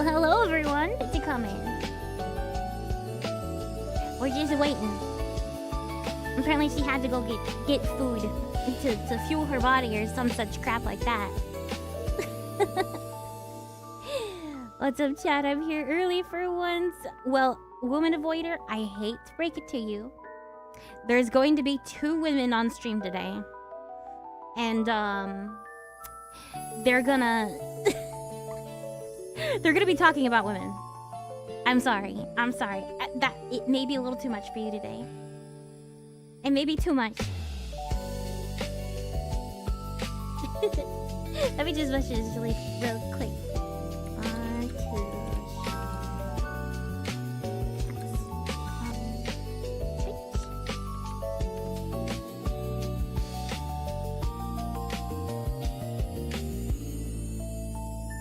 Well, hello everyone to come in. We're just waiting. Apparently she had to go get food to fuel her body or some such crap like that. What's up, chat? I'm here early for once. Well, woman avoider, I hate to break it to you. There's going to be 2 women on stream today. And, they're gonna be talking about women. I'm sorry. That it may be a little too much for you today. It may be too much. Let me just watch this really real quick.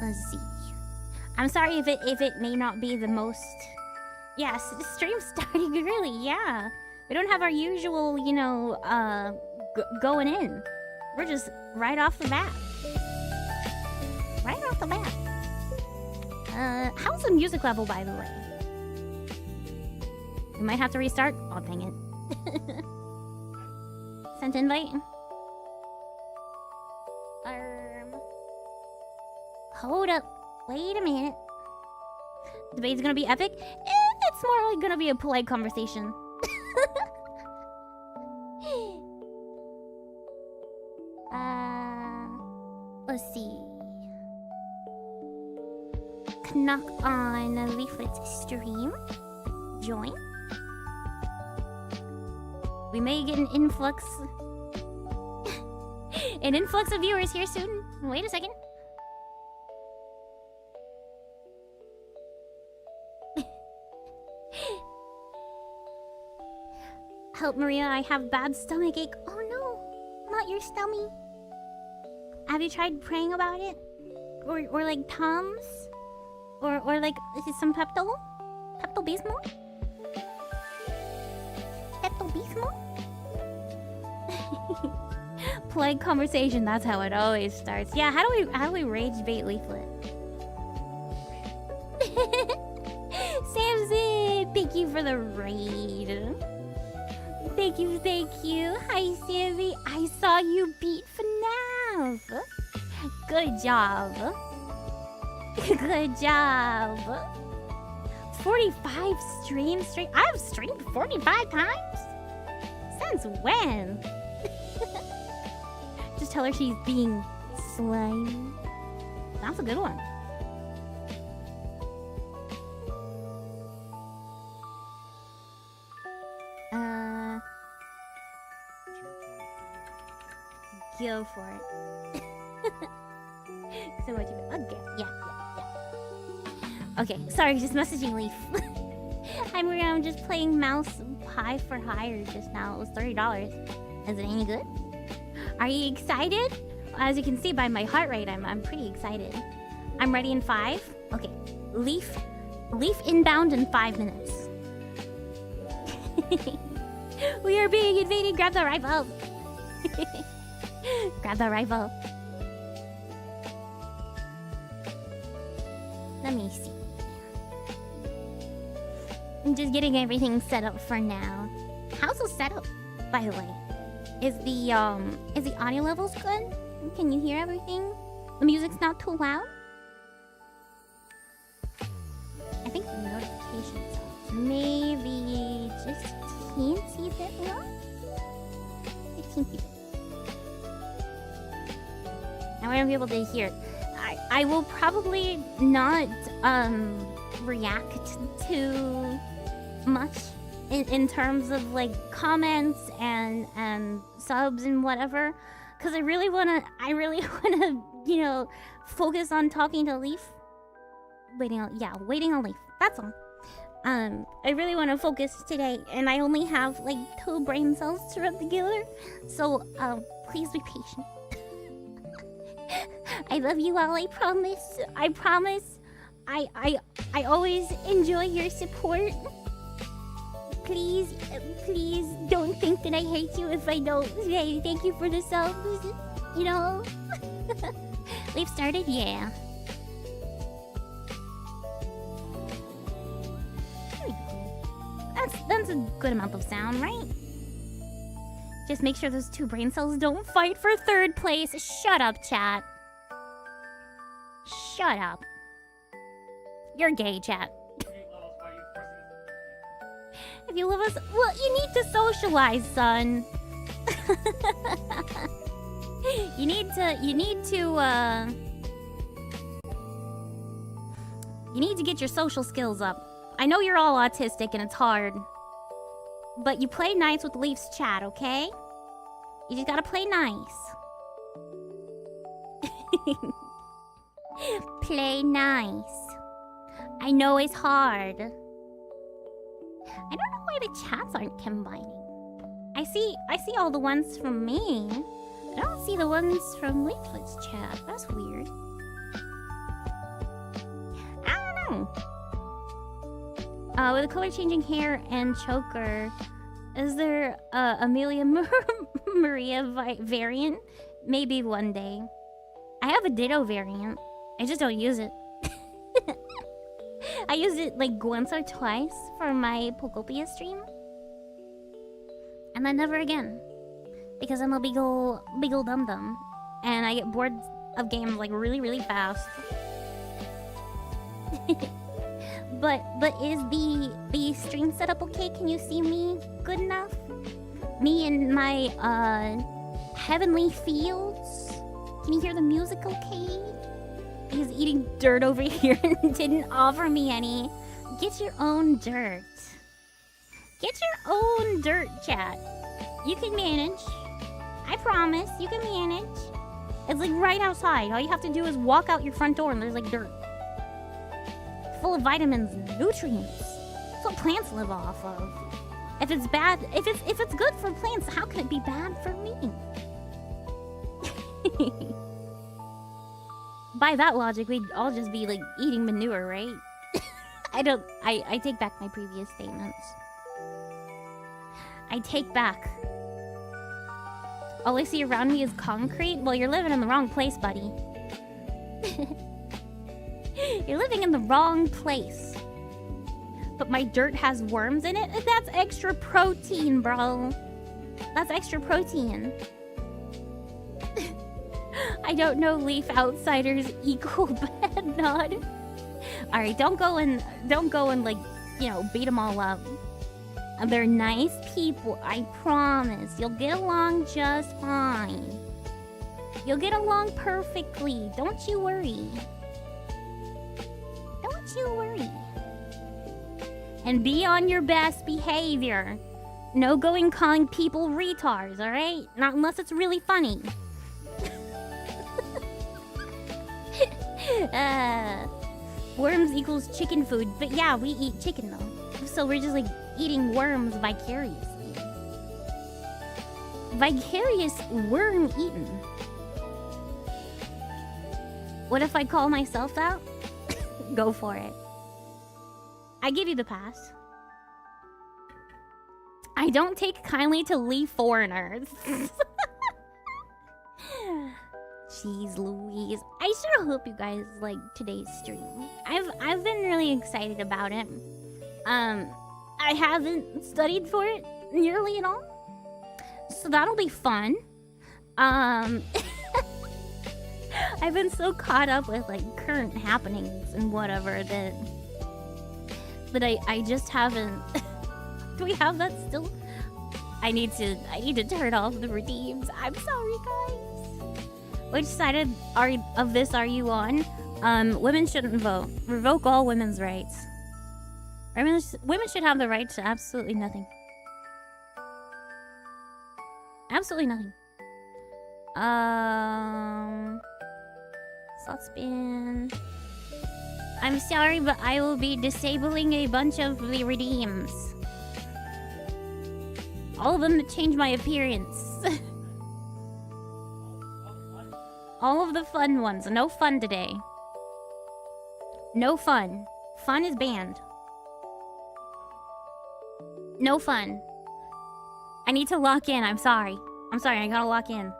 Let's see. I'm sorry if it may not be the most. Yes, the stream's starting early. Yeah, we don't have our usual, you know, going in. We're just right off the bat. Right off the bat. How's the music level, by the way? We might have to restart. Oh, dang it. Sent invite. Hold up. Wait a minute. Debate's gonna be epic? It's more like gonna be a polite conversation. Let's see. Knock on Leaflet's stream. Join. We may get an influx. An influx of viewers here soon. Wait a second. Help, Maria, I have bad stomach ache. Oh no, not your stomach. Have you tried praying about it? Or like Tums? Or like, is it some Pepto? Pepto-Bismol? Pepto-Bismol? Polite conversation, that's how it always starts. Yeah, how do we rage bait Leaflet? Samson, thank you for the raid. Thank you. Hi, Sammy. I saw you beat FNAF. Good job. Good job. 45 streams straight. I've streamed 45 times? Since when? Just tell her she's being slimy. That's a good one. Go for it. So what you okay, yeah. Okay, sorry, just messaging Leaf. I'm just playing Mouse Pie for Hire just now. It was $30. Is it any good? Are you excited? As you can see by my heart rate, I'm pretty excited. I'm ready in 5. Okay, Leaf inbound in 5 minutes. We are being invaded. Grab the rifle. Grab the rifle. Let me see. I'm just getting everything set up for now. How's the setup, by the way? Is the audio levels good? Can you hear everything? The music's not too loud? I think the notifications maybe just a teensy bit low. A teensy bit. I won't be able to hear it. I will probably not react to much in terms of like comments and subs and whatever, because I really wanna you know, focus on talking to Leaf. Waiting on Leaf. That's all. I really want to focus today, and I only have like 2 brain cells to rub together, so please be patient. I love you all, I promise. I always enjoy your support. Please don't think that I hate you if I don't say thank you for the subs, you know? We've started? Yeah. wants a good amount of sound, right? Just make sure those two brain cells don't fight for third place. Shut up, chat. Shut up. You're gay, chat. If you love us, well, you need to socialize, son. You need to get your social skills up. I know you're all autistic and it's hard. But you play nice with Leaf's chat, okay? You just gotta play nice. Play nice. I know it's hard. I don't know why the chats aren't combining. I see all the ones from me. I don't see the ones from Leaflet's chat. That's weird. I don't know. With the color changing hair and choker, is there a Amelia Maria variant? Maybe one day. I have a Ditto variant. I just don't use it. I used it like once or twice for my Pokopia stream. And then never again. Because I'm a big ol' dum-dum. And I get bored of games like really, really fast. But is the stream setup okay? Can you see me good enough? Me and my heavenly fields? Can you hear the music okay? He's eating dirt over here and didn't offer me any. Get your own dirt. Get your own dirt, chat. You can manage. I promise, you can manage. It's like right outside. All you have to do is walk out your front door and there's like dirt. Full of vitamins and nutrients. That's what plants live off of. If it's bad, if it's good for plants, how can it be bad for me? By that logic, we'd all just be like eating manure, right? I take back my previous statements. I take back. All I see around me is concrete? Well, you're living in the wrong place, buddy. You're living in the wrong place. But my dirt has worms in it? That's extra protein, bro. That's extra protein. I don't know, Leaf outsiders equal bad nod. Alright, don't go and like, you know, beat them all up. They're nice people, I promise. You'll get along just fine. You'll get along perfectly. Don't you worry. Don't you worry. And be on your best behavior. No going calling people retards, alright? Not unless it's really funny. Worms equals chicken food. But yeah, we eat chicken though. So we're just like eating worms vicariously. Vicarious worm eaten. What if I call myself that? Go for it. I give you the pass. I don't take kindly to Leaf foreigners. Jeez Louise. I sure hope you guys like today's stream. I've been really excited about it. I haven't studied for it nearly at all. So that'll be fun. I've been so caught up with like current happenings and whatever that I just haven't. Do we have that still? I need to turn off the redeems. I'm sorry, guys. Which side of this are you on? Women shouldn't vote. Revoke all women's rights. Women should have the right to absolutely nothing. Absolutely nothing. Slot spin. I'm sorry, but I will be disabling a bunch of the redeems. All of them to change my appearance. All of the fun ones. No fun today. No fun. Fun is banned. No fun. I need to lock in. I'm sorry. I'm sorry. I gotta lock in.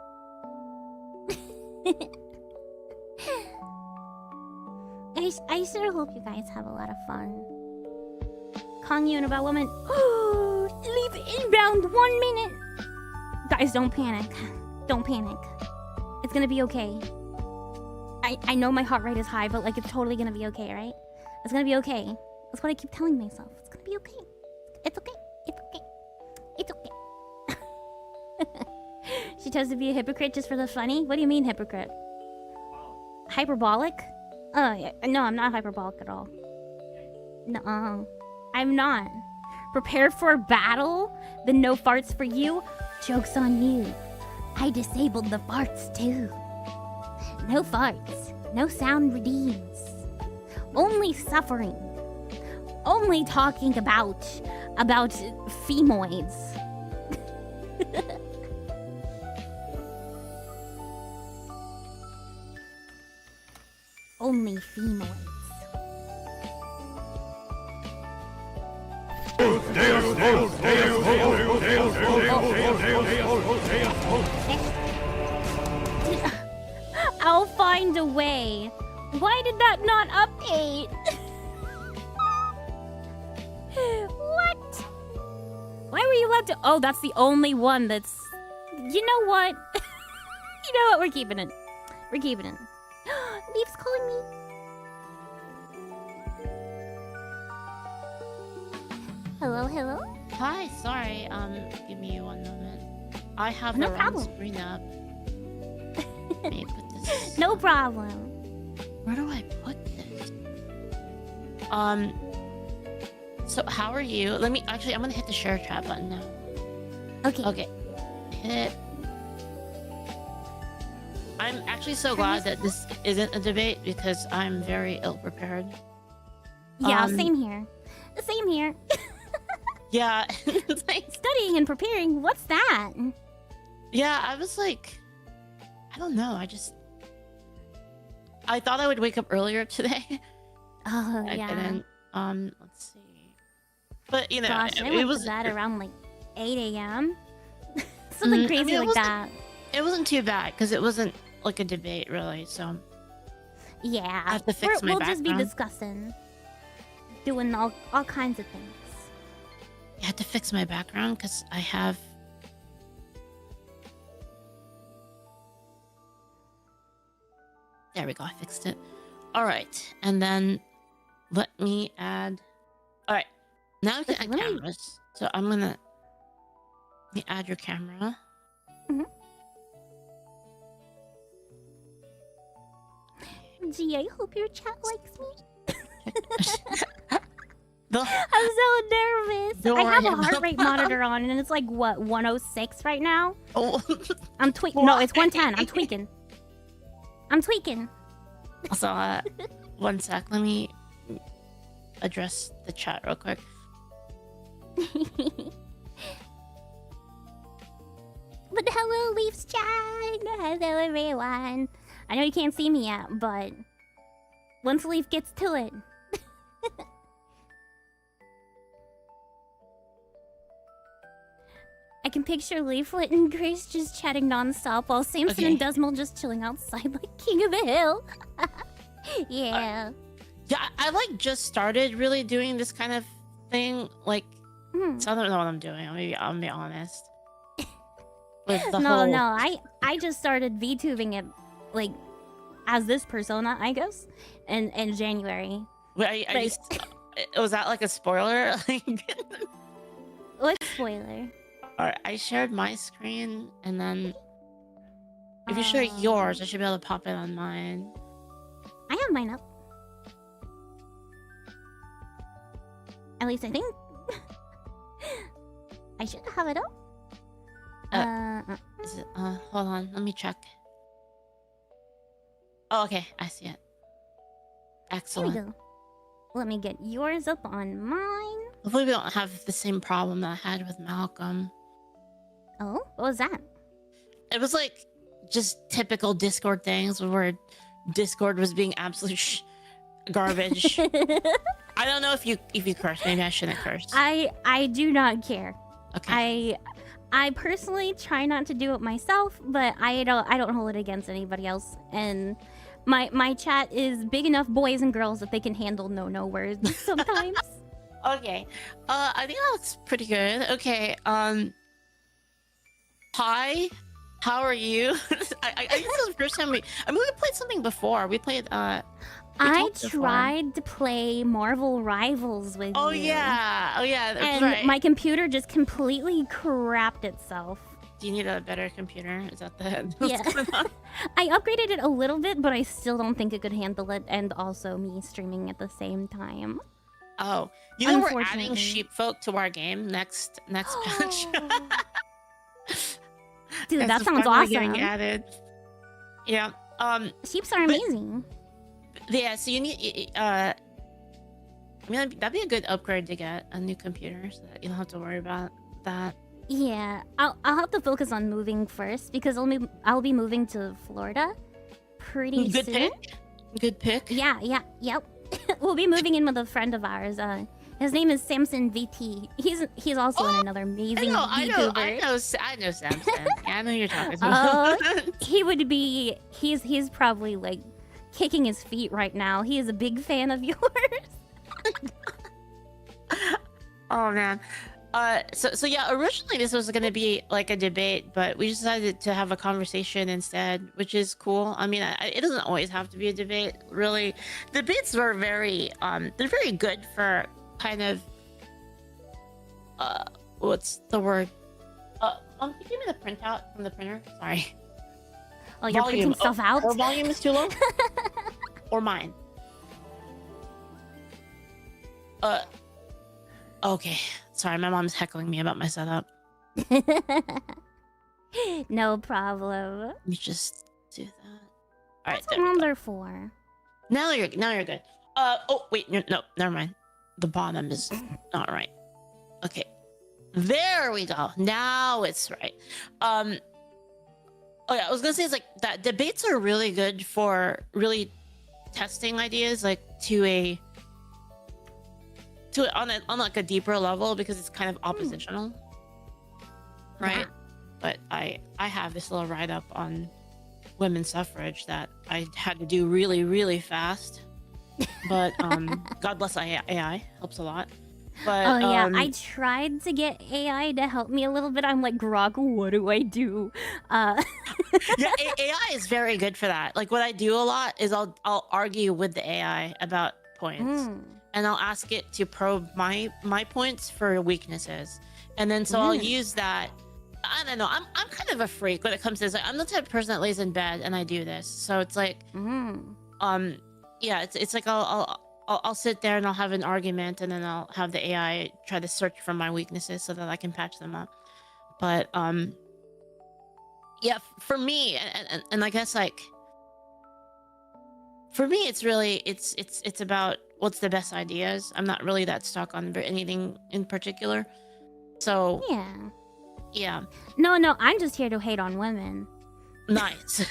I sure hope you guys have a lot of fun. Kong Yoon about women. Leave inbound 1 minute. Guys, don't panic. Don't panic. It's gonna be okay. I know my heart rate is high, but like it's totally gonna be okay, right? It's gonna be okay. That's what I keep telling myself. It's gonna be okay. It's okay. It's okay. It's okay. She tries to be a hypocrite just for the funny? What do you mean hypocrite? Hyperbolic? Yeah. No, I'm not hyperbolic at all. No, I'm not. Prepared for a battle? Then no farts for you? Joke's on you. I disabled the farts too. No farts. No sound redeems. Only suffering. Only talking about femoids. Only femoids. I'll find a way. Why did that not update? What? Why were you allowed to? Oh, that's the only one that's... You know what? You know what? We're keeping it. We're keeping it. Leaf's calling me. Hello, hello? Hi, sorry. Give me 1 moment. I have No the wrong problem. screen up. Let me put this. No problem. Where do I put this? So how are you? Let me actually. I'm gonna hit the share chat button now. Okay. Okay. Hit it. I'm actually so glad that this isn't a debate because I'm very ill prepared. Yeah, same here. Same here. Yeah, it's like, Studying and preparing. What's that? yeah, I was like, I don't know. I thought I would wake up earlier today. Oh, I yeah. didn't. Let's see. But you know, Gosh, I it went was to bed around like 8 a.m. Something crazy I mean, like that. It wasn't too bad because it wasn't like a debate really. So Yeah. I have to fix my We'll just be background. discussing. Doing all kinds of things. I had to fix my background because I have. There we go. I fixed it. All right, and then let me add. All right, now we can Okay, add let me- cameras. So I'm gonna. Let me add your camera. Gee, I hope your chat likes me. The- I'm so nervous. Don't I have worry a heart about rate that. monitor on, and it's like what 106 right now. Oh. I'm tweaking. No, it's 110. I'm tweaking. I'm tweaking. Also, 1 sec. Let me address the chat real quick. But hello, Leafs chat. Hello, everyone. I know you can't see me yet, but once Leaf gets to it. I can picture Leaflet and Grace just chatting nonstop while Samson and Desmond just chilling outside like king of the hill. Yeah. Yeah, I like just started really doing this kind of thing. Like, so I don't know what I'm doing. Maybe I'll be honest. With the No, whole... no, I just started VTubing it like as this persona, I guess, in January. Wait, are you, was that like a spoiler? What spoiler? Alright, I shared my screen, and then if you share yours, I should be able to pop it on mine. I have mine up. At least I think. I should have it up. Is it, hold on, let me check. Oh, okay, I see it. Excellent. There we go. Let me get yours up on mine. Hopefully we don't have the same problem that I had with Malcolm. Oh, what was that? It was like just typical Discord things where Discord was being absolute garbage. I don't know if you curse. Maybe I shouldn't curse. I do not care. Okay. I personally try not to do it myself, but I don't hold it against anybody else. And my chat is big enough boys and girls that they can handle no words sometimes. Okay. I think that looks pretty good. Okay. Hi. How are you? I think this is the first time we played something before. We played we I talked before. tried to play Marvel Rivals with Oh you. yeah. Oh yeah, that's And right. my computer just completely crapped itself. Do you need a better computer? Is that the Yeah. what's going on? I upgraded it a little bit, but I still don't think it could handle it, and also me streaming at the same time. Oh. You know we're adding Unfortunately. sheepfolk to our game next patch. Dude, That's that sounds finally getting awesome. added. Yeah. Sheeps are amazing. Yeah, so you need I mean that'd be a good upgrade to get a new computer so that you don't have to worry about that. Yeah, I'll have to focus on moving first because I'll be moving to Florida pretty Good soon. pick. Good pick. Yep. We'll be moving in with a friend of ours. His name is Samson VT. He's also in another amazing VTuber. I know Samson. Yeah, I know who you're talking to. He would be. He's probably like kicking his feet right now. He is a big fan of yours. Oh man. So yeah, originally this was gonna be like a debate, but we decided to have a conversation instead, which is cool. I mean, it doesn't always have to be a debate, really. Debates were they're very good for kind of what's the word? Can you give me the printout from the printer? Sorry. Oh, you're printing stuff out. Her volume is too low. Or mine. Okay. Sorry, my mom's heckling me about my setup. No problem. Let me just do that. All right. That's what moms are for. Now you're good. Oh wait, no, never mind. The bottom is not right. Okay. There we go. Now it's right. Oh yeah, I was gonna say it's like that debates are really good for really testing ideas like on like a deeper level because it's kind of oppositional. Right? Yeah. But I have this little write up on women's suffrage that I had to do really, really fast. But God bless AI, helps a lot. But Oh yeah, I tried to get AI to help me a little bit. I'm like, Grok, what do I do? yeah, AI is very good for that. Like what I do a lot is I'll argue with the AI about points. And I'll ask it to probe my points for weaknesses. And then so I'll use that. I don't know. I'm kind of a freak when it comes to this. Like, I'm the type of person that lays in bed and I do this. So it's like yeah, it's like I'll sit there and I'll have an argument and then I'll have the AI try to search for my weaknesses so that I can patch them up. But yeah, for me and I guess like for me it's really it's about what's the best ideas. I'm not really that stuck on anything in particular. So yeah. No, I'm just here to hate on women. Nice.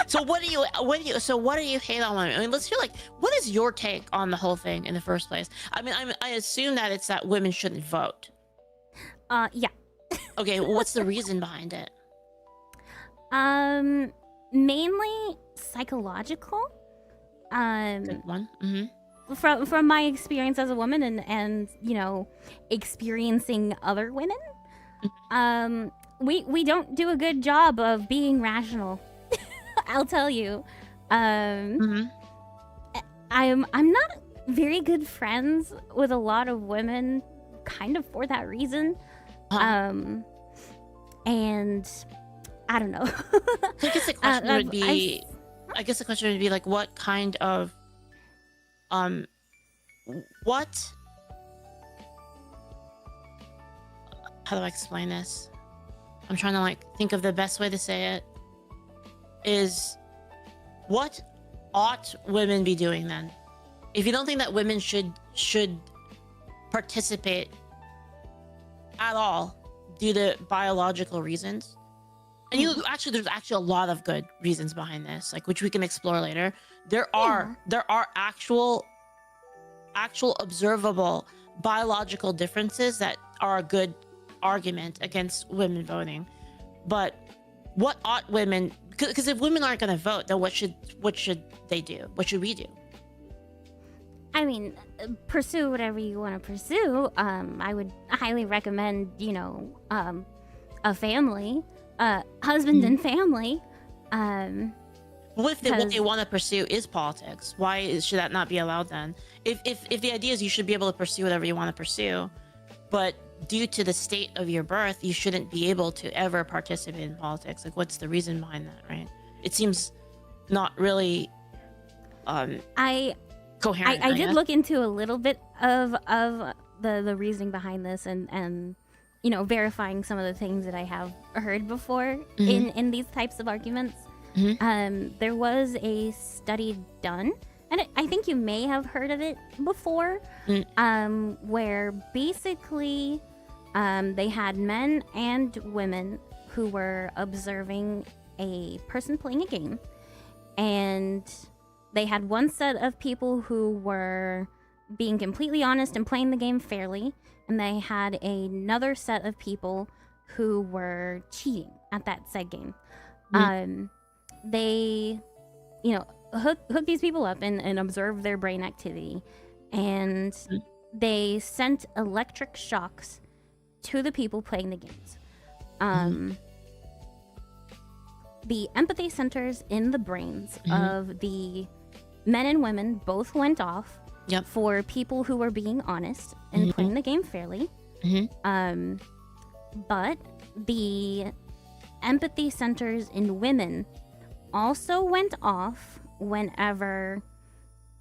So what do you hate on women? I mean, let's hear like what is your take on the whole thing in the first place? I mean, I assume that it's that women shouldn't vote. Yeah. Okay, what's the reason behind it? Mainly psychological. Good one. From my experience as a woman and you know, experiencing other women, we don't do a good job of being rational. I'll tell you. I'm not very good friends with a lot of women, kind of for that reason. And I don't know. So I guess the question would be, like, what kind of, what? How do I explain this? I'm trying to like think of the best way to say it. Is what ought women be doing then? If you don't think that women should participate at all due to biological reasons, and there's actually a lot of good reasons behind this, like which we can explore later. There are actual observable biological differences that are a good argument against women voting. But what ought women? Because if women aren't going to vote, then what should they do? What should we do? I mean, pursue whatever you want to pursue. I would highly recommend, a family, husband and family. What if what they want to pursue is politics? Why should that not be allowed then? If the idea is you should be able to pursue whatever you want to pursue, but due to the state of your birth, you shouldn't be able to ever participate in politics. Like, what's the reason behind that, right? It seems not really coherent. I did look into a little bit of the reasoning behind this and verifying some of the things that I have heard before in these types of arguments. There was a study done, and I think you may have heard of it before, where basically they had men and women who were observing a person playing a game, and they had one set of people who were being completely honest and playing the game fairly, and they had another set of people who were cheating at that said game. They, hook these people up and observe their brain activity, and they sent electric shocks to the people playing the games. The empathy centers in the brains of the men and women both went off for people who were being honest and playing the game fairly. But the empathy centers in women also went off whenever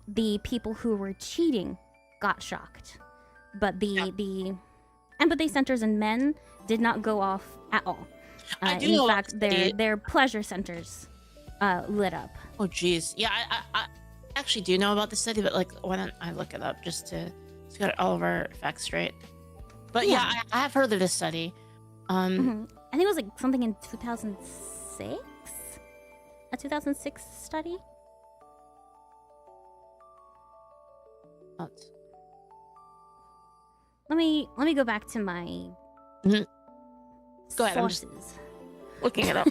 the people who were cheating got shocked. But the empathy centers in men did not go off at all. In fact, their pleasure centers lit up. Oh, geez. Yeah, I actually do know about this study, but why don't I look it up just to get all of our facts straight? But yeah, I have heard of this study. I think it was something in 2006? A 2006 study? Let me go back to my Go ahead. sources. I'm just looking it up.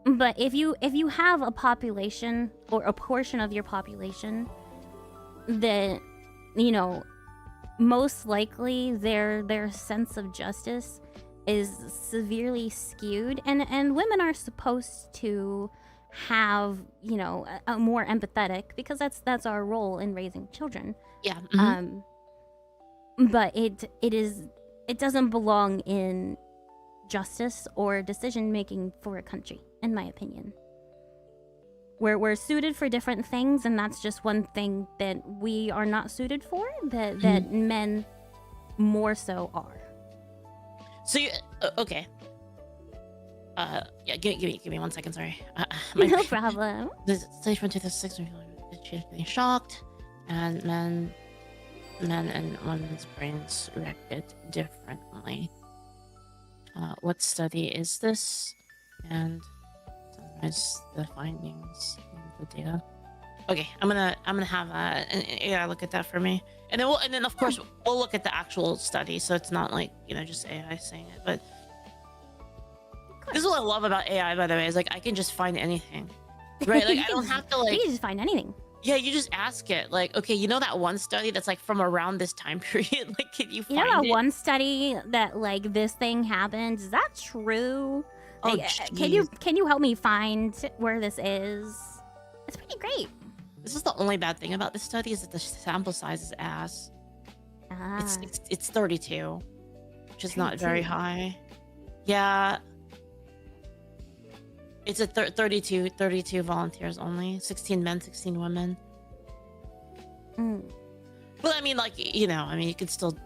But if you have a population or a portion of your population that most likely their sense of justice is severely skewed, and women are supposed to have a more empathetic, because that's our role in raising children. Yeah. But it doesn't belong in justice or decision making for a country, in my opinion. We're suited for different things, and that's just one thing that we are not suited for, that men more so are. So you okay? Yeah, give me 1 second. Sorry. No problem. The study from 2006 getting shocked, and men and women's brains reacted differently. What study is this? And summarize the findings of the data. Okay, I'm gonna have AI look at that for me, and then of course we'll look at the actual study, so it's not just AI saying it. But this is what I love about AI, by the way, is I can just find anything, right? I don't have to you can just find anything. Yeah, you just ask it, okay, that one study that's from around this time period, can you find that it? one study that this thing happened? Is that true? Oh, can you help me find where this is? It's pretty great. This is the only bad thing about this study, is that the sample size is ass. It's 32, which is not very high. Yeah. It's a 32 volunteers only, 16 men, 16 women. But I mean, you could still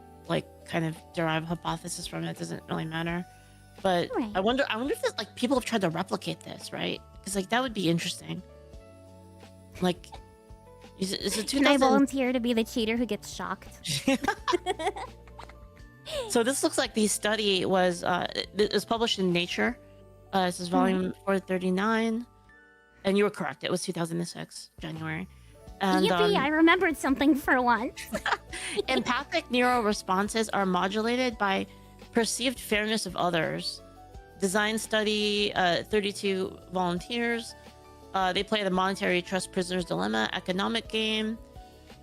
kind of derive a hypothesis from it. It doesn't really matter. But right. I wonder if there's, people have tried to replicate this, right? Because that would be interesting. Is it 2000... Can I volunteer to be the cheater who gets shocked? So this looks like the study was it was published in Nature. This is volume 439, and you were correct. It was 2006, January. And, yippee! I remembered something for once. Empathic neural responses are modulated by perceived fairness of others. Design study, 32 volunteers. They played a monetary trust prisoner's dilemma economic game.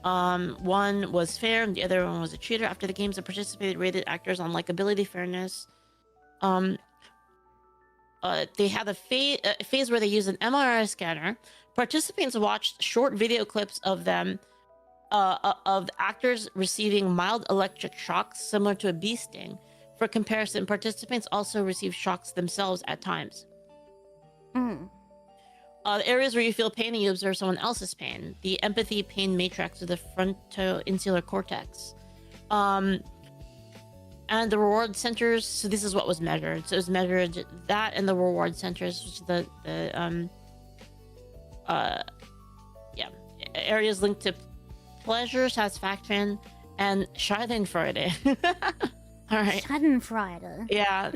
One was fair and the other one was a cheater. After the games, the participated rated actors on likability, fairness. They had a phase where they used an MRI scanner. Participants watched short video clips of them, of actors receiving mild electric shocks similar to a bee sting. For comparison, participants also received shocks themselves at times. The areas where you feel pain and you observe someone else's pain. The empathy pain matrix of the frontoinsular cortex. And the reward centers, so this is what was measured. So it was measured that and the reward centers, which is areas linked to pleasure, satisfaction, and Schadenfreude. All right. Schadenfreude. Yeah.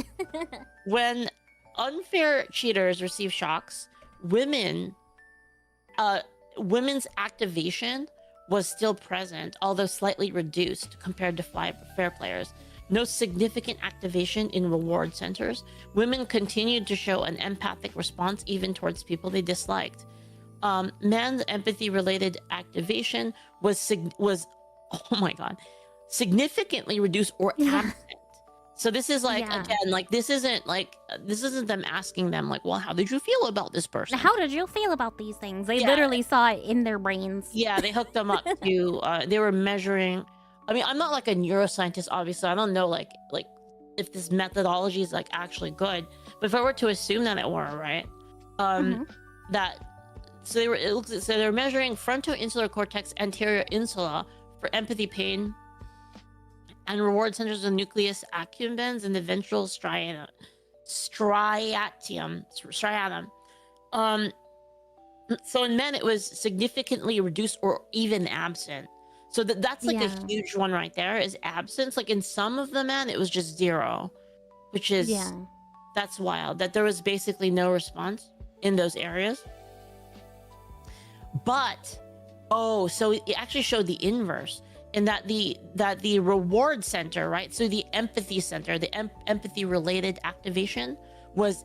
When unfair cheaters receive shocks, women's activation was still present, although slightly reduced compared to fair players. No significant activation in reward centers. Women continued to show an empathic response even towards people they disliked. Men's empathy-related activation was significantly reduced or absent. So this is like, again, like this isn't them asking them like, well, how did you feel about this person? How did you feel about these things? They literally saw it in their brains. Yeah, they hooked them up to, they were measuring. I mean, I'm not like a neuroscientist, obviously. I don't know like if this methodology is like actually good. But if I were to assume that it were, right? So they were measuring frontoinsular cortex anterior insula for empathy pain and reward centers of the nucleus accumbens and the ventral striatum. So in men, it was significantly reduced or even absent. So that's like a huge one right there, is absence. Like in some of the men, it was just 0, which is, that's wild. That there was basically no response in those areas. But, so it actually showed the inverse, in that the reward center, right? So the empathy center, the empathy related activation was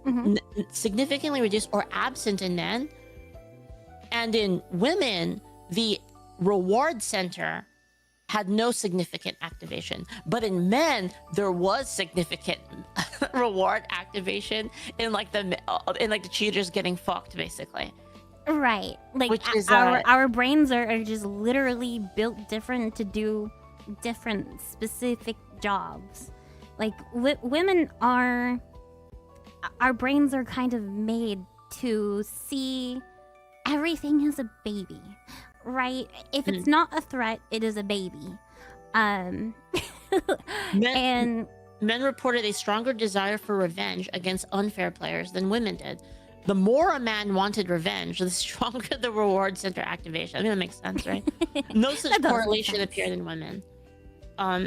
significantly reduced or absent in men. And in women, the reward center had no significant activation, but in men there was significant reward activation in like the cheaters getting fucked, basically. Right, like which is, our brains are just literally built different to do different specific jobs. Like women our brains are kind of made to see everything as a baby. Right? If it's not a threat, it is a baby. Men reported a stronger desire for revenge against unfair players than women did. The more a man wanted revenge, the stronger the reward center activation. I mean, that makes sense, right? No such correlation appeared in women.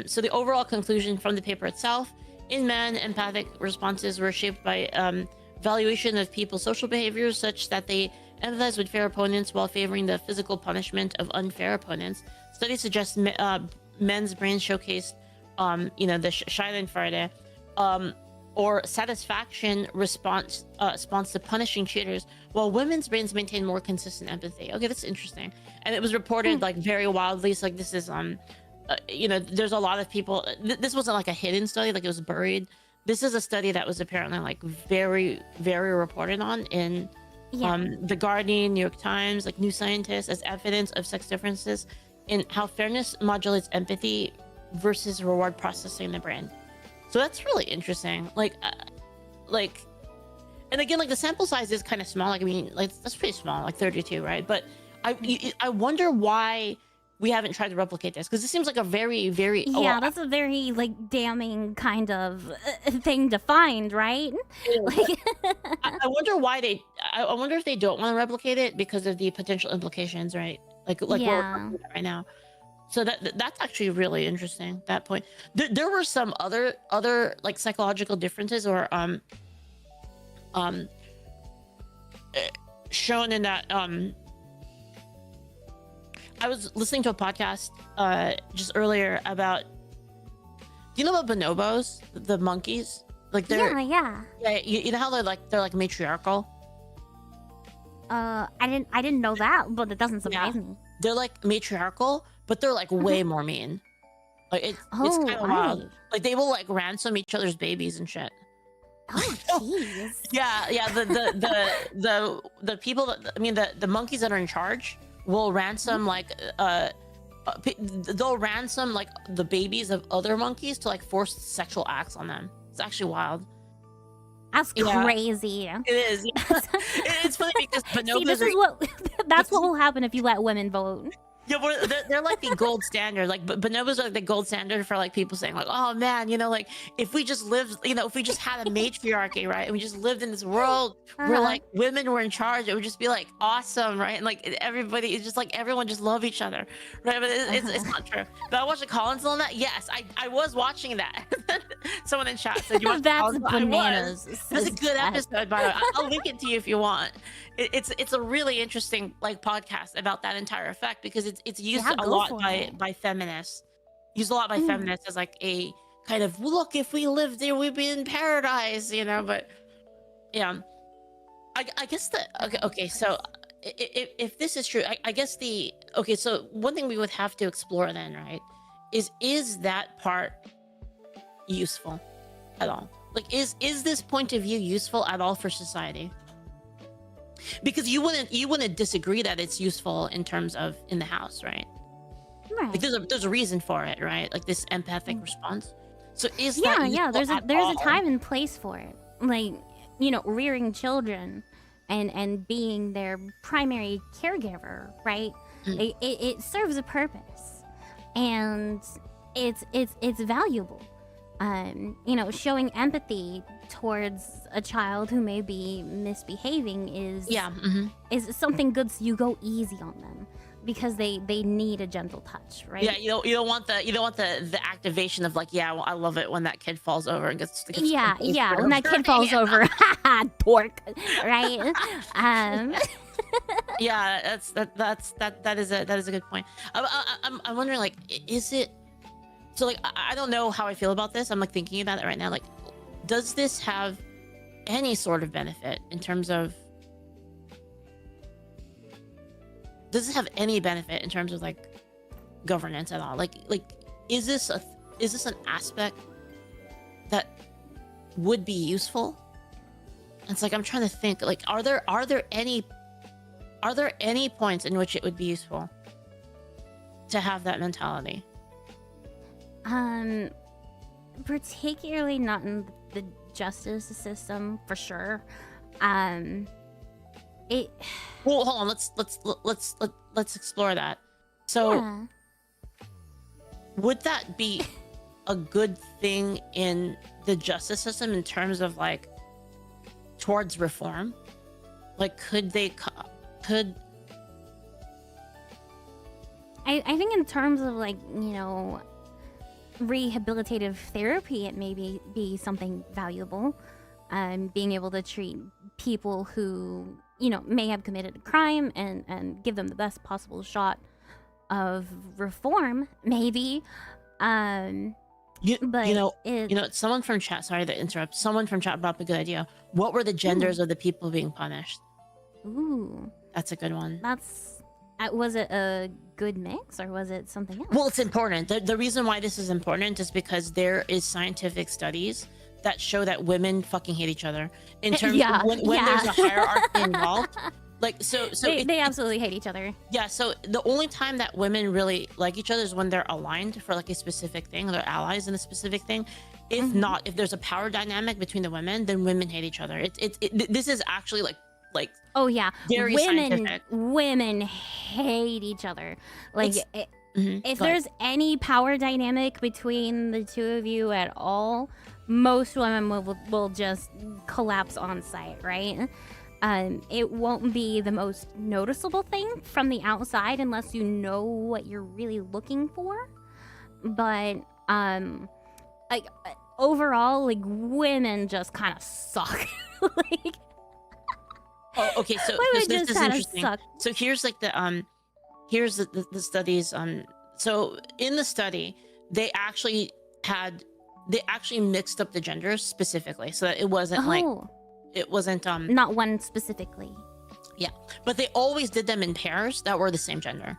So the overall conclusion from the paper itself, in men, empathic responses were shaped by valuation of people's social behaviors such that they empathize with fair opponents while favoring the physical punishment of unfair opponents. Studies suggest men's brains showcased, the Schadenfreude, or satisfaction response to punishing cheaters, while women's brains maintain more consistent empathy. Okay, that's interesting. And it was reported like very wildly. So like this is there's a lot of people. This wasn't like a hidden study, like it was buried. This is a study that was apparently like very, very reported on in The Guardian, New York Times, like New Scientist, as evidence of sex differences in how fairness modulates empathy versus reward processing in the brain. So that's really interesting. And again, like the sample size is kind of small. Like, I mean, like that's pretty small, like 32, right? But I wonder why we haven't tried to replicate this, because this seems like a very, very that's a very like damning kind of thing to find, right? Like, I wonder why I wonder if they don't want to replicate it because of the potential implications, right? Like what we're talking about right now. So that's actually really interesting. That point, there were some other like psychological differences or shown in that I was listening to a podcast just earlier about, do you know about bonobos, the monkeys? Like they're you know how they're like matriarchal. I didn't know that, but it doesn't Yeah, surprise me. they're like matriarchal, but they're like way more mean. Like it's Oh, kind of wild. right. Like they will like ransom each other's babies and shit. Oh, jeez. Yeah. The people that, I mean, the monkeys that are in charge will ransom like they'll ransom like the babies of other monkeys to like force sexual acts on them. It's actually wild. That's Yeah. crazy. It is. Yeah. It's funny because See, bonobos this is what that's what will happen if you let women vote. yeah, but they're like the gold standard. Like bonobos are like the gold standard for like people saying like, oh man, you know, like if we just lived, you know, if we just had a matriarchy, right, and we just lived in this world where like women were in charge, it would just be like awesome, right? And like everybody, it's just like everyone just love each other, right? But it's not true. But I watched the Collins on that. Yes, I was watching that. Someone in chat said you watched That's Collins? bananas. That's a good That- episode, by the way. I'll link it to you if you want. It's a really interesting like podcast about that entire effect because it's used Yeah, a go lot for by it. feminists. Used a lot by feminists as like a kind of look, if we lived there, we'd be in paradise, you know. But yeah, I guess the okay. So if this is true, I guess the okay. So one thing we would have to explore then, right, is that part useful at all? Like, is this point of view useful at all for society? Because you wouldn't disagree that it's useful in terms of in the house, right? Right. Like there's a reason for it, right? Like this empathic response. So is Yeah, that yeah. useful There's at a all? time and place for it. Like, you know, rearing children and being their primary caregiver, right? It serves a purpose, and it's valuable. You know, showing empathy towards a child who may be misbehaving is is something good, so you go easy on them because they need a gentle touch, right? Yeah, you don't want the activation of like, yeah, well, I love it when that kid falls over and gets Yeah, completely yeah. screwed When that over. kid falls Yeah. over, haha, dork, right? Yeah, that is a good point. I'm wondering, like, is it so? Like, I don't know how I feel about this. I'm like thinking about it right now. Like, does this have any sort of benefit in terms of? Does this have any benefit in terms of like governance at all? Like, is this an aspect that would be useful? It's like I'm trying to think. Like, are there any points in which it would be useful to have that mentality? Particularly not in the justice system, for sure. It. Well, hold on. Let's explore that. So, Yeah. would that be a good thing in the justice system in terms of like towards reform? Like, could I think in terms of like, you know, rehabilitative therapy, it may be something valuable. Being able to treat people who, you know, may have committed a crime and give them the best possible shot of reform, maybe. But you know, it, someone from chat, sorry to interrupt, someone from chat brought up a good idea. What were the genders of the people being punished? ooh, That's a good one. that's was it a good mix or was it something else? Well, it's important. The reason why this is important is because there is scientific studies that show that women fucking hate each other in terms Yeah, of when yeah. there's a hierarchy involved. Like, so They absolutely hate each other. yeah, so the only time that women really like each other is when they're aligned for like a specific thing, they're allies in a specific thing. If not, if there's a power dynamic between the women, then women hate each other. This is actually like Oh yeah, very scientific. women hate each other. Like It's- if go ahead. there's any power dynamic between the two of you at all, most women will just collapse on sight, right? It won't be the most noticeable thing from the outside unless you know what you're really looking for. But like overall, like women just kind of suck. Like Oh, okay, so women this just is kind of interesting. suck. So here's like here's the studies. So in the study, they actually mixed up the genders specifically, so that it wasn't Oh, it wasn't not one specifically. Yeah, but they always did them in pairs that were the same gender.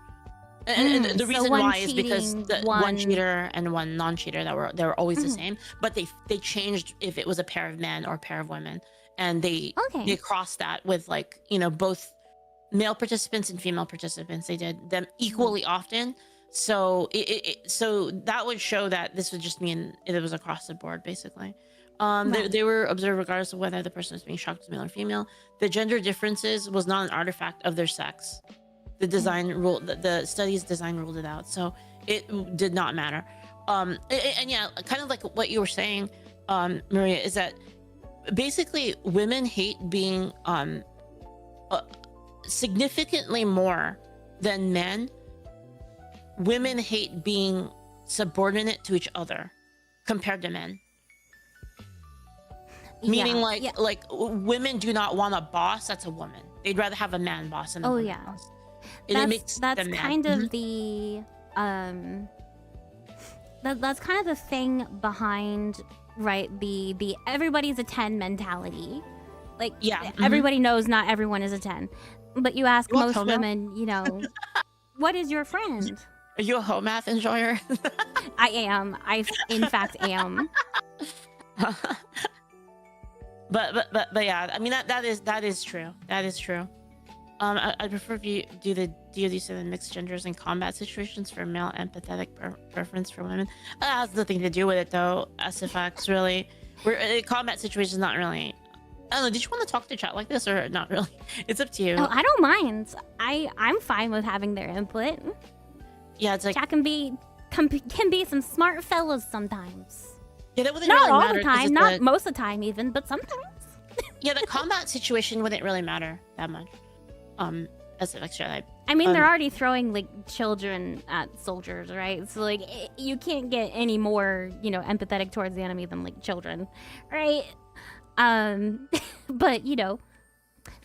And the So reason one why is because cheating, the one cheater and one non-cheater they were always the same, but they changed if it was a pair of men or a pair of women, and they crossed that with, like, you know, both male participants and female participants. They did them equally often. So so that would show that this would just mean it was across the board, basically. They were observed regardless of whether the person was being shocked as male or female. The gender differences was not an artifact of their sex. The design rule, the study's design ruled it out, so it did not matter. And yeah, kind of like what you were saying, Maria, is that basically women hate being significantly more than men. Women hate being subordinate to each other compared to men. Meaning, like women do not want a boss that's a woman. They'd rather have a man boss than a woman boss. That's kind of the that's kind of the thing behind, right, the everybody's a 10 mentality. Like, everybody knows not everyone is a 10, but you ask most women, you know, what is your friend? Are you a home math enjoyer? I am. I in fact am. But yeah, I mean that is true. That is true. I prefer if you do the DoD say the mixed genders in combat situations for male empathetic preference for women. That has nothing to do with it though. SFX really, we're combat situations not really. I don't know. Did you want to talk to chat like this or not really? It's up to you. Oh, I don't mind. I'm fine with having their input. Yeah, it's like chat can be some smart fellas sometimes. Yeah, that wouldn't not really all matter the time, not most of the time even, but sometimes. Yeah, the combat situation wouldn't really matter that much. As an extra, I mean, they're already throwing like children at soldiers, right? So like, you can't get any more, you know, empathetic towards the enemy than like children, right? But you know,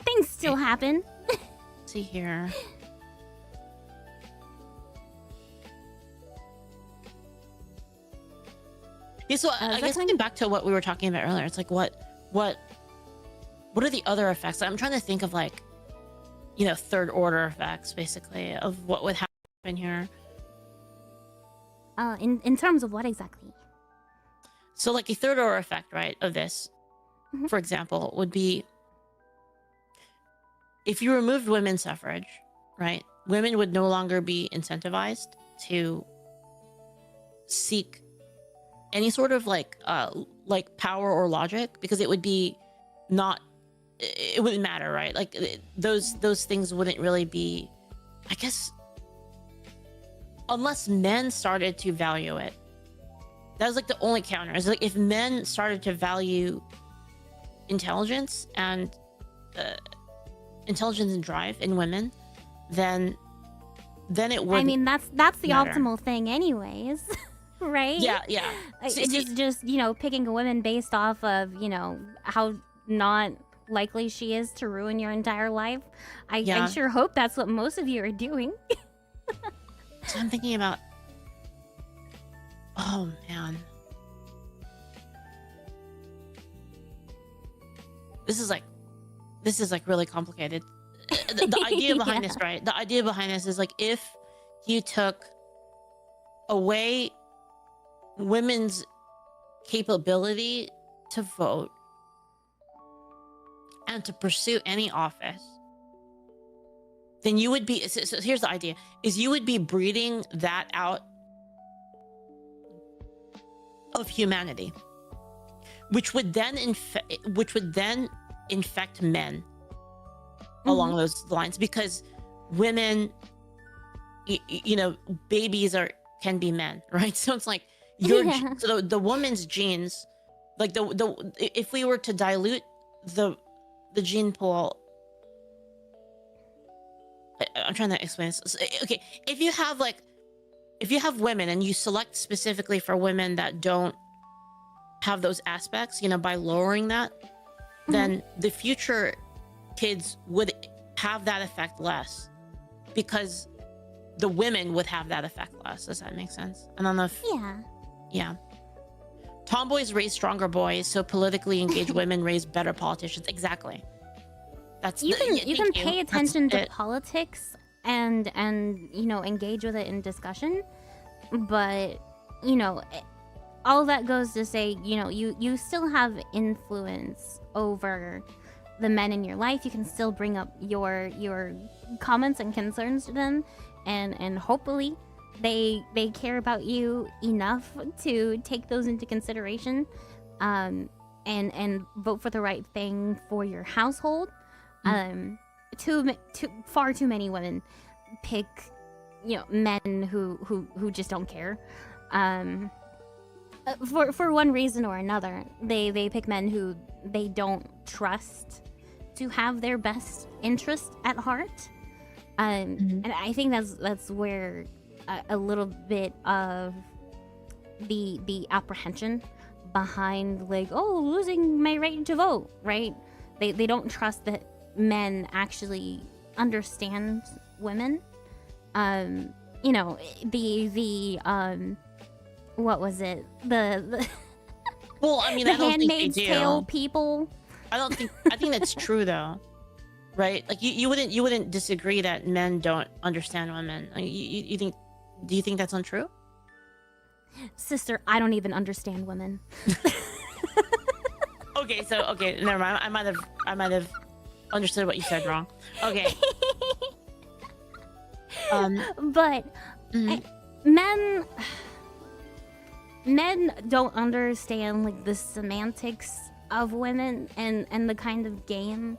things still happen. Let's see here. Yeah, so I guess going back to what we were talking about earlier, it's like what are the other effects? I'm trying to think of, like, you know, third order effects basically of what would happen here. In terms of what exactly? So like a third order effect, right, of this, for example, would be if you removed women's suffrage, right? Women would no longer be incentivized to seek any sort of like power or logic, because it would be not, it wouldn't matter, right? Like those things wouldn't really be, I guess, unless men started to value it. That was like the only counter. It's like if men started to value intelligence and drive in women, then it would. I mean, that's the optimal thing, anyways. Right? Yeah. Just you know, picking a woman based off of, you know, how not likely she is to ruin your entire life. I sure hope that's what most of you are doing. So I'm thinking about, oh man, this is like really complicated. The idea behind this, right? The idea behind this is like, if you took away women's capability to vote and to pursue any office, then you would be, so here's the idea, is you would be breeding that out of humanity, which would then infect men along those lines, because women, you know, babies can be men, right? So it's like so the woman's genes, like if we were to dilute the gene pool, I'm trying to explain this. Okay, if you have women and you select specifically for women that don't have those aspects, you know, by lowering that, then the future kids would have that effect less, because the women would have that effect less. Does that make sense? I don't know if... Yeah. Tomboys raise stronger boys, so politically engaged women raise better politicians. Exactly. That's you can yeah, you can thank you. pay That's attention to it. politics and engage with it in discussion, but all that goes to say, you still have influence over the men in your life. You can still bring up your comments and concerns to them, and hopefully they care about you enough to take those into consideration, and vote for the right thing for your household. Far too many women pick men who just don't care, for one reason or another. They pick men who they don't trust to have their best interest at heart, and I think that's where a little bit of the apprehension behind, like, oh, losing my right to vote, right? They don't trust that men actually understand women. What was it? The Well, I mean, the I don't think they Handmaid's do. Tale people. I think that's true though, right? Like you wouldn't disagree that men don't understand women. Like, do you think that's untrue? Sister, I don't even understand women. Okay, never mind. I might have understood what you said wrong. Okay. But men don't understand, like, the semantics of women and the kind of game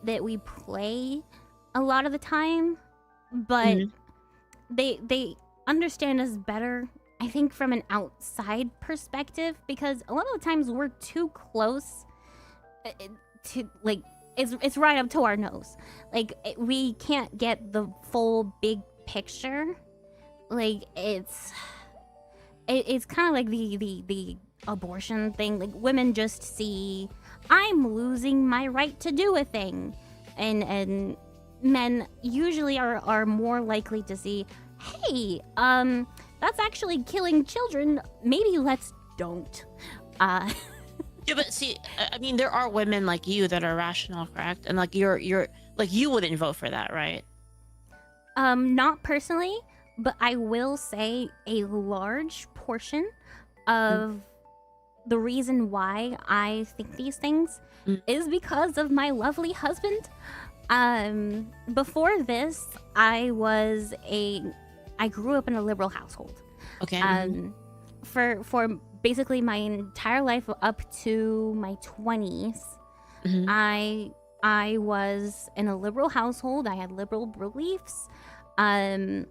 that we play a lot of the time, but they understand us better, I think, from an outside perspective, because a lot of the times we're too close to, like, it's right up to our nose. Like, we can't get the full big picture. Like, it's kind of like the abortion thing. Like, women just see, I'm losing my right to do a thing, and men usually are more likely to see, hey, that's actually killing children, maybe let's don't. Yeah, but see, I mean, there are women like you that are rational, correct? And like you're like, you wouldn't vote for that, right? Not personally, but I will say a large portion of the reason why I think these things is because of my lovely husband. Before this, I grew up in a liberal household. Okay. For basically my entire life up to my 20s, I was in a liberal household. I had liberal beliefs. I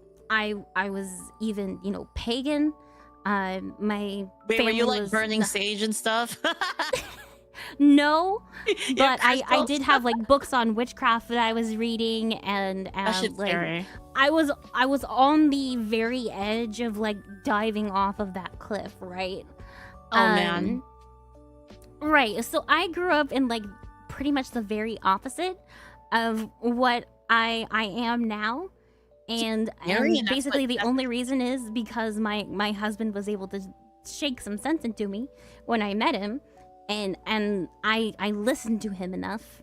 was even, pagan. My Wait, family were you like was burning sage and stuff? No, but I crystals. did have, like, books on witchcraft that I was reading, and That shit's like, scary. I was on the very edge of, like, diving off of that cliff, right? Oh man. Right. So I grew up in, like, pretty much the very opposite of what I am now. And Scary, and that's basically like- the only reason is because my husband was able to shake some sense into me when I met him, and I listened to him enough.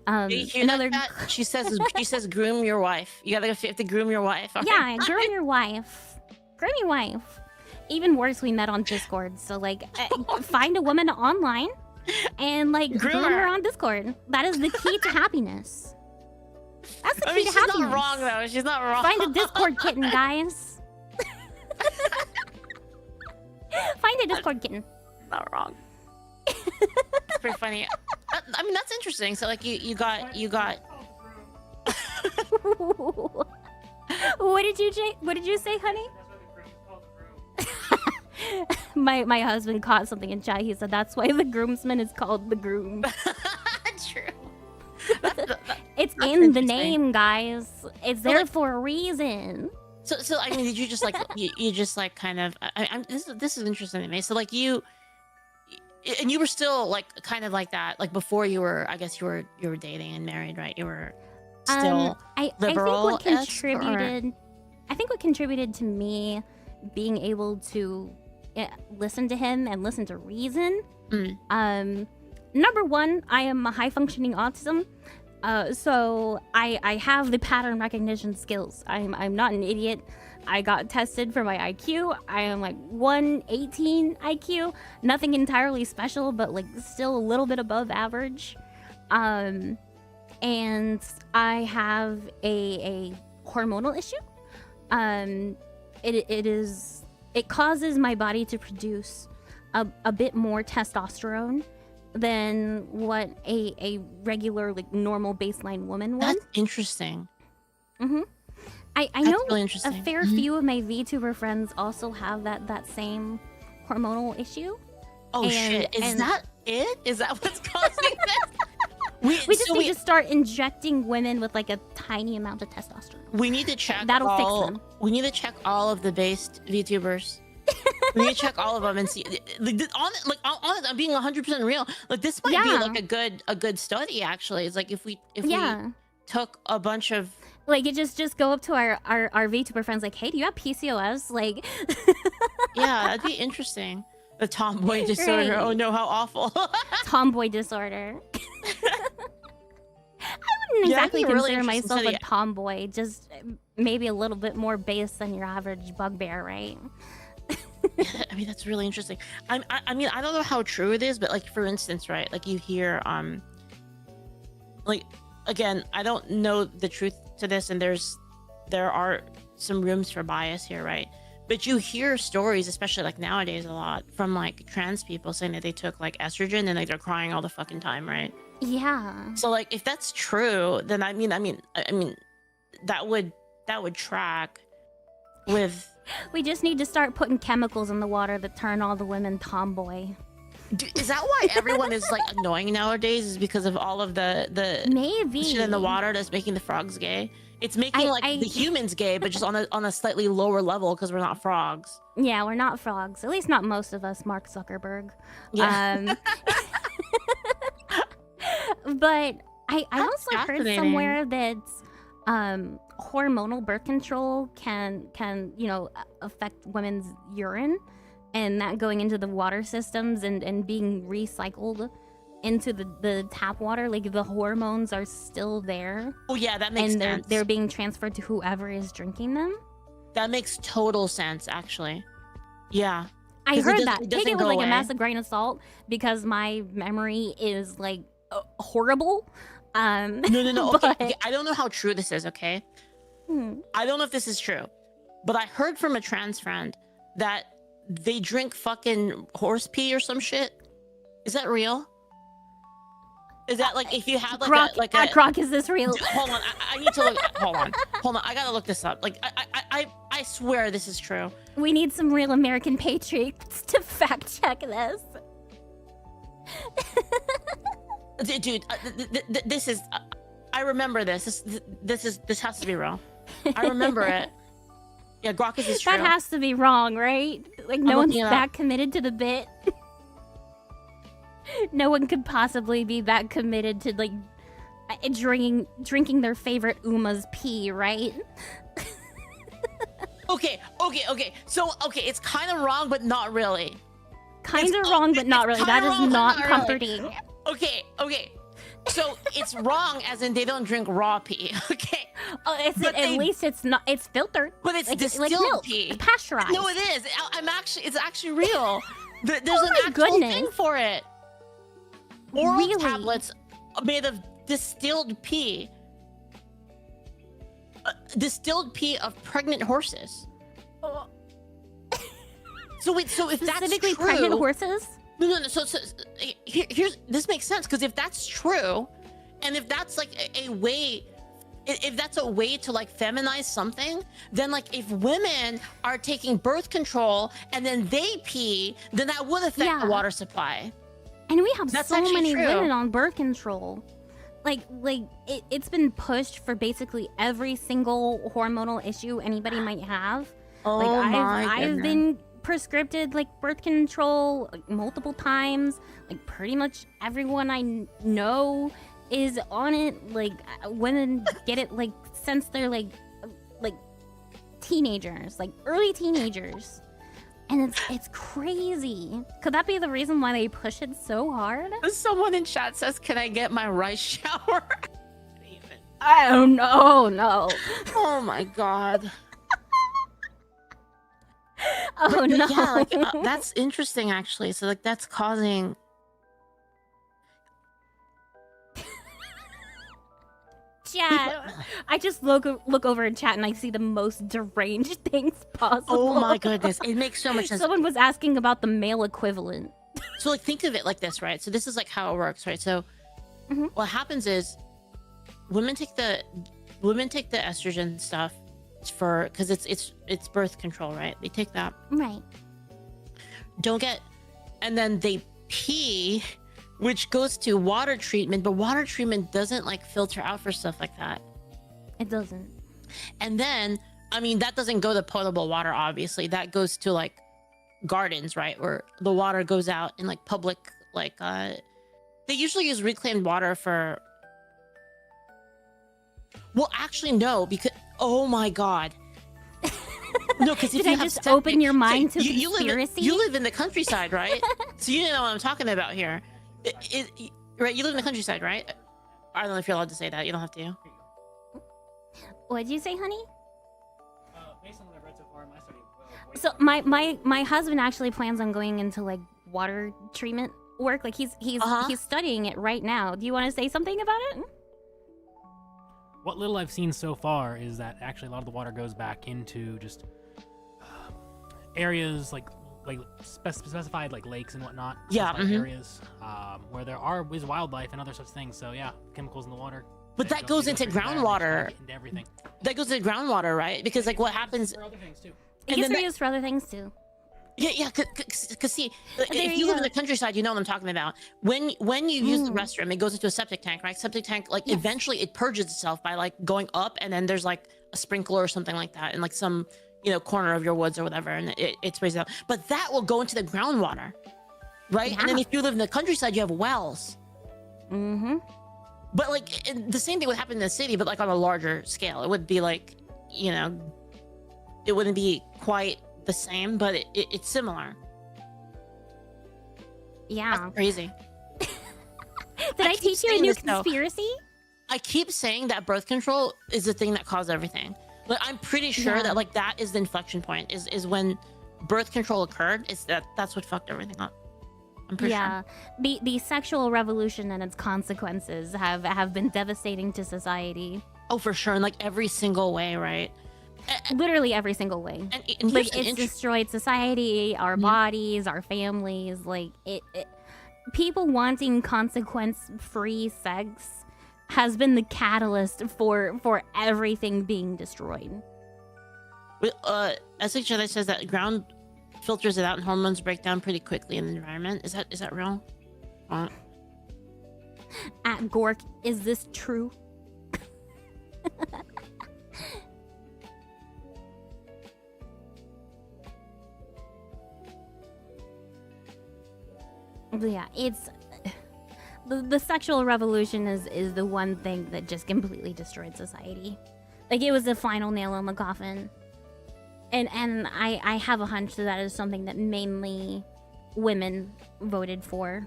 You hear Another that? She says groom your wife. You have to groom your wife. all right? yeah, groom your wife. Groom your wife. Even worse, we met on Discord. So, like, find a woman online and, like, groom her on Discord. That is the key to happiness. That's the key I mean, to she's happiness. not wrong though. She's not wrong. Find a Discord kitten, guys. Find a Discord kitten. Not wrong. It's pretty funny. I mean, that's interesting. So, like, you got. What did you say, honey? My husband caught something in chat. He said that's why the groomsman is called the groom. True. It's That's in the interesting. name, guys. It's So, there like- for a reason. So I mean, did you just like you just like kind of? This is interesting to me. So like you were still like kind of like that, like before you were. I guess you were dating and married, right? You were still I think liberal. I think what contributed to me being able to listen to him and listen to reason. Number one, I am a high functioning autism. So I have the pattern recognition skills. I'm not an idiot. I got tested for my IQ. I am like 118 IQ. Nothing entirely special, but like still a little bit above average. And I have a hormonal issue. It causes my body to produce a bit more testosterone than what a regular like normal baseline woman would. That's interesting. I That's know really a interesting. fair few of my VTuber friends also have that same hormonal issue. Oh shit! Is that it? Is that what's causing this? We just need to start injecting women with like a tiny amount of testosterone. We need to check. That'll fix them. We need to check all of the based VTubers. We need to check all of them and see. I'm being 100% real. Like this might be like a good study. Actually, it's like if we took a bunch of like it just go up to our VTuber friends like, hey, do you have PCOS? Like, yeah, that'd be interesting. The tomboy disorder. Right. Oh no, how awful. Tomboy disorder. I wouldn't exactly consider myself a tomboy, just maybe a little bit more base than your average bugbear, right? Yeah, I mean, that's really interesting. I mean, I don't know how true it is, but like, for instance, right, like you hear, like, again, I don't know the truth to this, and there are some rooms for bias here, right? But you hear stories, especially like nowadays a lot, from like trans people saying that they took like estrogen and like they're crying all the fucking time, right? Yeah. So like, if that's true, then I mean, that would track with. We just need to start putting chemicals in the water that turn all the women tomboy. Is that why everyone is like annoying nowadays? Is because of all of the maybe shit in the water that's making the frogs gay? It's making the humans gay, but just on a slightly lower level because we're not frogs. Yeah, we're not frogs. At least not most of us, Mark Zuckerberg. Yeah. But I also heard somewhere that hormonal birth control can affect women's urine, and that going into the water systems and being recycled into the tap water, like the hormones are still there. Oh yeah, that makes sense. And they're being transferred to whoever is drinking them. That makes total sense, actually. Yeah. I heard that. Take it with like a massive grain of salt because my memory is like horrible. No. But... Okay, I don't know how true this is, okay? I don't know if this is true, but I heard from a trans friend that they drink fucking horse pee or some shit. Is that real? Is that like if you have like Croc, is this real? Hold on, I need to look. Hold on, I gotta look this up. Like I swear this is true. We need some real American patriots to fact check this. Dude, this is. I remember this. This has to be real. I remember it. Yeah, Grokis is true. That has to be wrong, right? Like no one's that committed to the bit. No one could possibly be that committed to like drinking their favorite Uma's pee, right? Okay. So it's kind of wrong, but not really. Kind of wrong, but not really. That is not comforting. Really. Okay. So it's wrong, as in they don't drink raw pee. Okay. Oh, at least it's not. It's filtered. But it's distilled milk. pee. It's pasteurized. No, it is. It's actually real. There's an actual thing for it. Oral tablets made of distilled pee. Distilled pee of pregnant horses. So if that's specifically true, pregnant horses. No. So here's this makes sense, because if that's true, and if that's like a way, if that's a way to like feminize something, then like if women are taking birth control and then they pee, then that would affect the water supply. And we have so many women on birth control. Like it's been pushed for basically every single hormonal issue anybody might have. Oh like my I've been prescribed like birth control like, multiple times. Like pretty much everyone I know is on it. Like women get it like since they're like teenagers, like early teenagers. And it's crazy. Could that be the reason why they push it so hard? Someone in chat says, "Can I get my rice shower?" I don't know. No. Oh my god. Oh no. Yeah, like that's interesting actually. So like that's causing. Chat. I just look over in chat and I see the most deranged things possible. Oh my goodness, it makes so much sense. Someone was asking about the male equivalent. So like think of it like this, right? So this is like how it works, right? So what happens is women take the estrogen stuff for because it's birth control, right? They take that, Right. and then they pee, which goes to water treatment, but water treatment doesn't like filter out for stuff like that. It doesn't. And then, I mean, that doesn't go to potable water, obviously. That goes to like gardens, right? Where the water goes out in like public, like, they usually use reclaimed water for. Well, actually, no, because, oh my God. No, because Did I just open your mind to you conspiracy? You live in the countryside, right? So you know what I'm talking about here. Right? You live in the countryside, right? I don't know if you're allowed to say that. You don't have to. What'd you say, honey? Based on what I've read so far, my study. So my husband actually plans on going into like water treatment work. Like he's studying it right now. Do you want to say something about it? What little I've seen so far is that actually a lot of the water goes back into just areas like specified like lakes and whatnot. Yeah. Specified areas where there is wildlife and other such things. So yeah, chemicals in the water. But that goes into groundwater. Into everything. That goes into groundwater, right? Because like what happens? For other things too. It gets reused for other things too. Yeah. Cause see, There if you live in the countryside, you know what I'm talking about. When you use the restroom, it goes into a septic tank, right? Septic tank, like eventually it purges itself by like going up, and then there's like a sprinkler or something like that, in like some corner of your woods or whatever, and it sprays it out. But that will go into the groundwater, right? Yeah. And then if you live in the countryside, you have wells. Mm-hmm. But like the same thing would happen in the city, but like on a larger scale. It would be like, it wouldn't be quite the same, but it's similar. Yeah. That's crazy. Did I teach you a new conspiracy? I keep saying that birth control is the thing that caused everything. But I'm pretty sure that like that is the inflection point. Is when birth control occurred. That's what fucked everything up. I'm pretty sure. The sexual revolution and its consequences have been devastating to society. Oh, for sure, in like every single way, right? Literally every single way. And like it's destroyed society, our bodies, our families. Like it people wanting consequence-free sex has been the catalyst for everything being destroyed. SHI says that ground filters it out and hormones break down pretty quickly in the environment. Is that real? At Gork, is this true? But yeah, it's the sexual revolution is the one thing that just completely destroyed society. Like it was the final nail in the coffin. And I have a hunch that is something that mainly women voted for.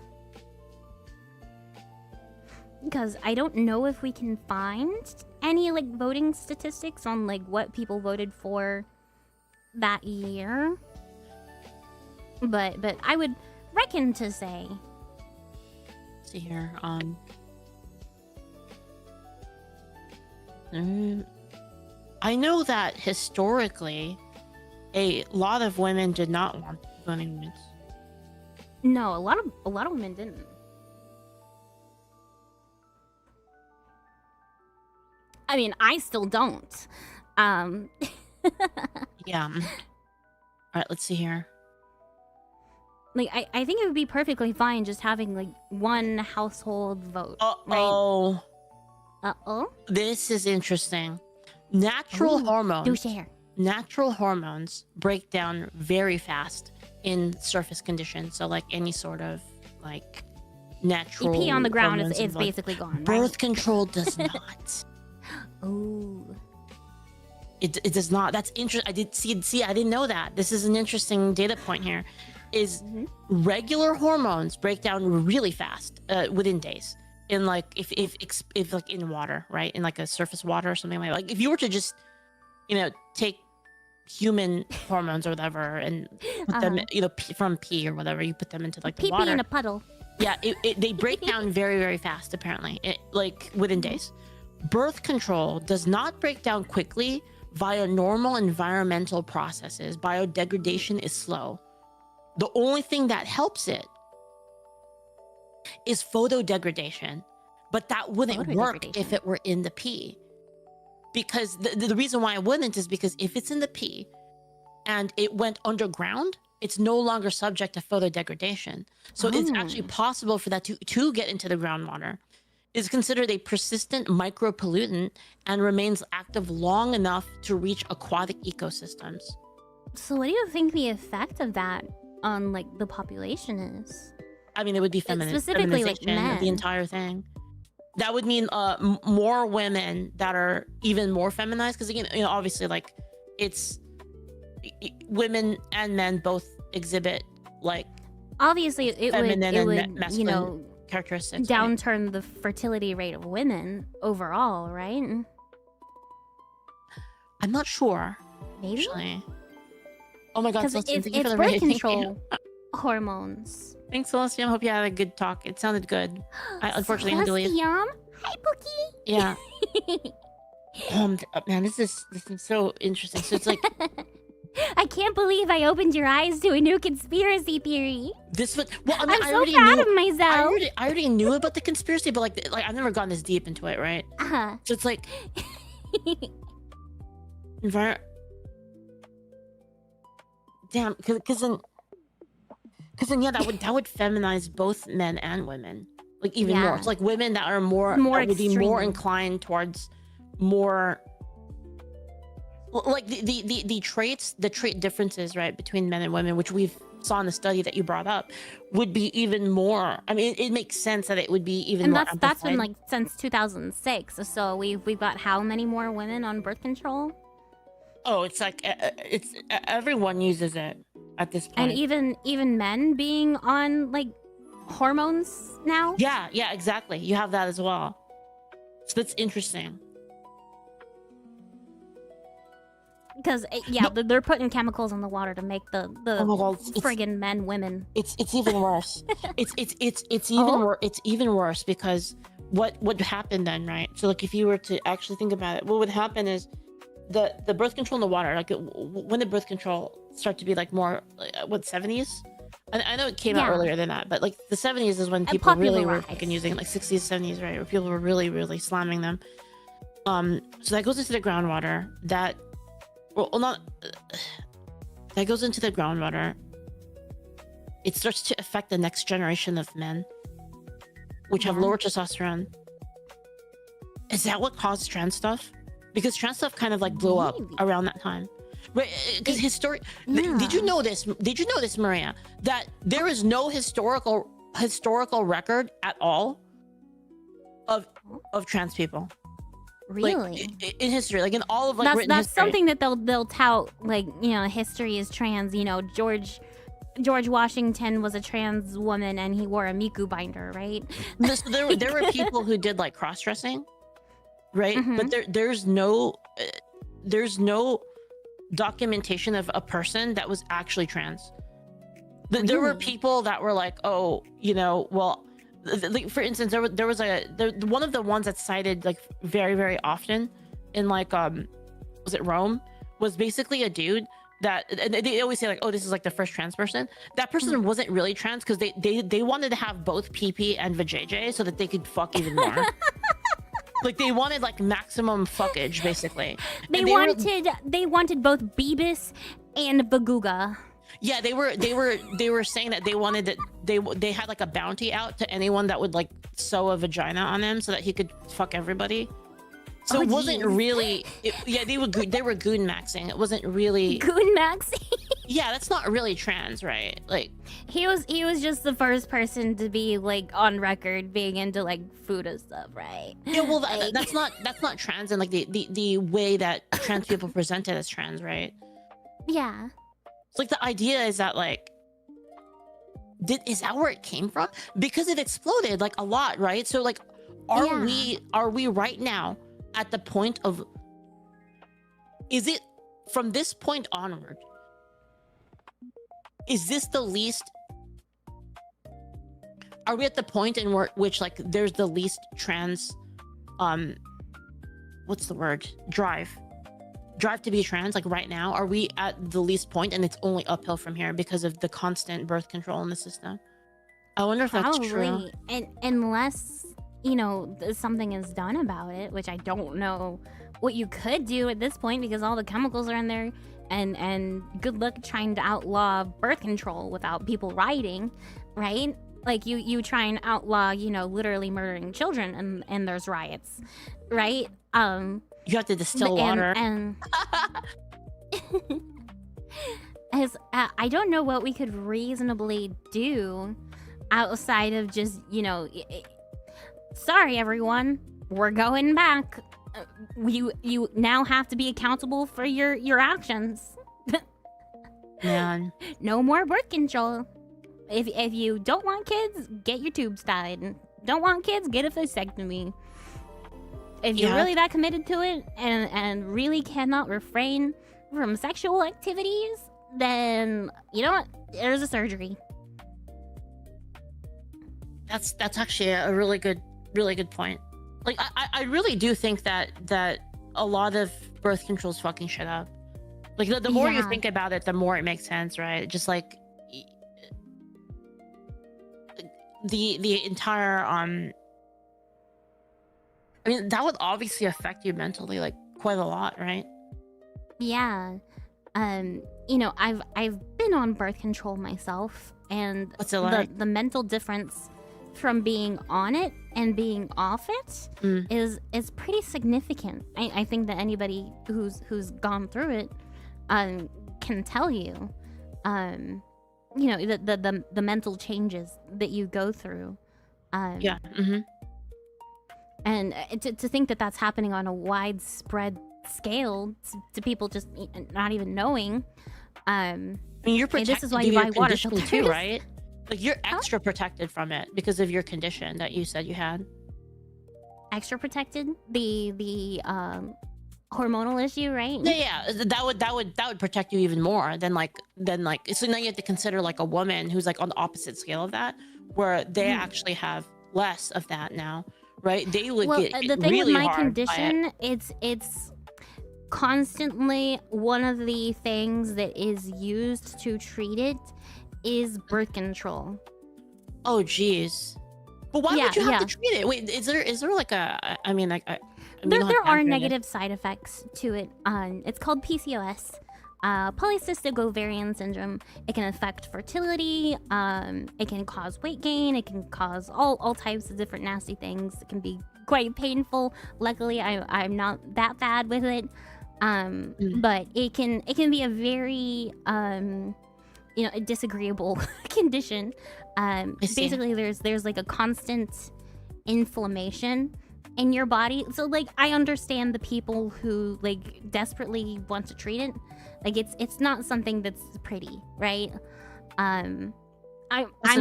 Because I don't know if we can find any like voting statistics on like what people voted for that year. But I would reckon to say. Let's see here. I know that historically, a lot of women did not want voting rights. No, a lot of women didn't. I mean, I still don't. Yeah. All right, let's see here. Like, I think it would be perfectly fine just having, like, one household vote. Uh-oh. Right? Uh-oh? This is interesting. Natural hormones. Do share. Natural hormones break down very fast in surface conditions. So, like, any sort of, like, natural You pee on the ground, hormones it's involved. basically gone, Birth right? control does not. Ooh. It does not. That's interesting. I did see. I didn't know that. This is an interesting data point here. Is regular hormones break down really fast within days. in like if like in water, right? In like a surface water or something like if you were to just, take human hormones or whatever and put them, from pee or whatever, you put them into like the Pee water. in a puddle. Yeah, they break down very, very fast, apparently, like within days. Birth control does not break down quickly via normal environmental processes. Biodegradation is slow. The only thing that helps it is photodegradation, but that wouldn't work if it were in the pee. Because the reason why it wouldn't is because if it's in the pee and it went underground, it's no longer subject to photodegradation. So it's actually possible for that to get into the groundwater. It's considered a persistent micropollutant and remains active long enough to reach aquatic ecosystems. So what do you think the effect of that on like the population is? I mean, it would be Specifically like feminization of the men. entire thing. That would mean more women that are even more feminized, because again, obviously, like it's women and men both exhibit like Obviously, it feminine would and masculine characteristics. Right? downturn the fertility rate of women overall, right? I'm not sure. Maybe Actually. Oh my god, because Celestium, it's thank you for the birth rating. Thank you. control hormones. Thanks, Celestium. Hope you had a good talk. It sounded good. I unfortunately had to leave. Celestium? Hi, Bookie. Yeah. Man, this is so interesting. So it's like I can't believe I opened your eyes to a new conspiracy theory. this was well. I mean, I'm I so already proud knew. of myself. I already knew about the conspiracy, but like I've never gone this deep into it, right? So it's like damn, because then yeah, that would feminize both men and women, like even more. Yeah. It's like women that are more would be more extreme. inclined towards more like the trait differences, right, between men and women, which we've saw in the study that you brought up, would be even more. I mean, it makes sense that it would be even And more. that's been like since 2006. So we've got how many more women on birth control? Oh, it's like it's everyone uses it at this point. And even men being on like hormones now. Yeah, exactly. You have that as well. So that's interesting. Because they're putting chemicals in the water to make the Oh my God, friggin' men women. It's even worse. it's even it's even worse because what would happen then, right? So like if you were to actually think about it, what would happen is the birth control in the water, like when did birth control start to be like more what 70s? I know it came out earlier than that, but like the 70s is when people really were fucking using it, like 60s, 70s, right? Where people were really, really slamming them. So that goes into the groundwater. That goes into the groundwater. It starts to affect the next generation of men, which have lower testosterone. Is that what caused trans stuff? Because trans stuff kind of like blew up around that time. Right, because did you know this? Did you know this, Maria? That there is no historical record at all of trans people. Really? Like, in history, like in all of like written that's history. something that they'll tout, like, history is trans. George Washington was a trans woman and he wore a Miku binder, right? So there were people who did like cross dressing, right? But there's no documentation of a person that was actually trans. There were people that were like, oh, well, like, for instance, there was one of the ones that's cited like very, very often in like was it Rome, was basically a dude that, and they always say like, oh, this is like the first trans person. That person wasn't really trans because they wanted to have both PP and vajayjay so that they could fuck even more. Like they wanted like maximum fuckage, basically. They wanted both Beavis and Baguga. Yeah, they were saying that they wanted that they had like a bounty out to anyone that would like sew a vagina on him so that he could fuck everybody. So it wasn't really. They were goon maxing. It wasn't really goon maxing. Yeah, that's not really trans, right? Like he was just the first person to be like on record being into like food and stuff, right? Yeah, well, that's not trans in like the way that trans people present it as trans, right? Yeah. It's like the idea is that like, is that where it came from? Because it exploded like a lot, right? So like Are we right now at the point of, is it from this point onward, is this the least, are we at the point in which like there's the least trans what's the word, drive to be trans? Like right now, are we at the least point and it's only uphill from here because of the constant birth control in the system? I wonder if that's true. And unless, you know, something is done about it, which I don't know what you could do at this point because all the chemicals are in there, and good luck trying to outlaw birth control without people rioting, right? Like you try and outlaw, you know, literally murdering children and there's riots, right? You have to distill water. And as I don't know what we could reasonably do outside of just, you know, sorry everyone, we're going back. You now have to be accountable for your actions. Man. No more birth control. If you don't want kids, get your tubes tied. Don't want kids, get a vasectomy. If you're really that committed to it and really cannot refrain from sexual activities, then you know what? There's a surgery. That's actually a really good point. Like I really do think that a lot of birth control's fucking shit up. Like the more you think about it, the more it makes sense, right? Just like the entire I mean, that would obviously affect you mentally like quite a lot, right? Yeah. You know, I've been on birth control myself, and what's it like? The mental difference from being on it and being off it is pretty significant. I think that anybody who's gone through it can tell you. You know, the mental changes that you go through. Yeah. And to think that that's happening on a widespread scale to people just not even knowing. I mean, you're protected. This is why you buy water filters too, right? Like you're extra protected from it because of your condition that you said you had. Extra protected? The hormonal issue, right? Yeah, that would protect you even more than like so now you have to consider like a woman who's like on the opposite scale of that, where they actually have less of that now, right? They would get the thing really with my hard condition, it's constantly one of the things that is used to treat it is birth control. Oh geez. But why would you have to treat it? Wait, is there like a, I mean, like there are negative side effects to it. It's called PCOS, polycystic ovarian syndrome. It can affect fertility. It can cause weight gain. It can cause all types of different nasty things. It can be quite painful. Luckily, I'm not that bad with it. But it can be a very you know, a disagreeable condition. Basically, there's like a constant inflammation in your body. So like I understand the people who like desperately want to treat it. Like it's not something that's pretty, right? I'm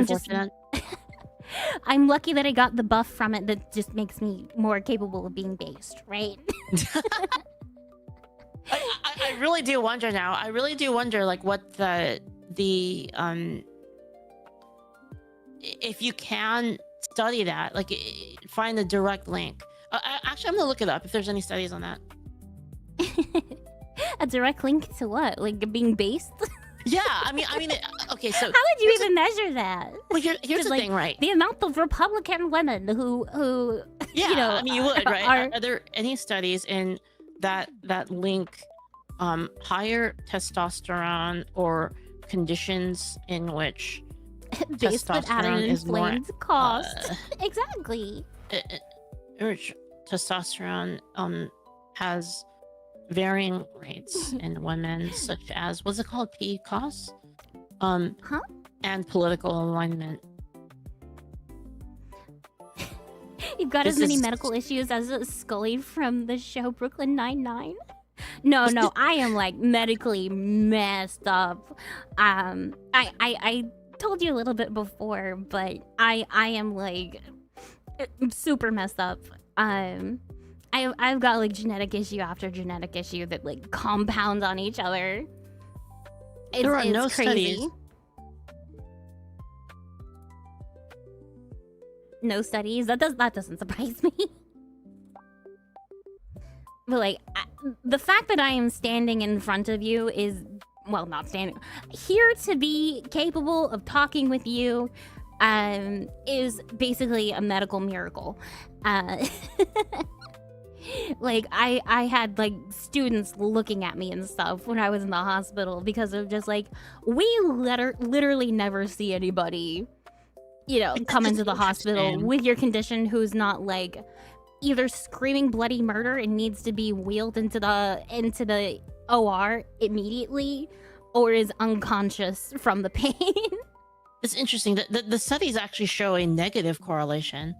just I'm lucky that I got the buff from it that just makes me more capable of being based, right? I really do wonder now. I really do wonder like what the if you can study that, like find a direct link. Actually, I'm gonna look it up if there's any studies on that. A direct link to what? Like being based? Yeah, I mean, okay. So how would you even measure that? Well, here's the thing, right? The amount of Republican women who yeah, you know, I mean, you would, right? Are there any studies in that link higher testosterone or conditions in which testosterone is more cost? Exactly. Testosterone has varying rates in women, such as what's it called, PCOS, and political alignment. You've got as many medical issues as Scully from the show Brooklyn Nine-Nine. No, I am like medically messed up. I told you a little bit before, but I am like super messed up. I've got like genetic issue after genetic issue that like compound on each other. There are It's no crazy. studies. No studies. That doesn't surprise me. But like the fact that I am standing in front of you is, well, not standing here to be capable of talking with you, is basically a medical miracle. Like I had like students looking at me and stuff when I was in the hospital because of just like, we literally never see anybody, you know, come into the hospital with your condition who's not like either screaming bloody murder and needs to be wheeled into the OR immediately, or is unconscious from the pain. It's interesting that the studies actually show a negative correlation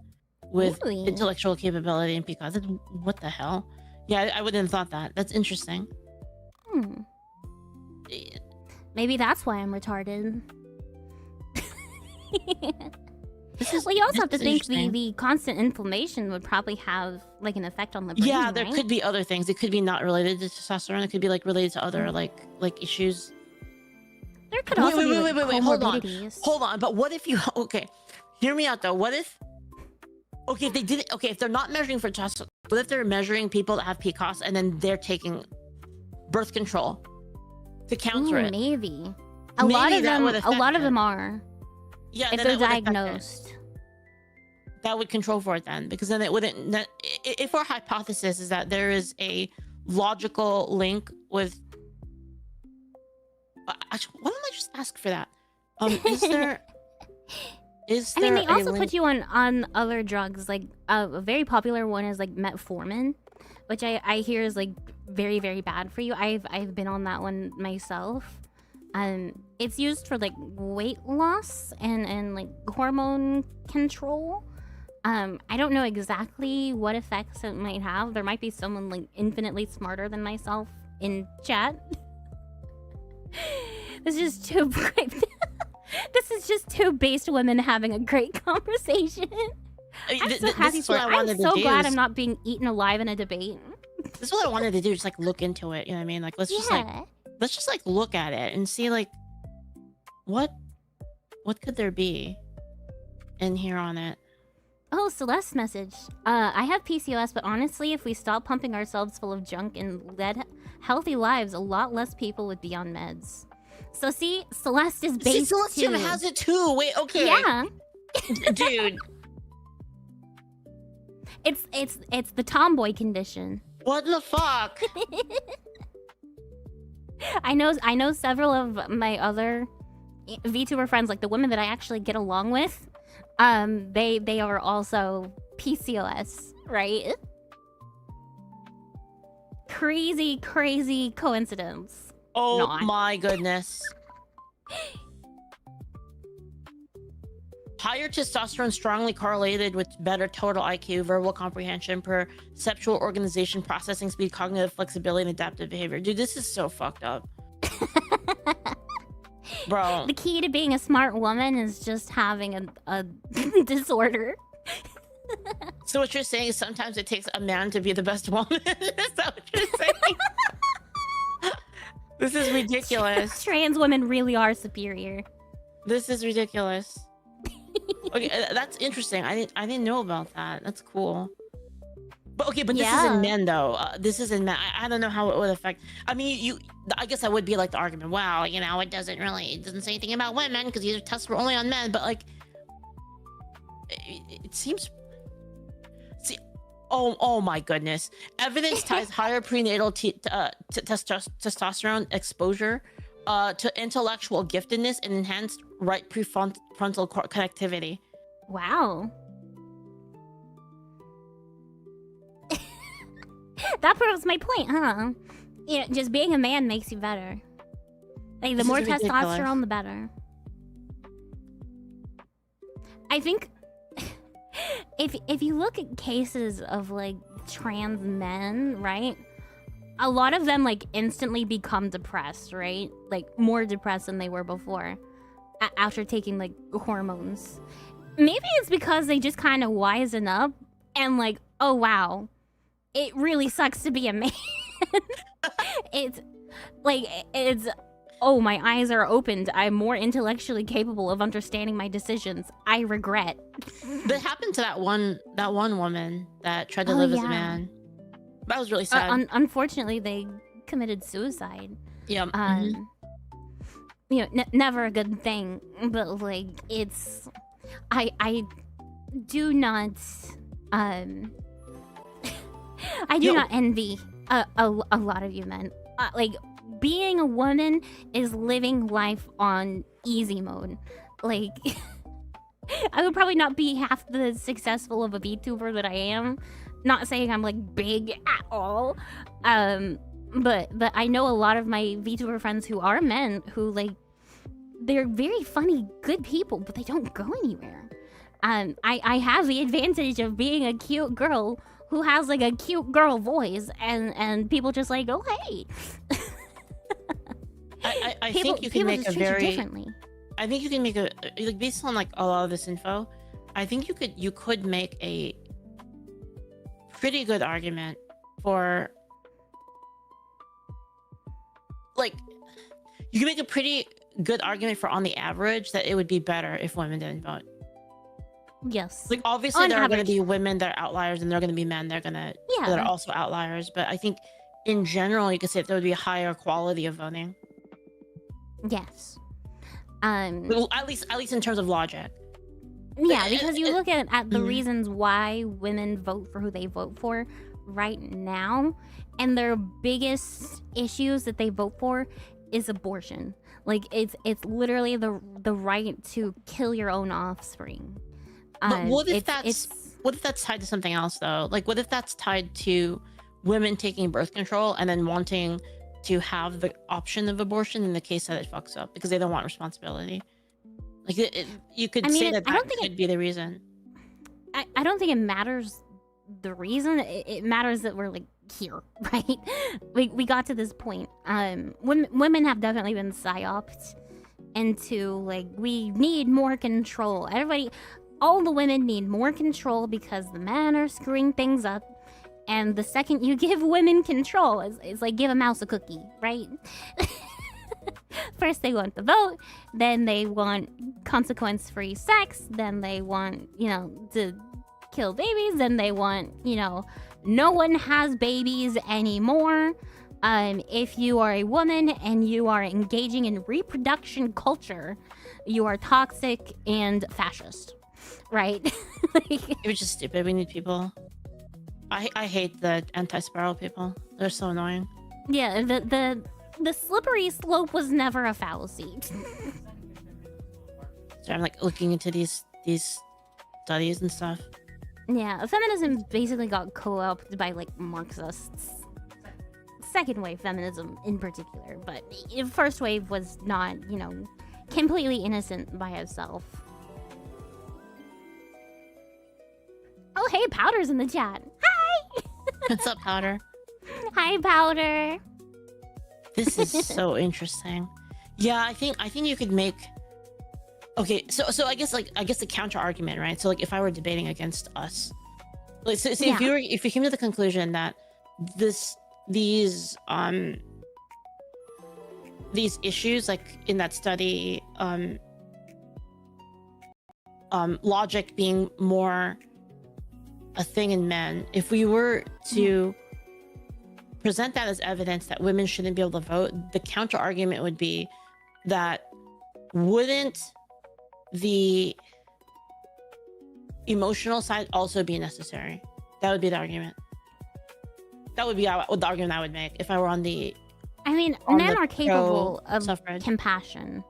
with Really? intellectual capability and PCOS. What the hell? Yeah, I wouldn't have thought that. That's interesting. Maybe that's why I'm retarded. Well, You also have to think the constant inflammation would probably have like an effect on the brain. Yeah, there right? could be other things. It could be not related to testosterone. It could be like related to other like issues. There could also be like Hold on. comorbidities. Hold on. But what if you? Okay, hear me out though. What if? Okay, if they did it. Okay, if they're not measuring for testosterone, what if they're measuring people that have PCOS and then they're taking birth control to counter it? Maybe. A lot of them are. Yeah, if then they're it would affect it. diagnosed. That would control for it then, because then it wouldn't. If our hypothesis is that there is a logical link with, actually, why don't I just ask for that? Is there? I mean, they also put you on other drugs. Like a very popular one is like metformin, which I hear is like very, very bad for you. I've been on that one myself. It's used for like weight loss and like hormone control. I don't know exactly what effects it might have. There might be someone like infinitely smarter than myself in chat. This is too This is just two based women having a great conversation. I'm so happy for it. I'm so glad I'm not being eaten alive in a debate. This is what I wanted to do, just like look into it. You know what I mean? Like let's just like look at it and see like what could there be in here on it. Oh, Celeste's message. I have PCOS, but honestly, if we stop pumping ourselves full of junk and led healthy lives, a lot less people would be on meds. So see, Celeste is based Celeste has it too. Wait, okay. Yeah. Dude. It's the tomboy condition. What the fuck? I know several of my other VTuber friends, like the women that I actually get along with, they are also PCOS, right? Crazy coincidence. Oh my goodness. Higher testosterone strongly correlated with better total IQ, verbal comprehension, perceptual organization, processing speed, cognitive flexibility, and adaptive behavior. Dude, this is so fucked up. Bro. The key to being a smart woman is just having a disorder. So what you're saying is sometimes it takes a man to be the best woman? Is that what you're saying? This is ridiculous. Trans women really are superior. This is ridiculous. Okay, that's interesting. I didn't know about that. That's cool. But okay, but this is in men though. This is in men. I don't know how it would affect. I mean, I guess that would be like the argument. Wow, you know, it doesn't say anything about women because these tests were only on men. But like, it seems. See, oh my goodness! Evidence ties higher prenatal testosterone exposure to intellectual giftedness and enhanced right prefrontal connectivity. Wow. That proves my point, huh? Yeah, just being a man makes you better. Like, the more testosterone, the better. I think if you look at cases of like trans men, right? A lot of them like instantly become depressed, right? Like more depressed than they were before after taking like hormones. maybe it's because they just kind of wisen up and like, oh wow, it really sucks to be a man. it's like it's oh, my eyes are opened. I'm more intellectually capable of understanding my decisions. I regret. That happened to that one woman that tried to live as a man. That was really sad. Unfortunately, they committed suicide. Yeah. You know, never a good thing, but like it's, I do not, I do not envy a lot of you men. Like, being a woman is living life on easy mode. Like, I would probably not be half the successful of a VTuber that I am. Not saying I'm like big at all. But I know a lot of my VTuber friends who are men who like, they're very funny, good people, but they don't go anywhere. I have the advantage of being a cute girl who has like a cute girl voice, and people just like, oh hey. I think you can make a very. I think you can make a, like, based on like a lot of this info, I think you could make a pretty good argument for, like, you can make a pretty good argument for, on the average, that it would be better if women didn't vote. Yes. Like, obviously there are going to be women that are outliers, and there are going to be men that are also outliers, but I think in general you could say that there would be a higher quality of voting. Yes. Well, at least in terms of logic. Yeah, because you look at the reasons why women vote for who they vote for right now, and their biggest issues that they vote for is abortion. Like, it's literally the right to kill your own offspring. But what if that's tied to something else though? Like, what if that's tied to women taking birth control and then wanting to have the option of abortion in the case that it fucks up because they don't want responsibility? Like, you could say that could be the reason. I don't think it matters the reason. It matters that we're like here, right? We got to this point. Women have definitely been psyoped into like, we need more control. All the women need more control because the men are screwing things up. And the second you give women control, it's like give a mouse a cookie, right? First they want the vote, then they want consequence-free sex, then they want, to kill babies, then they want, no one has babies anymore. If you are a woman and you are engaging in reproduction culture, you are toxic and fascist, right? It was just stupid. We need people. I hate the anti-spiral people. They're so annoying. Yeah, the slippery slope was never a fallacy. So I'm like looking into these studies and stuff. Yeah, feminism basically got co-opted by like Marxists. Second wave feminism in particular, but first wave was not, completely innocent by itself. Oh, hey, Powder's in the chat. Hi! What's up, Powder? Hi, Powder. This is so interesting. Yeah, I think you could make. Okay, so I guess the counter argument, right? So like, if I were debating against us, like, so if you came to the conclusion that these issues, like in that study, logic being more a thing in men, if we were to present that as evidence that women shouldn't be able to vote, the counter argument would be that wouldn't the emotional side also be necessary? That would be the argument. That would be the argument I would make if I were on the. I mean, men are capable of suffrage. Compassion.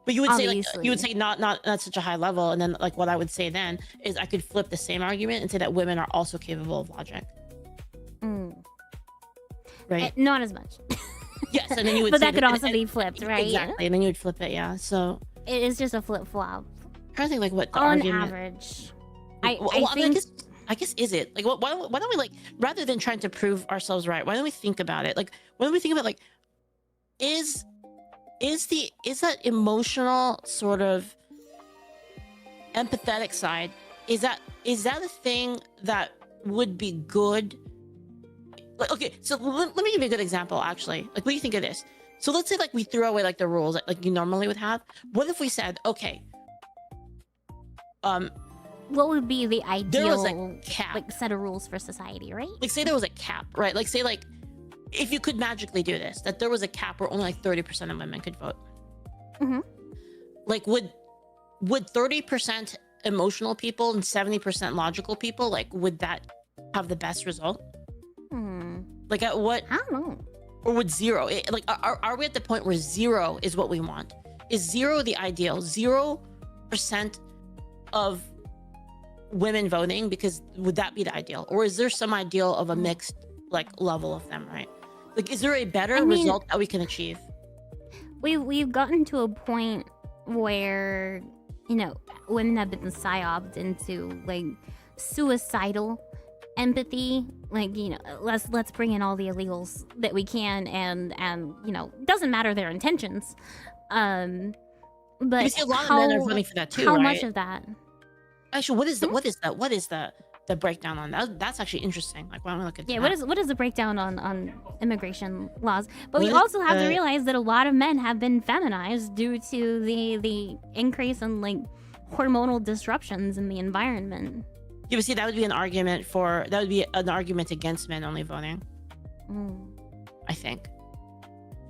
But you would say not at such a high level, and then like what I would say then is I could flip the same argument and say that women are also capable of logic. Right. Not as much. Yes, and then you would. But that could also be flipped, right? Exactly, and then you would flip it. Yeah. So it is just a flip flop. I'm trying to think like what the on argument. average. I think. I guess is it like why don't we, like, rather than trying to prove ourselves right, why don't we think about it? Like, why don't we think about like is that emotional sort of empathetic side, is that a thing that would be good? Like, okay, so let me give you a good example, actually. Like, what do you think of this? So let's say like we throw away like the rules that like you normally would have. What if we said, okay, what would be the there was ideal a cap. like set of rules for society, right? Like say there was a cap, right? Like say like if you could magically do this, that there was a cap where only like 30% of women could vote. Mm-hmm. Like would 30% emotional people and 70% logical people, like would that have the best result? Like at what? I don't know. Or would zero? Like are we at the point where zero is what we want? Is zero the ideal? 0% of women voting, because would that be the ideal? Or is there some ideal of a mixed like level of them, right? Like is there a better result that we can achieve? We've gotten to a point where, you know, women have been psyoped into like suicidal empathy. Like, you know, let's bring in all the illegals that we can, and you know, doesn't matter their intentions. But you see a lot of men are voting for that too, how right? much of that? Actually, what is the breakdown on that? That's actually interesting. Like, why don't we look at that? What is the breakdown on immigration laws? But What we is also have to the- realize that a lot of men have been feminized due to the increase in like hormonal disruptions in the environment. Yeah, but see, that would be an argument against men only voting. I think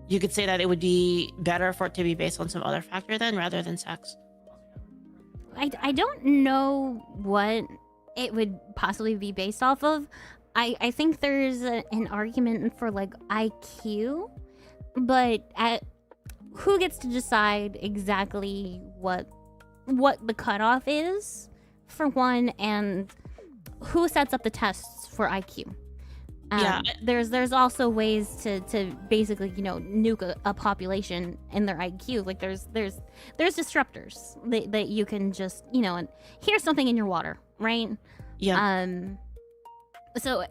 you could say that it would be better for it to be based on some other factor then, rather than sex. I don't know what it would possibly be based off of. I think there's an argument for like IQ, but who gets to decide exactly what the cutoff is for one, and who sets up the tests for IQ? Yeah. There's also ways to basically, you know, nuke a population in their IQ. Like there's disruptors that you can just, you know, and here's something in your water, right? Yeah. So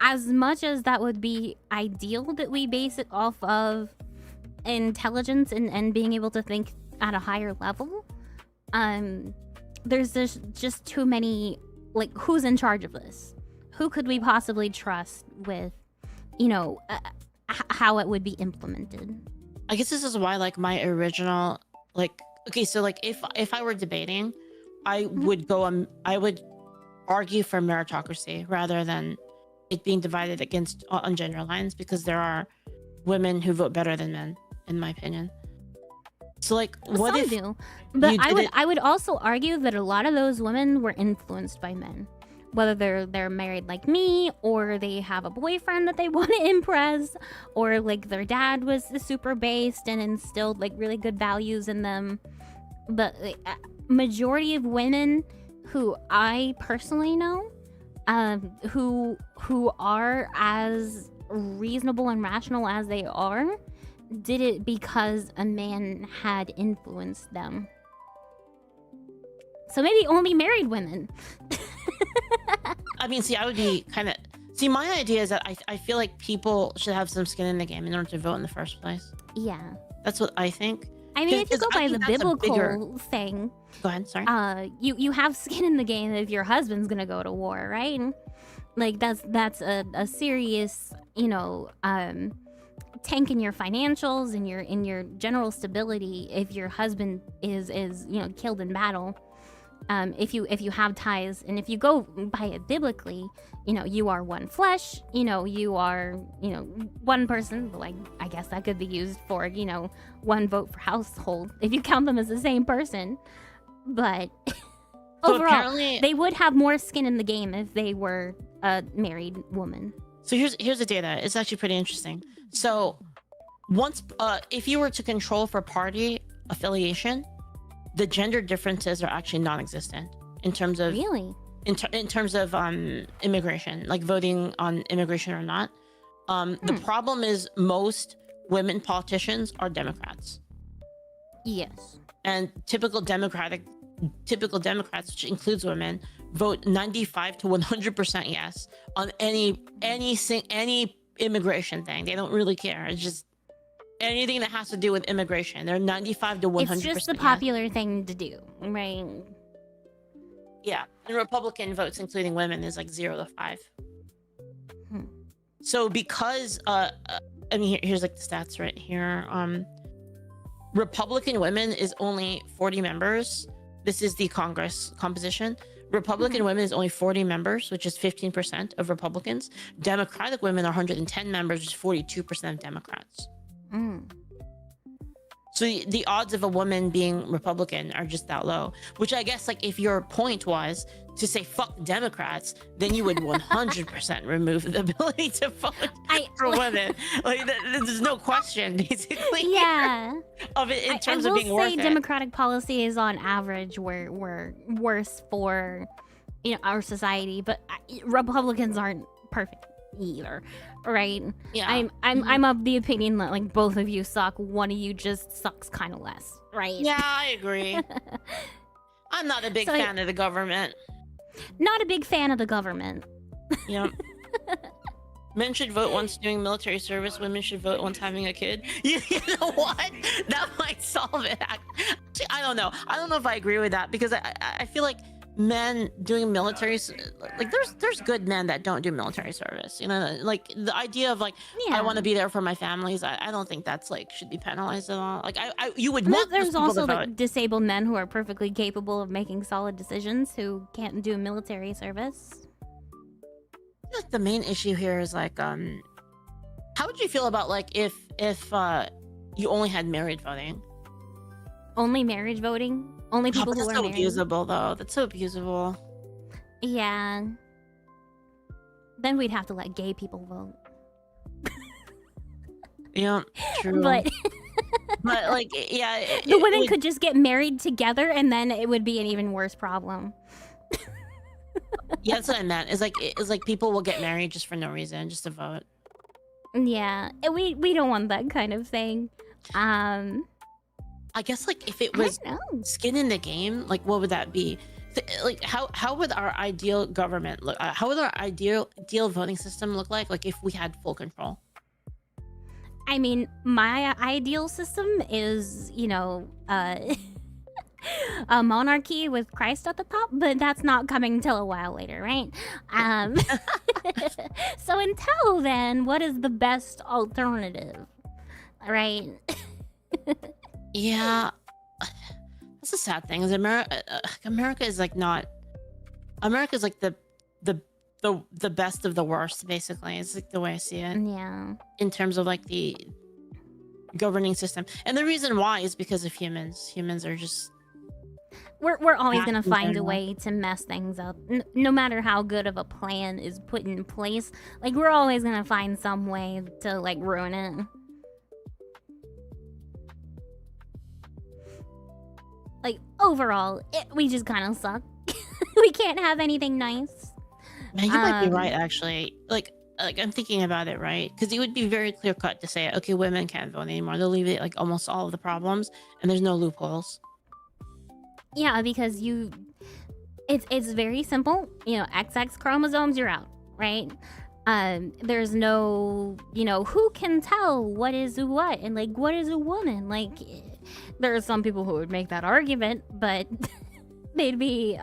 as much as that would be ideal that we base it off of intelligence and being able to think at a higher level, there's just too many, like, who's in charge of this? Who could we possibly trust with, you know, how it would be implemented? I guess this is why, like, my original, like, okay, so like if I were debating, I would I would argue for meritocracy rather than it being divided against on gender lines, because there are women who vote better than men, in my opinion. So like, what Some if do, but you I would also argue that a lot of those women were influenced by men, whether they're married like me, or they have a boyfriend that they want to impress, or like their dad was super based and instilled like really good values in them. But majority of women who I personally know, who are as reasonable and rational as they are, did it because a man had influenced them. So maybe only married women. I mean, see, I would be kind of... See, my idea is that I feel like people should have some skin in the game in order to vote in the first place. Yeah. That's what I think. I mean, if you go by the think that's a biblical bigger- thing, Go ahead, sorry. you have skin in the game if your husband's gonna go to war, right? Like that's a serious, you know, tank in your financials and in your general stability if your husband is you know, killed in battle. If you have ties, and if you go by it biblically, you know, you are one flesh, you know, you are, you know, one person. Like, I guess that could be used for, you know, one vote for household if you count them as the same person. But So overall, apparently- they would have more skin in the game if they were a married woman. So here's the data. It's actually pretty interesting. So once if you were to control for party affiliation, the gender differences are actually non-existent in terms of Really? in terms of immigration, like voting on immigration or not. The problem is most women politicians are Democrats, Yes. and typical Democrats, which includes women, vote 95 to 100% yes on any immigration thing. They don't really care. It's just anything that has to do with immigration. They're 95 to 100%. It's just the yes. popular thing to do, right? Yeah, and Republican votes, including women, is like 0 to 5. So because I mean, here's like the stats right here. Republican women is only 40 members. This is the Congress composition. Republican women is only 40 members, which is 15% of Republicans. Democratic women are 110 members, which is 42% of Democrats. So the odds of a woman being Republican are just that low, which I guess, like, if your point was to say fuck Democrats, then you would 100% remove the ability to vote for women. Like, there's no question, basically. Yeah. Of it in terms of being worth it. I will say Democratic policy is on average were worse for, you know, our society, but Republicans aren't perfect either, right? Yeah. I'm of the opinion that, like, both of you suck. One of you just sucks kind of less, right? Yeah, I agree. I'm not a big fan of the government. Not a big fan of the government. Yeah. Men should vote once doing military service. Women should vote once having a kid. You know what? That might solve it. Actually, I don't know. I don't know if I agree with that, because I feel like men doing military, like, there's good men that don't do military service. You know, like the idea of, like, I want to be there for my families. I don't think that's, like, should be penalized at all. Like, you would want. There's also, like, disabled men who are perfectly capable of making solid decisions who can't do military service. I feel like the main issue here is, like, how would you feel about, like, if you only had married voting? Only marriage voting? Only people who are married? That's so married? abusable, though. That's so abusable. Yeah. Then we'd have to let gay people vote. Yeah, true. But like, yeah, the women could just get married together, and then it would be an even worse problem. Yeah, that's what I meant. It's like people will get married just for no reason, just to vote. Yeah, we don't want that kind of thing. I guess, like, if it was skin in the game, like, what would that be? Like, how would our ideal government look? How would our ideal voting system look like if we had full control? I mean, my ideal system is, you know, a monarchy with Christ at the top, but that's not coming till a while later, right? So until then, what is the best alternative, right? Yeah, that's a sad thing. Is America is, like, not. America is, like, the best of the worst, basically. It's, like, the way I see it. Yeah. In terms of, like, the governing system, and the reason why is because of humans. Humans are just. We're always gonna find a way to mess things up, no matter how good of a plan is put in place. Like, we're always gonna find some way to, like, ruin it. Like, overall, we just kind of suck. We can't have anything nice. Man, you might be right, actually. Like I'm thinking about it, right? Because it would be very clear cut to say, okay, women can't vote anymore. They'll leave it, like, almost all of the problems, and there's no loopholes. Yeah, because it's very simple. You know, XX chromosomes, you're out, right? There's no, you know, who can tell what is what, and, like, what is a woman? Like, there are some people who would make that argument, but they'd be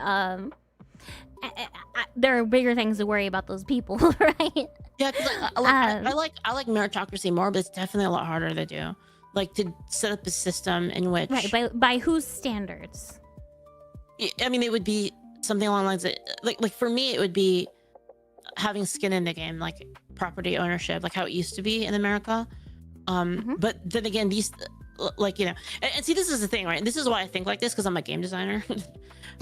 there are bigger things to worry about those people, right? Yeah, because I like meritocracy more, but it's definitely a lot harder to do. Like, to set up a system in which, right, by whose standards? I mean, it would be something along the lines of, like for me, it would be having skin in the game, like property ownership, like how it used to be in America. But then again, these, like, you know, and see, this is the thing, right? This is why I think like this, because I'm a game designer.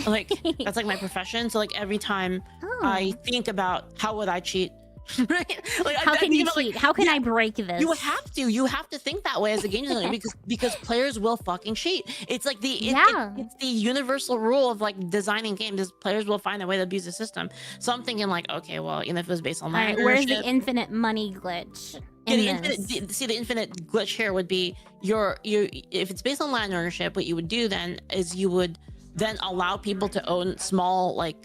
Like, that's, like, my profession. So, like, every time I think about how would I cheat, right? Like, how can you cheat? Like, how can I break this? You have to think that way as a game designer, because players will fucking cheat. It's like it's the universal rule of, like, designing games is players will find a way to abuse the system. So I'm thinking, like, okay, well, you know, if it was based on land where's ownership, the infinite money glitch? The infinite glitch here would be if it's based on land ownership, what you would do then is you would then allow people to own small, like,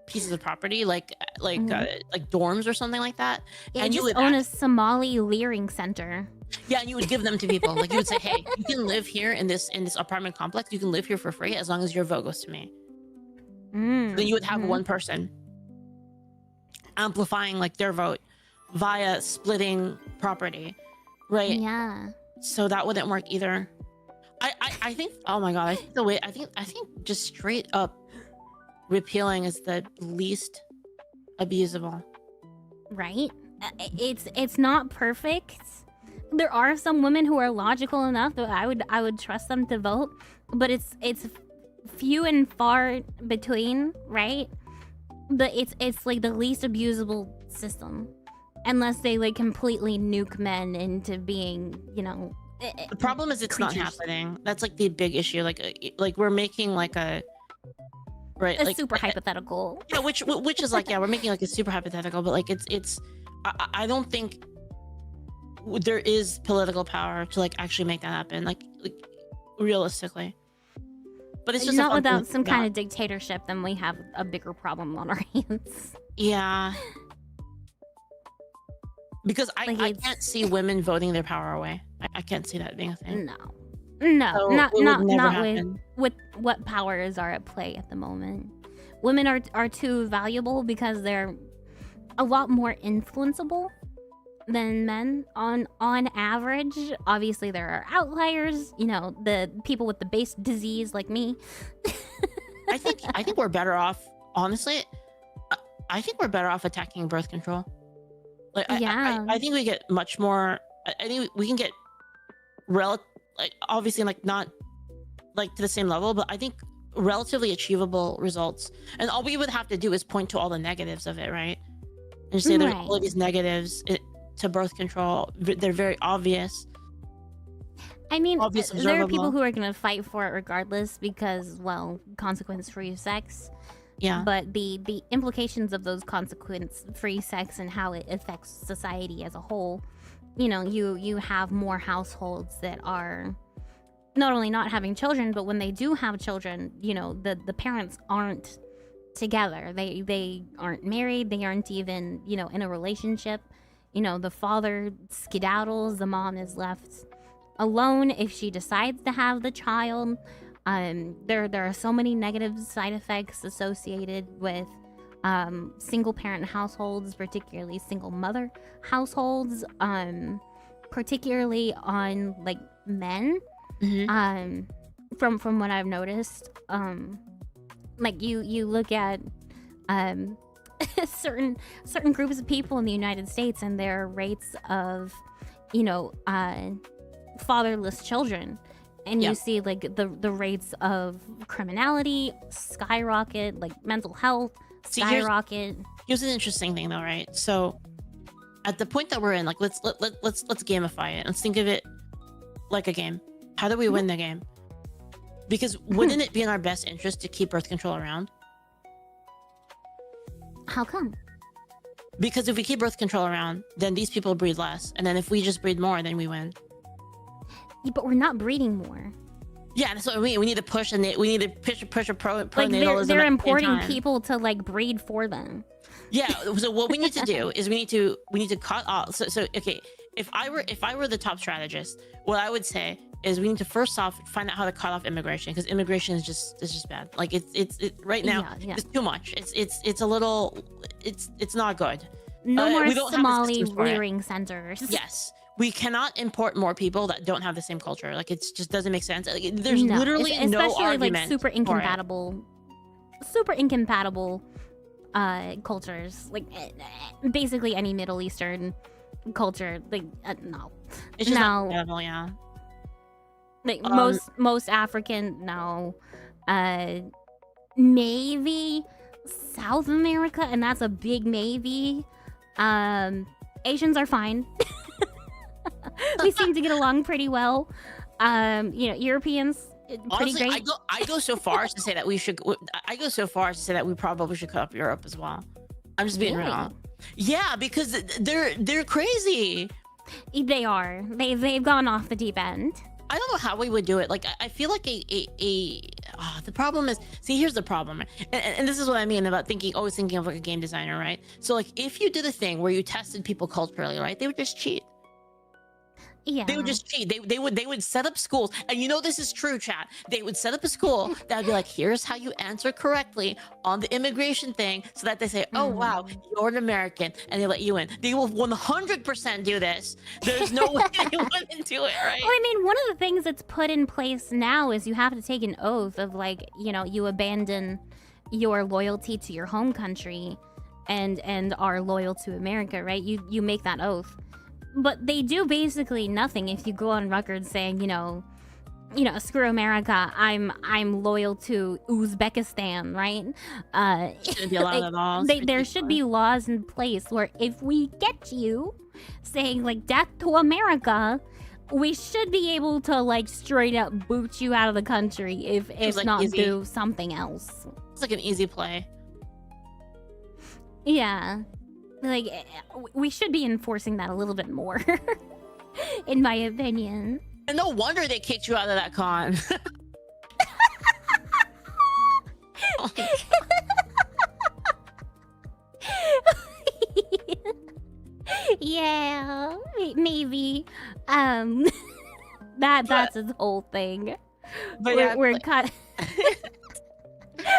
pieces of property, like dorms or something like that. Yeah, and you would own a Somali leering center. Yeah, and you would give them to people. Like, you would say, hey, you can live here in this apartment complex. You can live here for free as long as your vote goes to me. Then you would have Mhm. one person amplifying like their vote via splitting property, right? Yeah. So that wouldn't work either. I think, oh my god, I think the way I think just straight up repealing is the least abusable. Right? It's not perfect. There are some women who are logical enough that I would trust them to vote, but it's few and far between, right? But it's like the least abusable system, unless they like completely nuke men into being, you know. The problem is it's not creatures. happening. That's like the big issue. Like we're making like a right A like super hypothetical. yeah, which is like, yeah, we're making like a super hypothetical, but like it's I don't think there is political power to like actually make that happen, like realistically. But it's just Not without some kind of dictatorship, then we have a bigger problem on our hands. yeah. Because I Like, can't see women voting their power away. I can't see that being a thing. No, So not it would never with happen. what powers are at play at the moment. Women are too valuable because they're a lot more influenceable than men on average. Obviously, there are outliers. You know, the people with the base disease like me. I think we're better off. Honestly, I think we're better off attacking birth control. Like, Yeah. I think we get much more. I think we can get like obviously like not like to the same level, but I think relatively achievable results. And all we would have to do is point to all the negatives of it, right? And just say there's all of these negatives to birth control. They're very obvious. I mean, Obvious, there are people observable. who are going to fight for it regardless because, well, consequence-free sex. Yeah. But the implications of those consequence-free sex and how it affects society as a whole, you know, you have more households that are not only not having children, but when they do have children, you know, the parents aren't together. They aren't married. They aren't even, you know, in a relationship. You know, the father skedaddles. The mom is left alone if she decides to have the child. There are so many negative side effects associated with single parent households, particularly single mother households, particularly on like men. From what I've noticed, like you look at certain groups of people in the United States and their rates of, you know, fatherless children. And you see like the rates of criminality skyrocket, like mental health skyrocket. Here's an interesting thing though, right? So at the point that we're in, like let's gamify it. Let's think of it like a game. How do we win the game? Because wouldn't it be in our best interest to keep birth control around? How come? Because if we keep birth control around, then these people breed less, and then if we just breed more, then we win. Yeah, but we're not breeding more. Yeah, that's what we need to push, and we need to push a pronatalism. Like they're at the same importing time. people to like breed for them. Yeah. So what we need to do is we need to cut off. So okay, if I were the top strategist, what I would say is we need to first off find out how to cut off immigration, because immigration is just bad. Like it's right now it's too much. It's a little it's not good. No more we don't have the Somali systems for it. rearing centers. Yes. We cannot import more people that don't have the same culture. Like it just doesn't make sense. Like, there's literally no especially argument. like super incompatible cultures. Like basically any Middle Eastern culture. Like no, It's just no. not compatible, yeah. Like most African, no. Maybe South America, and that's a big maybe. Asians are fine. We seem to get along pretty well. You know, Europeans, pretty Honestly, great. I go so far as to say that we should. I go so far as to say that we probably should cut off Europe as well. I'm just being real. Yeah, because they're crazy. They are. They've gone off the deep end. I don't know how we would do it. Like I feel like the problem is, see, here's the problem, and this is what I mean about always thinking of like a game designer, right? So like if you did a thing where you tested people culturally, right, they would just cheat. Yeah. They would just cheat. They would set up schools, and you know this is true, chat. They would set up a school that would be like, here's how you answer correctly on the immigration thing, so that they say, oh wow, you're an American, and they let you in. They will 100% do this. There's no way they wouldn't do it, right? Well, I mean, one of the things that's put in place now is you have to take an oath of, like, you know, you abandon your loyalty to your home country and are loyal to America, right? You make that oath. But they do basically nothing if you go on record saying, you know, screw America, I'm loyal to Uzbekistan, right? Shouldn't be allowed at all. There should be laws in place where if we get you saying, like, death to America, we should be able to, like, straight up boot you out of the country if like not easy. do something else. It's like an easy play. Yeah. Like, we should be enforcing that a little bit more, in my opinion. And no wonder they kicked you out of that con. Oh my God. Yeah, maybe. That's his whole thing. But We're cut.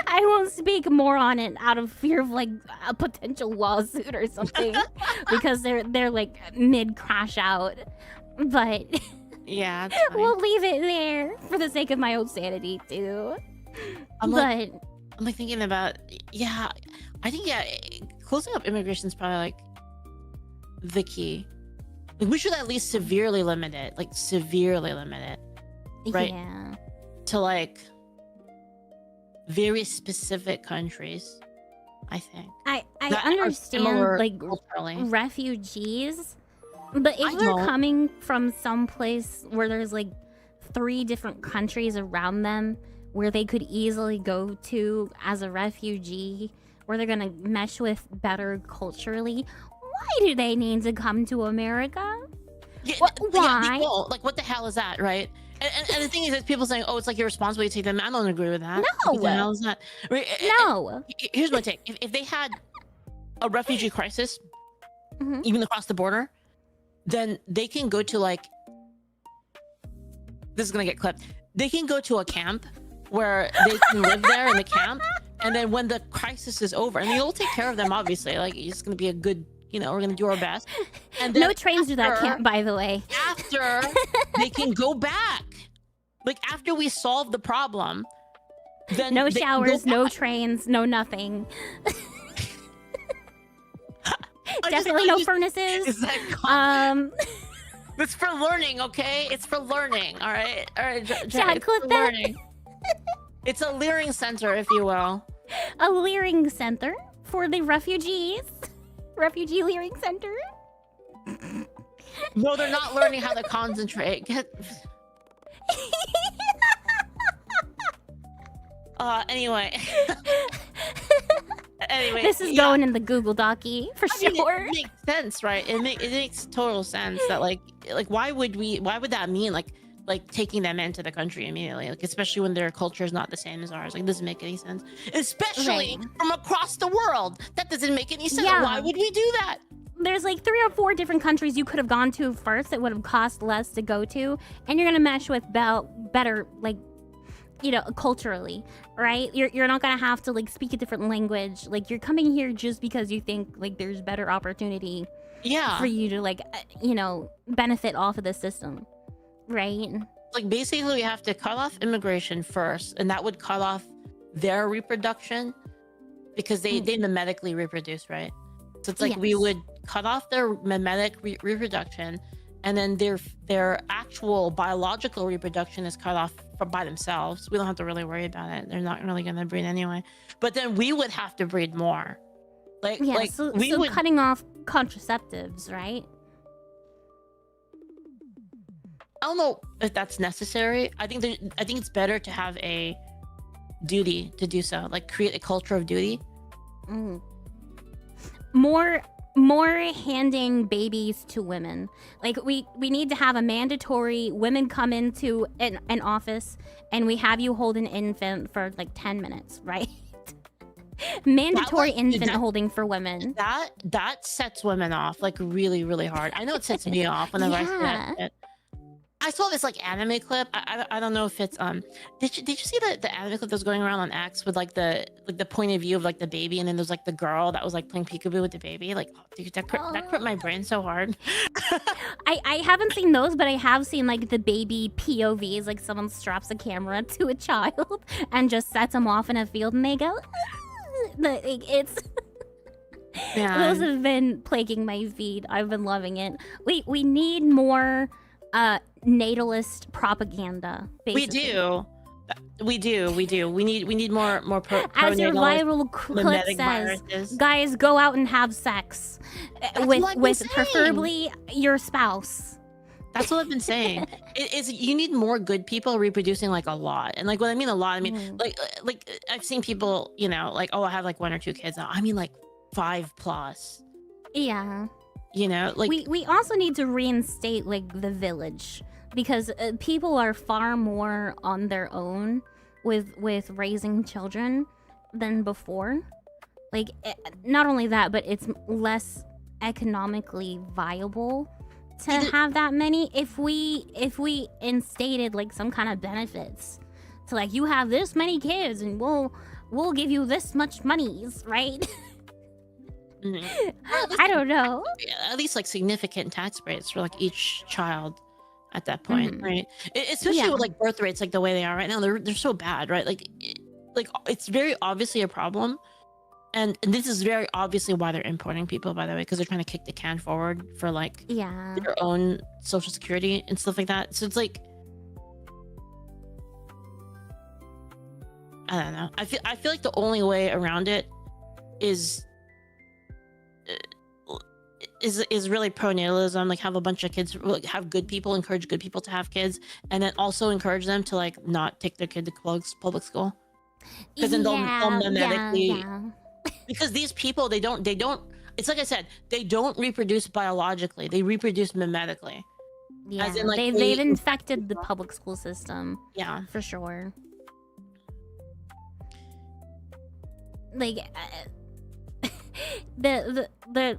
I won't speak more on it out of fear of, like, a potential lawsuit or something, because they're like mid crash out. But yeah, we'll leave it there for the sake of my own sanity too. I'm like thinking about, I think closing up immigration is probably like the key. Like, we should at least severely limit it, right? Yeah. To like very specific countries, I think. I That are understand, similar like, culturally. refugees, but if they're coming from someplace where there's, like, 3 different countries around them where they could easily go to as a refugee, where they're gonna mesh with better culturally, why do they need to come to America? Yeah, why? they don't. Like, what the hell is that, right? And the thing is, people saying, "Oh, it's like your responsibility to take them." I don't agree with that. No. What the hell is that? Right? No. Here's my take: if they had a refugee crisis, even across the border, then they can go to, like, this is gonna get clipped. They can go to a camp where they can live there in the camp, and then when the crisis is over, and we'll take care of them, obviously. Like, it's gonna be a good. You know, we're gonna do our best. And then no trains to that camp, by the way. After they can go back, like, after we solve the problem, then no they can showers, go no back. trains, no nothing. Definitely no furnaces. Is that it's for learning, okay? It's for learning, all right? All right, Chad, it's clip for that. learning. It's a learning center, if you will. A leering center for the refugees. Refugee leering center. No, they're not learning how to concentrate. Anyway. Anyway, this is going in the Google Docky for sure. It makes sense, right? It makes total sense that like why would that mean like taking them into the country immediately, like, especially when their culture is not the same as ours? Like, it doesn't make any sense, especially from across the world. That doesn't make any sense. Yeah. Why would we do that? There's like 3 or 4 different countries you could have gone to first that would have cost less to go to, and you're gonna mesh with better, like, you know, culturally, right? You're not gonna have to, like, speak a different language. Like, you're coming here just because you think, like, there's better opportunity for you to, like, you know, benefit off of the system, right? Like, basically we have to cut off immigration first, and that would cut off their reproduction, because they mimetically reproduce, right? So it's like we would cut off their mimetic reproduction, and then their actual biological reproduction is cut off by themselves. We don't have to really worry about it. They're not really going to breed anyway. But then we would have to breed more. So cutting off contraceptives, right? I don't know if that's necessary. I think it's better to have a duty to do so, like create a culture of duty. More handing babies to women. Like, we need to have a mandatory women come into an office and we have you hold an infant for like 10 minutes, right? Mandatory infant holding for women. That sets women off like really, really hard. I know it sets me off whenever I see that shit. I saw this like anime clip. I don't know if it's did you see the anime clip that was going around on X with like the point of view of like the baby, and then there's like the girl that was like playing peekaboo with the baby? Like, oh, dude, that hurt my brain so hard. I haven't seen those, but I have seen like the baby POVs, like someone straps a camera to a child and just sets them off in a field and they go. It's Yeah. those have been plaguing my feed. I've been loving it. We need more natalist propaganda. Basically. We do. We need more pro. As your pro-natalist viral clip mimetic says, viruses. guys, go out and have sex That's what I've been with saying. preferably your spouse. That's what I've been saying. You need more good people reproducing like a lot, and like what I mean a lot, I mean like I've seen people, you know, like, oh, I have like 1 or 2 kids now. I mean like 5+. Yeah. You know, like we also need to reinstate like the village, because people are far more on their own with raising children than before. Like not only that, but it's less economically viable to have that many. If we instated like some kind of benefits to like, you have this many kids and we'll give you this much monies, right? I don't know. at least like significant tax breaks for like each child at that point, right? Especially with like birth rates like the way they are right now, they're so bad, right? Like it's very obviously a problem, and this is very obviously why they're importing people, by the way, because they're trying to kick the can forward for like their own social security and stuff like that. So it's like, I don't know. I feel like the only way around it is really pronatalism, like have a bunch of kids, like have good people, encourage good people to have kids, and then also encourage them to like not take their kid to public school, because then they'll mimetically because these people they don't it's like I said, they don't reproduce biologically, they reproduce mimetically. As in, like, they've infected the public school system, for sure. Like the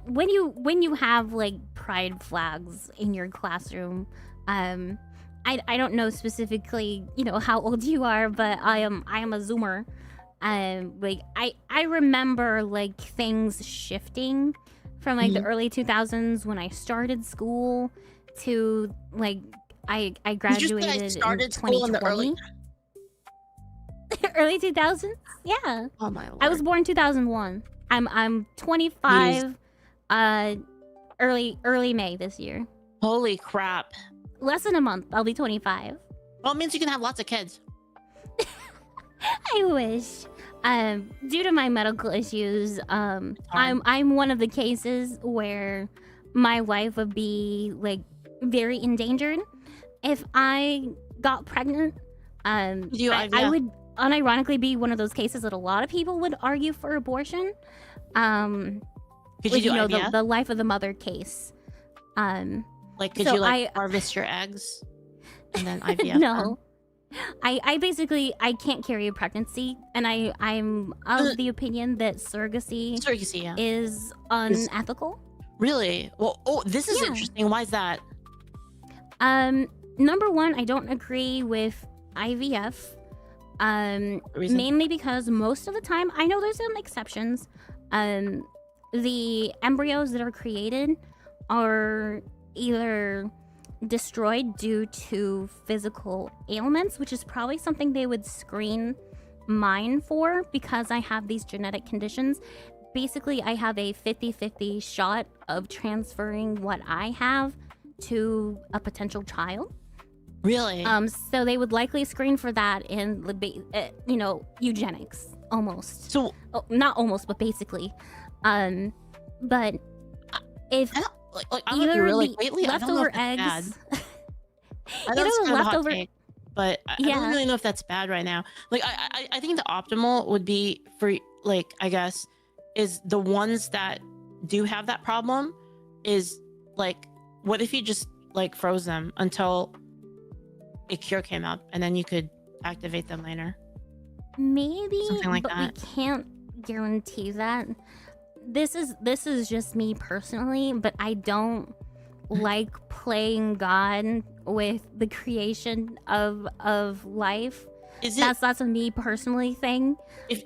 when you have like pride flags in your classroom, I don't know specifically, you know, how old you are, but I am a Zoomer. Like I remember like things shifting from like the early 2000s when I started school to like I graduated in 2020. Early 2000s? Yeah. Oh my Lord. I was born 2001. I'm 25 early May this year. Holy crap. Less than a month, I'll be 25. Well, it means you can have lots of kids. I wish. Due to my medical issues, I'm one of the cases where my life would be like very endangered if I got pregnant. I would unironically be one of those cases that a lot of people would argue for abortion. Could you do the life of the mother case. Like, could you harvest your eggs and then IVF? No. I basically can't carry a pregnancy, and I'm of the opinion that surrogacy is unethical. Really? Well, this is interesting. Why is that? Number one, I don't agree with IVF. Mainly because most of the time, I know there's some exceptions, the embryos that are created are either destroyed due to physical ailments, which is probably something they would screen mine for, because I have these genetic conditions. Basically, I have a 50-50 shot of transferring what I have to a potential child. Really? So they would likely screen for that in, eugenics, almost. So, not almost, but basically. But if I don't really lately, leftover I don't know if eggs, I know it's kind of a hot take, but I don't really know if that's bad right now. Like, I think the optimal would be for, like, I guess, is the ones that do have that problem is, like, what if you just, like, froze them until a cure came up, and then you could activate them later? Maybe, something like but that. We can't guarantee that. This is just me personally, but I don't like playing God with the creation of life. Is it That's a me personally thing. if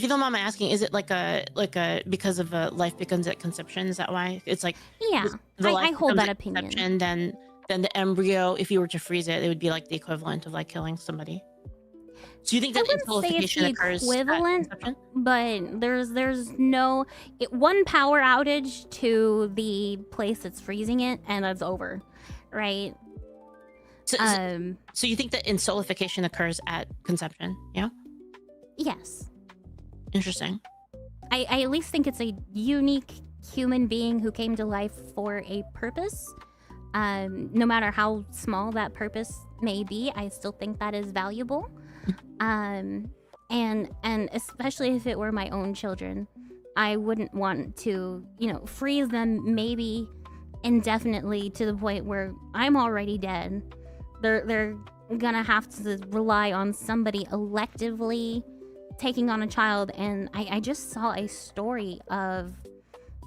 you don't mind my asking, is it like a because of life begins at conception? Is that why it's like Yeah, the I life hold becomes that at opinion. conception, then the embryo, if you were to freeze it, it would be like the equivalent of like killing somebody. So you think I that wouldn't say it's insolification the occurs equivalent, at conception? but there's no one power outage to the place that's freezing it, and that's over, right? So you think that insolification occurs at conception? Yeah. Yes. Interesting. I at least think it's a unique human being who came to life for a purpose. No matter how small that purpose may be, I still think that is valuable. And especially if it were my own children, I wouldn't want to, freeze them maybe indefinitely to the point where I'm already dead. They're gonna have to rely on somebody electively taking on a child. And I just saw a story of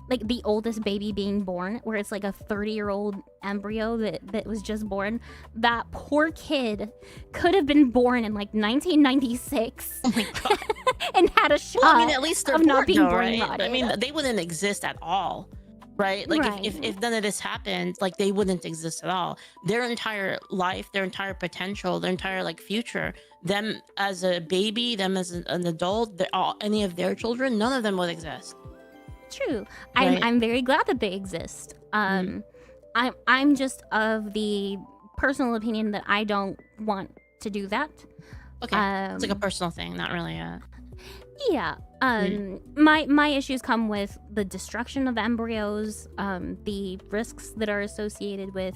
like the oldest baby being born, where it's like a 30-year-old embryo that was just born. That poor kid could have been born in like 1996 Oh my god. and had a shot Well, I mean, at least they're of not born, being though, born right? rotted. I mean, they wouldn't exist at all, right? Like Right. if none of this happened, like they wouldn't exist at all. Their entire life, their entire potential, their entire like future, them as a baby, them as an adult, any of their children, none of them would exist. True. Right. I'm very glad that they exist. I'm just of the personal opinion that I don't want to do that. Okay, it's like a personal thing, not really a. Yeah. My issues come with the destruction of embryos, the risks that are associated with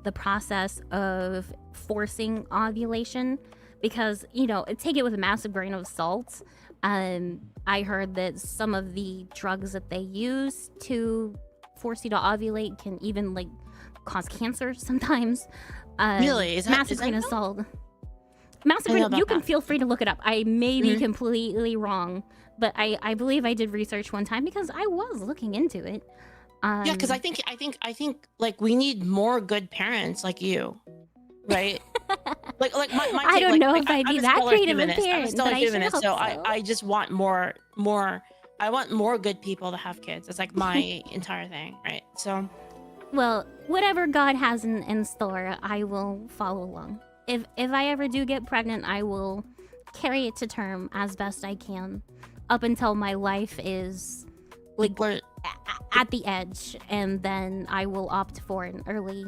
the process of forcing ovulation, because take it with a massive grain of salt. I heard that some of the drugs that they use to force you to ovulate can even like cause cancer sometimes. Really? Is that massive grain of real? salt? Massive I know grain. about You can that. feel free to look it up. I may be completely wrong, but I believe I did research one time because I was looking into it. Yeah, because I think like we need more good parents like you, right? like my I take, don't like, know like, if I'd I'm be a that stellar great of a humanist. I'm a parent, stellar but I sure humanist, hope so so. I just want more. I want more good people to have kids. It's like my entire thing, right? So Well, whatever God has in store, I will follow along. If I ever do get pregnant, I will carry it to term as best I can, up until my life is like people are- at the edge, and then I will opt for an early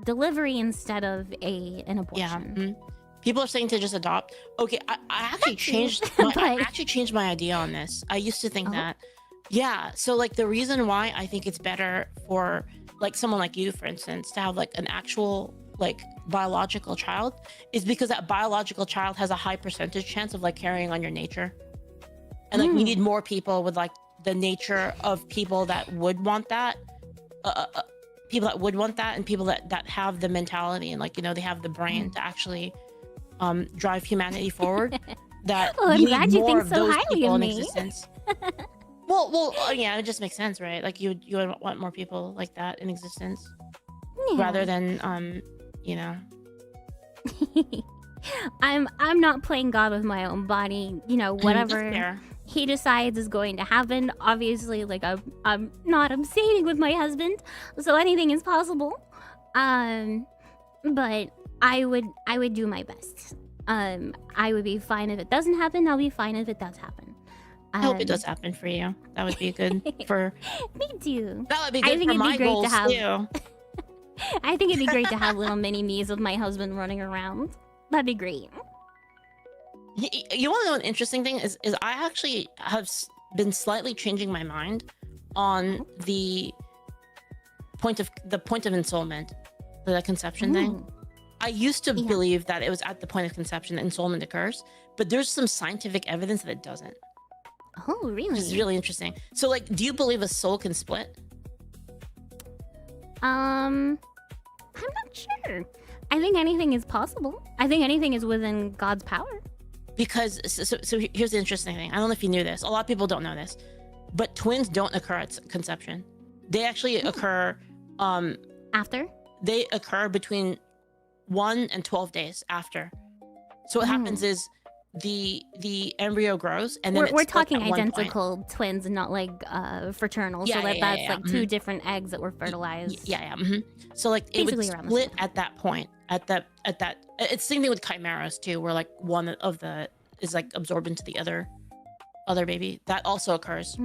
delivery instead of an abortion. yeah. People are saying to just adopt. Okay, I actually That's you, changed. but- I actually changed my idea on this. I used to think Oh. that. Yeah. So like the reason why I think it's better for like someone like you, for instance, to have like an actual like biological child is because that biological child has a high percentage chance of like carrying on your nature. And like we need more people with like the nature of people that would want that. People that would want that, and people that have the mentality and like they have the brain to actually drive humanity forward. That Well, I'm we glad need you more think of so those highly people of in me. existence. Well, yeah, it just makes sense, right? Like you would want more people like that in existence Yeah. rather than I'm not playing God with my own body. That's Whatever fair. he decides is going to happen. Obviously, like I'm not abstaining with my husband, so anything is possible. But I would do my best. I would be fine if it doesn't happen. I'll be fine if it does happen. I hope it does happen for you. That would be good for. Me too. That would be I good think for it'd be my great to goals have- too. I think it'd be great to have little mini me's of my husband running around. That'd be great. You want to know an interesting thing is I actually have been slightly changing my mind on the point of ensoulment, the conception thing. I used to Yeah. believe that it was at the point of conception that ensoulment occurs, but there's some scientific evidence that it doesn't, Oh, really? which is really interesting. So, like, do you believe a soul can split? I'm not sure. I think anything is possible. I think anything is within God's power. Because so here's the interesting thing. I don't know if you knew this. A lot of people don't know this, but twins don't occur at conception. They actually occur. After? They occur between 1 and 12 days after. So what happens is the embryo grows, and then we're it's talking at one point. identical twins and not like fraternal. Yeah, so that yeah, that's yeah, like two different eggs that were fertilized. Yeah. So like it would Basically around the split same. at that point. At that, it's the same thing with chimeras too, where like one of the is like absorbed into the other baby. That also occurs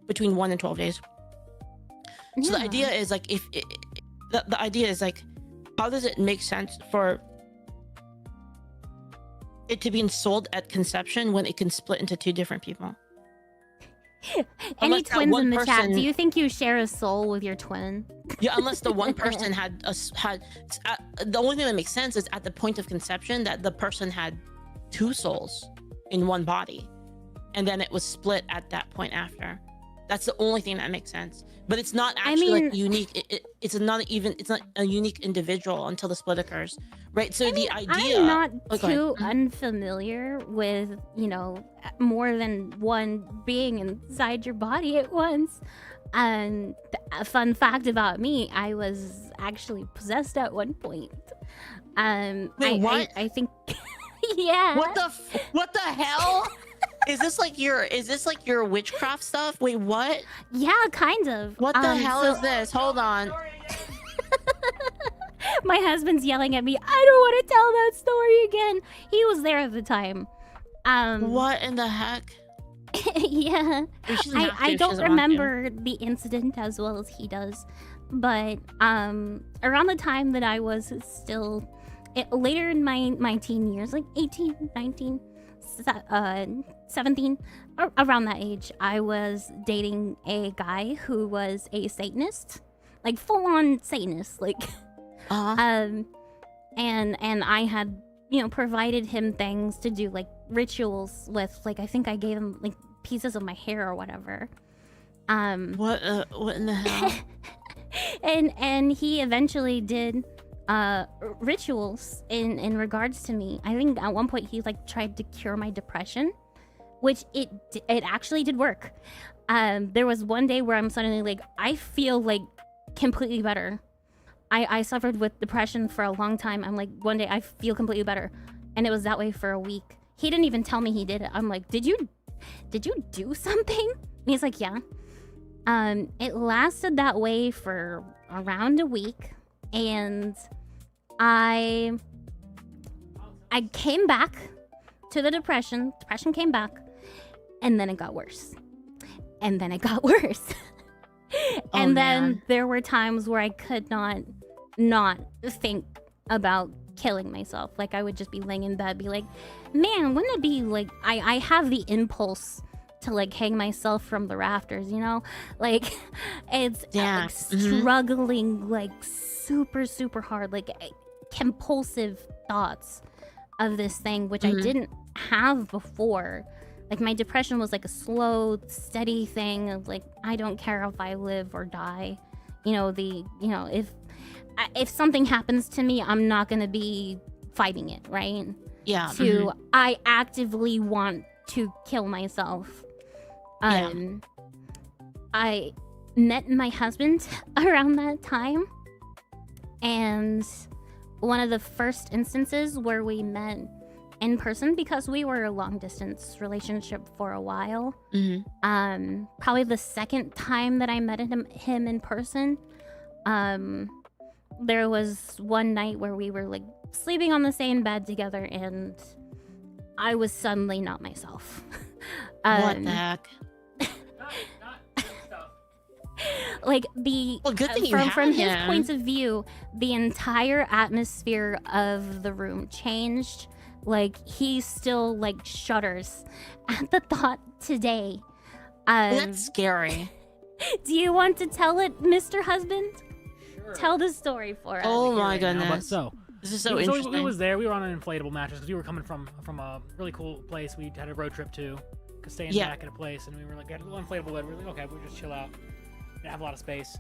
between 1 and 12 days. So the idea is like the idea is like, how does it make sense for it to be sold at conception when it can split into 2 different people? Any Unless that twins one in the chat? person- Do you think you share a soul with your twin? Yeah, unless the one person had the only thing that makes sense is at the point of conception that the person had 2 souls in one body, and then it was split at that point after. That's the only thing that makes sense. But it's not actually like unique. It's not a unique individual until the split occurs, right? So the idea. I'm not Oh, go ahead. too unfamiliar with, more than one being inside your body at once. And a fun fact about me, I was actually possessed at one point. Wait, what? I think, yeah. What the hell? Is this like your witchcraft stuff? Wait, what? Yeah, kind of. What the hell is this? Hold on. My husband's yelling at me. I don't want to tell that story again. He was there at the time. What in the heck? Yeah. She doesn't have to I if she don't doesn't want to. remember the incident as well as he does, but around the time that I was still later in my teen years, like 18, 19, 17, around that age, I was dating a guy who was a Satanist, like full-on Satanist, like and I had provided him things to do, like rituals with, like I think I gave him like pieces of my hair or whatever. What in the hell? and he eventually did rituals in regards to me. I think at one point he like tried to cure my depression, which it actually did work. There was one day where I'm suddenly like, I feel like completely better. I suffered with depression for a long time. I'm like, one day I feel completely better, and it was that way for a week. He didn't even tell me he did it. I'm like, did you do something? And he's like, yeah. It lasted that way for around a week, and I came back to the depression. Depression came back, and then it got worse. And then it got worse. And then there were times where I could not think about killing myself. Like I would just be laying in bed, be like, man, wouldn't it be like, I have the impulse to like hang myself from the rafters, like it's like struggling like super, super hard, like compulsive thoughts of this thing, which I didn't have before. Like my depression was like a slow, steady thing of like, I don't care if I live or die. If something happens to me, I'm not gonna be fighting it, right? Yeah. I actively want to kill myself. I met my husband around that time, and one of the first instances where we met in person, because we were a long distance relationship for a while. Probably the second time that I met him in person, there was one night where we were like sleeping on the same bed together, and I was suddenly not myself. What the heck? Like good thing you from had his him. point of view, the entire atmosphere of the room changed. Like he still like shudders at the thought today. That's scary. Do you want to tell it, Mr. Husband? Sure. Tell the story for us. Oh my Right now, but goodness. so This is so we interesting. was there. We were on an inflatable mattress because we were coming from a really cool place. We had a road trip to, staying back at a place, and we were like, we had a little inflatable bed. We were like, okay, we'll just chill out. We have a lot of space.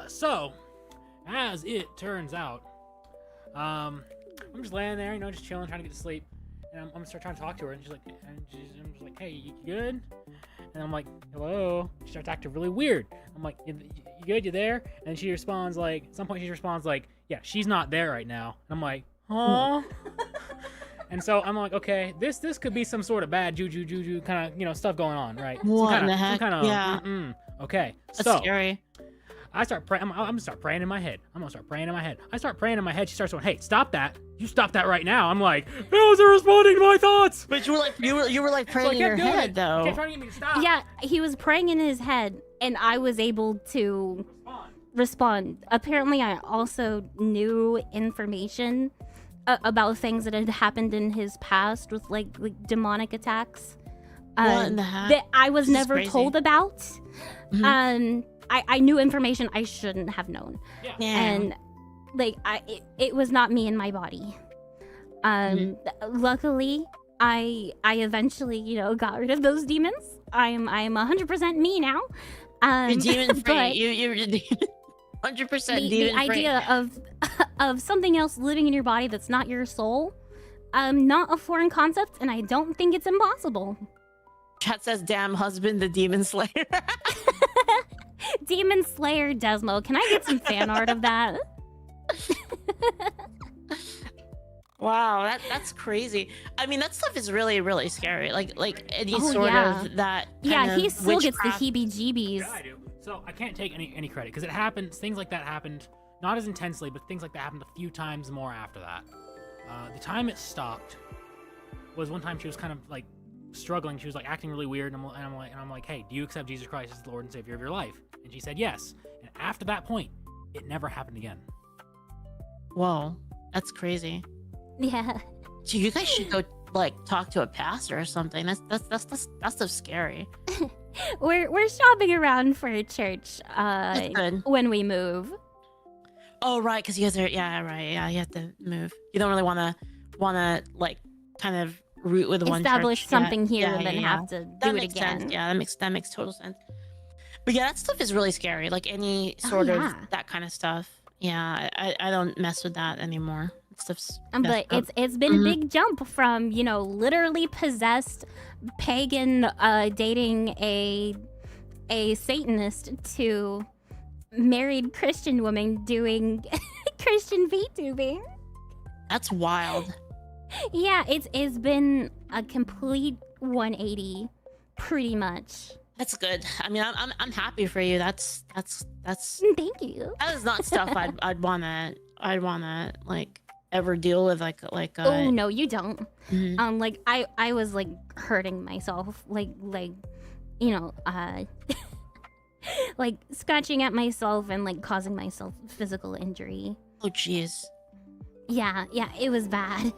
So, as it turns out, I'm just laying there, just chilling, trying to get to sleep, and I'm start trying to talk to her, and I'm just like, hey, you good? And I'm like, hello. She starts acting really weird. I'm like, you good? You there? And she responds like, at some point she responds like, yeah, she's not there right now. And I'm like, huh? And so I'm like, okay, this could be some sort of bad juju kind of stuff going on, right? What the heck? Yeah. Okay. That's scary. I start praying. I'm gonna start praying in my head. I start praying in my head. She starts going, "Hey, stop that! You stop that right now!" I'm like, "How is it responding to my thoughts?" But you were like praying in your head though. Kept trying to get me to stop. Yeah, he was praying in his head, and I was able to respond. Apparently, I also knew information about things that had happened in his past with like demonic attacks. What in the heck? That I was This is never crazy. told about. Mhm. I knew information I shouldn't have known. Yeah. And like it was not me in my body. Luckily I eventually got rid of those demons. I'm 100% me now. You're demon free. but You're 100% the demon free. idea of something else living in your body that's not your soul, not a foreign concept, and I don't think it's impossible. Chat says, "Damn husband, the demon slayer." Demon Slayer Desmo. Can I get some fan art of that? Wow, that's crazy. I mean, that stuff is really, really scary. Like any Oh, sort yeah. of that. Yeah, kind he of still gets the witchcraft. heebie-jeebies. Yeah, I do. So I can't take any credit because it happens. Things like that happened, not as intensely, but things like that happened a few times more after that. The time it stopped was one time she was kind of like struggling. She was like acting really weird, and I'm like, hey, do you accept Jesus Christ as the Lord and Savior of your life? And she said yes. And after that point, it never happened again. Whoa, that's crazy. Yeah. So you guys should go like talk to a pastor or something. That's stuff scary. We're shopping around for a church That's good. when we move. Oh right, because you guys are you have to move. You don't really wanna like kind of root with one Establish church. something here Yeah, and then yeah. have to That do it makes again. sense. Yeah, that makes total sense. But yeah, that stuff is really scary. Like any Oh, sort of yeah. that kind of stuff. Yeah, I don't mess with that anymore. Stuff's But messed up. it's been Mhm. a big jump from literally possessed pagan dating a Satanist to married Christian woman doing Christian VTubing. That's wild. Yeah, it's been a complete 180, pretty much. That's good. I mean, I'm happy for you. That's Thank you. that is not stuff I'd wanna like ever deal with like Oh no, you don't. mhm. Like I was like hurting myself, like like scratching at myself and like causing myself physical injury. Oh jeez. Yeah, it was bad.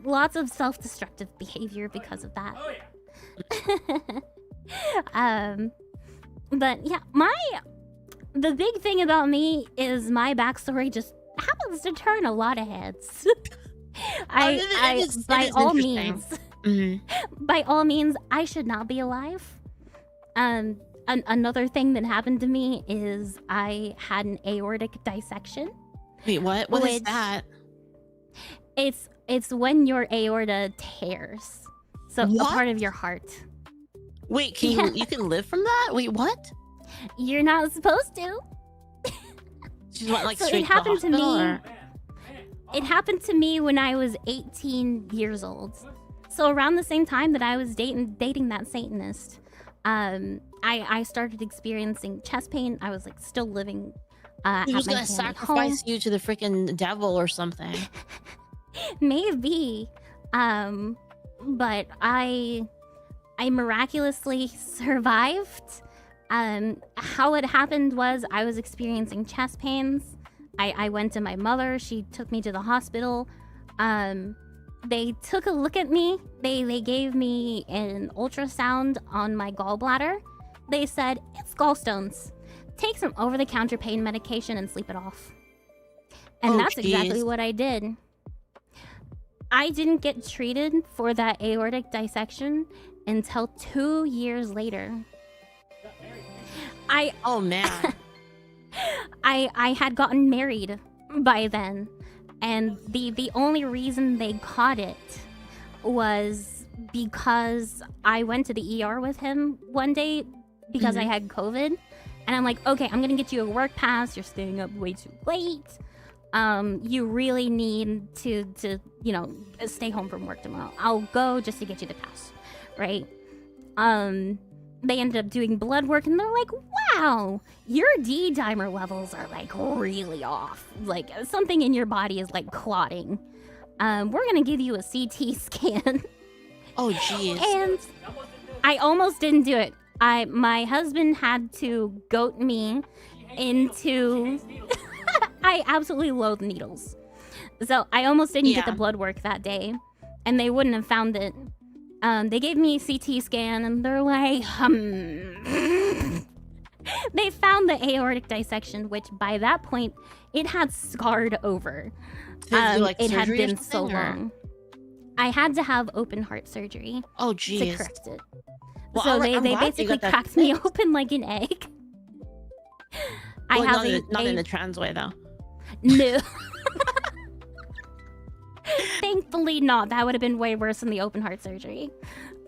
Lots of self-destructive behavior because of that. Oh yeah. But yeah, the big thing about me is my backstory just happens to turn a lot of heads. It is By all interesting. means, Mhm. by all means, I should not be alive. Another thing that happened to me is I had an aortic dissection. Wait, what? What is Which- that? It's when your aorta tears, so a What? part of your heart. Wait, can Yeah. you can live from that? Wait, what? You're not supposed to. She went like So it straight happened to to the hospital, me- or- It happened to me when I was 18 years old. So around the same time that I was dating that Satanist, I started experiencing chest pain. I was like still living He at was my gonna family sacrifice you to the freaking devil or something. home. Maybe, but I miraculously survived. How it happened was I was experiencing chest pains. I went to my mother. She took me to the hospital. They took a look at me. They gave me an ultrasound on my gallbladder. They said, it's gallstones. Take some over-the-counter pain medication and sleep it off. And Oh, that's exactly geez. what I did. I didn't get treated for that aortic dissection until 2 years later. Oh man. I had gotten married by then, and the only reason they caught it was because I went to the ER with him one day because I had COVID. And I'm like, okay, I'm gonna get you a work pass. You're staying up way too late. You really need to stay home from work tomorrow. I'll go just to get you the pass, right? They ended up doing blood work, and they're like, wow, your D-dimer levels are like really off. Like something in your body is like clotting. We're gonna give you a CT scan. Oh, jeez. And I almost didn't do it. My husband had to goat me into... I absolutely loathe needles. So I almost didn't get the blood work that day, and they wouldn't have found it. They gave me a CT scan, and they're like, They found the aortic dissection, which by that point, it had scarred over. It had been so long. I had to have open heart surgery to correct it. Well, so they basically cracked me open like an egg. Well, not in a trans way, though. No. Thankfully not. That would have been way worse than the open heart surgery.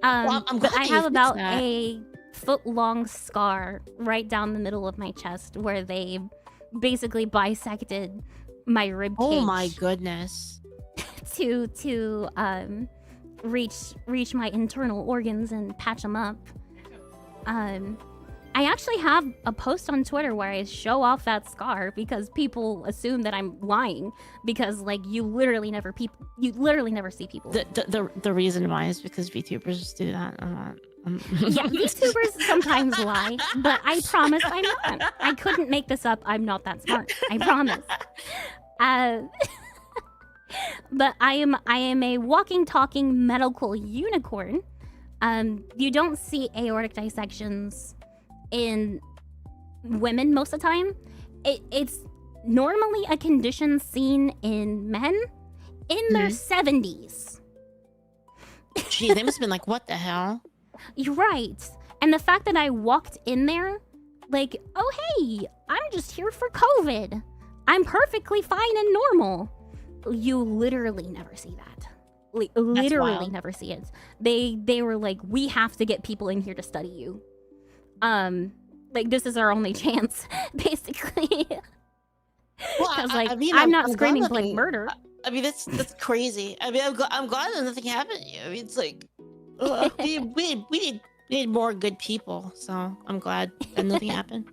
Well, I'm glad but I have about a foot-long scar right down the middle of my chest where they basically bisected my rib cage. Oh my goodness. To reach my internal organs and patch them up. I actually have a post on Twitter where I show off that scar because people assume that I'm lying because like you literally never see people. The reason why is because VTubers do that. Yeah, VTubers sometimes lie, but I promise I'm not. I couldn't make this up. I'm not that smart. I promise. But I am a walking, talking medical unicorn. You don't see aortic dissections in women most of the time. It's normally a condition seen in men in their 70s. Gee, they must have been like, what the hell? You're right. And the fact that I walked in there, like, oh hey, I'm just here for COVID. I'm perfectly fine and normal. You literally never see that. Literally never see it. They were like, we have to get people in here to study you. Like this is our only chance, basically. Well, I'm not screaming like murder. I mean, that's crazy. I mean, I'm glad that nothing happened to you. I mean, it's like we need more good people. So I'm glad that nothing happened.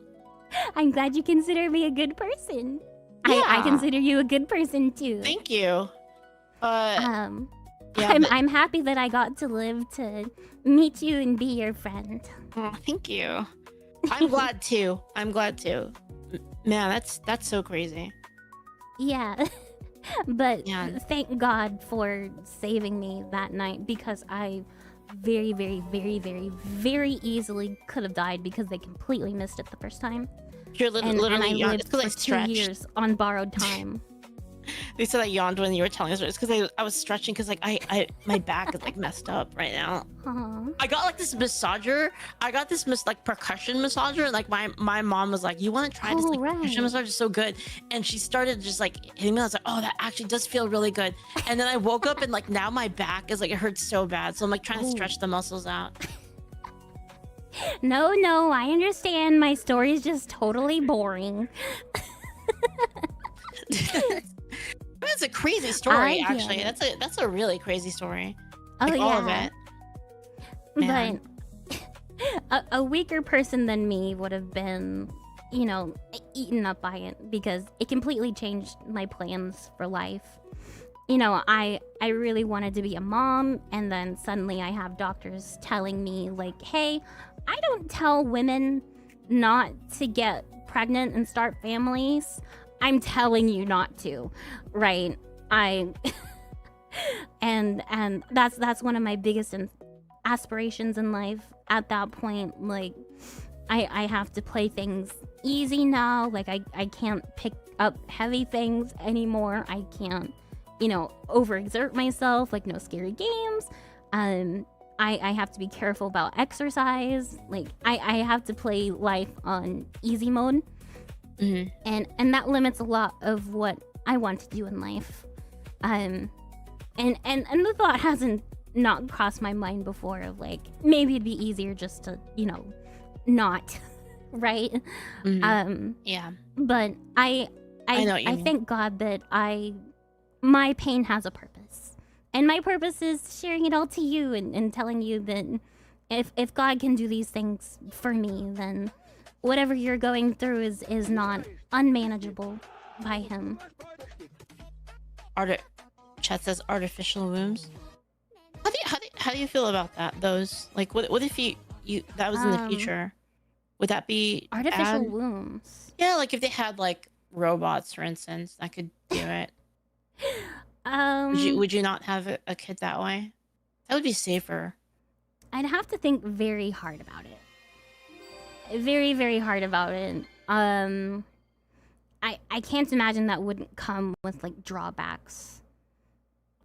I'm glad you consider me a good person. Yeah. I consider you a good person too. Thank you. Yeah, I'm happy that I got to live to meet you and be your friend. Oh, thank you. I'm glad too. Man, that's so crazy. Yeah. But thank God for saving me that night because I very, very, very, very, very easily could have died because they completely missed it the first time. You're literally and I yawned. lived for 2 years on borrowed time. They said I yawned when you were telling us. It's because I was stretching because like my back is like messed up right now. Aww. I got like this massager. I got this percussion massager, and like my mom was like, "You want to try this percussion massager? It's so good." And she started just like hitting me. I was like, "Oh, that actually does feel really good." And then I woke up and like now my back is like it hurts so bad. So I'm like trying to stretch the muscles out. No, I understand. My story is just totally boring. That's a crazy story, actually. That's a really crazy story. Like, all of it. Man. But a weaker person than me would have been, eaten up by it because it completely changed my plans for life. I really wanted to be a mom, and then suddenly I have doctors telling me like, hey, I don't tell women not to get pregnant and start families. I'm telling you not to, right? And that's one of my biggest aspirations in life at that point. Like, I have to play things easy now. Like, I can't pick up heavy things anymore. I can't, overexert myself, like no scary games. I have to be careful about exercise. Like, I have to play life on easy mode. Mm-hmm. And that limits a lot of what I want to do in life. And the thought hasn't not crossed my mind before of like maybe it'd be easier just to, not, right? Yeah. But I know what you mean. thank God that my pain has a purpose. And my purpose is sharing it all to you and telling you that if God can do these things for me, then whatever you're going through is not unmanageable by him. Chat says artificial wombs. How do you feel about that? Those like what if you that was in the future? Would that be artificial wombs? Yeah, like if they had like robots, for instance, that could do it. Would you not have a kid that way? That would be safer. I'd have to think very hard about it. Very, very hard about it. I can't imagine that wouldn't come with like drawbacks.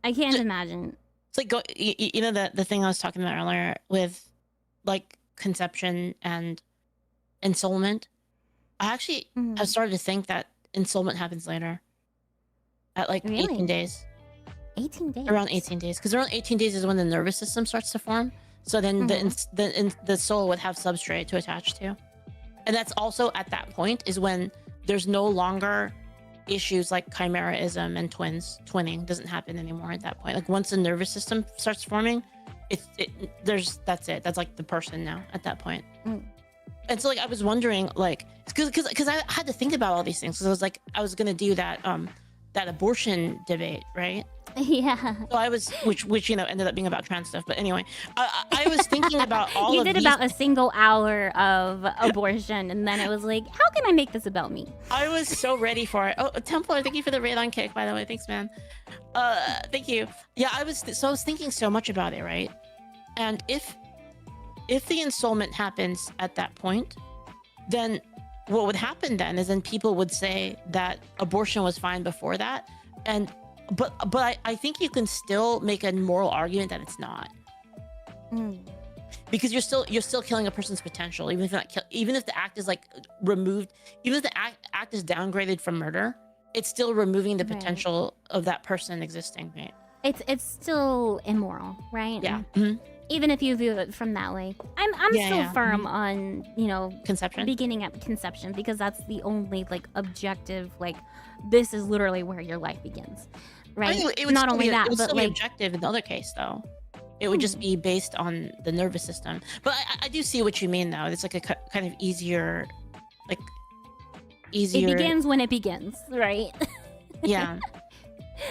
I can't imagine. It's like the thing I was talking about earlier with like conception and ensoulment. I actually have started to think that ensoulment happens later. At like 18 days. 18 days? Around 18 days. Because around 18 days is when the nervous system starts to form. So then the soul would have substrate to attach to. And that's also at that point is when there's no longer issues like chimeraism and twinning doesn't happen anymore at that point. Like once the nervous system starts forming, that's it. That's like the person now at that point. And so like I was wondering like because I had to think about all these things because I was like I was gonna do that that abortion debate, right? Yeah. So I was which ended up being about trans stuff. But anyway, I was thinking about all you of did these... about a single hour of abortion, and then it was like, how can I make this about me? I was so ready for it. Oh, Templar, thank you for the raid on kick, by the way. Thanks, man. Thank you. Yeah, I was thinking so much about it, right? And if the ensoulment happens at that point, then what would happen then is then people would say that abortion was fine before that, but I think you can still make a moral argument that it's not, because you're still killing a person's potential, even if the act is like removed, even if the act is downgraded from murder, it's still removing the potential of that person existing, right? It's still immoral, right? Yeah. Even if you view it from that way. I'm still firm on, conception, beginning at conception, because that's the only like objective, like this is literally where your life begins, right? It would not only that, it would but still like be objective in the other case though. It would just be based on the nervous system. But I do see what you mean though. It's like a kind of easier. It begins when it begins, right? Yeah.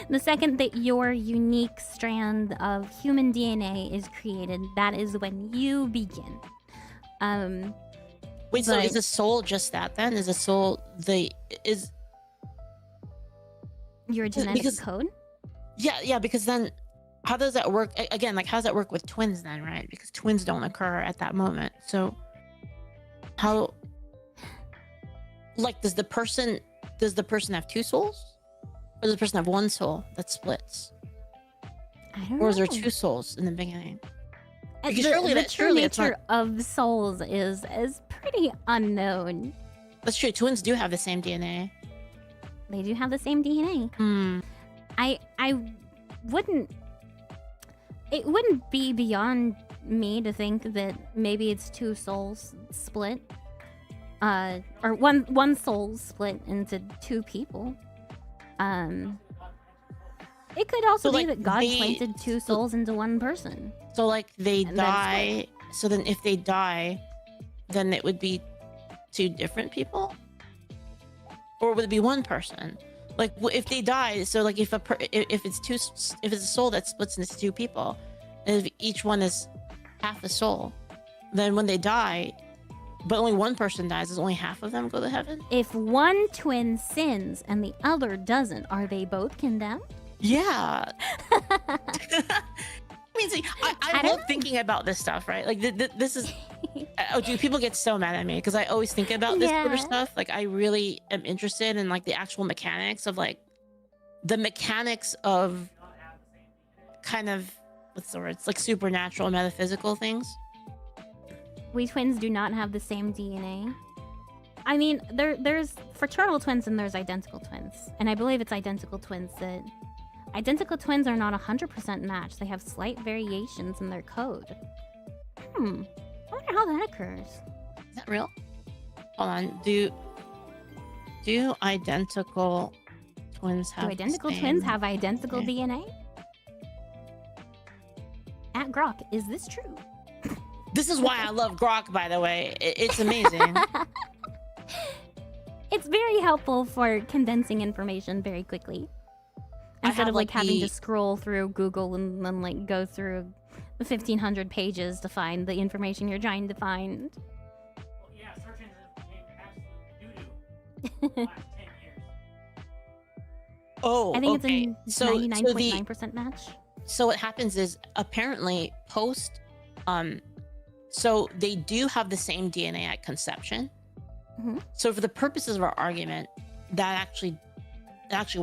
The second that your unique strand of human DNA is created, that is when you begin. Wait, so is the soul just that then? Is the soul your genetic code? Yeah, because then how does that work? Again, like how does that work with twins then, right? Because twins don't occur at that moment. So how, like, does the person have two souls? Or does the person have one soul that splits? I don't know. Or is there two souls in the beginning? Because the true nature of souls is pretty unknown. That's true. Twins do have the same DNA. They do have the same DNA. I wouldn't... It wouldn't be beyond me to think that maybe it's two souls split. Or one soul split into two people. It could also be that God planted two souls into one person. So like they die. So then if they die, then it would be two different people? Or would it be one person? Like if they die, so like if it's a soul that splits into two people, and if each one is half a soul, then when they die, but only one person dies, does only half of them go to heaven? If one twin sins and the other doesn't, are they both condemned? Yeah. I mean, see, I love thinking about this stuff, right? Like this is... Oh, dude, people get so mad at me because I always think about this sort of stuff. Like, I really am interested in like the actual mechanics of like the mechanics of kind of, what's the word? It's like supernatural, metaphysical things. We twins do not have the same DNA. I mean, there's fraternal twins and there's identical twins, and I believe it's identical twins that Identical twins are not 100% matched. They have slight variations in their code. I wonder how that occurs. Is that real? Hold on. Do identical twins have Do identical the same... twins have identical DNA? At Grok, is this true? This is why I love Grok, by the way. It's amazing. It's very helpful for condensing information very quickly. Instead of like having to scroll through Google and then like go through 1,500 pages to find the information you're trying to find. Well, yeah, search engines became absolute doo-doo the last 10 years. Oh, I think okay. it's a 99.9% match. So what happens is apparently post, so they do have the same DNA at conception. So for the purposes of our argument, that actually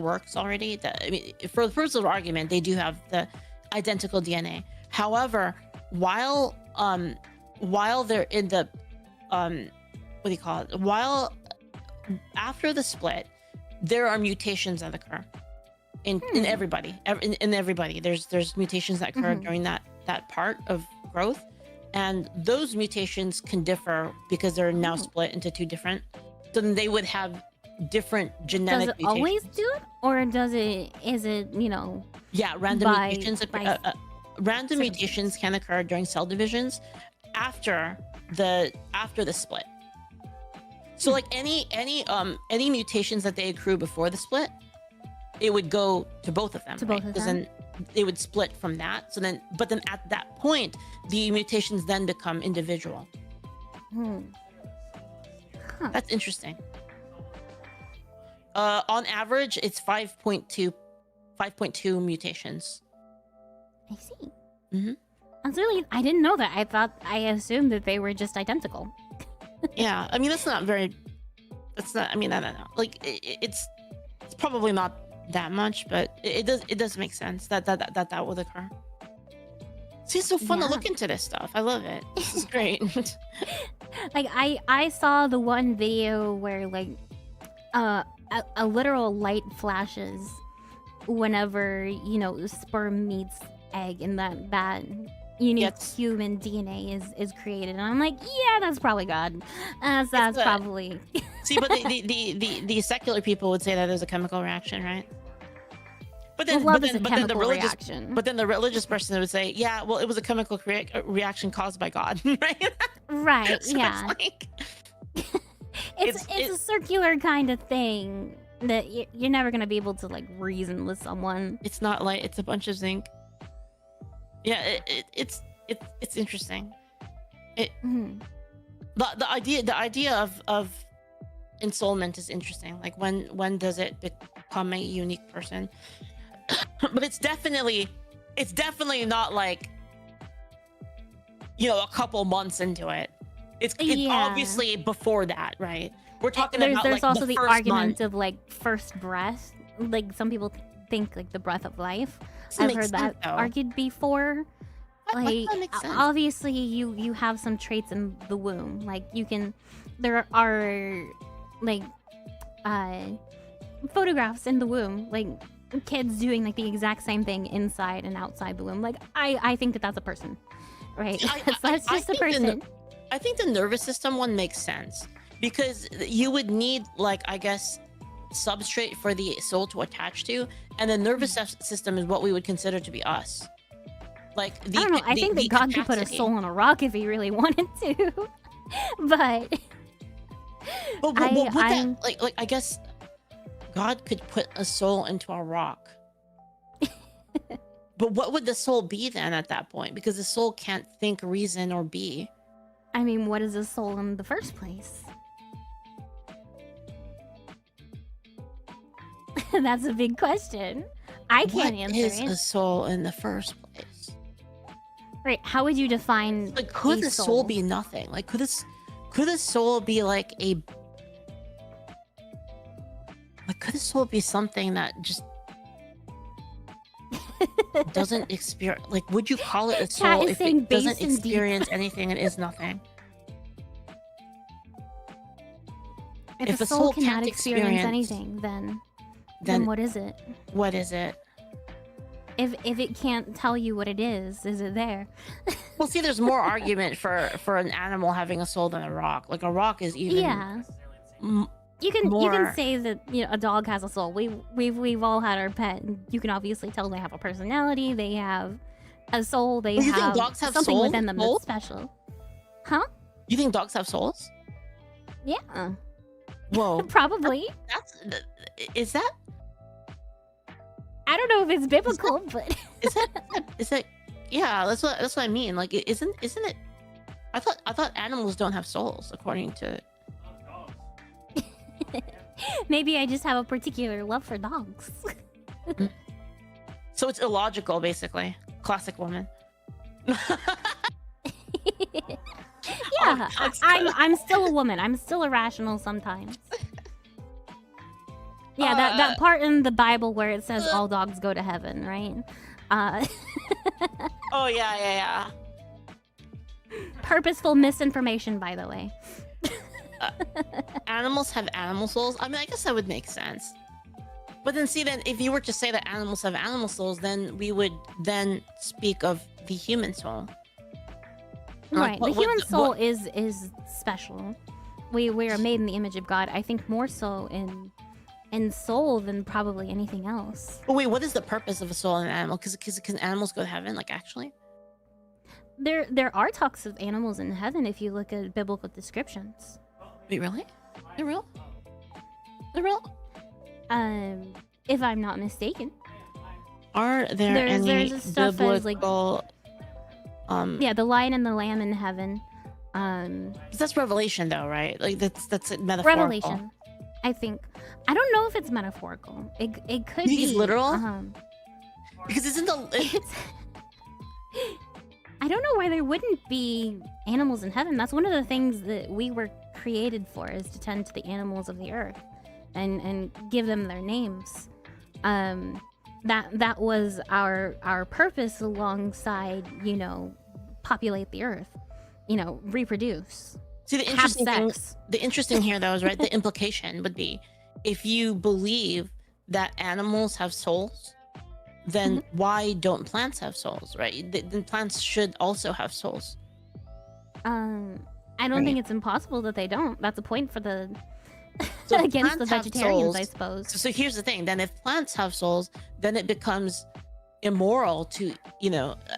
works already. I mean, for the purpose of our argument, they do have the identical DNA. However, while they're in the what do you call it? While after the split, there are mutations that occur in everybody. In everybody, there's mutations that occur during that part of growth, and those mutations can differ because they're now split into two different. So then they would have different genetic mutations. Does it always do it, or is it Yeah, random mutations. Random mutations can occur during cell divisions after the split. So like any mutations that they accrue before the split, it would go to both of them. Because then they would split from that. But then at that point, the mutations then become individual. That's interesting. On average, it's 5.2 mutations. I see. That's really, I didn't know that. I assumed that they were just identical. Yeah, I mean, I don't know. Like, it's probably not that much, but it does make sense that would occur. See, it's so fun to look into this stuff. I love it. This is great. Like, I saw the one video where, like, a literal light flashes whenever, sperm meets egg, and that unique human DNA is created. And I'm like, yeah, that's probably God. That's probably... See, but the secular people would say that there's a chemical reaction, right? But then the religious person would say, yeah, well, it was a chemical reaction caused by God, right? Right, so yeah. It's a circular kind of thing that you're never going to be able to, like, reason with someone. It's not light, it's a bunch of zinc. Yeah, it's interesting. The idea of ensoulment is interesting. Like, when does it become a unique person? But it's definitely not like, a couple months into it. It's obviously before that, right? We're talking about there's like also the argument month. of, like, first breath. Like, some people think, like, the breath of life. I've heard that argued before. Like, obviously you have some traits in the womb. Like, there are, like, photographs in the womb, like kids doing, like, the exact same thing inside and outside the womb. Like, I think that's a person, right? That's just a person. I think the nervous system one makes sense, because you would need, like, I guess, substrate for the soul to attach to, and the nervous system is what we would consider to be us. Like, I don't know. I think that God could put a soul on a rock if he really wanted to, but I guess God could put a soul into a rock. But what would the soul be then at that point? Because the soul can't think, reason, or be. I mean, what is a soul in the first place? That's a big question. I can't answer it. What is a soul in the first place? Right, how would you define, like, could the soul be nothing? Like, could the soul be like a... Like, could the soul be something that just doesn't experience... Like, would you call it a soul if it doesn't experience anything and is nothing? If a soul cannot experience anything, then what is it? What is it? if it can't tell you what it is it there? Well, see, there's more argument for an animal having a soul than a rock. Like a rock is even. Yeah. You can say that a dog has a soul. We've all had our pet. And you can obviously tell they have a personality. They have a soul. They You have think dogs have something souls? within them that's special. Huh? You think dogs have souls? Yeah. Whoa. Probably. Is that? I don't know if it's biblical, but is that? Yeah, that's what I mean. Like, isn't it? I thought animals don't have souls, according to. Maybe I just have a particular love for dogs. So it's illogical, basically. Classic woman. Yeah, I'm still a woman. I'm still irrational sometimes. Yeah, that part in the Bible where it says all dogs go to heaven, right? Oh yeah. Purposeful misinformation, by the way. Animals have animal souls. I mean, I guess that would make sense. But then, if you were to say that animals have animal souls, then we would then speak of the human soul. Right. The human soul is special. We are made in the image of God. I think more so in soul than probably anything else. But wait, what is the purpose of a soul in an animal? Because can animals go to heaven? Like, actually? There are talks of animals in heaven if you look at biblical descriptions. Wait, really? They're real? They're real? If I'm not mistaken. Are there any stuff biblical... Yeah, the lion and the lamb in heaven. That's Revelation, though, right? Like that's metaphorical. Revelation, I think. I don't know if it's metaphorical. It could be. It's literal. Because isn't the. I don't know why there wouldn't be animals in heaven. That's one of the things that we were created for, is to tend to the animals of the earth, and give them their names. That was our purpose, alongside populate the earth, reproduce. See, the interesting here though is, right, the implication would be, if you believe that animals have souls, then why don't plants have souls, right? Then plants should also have souls. I don't think it's impossible that they don't. That's a point for the against the vegetarians, I suppose. So here's the thing. Then if plants have souls, then it becomes immoral to,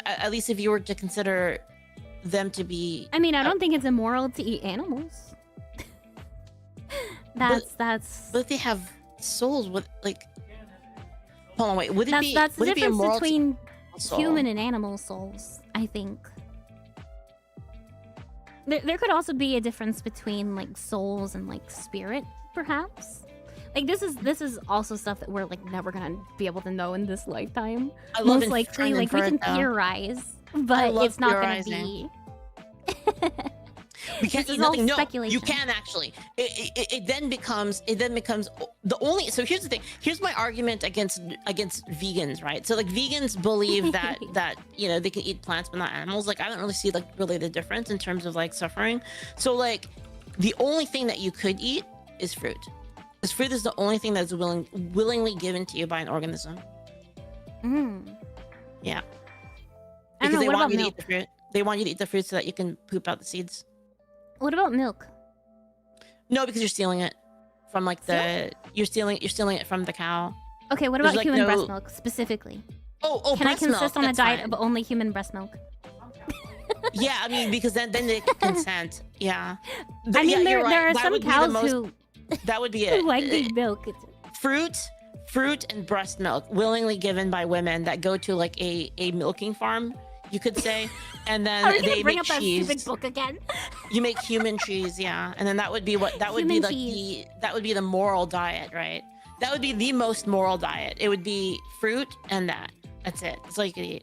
at least if you were to consider them to be... I mean, I don't think it's immoral to eat animals. But if they have souls, with like... Hold on, wait. Would it be... That's the difference between soul? Human and animal souls, I think. There could also be a difference between like souls and like spirit, perhaps. Like this is also stuff that we're like never gonna be able to know in this lifetime. Most likely, like we can theorize, but it's not gonna be. We can't eat nothing. No, you can actually. It then becomes the only. So here's the thing. Here's my argument against vegans, right? So like vegans believe that they can eat plants but not animals. Like I don't really see like really the difference in terms of like suffering. So like the only thing that you could eat is fruit. Because fruit is the only thing that's willingly given to you by an organism. Yeah. Because they want you to eat the fruit. They want you to eat the fruit so that you can poop out the seeds. What about milk? No, because you're stealing it from like you're stealing it from the cow. Okay, what about human breast milk specifically? Oh, can I consist on a diet of only human breast milk? Yeah, I mean because then they can consent. Yeah. I mean there are some cows who that would be it. Like the milk. Fruit and breast milk willingly given by women that go to like a milking farm, you could say, and then they bring make up that cheese. stupid book again? You make human cheese, yeah, and then that would be the moral diet, right? That would be the most moral diet. It would be fruit and that. That's it. That's all you could eat.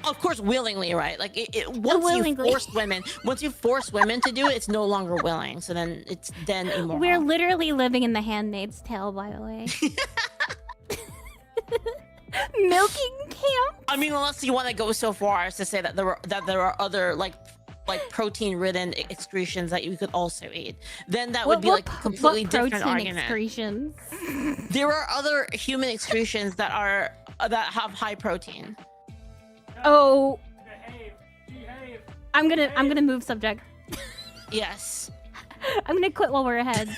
Of course, willingly, right? Like once you force women to do it, it's no longer willing. So then it's immoral. We're literally living in The Handmaid's Tale, by the way. Milking camp. I mean, unless you want to go so far as to say that there are other like like protein-ridden excretions that you could also eat, then that would be like a completely different argument. Excretions? There are other human excretions that have high protein. Oh, Behave. I'm gonna move subject. Yes. I'm gonna quit while we're ahead.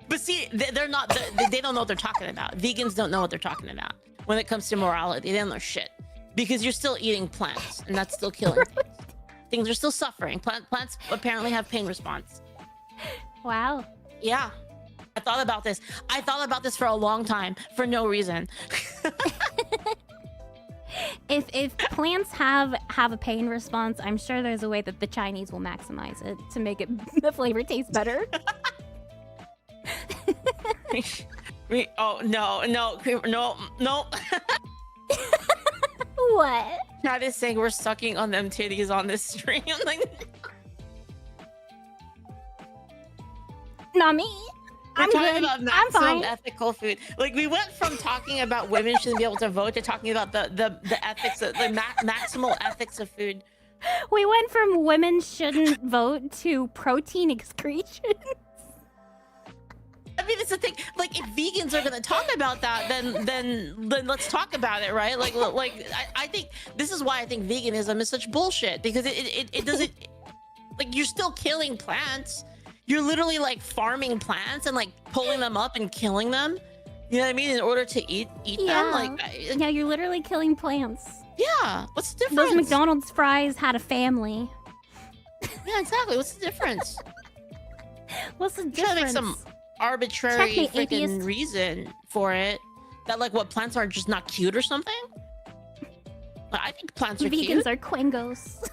But see, they're not. They don't know what they're talking about. Vegans don't know what they're talking about when it comes to morality. They don't know shit because you're still eating plants, and that's still killing things. Things are still suffering. Plants apparently have pain response. Wow. Yeah, I thought about this. I thought about this for a long time for no reason. If plants have a pain response, I'm sure there's a way that the Chinese will maximize it to make it the flavor taste better. Oh no. What? Chat is saying we're sucking on them titties on this stream. Like, not me. I'm talking good. about I'm maximum fine. ethical food. Like we went from talking about women shouldn't be able to vote to talking about the ethics, the maximal ethics of food. We went from women shouldn't vote to protein excretion. I mean, it's the thing. Like, if vegans are gonna talk about that, then let's talk about it, right? Like I think this is why I think veganism is such bullshit, because it doesn't, like, you're still killing plants. You're literally like farming plants and like pulling them up and killing them. You know what I mean? In order to eat them, like yeah, you're literally killing plants. Yeah. What's the difference? Those McDonald's fries had a family. Yeah, exactly. What's the difference? What's the You gotta difference? make some arbitrary Check me, freaking atheist. reason for it. That like what, plants are just not cute or something? But I think plants are Vegans cute. are quingos.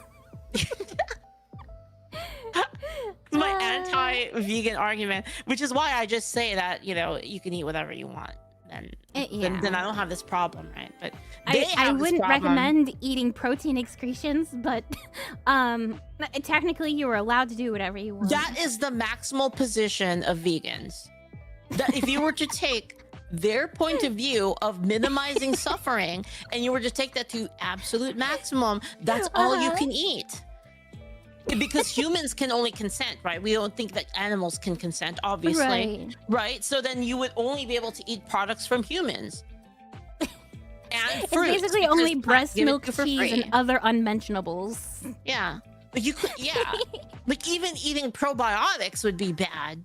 My anti-vegan argument, which is why I just say that, you know, you can eat whatever you want. Then I don't have this problem, right? But I wouldn't recommend eating protein excretions, but technically you are allowed to do whatever you want. That is the maximal position of vegans. That if you were to take their point of view of minimizing suffering and you were to take that to absolute maximum, that's all you can eat. Because humans can only consent, right? We don't think that animals can consent, obviously. Right? So then you would only be able to eat products from humans. And fruits. It's basically only breast milk, for cheese, free. and other unmentionables. Yeah. But you could, yeah. Like even eating probiotics would be bad.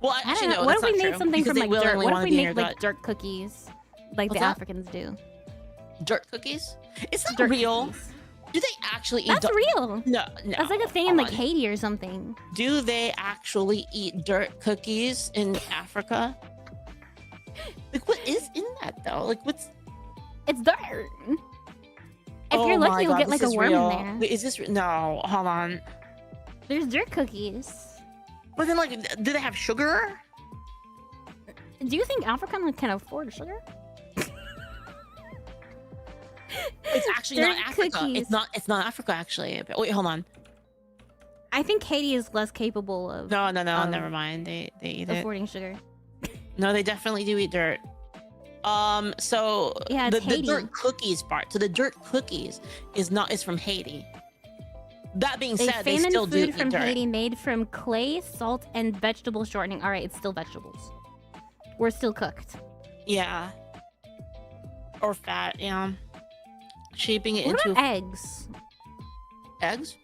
Well, I actually, don't know. no, What if that's we not made true, something because from they like dirt? willingly What if wanna we be in make your like gut. dirt cookies, like What's the that? Africans do? Dirt cookies? Is that Dirt real? cookies. Do they actually eat That's dirt? real. No. That's like a thing in hold like on. Haiti or something. Do they actually eat dirt cookies in Africa? Like, what is in that though? Like, what's? It's dirt. If you're lucky, you'll get like a worm in there. Wait, is this no? Hold on. There's dirt cookies. But then, like, do they have sugar? Do you think Africans can afford sugar? It's actually not Dirt Africa. cookies. It's not Africa actually. But wait, hold on. I think Haiti is less capable of No, never mind. They eat it. affording sugar. No, they definitely do eat dirt. So Yeah, the it's Haiti. dirt cookies part. So the dirt cookies is from Haiti. That being A said, they famine still do food eat from dirt. Haiti made from clay, salt, and vegetable shortening. All right, it's still vegetables. We're still cooked. Yeah. Or fat, yeah. Shaping it What into about eggs? eggs.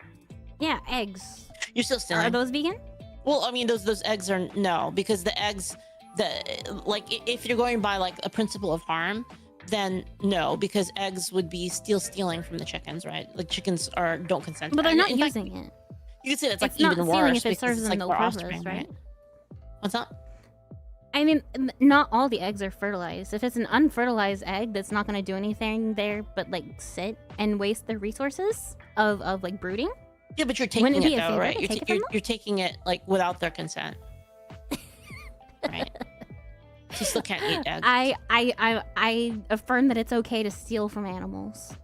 Yeah, eggs. You're still Are stealing. those vegan? Well, I mean, those eggs are no, because the eggs, if you're going by like a principle of harm, then no, because eggs would be stealing from the chickens, right? Like chickens don't consent. But to they're that. not In fact, using it. you could say that's It's like not even stealing worse if it because serves it's them like no for purpose, offspring, right? What's that? I mean, not all the eggs are fertilized. If it's an unfertilized egg that's not going to do anything there but like sit and waste the resources of like brooding. Yeah, but you're taking Wouldn't it be it a though, favor right? to You're, take it you're, from them? you're taking it like without their consent, right? So you still can't eat eggs. I affirm that it's okay to steal from animals.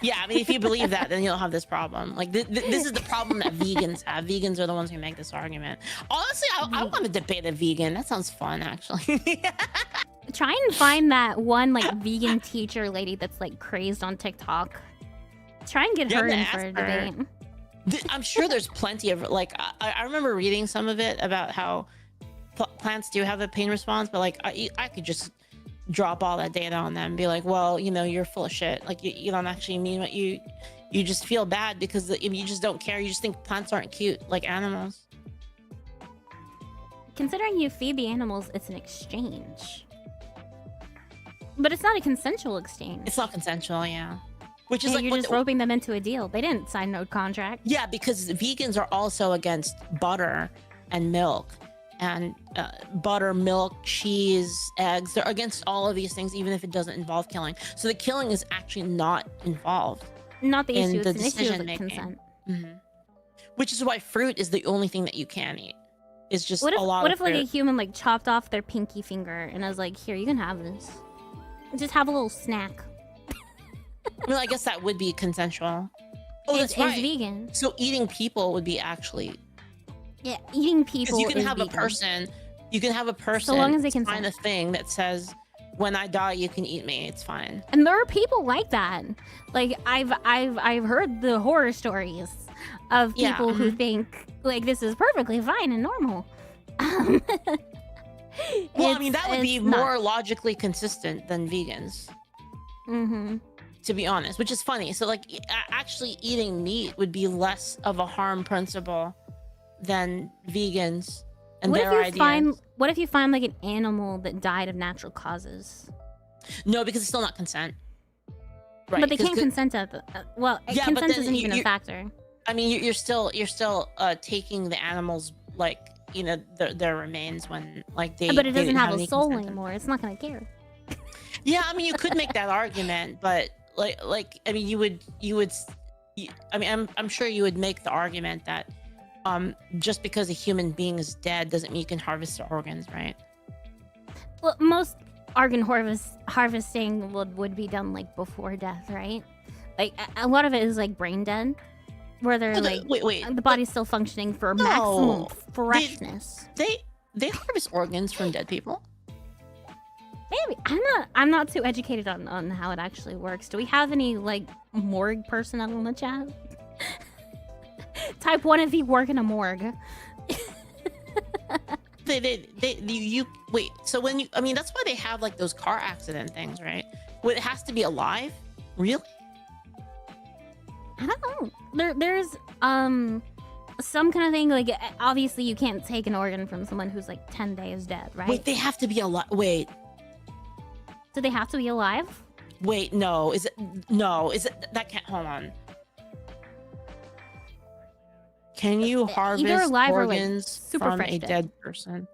Yeah, I mean, if you believe that, then you'll have this problem. Like, this is the problem that vegans have. Vegans are the ones who make this argument. Honestly, I want to debate a vegan. That sounds fun, actually. Try and find that one like vegan teacher lady that's like crazy on TikTok. Try and get You her have to in for a ask her. debate. I'm sure there's plenty of like I remember reading some of it about how plants do have a pain response, but like I could just drop all that data on them and be like, well, you know, you're full of shit. Like you don't actually mean what you just feel bad because you just don't care. You just think plants aren't cute like animals. Considering you feed the animals, it's an exchange. But it's not a consensual exchange. It's not consensual, yeah. Which is Yeah, like you're just roping them into a deal. They didn't sign no contract. Yeah, because vegans are also against butter and milk and butter, milk, cheese, eggs. They're against all of these things, even if it doesn't involve killing. So the killing is actually not involved. Not the issue. in the It's an issue of decision-making. consent. Which is why fruit is the only thing that you can eat. It's just What if, a lot what of if like a fruit. human like chopped off their pinky finger and I was like, here, you can have this. Just have a little snack. Well, I guess that would be consensual. Oh, that's It's right. vegan. So eating people would be actually, Yeah, eating people because you can is have a vegan. person. You can have a person long as they sign consent. a thing that says, "When I die, you can eat me. It's fine." And there are people like that. Like I've heard the horror stories of Yeah, people who think like this is perfectly fine and normal. Well, I mean, that would be it's not. more logically consistent than vegans, to be honest, which is funny. So, like, actually eating meat would be less of a harm principle than vegans and What their if you ideas. find what if you find like an animal that died of natural causes? No, because it's still not consent. Right. But they 'cause can't consent at the well, Yeah, but consent then isn't even a you- factor. I mean, you're still taking the animals, like, you know, their remains when, like, they. But it they doesn't didn't have a any soul consent. anymore. It's not gonna care. Yeah, I mean, you could make that argument, but I mean, I mean, I'm sure you would make the argument that just because a human being is dead doesn't mean you can harvest their organs, right? Well, most organ harvesting would be done like before death, right? Like a lot of it is like brain dead, where they're like Wait, the body's still functioning for maximum freshness. they harvest organs from dead people. Maybe I'm not too educated on how it actually works. Do we have any like morgue personnel in the chat? Type 1 if you work in a morgue. You wait. So when you, I mean, that's why they have like those car accident things, right? Well, it has to be alive. Really? I don't know. There's some kind of thing like obviously you can't take an organ from someone who's like 10 days dead, right? Wait, they have to be alive. Wait, Do they have to be alive? wait. No, is it? No, is it? That can't. Hold on. Can you harvest alive or, like, organs super from fresh a dead. dead person?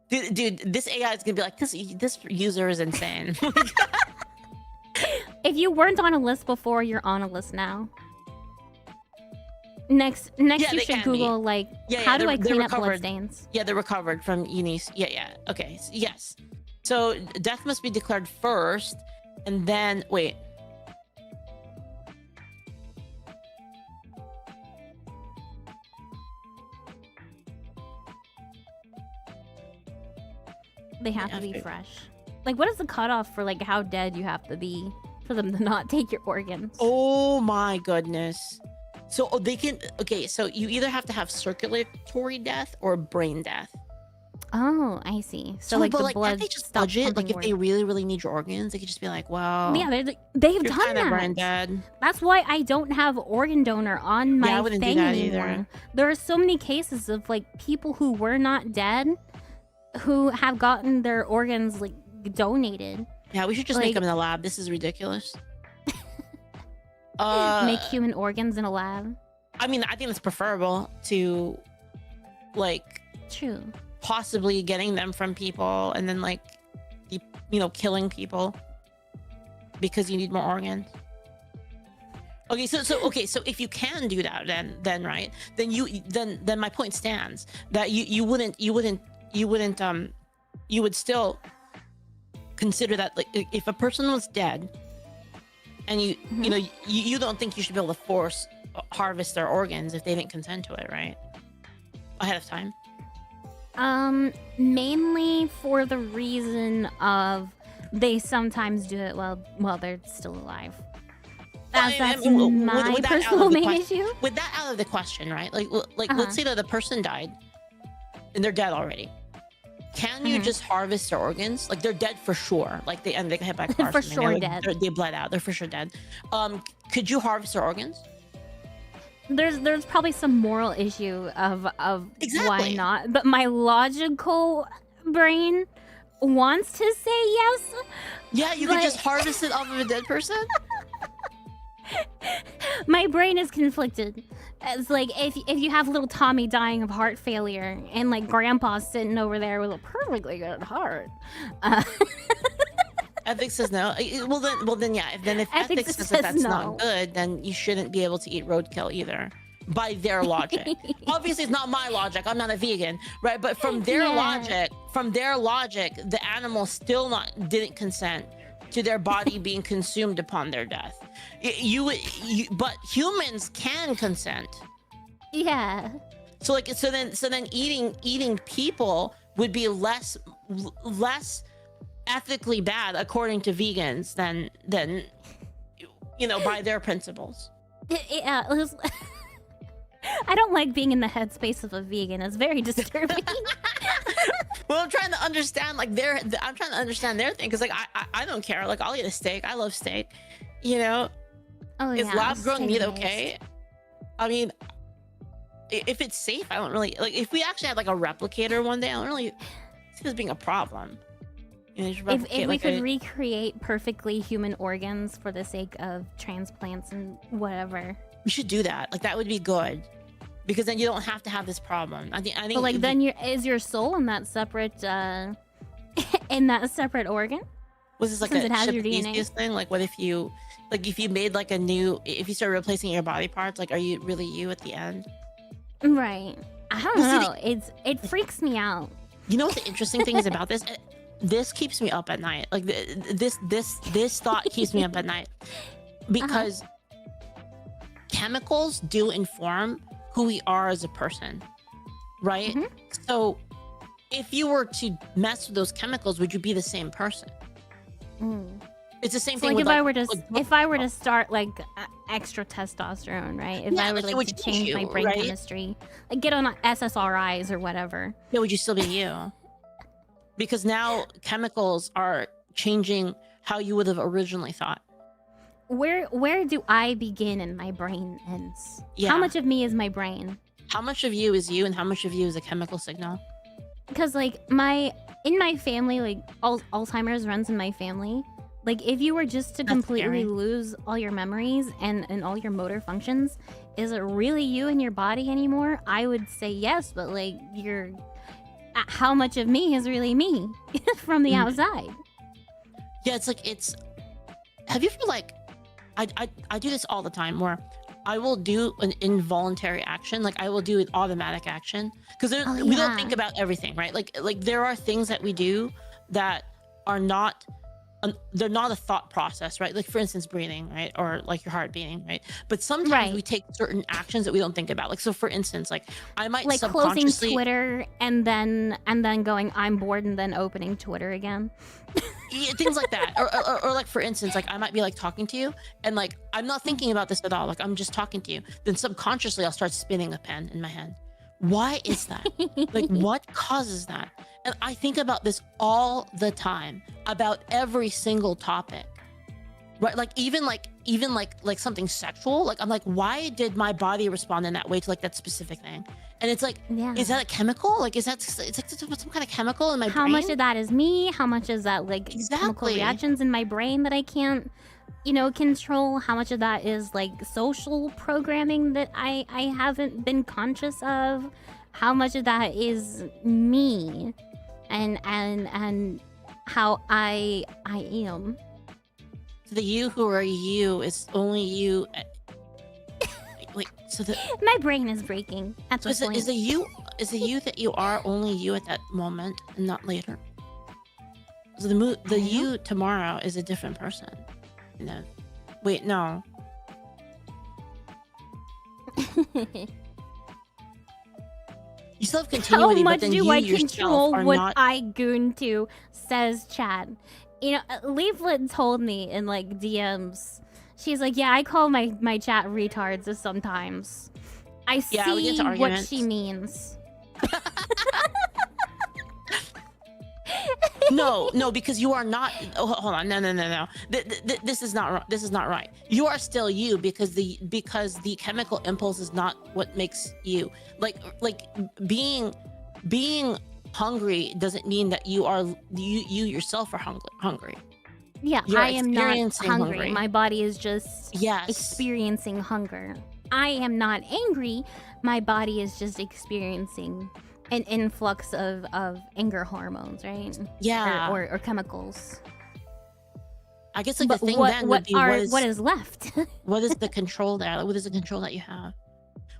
Dude, this AI is gonna be like, this user is insane. If you weren't on a list before, you're on a list now. Next Yeah, you they should can Google like Yeah, how do they're- I they're clean up recovered. bloodstains? Yeah, they're recovered from Eunice. Yeah. Okay. Yes. So death must be declared first, and then wait. They have to have be to- fresh. Like what is the cutoff for like how dead you have to be for them to not take your organs? Oh my goodness. So they can. Okay. So you either have to have circulatory death or brain death. Oh, I see. So, So like but the like, blood can't they just stops budget? Like pumping if they more. really, really need your organs, they could just be like, well, Yeah, they've you're done kind of brain that. dead. That's why I don't have organ donor on my Yeah, I wouldn't do thing that anymore. either. There are so many cases of like people who were not dead who have gotten their organs like donated. Yeah, we should just make Like- them in the lab. This is ridiculous. Make human organs in a lab. I mean, I think it's preferable to, like, True. possibly getting them from people and then like, killing people because you need more organs. Okay, so if you can do that, then right, then my point stands that you would still consider that, like, if a person was dead and you don't think you should be able to force harvest their organs if they didn't consent to it, right? Ahead of time. Mainly for the reason of they sometimes do it while they're still alive. That's with my that out personal of the main question, issue. with that out of the question, right? Like let's say that the person died, and they're dead already. Can you just harvest their organs? Like they're dead for sure. Like they got hit by a car. For or something. sure Like, dead. they bled out. They're for sure dead. Could you harvest their organs? There's probably some moral issue of why Exactly. not, but my logical brain wants to say yes. Yeah, you could just harvest it off of a dead person. My brain is conflicted. It's like if you have little Tommy dying of heart failure and like Grandpa's sitting over there with a perfectly good heart. Ethics says no. Well then, yeah. If ethics says that that's no. not good, then you shouldn't be able to eat roadkill either. By their logic, obviously it's not my logic. I'm not a vegan, right? But from their logic, the animal still didn't consent to their body being consumed upon their death. But humans can consent. Yeah. So then eating people would be less ethically bad according to vegans than by their principles. Yeah. I don't like being in the headspace of a vegan. It's very disturbing. Well, I'm trying to understand their thing, because I don't care. Like I'll eat a steak. I love steak. Oh, Is yeah, lab grown meat steak okay? I mean, if it's safe, I don't really like. If we actually had like a replicator one day, I don't really see this being a problem. If we could recreate perfectly human organs for the sake of transplants and whatever, we should do that. Like that would be good, because then you don't have to have this problem. I think. But like, then is your soul in that separate organ? Was this like Since a it has your Theseus DNA thing? Like, what if you made like if you start replacing your body parts, like, are you really you at the end? Right. I don't know. It freaks me out. You know what the interesting thing is about this? This keeps me up at night. Like this thought keeps me up at night, because chemicals do inform who we are as a person, right? So if you were to mess with those chemicals, would you be the same person? It's the same thing. Like with if I were to start like extra testosterone, right? If I were like to change my brain chemistry, like get on SSRIs or whatever. Yeah, would you still be you? Because now chemicals are changing how you would have originally thought. Where do I begin and my brain ends? Yeah. How much of me is my brain? How much of you is you, and how much of you is a chemical signal? Because like in my family, like Alzheimer's runs in my family. Like if you were just to completely lose all your memories and all your motor functions, is it really you and your body anymore? I would say yes, but like how much of me is really me from the outside? Yeah, have you ever like, I do this all the time, where I will do an involuntary action, like I will do an automatic action, because we don't think about everything, right? Like there are things that we do that are not, they're not a thought process, right? Like for instance, breathing, right? Or like your heart beating, right? But sometimes we take certain actions that we don't think about. Like, so for instance, like I might like subconsciously closing Twitter and then going, I'm bored, and then opening Twitter again. Yeah, things like that. Or like for instance, like I might be like talking to you, and like I'm not thinking about this at all. Like I'm just talking to you. Then subconsciously I'll start spinning a pen in my head. Why is that? Like what causes that? And I think about this all the time, about every single topic. Right? Like even like something sexual. Like I'm like, why did my body respond in that way to like that specific thing? And it's like, is that a chemical? Like, it's like some kind of chemical in my brain? How much of that is me? How much is that like chemical reactions in my brain that I can't, control? How much of that is like social programming that I haven't been conscious of? How much of that is me and how I am? So the you who are you is only you. Wait, so my brain is breaking at this point. Is the you that you are only you at that moment and not later? So the you tomorrow is a different person. No, wait, no. You still have continuity, How much but then do I you control are what not... I goon to? Says Chad. Leaflet told me in like DMs She's like, yeah, I call my chat retards sometimes. I see what she means. No, because you are not. Oh, hold on, no. This is not. This is not right. You are still you because the chemical impulse is not what makes you. Like being hungry doesn't mean that you yourself are hungry. Yeah, You're I am not experiencing hungry. My body is just Yes. experiencing hunger. I am not angry. My body is just experiencing an influx of anger hormones, right? Yeah. Or chemicals. I guess like But the thing what, then what would be are what is left? what is the control there? Like, what is the control that you have?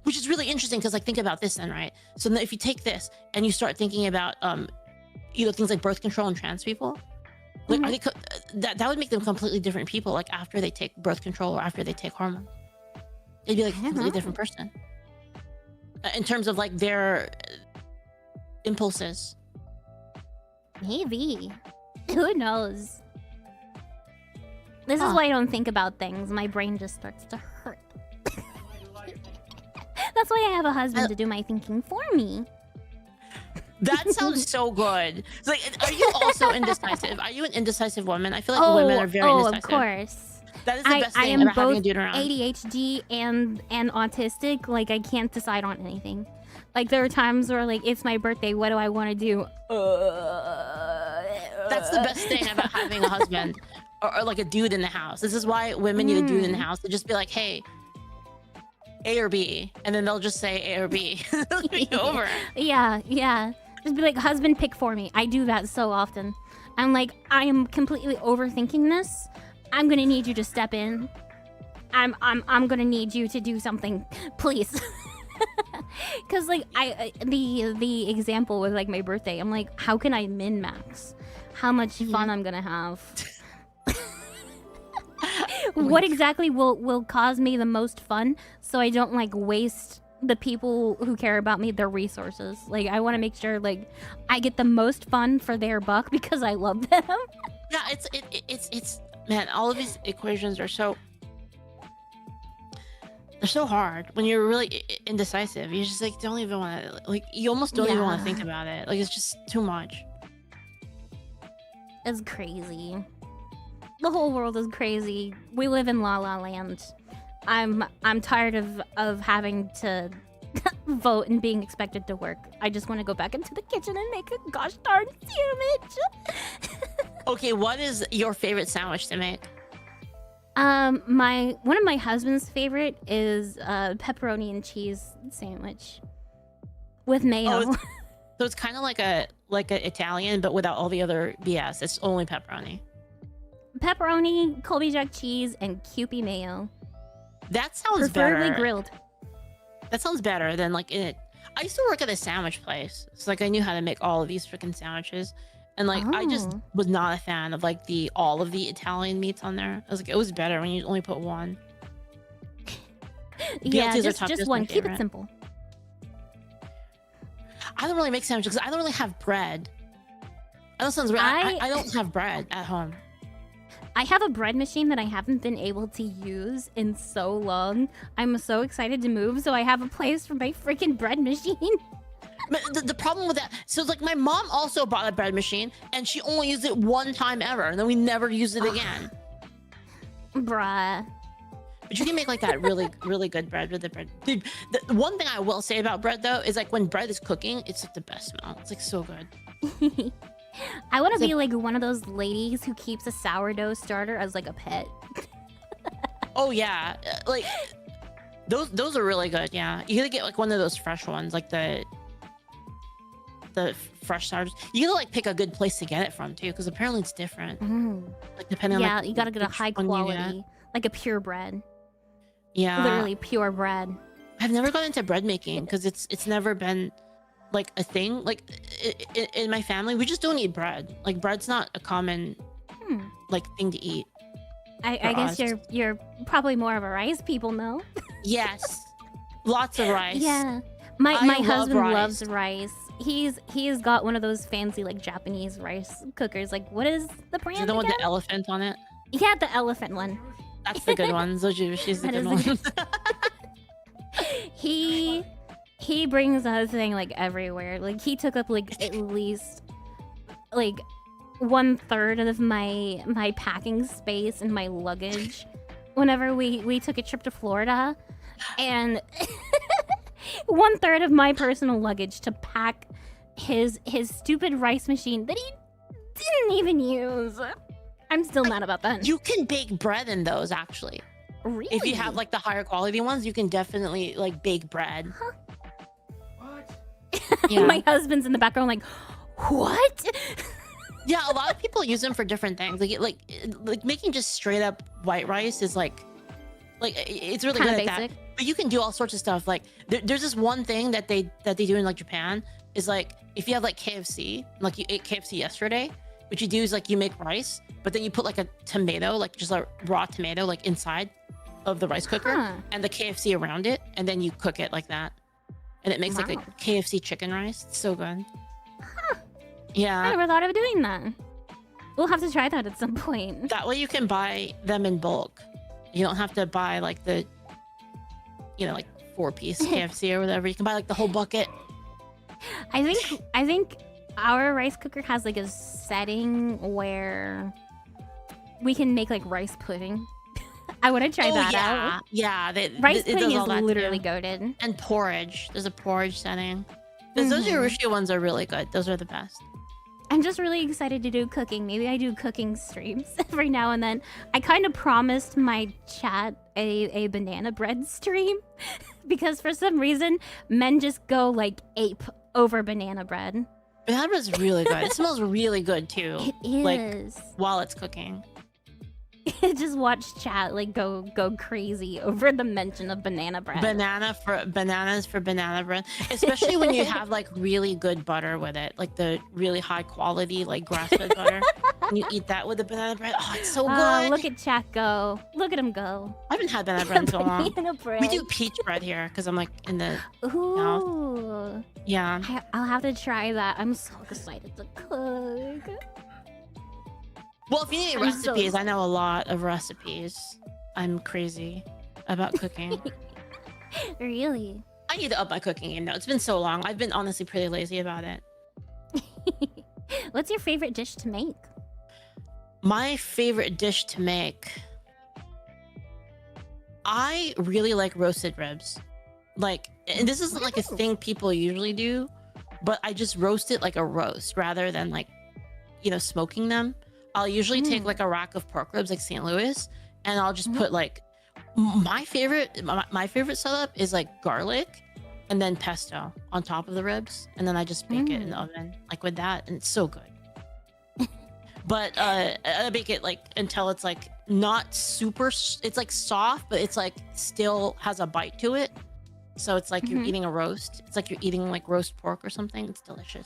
Which is really interesting because like think about this then, right? So if you take this and you start thinking about things like birth control and trans people, like are they that would make them completely different people like after they take birth control or after they take hormones. It'd be like a completely different person. In terms of like their impulses. Maybe. Who knows? This is why I don't think about things. My brain just starts to hurt. That's why I have a husband to do my thinking for me. That sounds so good. It's like, are you also indecisive? Are you an indecisive woman? I feel like women are very indecisive. Of course. That is the best thing I am about having both a dude around. ADHD and autistic. Like, I can't decide on anything. Like, there are times where, like, it's my birthday. What do I want to do? That's the best thing about having a husband or like a dude in the house. This is why women need a dude in the house to just be like, hey, A or B, and then they'll just say A or B. It'll be over. Yeah. Just be like, husband, pick for me. I do that so often. I'm like, I am completely overthinking this. I'm gonna need you to step in. I'm gonna need you to do something, please. Cause like the example with like my birthday, I'm like, how can I min-max how much fun I'm gonna have? What exactly will cause me the most fun so I don't like waste the people who care about me their resources. Like, I want to make sure like I get the most fun for their buck because I love them. Yeah, it's man, all of these equations are so hard when you're really indecisive. You just like don't even want to like you almost don't even want to think about it. Like it's just too much. It's crazy. The whole world is crazy. We live in La La Land. I'm tired of having to vote and being expected to work. I just want to go back into the kitchen and make a gosh darn sandwich. Okay, what is your favorite sandwich to make? One of my husband's favorite is pepperoni and cheese sandwich with mayo. So it's kind of like a Italian, but without all the other BS. It's only pepperoni. Pepperoni, Colby Jack cheese, and Kewpie mayo. That sounds preferably better. Grilled. That sounds better than like it. I used to work at a sandwich place. So like I knew how to make all of these freaking sandwiches. And like I just was not a fan of like all of the Italian meats on there. I was like, it was better when you only put one. Yeah, BLTs just one. Keep it simple. I don't really make sandwiches because I don't really have bread. I don't have bread at home. I have a bread machine that I haven't been able to use in so long. I'm so excited to move, so I have a place for my freaking bread machine. But the problem with that, so like my mom also bought a bread machine, and she only used it one time ever, and then we never used it again. Bruh. But you can make like that really, really good bread with the bread. Dude, the one thing I will say about bread though is like when bread is cooking, it's like the best smell. It's like so good. I want to be like one of those ladies who keeps a sourdough starter as like a pet. Oh yeah, like those are really good. Yeah, you gotta get like one of those fresh ones, like the fresh sourdoughs. You gotta like pick a good place to get it from too, because apparently it's different. Like depending on yeah, you gotta get a high quality, like a pure bread. Yeah, literally pure bread. I've never gone into bread making because it's never been like a thing. Like in my family, we just don't eat bread. Like bread's not a common like thing to eat. I guess you're probably more of a rice people, no? Yes, lots of rice. Yeah, my husband loves rice. He's got one of those fancy like Japanese rice cookers. Like, what is the brand? Is it the one again? with the elephant on it? Yeah, the elephant one. That's the good one. She's the That good is one. He brings that thing like everywhere. Like he took up like at least like 1/3 of my packing space and my luggage whenever we took a trip to Florida, and 1/3 of my personal luggage to pack his stupid rice machine that he didn't even use. I'm still mad about that. You can bake bread in those, actually. Really? If you have like the higher quality ones, you can definitely like bake bread. What? Yeah. My husband's in the background like, what? Yeah, a lot of people use them for different things. Like making just straight up white rice is like it's really Kinda good at basic. that. But you can do all sorts of stuff. Like there's this one thing that they do in like Japan is like if you have like KFC, like you ate KFC yesterday, what you do is like you make rice, but then you put like a tomato, like just a raw tomato, like inside of the rice cooker, Huh. and the KFC around it, and then you cook it like that, and it makes like a Wow. KFC chicken rice. It's so good. I Yeah. never thought of doing that. We'll have to try that at some point. That way you can buy them in bulk. You don't have to buy like the, like 4-piece KFC or whatever. You can buy like the whole bucket. I think our rice cooker has like a setting where we can make like rice pudding. I want to try that out. Yeah. Rice it pudding does is all that literally too. goated. And porridge. There's a porridge setting. Those Yorushi ones are really good. Those are the best. I'm just really excited to do cooking. Maybe I do cooking streams every now and then. I kind of promised my chat a banana bread stream because for some reason men just go like ape over banana bread. Banana bread's really good. It smells really good too. It is. Like while it's cooking. Just watch chat like go crazy over the mention of banana bread. Bananas for banana bread, especially when you have like really good butter with it, like the really high quality like grass-fed butter. And you eat that with the banana bread. Oh, it's so good. Look at chat go. Look at him go. I haven't had banana bread in so long. Banana bread. We do peach bread here because I'm like in the Ooh. yeah. I'll have to try that. I'm so excited to cook. Well, if you need I'm so recipes, I know a lot of recipes. I'm crazy about cooking. Really? I need to up my cooking game now. It's been so long. I've been honestly pretty lazy about it. What's your favorite dish to make? My favorite dish to make. I really like roasted ribs. Like, and this isn't like a thing people usually do, but I just roast it like a roast rather than like, smoking them. I'll usually take like a rack of pork ribs like St. Louis, and I'll just put like my favorite setup is like garlic and then pesto on top of the ribs, and then I just bake it in the oven like with that, and it's so good. But I bake it like until it's like not super, it's like soft, but it's like still has a bite to it. So it's like you're eating a roast. It's like you're eating like roast pork or something. It's delicious.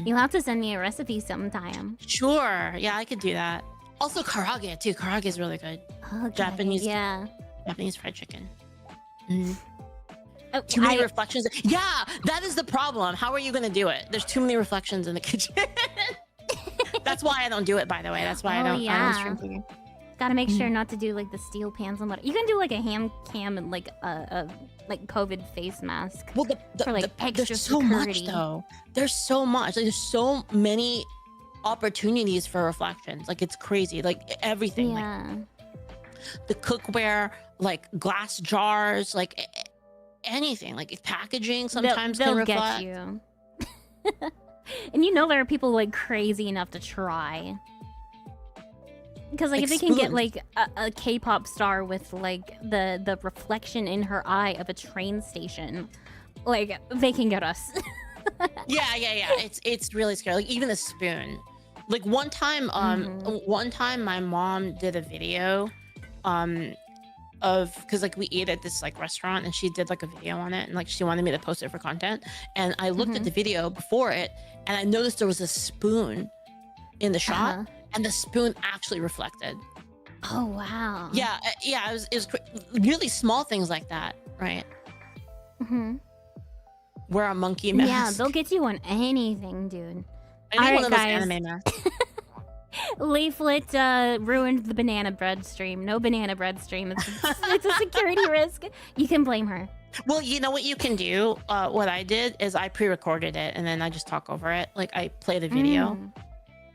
You'll have to send me a recipe sometime. Sure. Yeah, I could do that. Also karaage too. Karaage is really good. Oh, Japanese. Yeah. Japanese fried chicken. Oh, Too many reflections. Yeah, that is the problem. How are you going to do it? There's too many reflections in the kitchen. That's why I don't do it, by the way. That's why I don't stream cooking. Gotta make sure not to do like the steel pans and what. You can do like a ham cam and like a like COVID face mask. Well, for like extra there's so security. much though. There's so much. Like, there's so many opportunities for reflections. Like it's crazy. Like everything. Yeah. Like the cookware, like glass jars, like anything. Like packaging sometimes they'll can reflect. get you. And there are people like crazy enough to try. Because like if they can get like a K-pop star with like the reflection in her eye of a train station, like they can get us. Yeah. It's really scary. Like even a spoon. Like one time my mom did a video, because like we ate at this like restaurant and she did like a video on it and like she wanted me to post it for content. And I looked at the video before it and I noticed there was a spoon in the shot. And the spoon actually reflected. Oh wow. Yeah. It was really small things like that, right? Wear a monkey mask. Yeah, they'll get you on anything, dude. I need one of those guys. anime masks. Leaflet ruined the banana bread stream. No banana bread stream. It's a security risk. You can blame her. Well, you know what you can do? What I did is I pre-recorded it and then I just talk over it. Like I play the video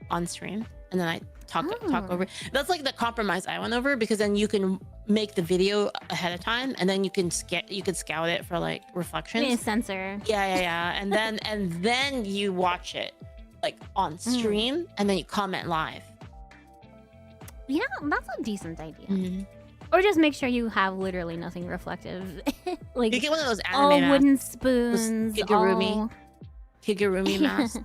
on stream and then I talk over it. That's like the compromise I went over, because then you can make the video ahead of time and then you could scout it for like reflections. Yeah, censor. Yeah. And then you watch it like on stream and then you comment live. Yeah, that's a decent idea. Or just make sure you have literally nothing reflective. Like you get one of those anime all masks. wooden spoons. Higurumi mask.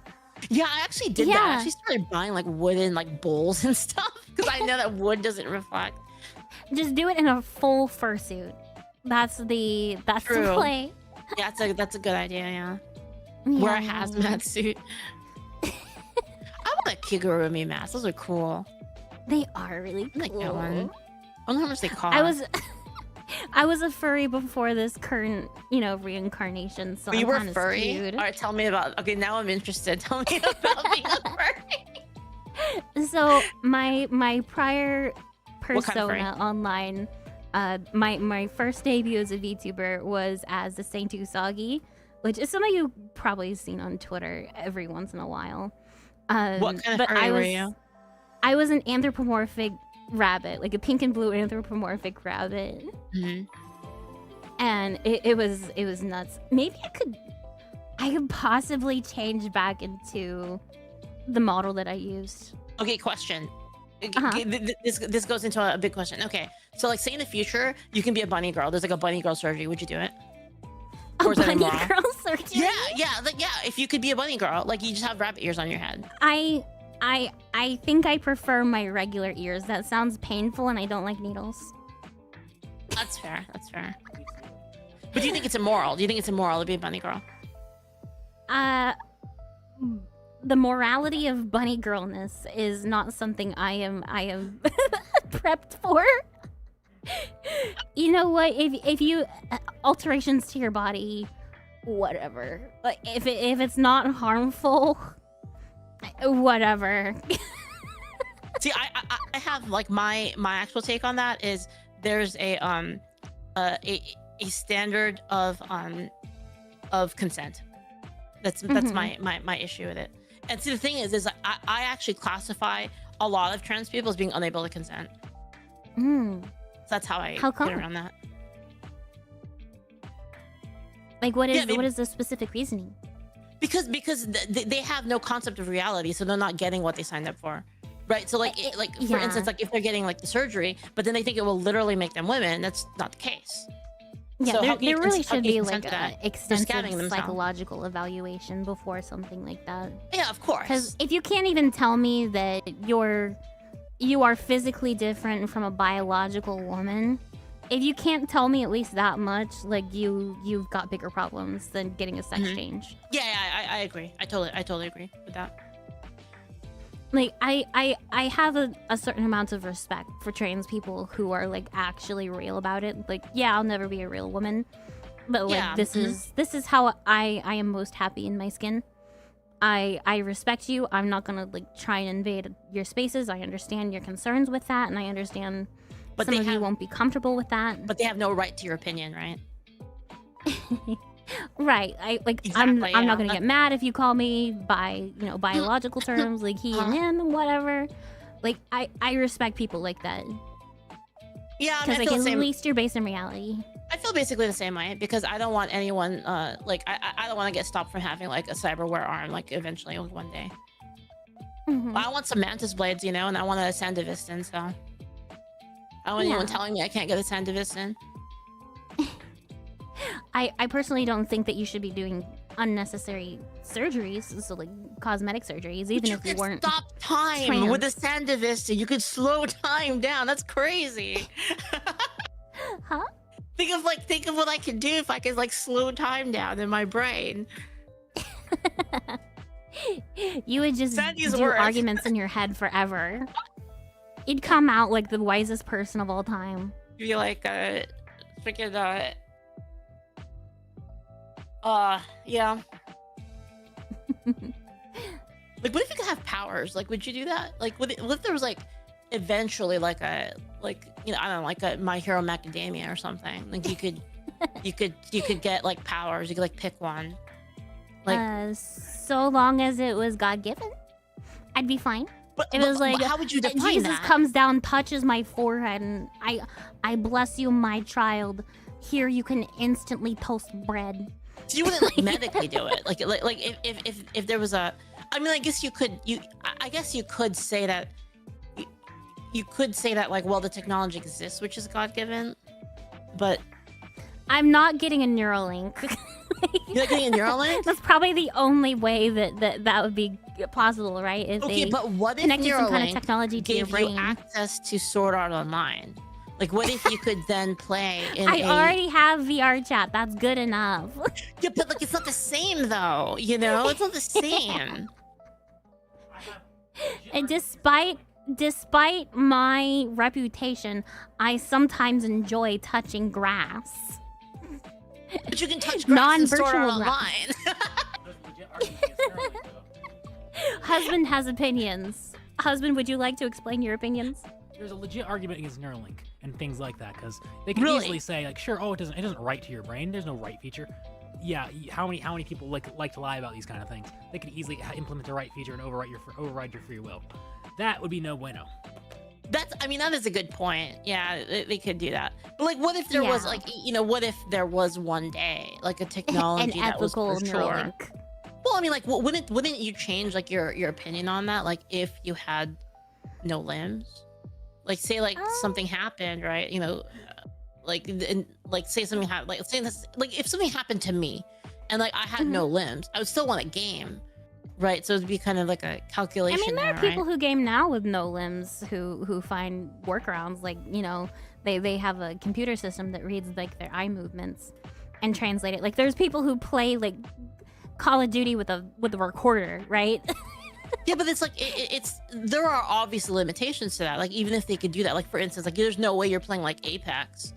Yeah, I actually did that. I actually started buying like wooden like bowls and stuff because I know that wood doesn't reflect. Just do it in a full fursuit. That's the play. Yeah, that's a good idea. Yeah. Wear a hazmat suit. I want a Kigurumi mask. Those are cool. They are really cool. Like that one. I don't know how much they cost. I was a furry before this current, reincarnation. So you I'm were kinda furry? skewed. All right, tell me about. Okay, now I'm interested. Tell me about being a furry. So my prior What kind of furry? persona online, my first debut as a VTuber was as the Saint Usagi, which is some of you probably seen on Twitter every once in a while. What kind of furry were you? I was an anthropomorphic rabbit, like a pink and blue anthropomorphic rabbit. And it was nuts. Maybe I could possibly change back into the model that I used. Okay, question. This goes into a big question. Okay, so like say in the future you can be a bunny girl. There's like a bunny girl surgery. Would you do it? Or a bunny girl surgery? Yeah. If you could be a bunny girl, like you just have rabbit ears on your head. I think I prefer my regular ears. That sounds painful, and I don't like needles. That's fair. But do you think it's immoral? Do you think it's immoral to be a bunny girl? The morality of bunny girlness is not something I am prepped for. You know what? If you alterations to your body, whatever. Like if it's not harmful, whatever. See, I have like my actual take on that is there's a standard of consent. That's my issue with it. And see, the thing is I actually classify a lot of trans people as being unable to consent. So that's how I get around that. Like what is the specific reasoning? Because they have no concept of reality, so they're not getting what they signed up for, right? So like for instance, like if they're getting like the surgery, but then they think it will literally make them women, that's not the case. Yeah, so there really should be like an extensive psychological evaluation before something like that. Yeah, of course. Because if you can't even tell me that you are physically different from a biological woman, if you can't tell me at least that much, like you've got bigger problems than getting a sex change. Yeah, I agree. I totally agree with that. Like I have a certain amount of respect for trans people who are like actually real about it. Like, yeah, I'll never be a real woman, but like this is how I am most happy in my skin. I respect you. I'm not gonna like try and invade your spaces. I understand your concerns with that, and I understand some of you won't be comfortable with that. But they have no right to your opinion, right? Right. I'm not gonna get mad if you call me by biological terms, like he and him, whatever. Like I respect people like that. Yeah, because like at least you're based in reality. I feel basically the same way because I don't want anyone like I don't want to get stopped from having like a cyberware arm like eventually one day. I want some mantis blades, and I want a Sandevistan, so I don't want anyone telling me I can't get a Sandevistan. I personally don't think that you should be doing unnecessary surgeries, so like cosmetic surgeries, even if you weren't. Stop time trans. with the Sandevistan. You could slow time down. That's crazy. Huh? Think of what I could do if I could like slow time down in my brain. You would just do arguments in your head forever. You'd come out like the wisest person of all time. You'd be like freaking yeah. Like, what if you could have powers? Like, would you do that? Like, what if there was like eventually like a you know, I don't know, like a My Hero Macadamia or something? Like you could you could get like powers. You could like pick one. Like, so long as it was God given, I'd be fine. but, It was like how would you define Jesus that? comes down, touches my forehead, and I bless you, my child. Here you can instantly toast bread. So you wouldn't like medically do it, like if there was a, I mean, I guess you could say that you could say that like, well, the technology exists, which is God given, but I'm not getting a Neuralink. you're not getting a Neuralink. That's probably the only way that would be possible, right? If Okay, they but what if connected some kind of Neuralink technology to your gave you brain. access to Sword Art Online? Like, what if you could then play in I already have VR chat. That's good enough. Yeah, but like, it's not the same though. You know, it's not the same. And despite my reputation, I sometimes enjoy touching grass. But you can touch grass in Sword Art Non-virtual Online. Husband has opinions. Husband, would you like to explain your opinions? There's a legit argument against Neuralink and things like that, because they can Really? easily say like, sure, oh, it doesn't write to your brain. There's no write feature. Yeah, how many people like to lie about these kind of things? They could easily implement the write feature and override your free will. That would be no bueno. I mean, that is a good point. Yeah, they could do that. But like, what if there was like, you know, what if there was one day like a technology An that was ethical for sure? Neuralink. Well, I mean, like, wouldn't you change like your opinion on that? Like, if you had no limbs, like say like something happened, right? You know, like say something happened, like say this, like if something happened to me, and like I had no limbs, I would still want a game, right? So it'd be kind of like a calculation. I mean, there are right? people who game now with no limbs who find workarounds. Like, you know, they have a computer system that reads like their eye movements and translate it. Like, there's people who play like Call of Duty with a recorder, right? Yeah, but it's like there are obvious limitations to that. Like, even if they could do that, like for instance, like there's no way you're playing like Apex,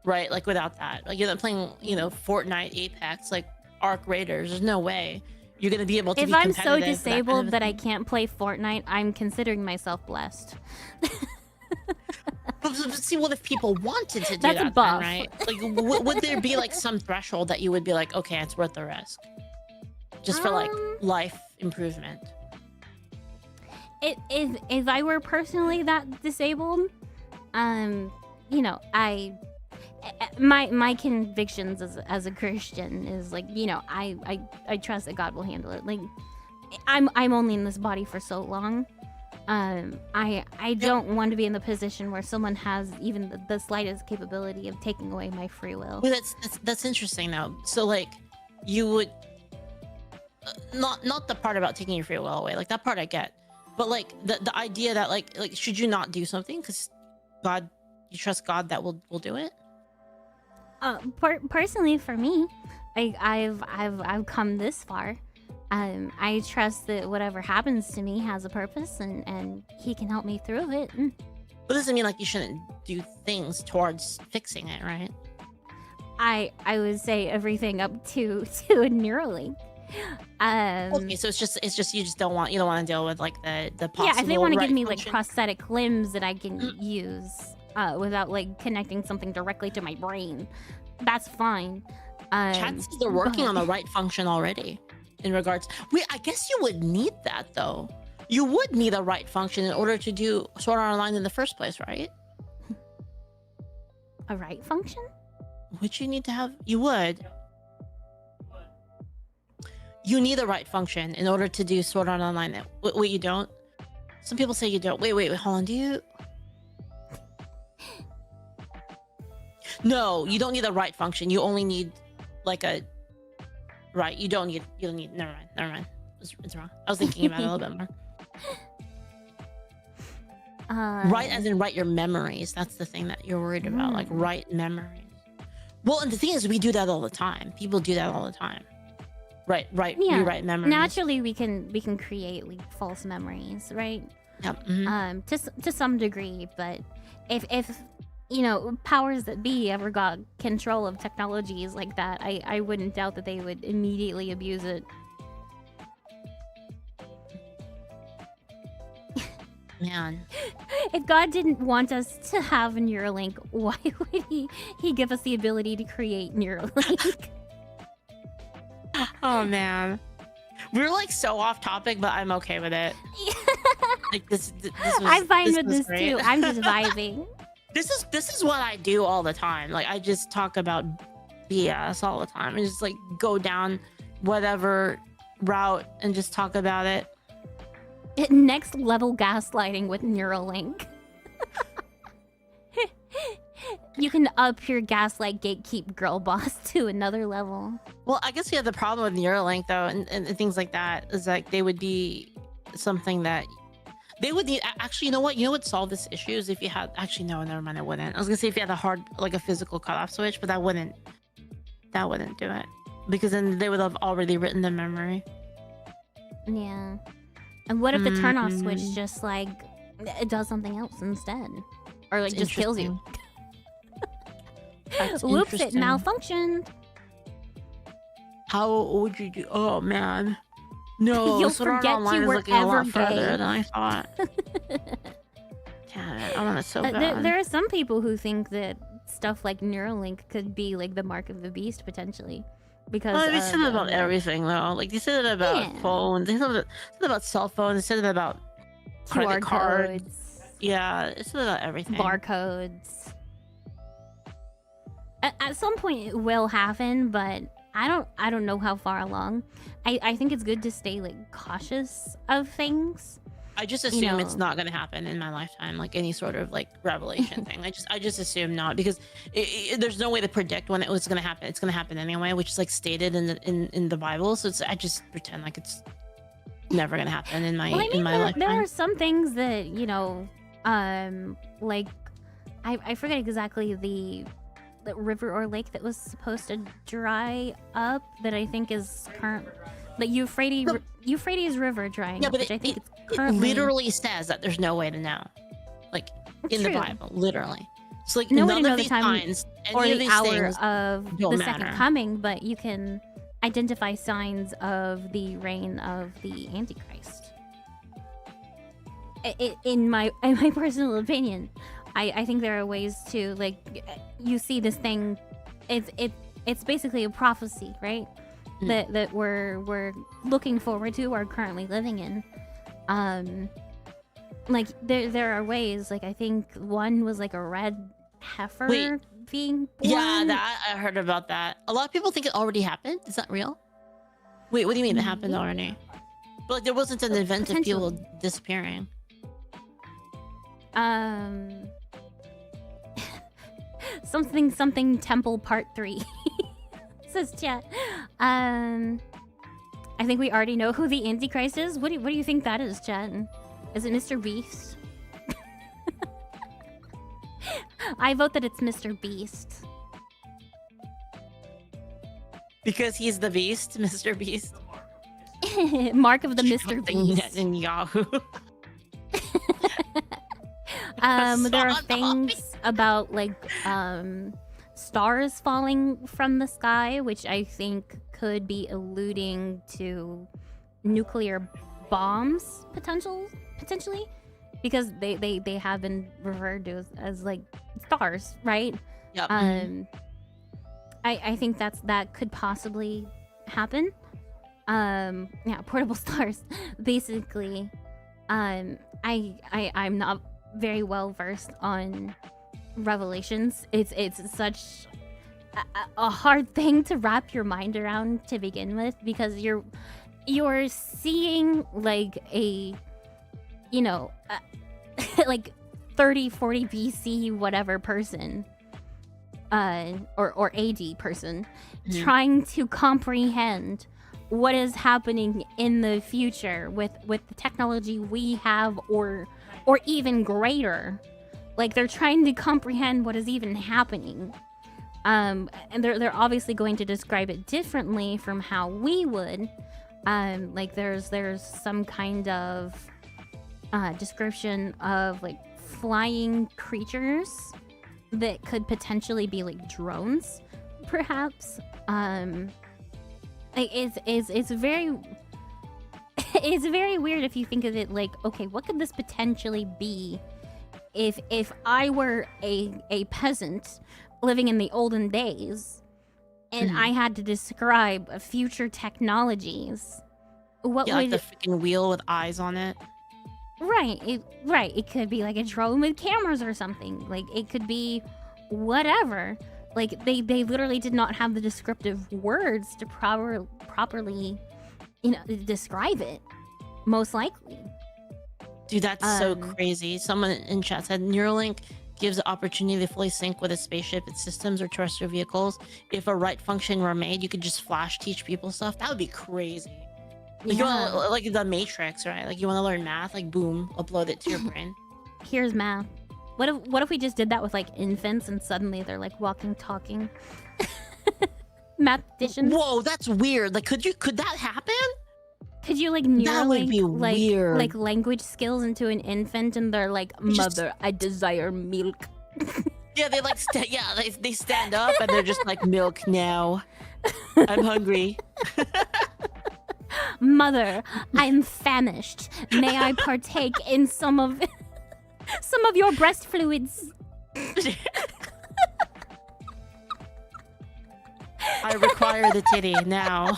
right? Like without that, like you're not playing, you know, Fortnite, Apex, like Arc Raiders. There's no way you're gonna be able to. If be I'm so competitive, disabled that I thing. can't play Fortnite, I'm considering myself blessed. But see, what if people wanted to do That's a that, buff. then, right? Like, would there be like some threshold that you would be like, okay, it's worth the risk, just for like life improvement? If I were personally that disabled, you know, my convictions as a Christian is like, you know, I trust that God will handle it. Like, I'm only in this body for so long. I don't want to be in the position where someone has even the slightest capability of taking away my free will. Well, that's interesting though. So like, you would not the part about taking your free will away. Like that part I get, but like the idea that like should you not do something because God, you trust God that will do it? Personally, for me, I've come this far. I trust that whatever happens to me has a purpose, and He can help me through it. But doesn't mean like you shouldn't do things towards fixing it, right? I would say everything up to a Neuralink. Okay, so it's just you don't want to deal with like the possible. Yeah, if they want to right give me like function. prosthetic limbs that I can use without like connecting something directly to my brain, that's fine. Chat says they're working on the right function already. In regards, I guess you would need that though. You would need a right function in order to do Sword Art Online in the first place, right? A right function? Would you need to have? You would. You need a right function in order to do Sword Art Online. Wait, you don't? Some people say you don't. Wait, hold on. Do you? No, you don't need a right function. You only need like a right. You don't need. Never mind. It's wrong. I was thinking about it a little bit more. Right, as in write your memories. That's the thing that you're worried about. Like write memories. Well, and the thing is, we do that all the time. People do that all the time. Right. Yeah. Rewrite memories. Naturally, we can create like false memories, right? Yep. To some degree, but if you know, powers that be ever got control of technologies like that, I wouldn't doubt that they would immediately abuse it. Man. If God didn't want us to have Neuralink, why would he give us the ability to create Neuralink? Oh man. We're like so off topic, but I'm okay with it. Like this was, I'm fine with this great. too. I'm just vibing. This is what I do all the time. Like I just talk about BS all the time. I just like go down whatever route and just talk about it. Next level gaslighting with Neuralink. You can up your gaslight gatekeep girl boss to another level. Well, I guess you have the problem with Neuralink though, and things like that is like they would be something that they would need. Actually, you know what? You know what solve this issue is if you had. Actually, no, never mind. It wouldn't. I was gonna say if you had a hard, like a physical cutoff switch, but that wouldn't do it because then they would have already written the memory. Yeah. And what if the turn-off switch just like it does something else instead, or like just kills you? Whoops! It malfunctioned. How would you do? Oh man, no. You'll Sword Art forget Online you is were looking a ever lot further gay. than I thought. Damn it! I want it so bad. There are some people who think that stuff like Neuralink could be like the mark of the beast potentially, because well, they said it about everything though. Like they said it about phones. They said it about cell phones. They said it about QR credit cards. codes. Yeah, it's about everything. Barcodes. At some point it will happen, but I don't know how far along. I think it's good to stay like cautious of things. I just assume it's not going to happen in my lifetime, like any sort of like revelation thing. I just assume not, because there's no way to predict when it was going to happen. It's going to happen anyway, which is like stated in the Bible. So I just pretend like it's never going to happen in my lifetime. There are some things that like I forget exactly the river or lake that was supposed to dry up that I think is current. The Euphrates River drying up, which I think it's currently... It literally says that there's no way to know, like in the Bible, literally. It's like no none way to know of the these time signs or any of the these hour things of don't the matter. second coming, but you can identify signs of the reign of the Antichrist. In my personal opinion, I think there are ways to, like, you see this thing, it's basically a prophecy, right? That we're looking forward to or currently living in. Like there are ways, like I think one was like a red heifer being born. Yeah, that I heard about that. A lot of people think it already happened. Is that real? Wait, what do you mean it happened already? But like there wasn't an event of people disappearing. something temple part 3 says chat. I think we already know who the Antichrist is. What do you think that is, chat? Is it Mr. Beast? I vote that it's Mr. Beast. Because he's the beast, Mr. Beast. Mark of the Mr. Beast. In Yahoo. There are things about like stars falling from the sky, which I think could be alluding to nuclear bombs potentially, because they have been referred to as like stars, right? Yep. I think that could possibly happen. Yeah, portable stars. Basically, I'm not very well versed on revelations. It's such a hard thing to wrap your mind around to begin with, because you're seeing like a like 30, 40 BC whatever person or AD person trying to comprehend what is happening in the future with the technology we have, or even greater. Like they're trying to comprehend what is even happening. And they're obviously going to describe it differently from how we would. Like there's some kind of description of like flying creatures that could potentially be like drones, perhaps. It's very it's very weird if you think of it like, okay, what could this potentially be if I were a peasant living in the olden days and I had to describe future technologies? What would like the freaking wheel with eyes on it? Right, it could be like a drone with cameras or something. Like, it could be whatever. Like, they literally did not have the descriptive words to properly, describe it, most likely. Dude, that's so crazy. Someone in chat said Neuralink gives the opportunity to fully sync with a spaceship, its systems, or terrestrial vehicles. If a right function were made, you could just flash teach people stuff. That would be crazy. Like, you wanna, like the Matrix, right? Like, you want to learn math, like, boom, upload it to your brain. Here's math. What if we just did that with like infants and suddenly they're like walking, talking? Mathematicians. Whoa, that's weird. Like, could that happen? Could you like That would Neuralink be weird. like language skills into an infant and they're like, mother, I desire milk. Yeah, they like they stand up and they're just like, milk now. I'm hungry. Mother, I'm famished. May I partake in some of your breast fluids? I require the titty now.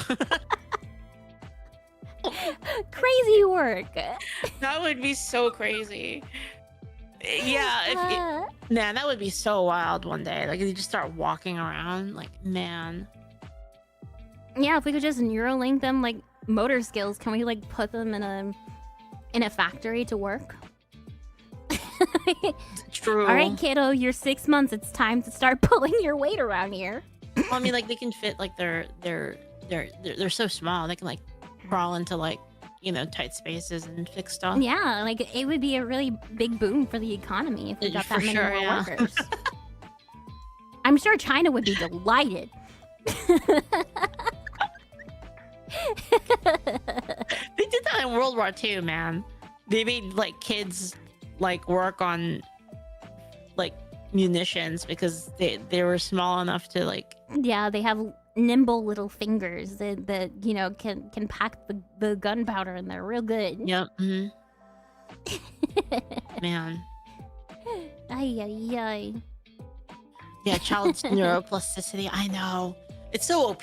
Crazy work. That would be so crazy. Yeah, man, that would be so wild one day. Like, you just start walking around, like, man. Yeah, if we could just Neuralink them, like, motor skills, can we, like, put them in a factory to work? True. All right, kiddo, you're 6 months. It's time to start pulling your weight around here. Well, I mean, like, they can fit, like, they're so small. They can, like, crawl into, like, tight spaces and fix stuff. Yeah, like, it would be a really big boom for the economy if we got that many more workers. I'm sure China would be delighted. They did that in World War II, man. They made, like, kids, like, work on, like, munitions because they were small enough to, like... Yeah, they have nimble little fingers that can pack the gunpowder and they're real good. Yep. Mm-hmm. Man. Ay. Yeah, child's neuroplasticity. I know. It's so OP.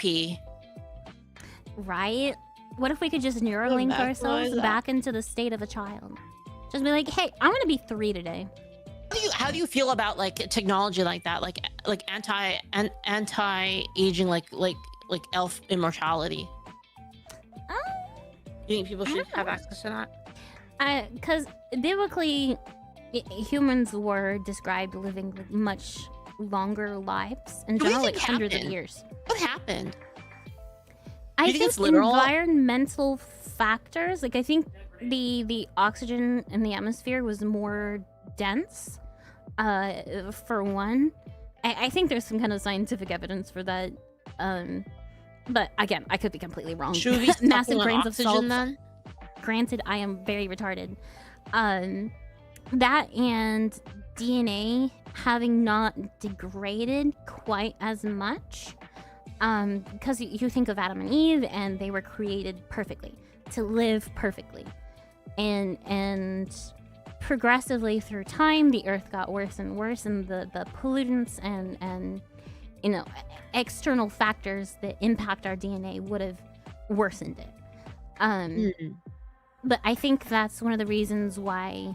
Right? What if we could just Neuralink ourselves back into the state of a child? Just be like, hey, I'm gonna be 3 today. How do you feel about like technology like that, like anti-aging, like elf immortality? You think people should have access to that? Because biblically, humans were described living like much longer lives in general, like hundreds of years. What happened? I think it's environmental factors. Like, I think the oxygen in the atmosphere was more dense, for one. I think there's some kind of scientific evidence for that. But again, I could be completely wrong. Should we be massive grains of salt. Then? Granted, I am very retarded. That and DNA having not degraded quite as much. Because you think of Adam and Eve, and they were created perfectly to live perfectly, and progressively through time, the earth got worse and worse, and the pollutants and external factors that impact our DNA would have worsened it. But I think that's one of the reasons why,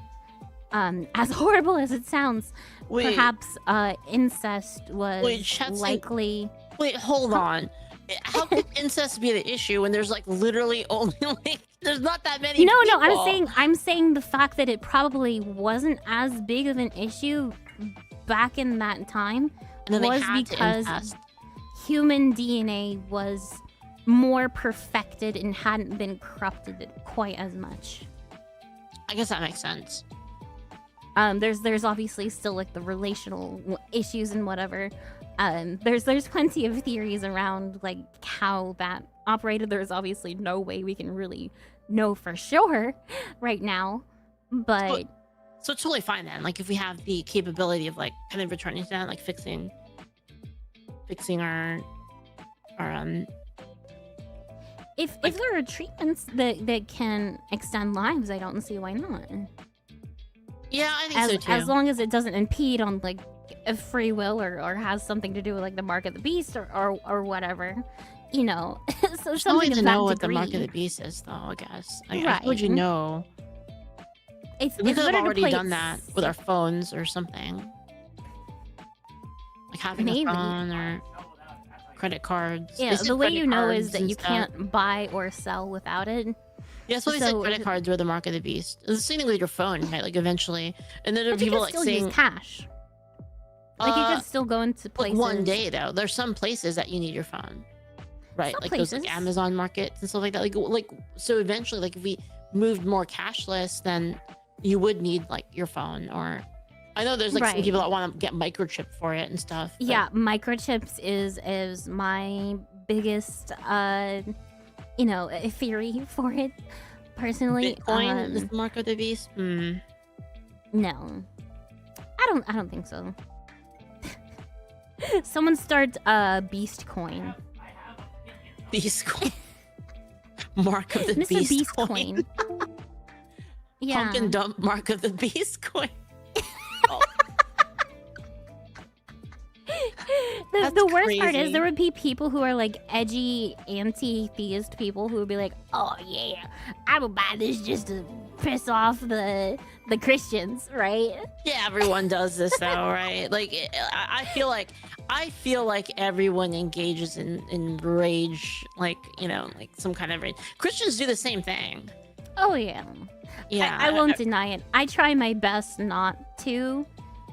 as horrible as it sounds, perhaps incest was likely. Wait, hold on. How could incest be the issue when there's like literally only like there's not that many people? No, I'm saying the fact that it probably wasn't as big of an issue back in that time was because human DNA was more perfected and hadn't been corrupted quite as much. I guess that makes sense. There's obviously still like the relational issues and whatever. There's plenty of theories around like how that operated. There's obviously no way we can really know for sure right now, but so it's totally fine then. Like if we have the capability of like kind of returning to that, like fixing our If there are treatments that can extend lives, I don't see why not. Yeah, I think so too. As long as it doesn't impede on like a free will or has something to do with like the mark of the beast or whatever, you know. So I don't something need to of that know what the degree. mark of the beast is, though. I guess. I Right. would you know? It's We could have better to already play done it that with our phones or something, like having Maybe. a phone or credit cards. Yeah, They said the way credit you know is cards that and you stuff. can't buy or sell without it. Yeah, that's why they said So- credit cards were the mark of the beast. It's the same thing with your phone, right? Like eventually, and then there are But you people can like still saying, use cash. Like you could still go into like places. one day though. There's some places that you need your phone, right? Some Like those like places. Amazon markets and stuff like that. Like so eventually, like if we moved more cashless, then you would need like your phone. Or I know there's like some Right. people that want to get microchipped for it and stuff. but- Yeah, microchips is my biggest theory for it. Personally, Bitcoin is the mark of the beast. no, I don't think so. Someone start Beast Coin. Beast coin. Mark of the Mr. beast, Beast coin. Coin. Yeah. Pump and dump mark of the beast coin. That's The worst part crazy. is there would be people who are like edgy anti-theist people who would be like, oh yeah, I would buy this just to piss off the Christians, right? Yeah, everyone does this though, right? Like I feel like everyone engages in rage, like like some kind of rage. Christians do the same thing. Oh yeah. Yeah, I won't deny it. I try my best not to,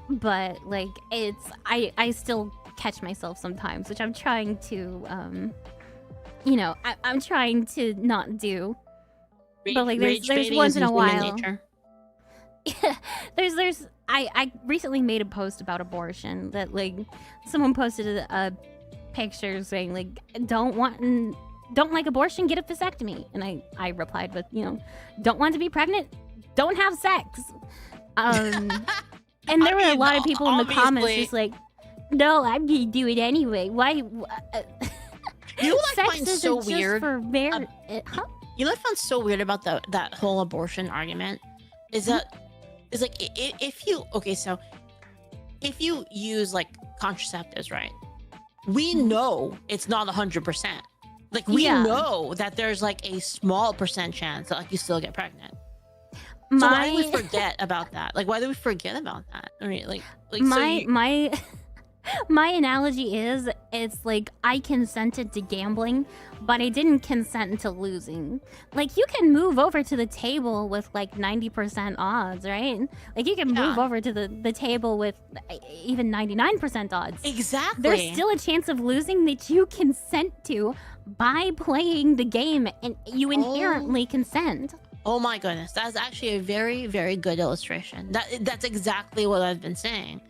but like I still catch myself sometimes, which I'm trying to I'm trying to not do. But like there's baiting once is in a human while. nature. there's I recently made a post about abortion that like someone posted a picture saying like don't like abortion, get a vasectomy, and I replied with don't want to be pregnant, don't have sex. And there were a lot of people in the comments obviously- just like, no, I'm gonna do it anyway. Why? You know what I Sex find isn't so just weird? for huh? You know what I found so weird about that whole abortion argument is that is like if you use like contraceptives, right? We know it's not 100%. Like we Yeah. know that there's like a small percent chance that like you still get pregnant. So why do we forget about that? Like why do we forget about that? I mean, like my analogy is it's like I consented to gambling, but I didn't consent to losing. Like you can move over to the table with like 90% odds, right? Like you can move over to the table with even 99% odds. Exactly. There's still a chance of losing that you consent to by playing the game, and you inherently consent. Oh my goodness, that's actually a very, very good illustration. That's exactly what I've been saying.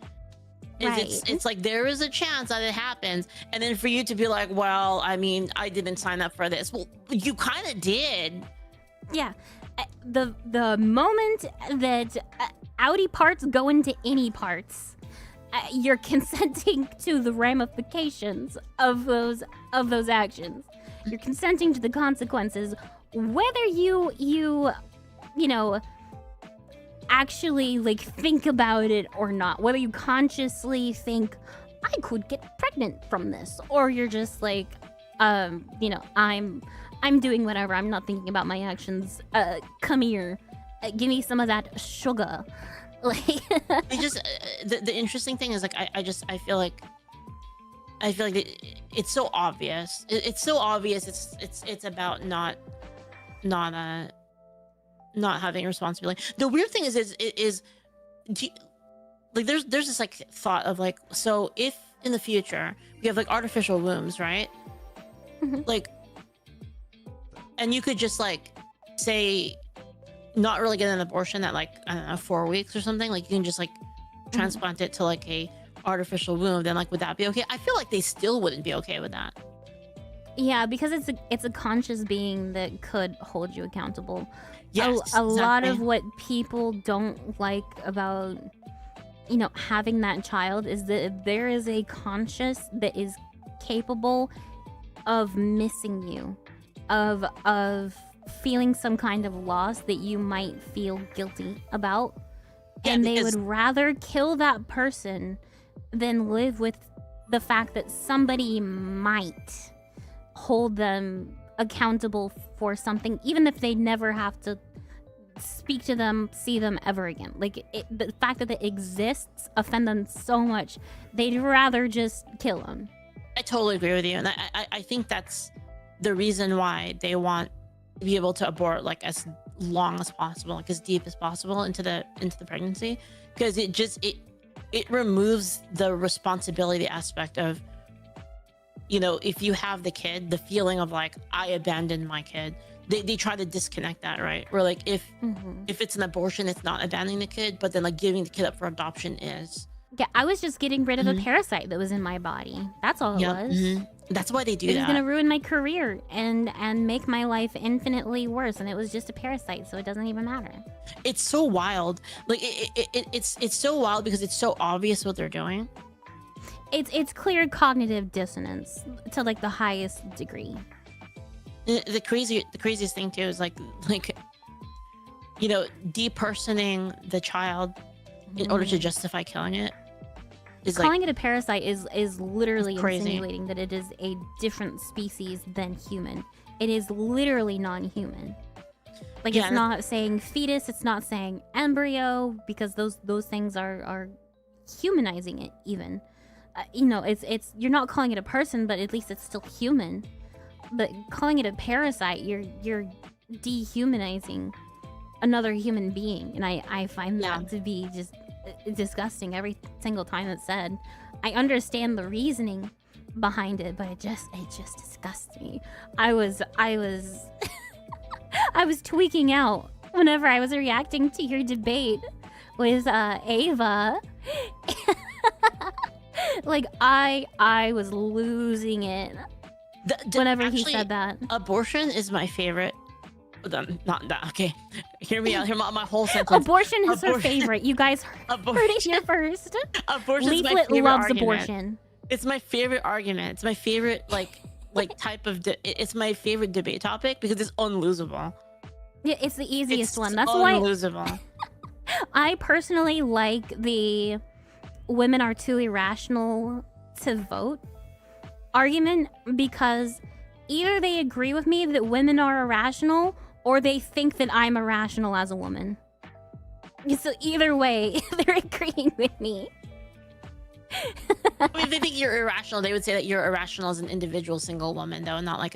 It's like there is a chance that it happens, and then for you to be like, well, I mean, I didn't sign up for this. Well, you kind of did. Yeah, the moment that outie parts go into any parts, you're consenting to the ramifications of those actions. You're consenting to the consequences, whether you actually like think about it or not, whether you consciously think I could get pregnant from this, or you're just like I'm doing whatever, I'm not thinking about my actions, come here, give me some of that sugar. Like It just the interesting thing is like I feel like it's so obvious. It's so obvious. It's about not having responsibility. The weird thing is like there's this like thought of like, so if in the future we have like artificial wombs, right? Mhm. Like, and you could just like say not really get an abortion at like, I don't know, 4 weeks or something. Like you can just like transplant it to like a artificial womb. Then like would that be okay? I feel like they still wouldn't be okay with that. yeah, because it's a conscious being that could hold you accountable. Yes, A lot of exactly. what people don't like about having that child is that there is a conscious that is capable of missing you of feeling some kind of loss that you might feel guilty about. Yeah, and they because- would rather kill that person than live with the fact that somebody might hold them accountable for something, even if they never have to speak to them, see them ever again. Like, the fact that it exists offend them so much, they'd rather just kill them. I totally agree with you, and I think that's the reason why they want to be able to abort like as long as possible, like as deep as possible into the pregnancy, because it removes the responsibility aspect of, you know, if you have the kid, the feeling of like, I abandoned my kid. They try to disconnect that, right? Where like if it's an abortion, it's not abandoning the kid, but then like giving the kid up for adoption is. Yeah, I was just getting rid of a parasite that was in my body. That's all it was. That's why they do It that. was gonna ruin my career and make my life infinitely worse, and it was just a parasite, so it doesn't even matter. It's so wild. Like it's so wild because it's so obvious what they're doing. It's clear cognitive dissonance to like the highest degree. The craziest thing too is like you know, depersoning the child in order to justify killing it is calling like, it a parasite is literally crazy. insinuating that it is a different species than human. It is literally non-human. Like, Yeah, it's not saying fetus, it's not saying embryo, because those things are humanizing it even. You know, it's you're not calling it a person, but at least it's still human. But calling it a parasite, you're dehumanizing another human being, and I find that to be just disgusting every single time it's said. I understand the reasoning behind it, but it just disgusts me. I was I was tweaking out whenever I was reacting to your debate with Ava. Like, I was losing it whenever he said that. Abortion is my favorite. Not that. Okay, hear me out. Hear my whole sentence. Abortion is her favorite. You guys heard it here first. Abortion is my Leaflet favorite loves argument. abortion. It's my favorite argument. It's my favorite like type of. It's my favorite debate topic because it's unlosable. Yeah, it's the easiest It's one. That's why unlosable. I personally like the women are too irrational to vote argument, because either they agree with me that women are irrational, or they think that I'm irrational as a woman. So either way, they're agreeing with me. I mean, if they think you're irrational, they would say that you're irrational as an individual single woman, though, not like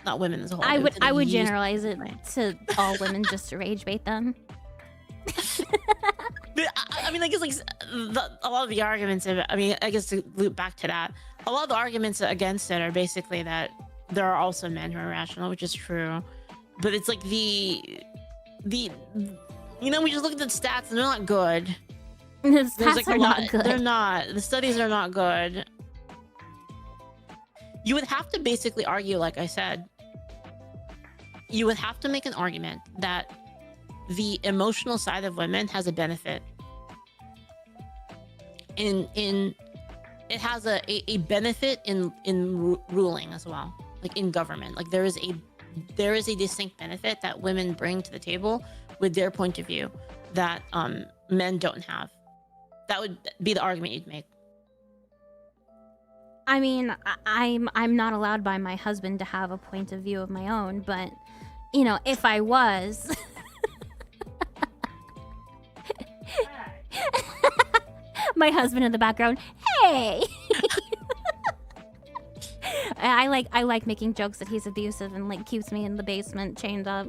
not women as a whole. I would generalize it to all women just to rage bait them. But, I mean, I guess like a lot of the arguments of it, I mean, I guess to loop back to that, a lot of the arguments against it are basically that there are also men who are irrational, which is true. But it's like the you know, we just look at the stats and they're not good. The There's stats like are not good. They're not. The studies are not good. You would have to basically argue, like I said, you would have to make an argument that the emotional side of women has a benefit. In it has a benefit in ruling as well, like in government. Like there is a distinct benefit that women bring to the table with their point of view that men don't have. That would be the argument you'd make. I mean, I'm not allowed by my husband to have a point of view of my own, but you know, if I was, my husband in the background, hey. I like making jokes that he's abusive and like keeps me in the basement chained up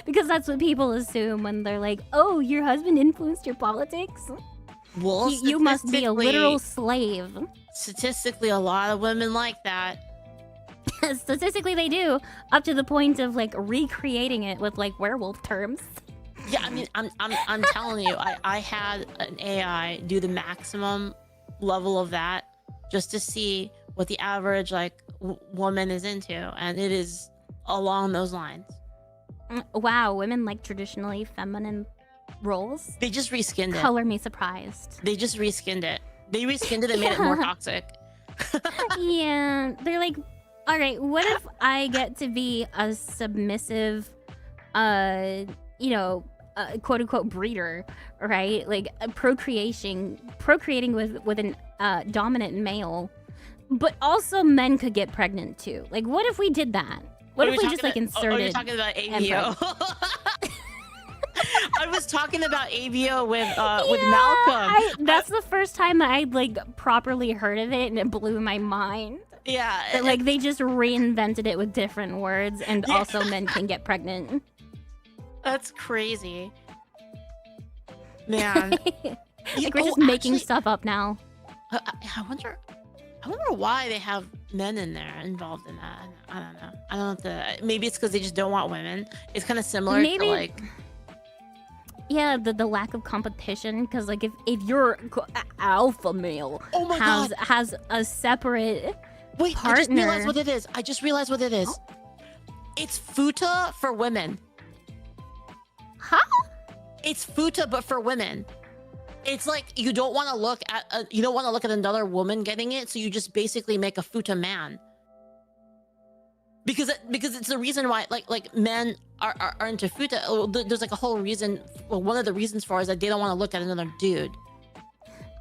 because that's what people assume when they're like, "Oh, your husband influenced your politics." Well, you must be a literal slave. Statistically, a lot of women like that. Statistically, they do, up to the point of like recreating it with like werewolf terms. Yeah, I mean, I'm telling you, I had an AI do the maximum level of that just to see what the average like woman is into, and it is along those lines. Wow, women like traditionally feminine roles. They just reskinned it. Color me surprised. They just reskinned it. They reskinned it and made it more toxic. Yeah, they're like, All right, what if I get to be a submissive, you know, quote unquote breeder, right? Like procreating with an dominant male, but also men could get pregnant too. Like, what if we did that? What if we just like inserted? Oh, you're talking about ABO. I was talking about ABO with Malcolm. That's the first time I like properly heard of it, and it blew my mind. Yeah, that, like they just reinvented it with different words, and also men can get pregnant. That's crazy, man. Like we're just making stuff up now. I wonder why they have men in there involved in that. I don't know. I don't know if maybe it's because they just don't want women. It's kind of similar to like. Yeah, the lack of competition, because like if your alpha male has a separate partner. I just realized what it is. It's futa for women. Huh? It's futa but for women. It's like you don't want to look at another woman getting it, so you just basically make a futa man. Because it's the reason why like men are into futa. There's like a whole reason. Well, one of the reasons for it is that they don't want to look at another dude.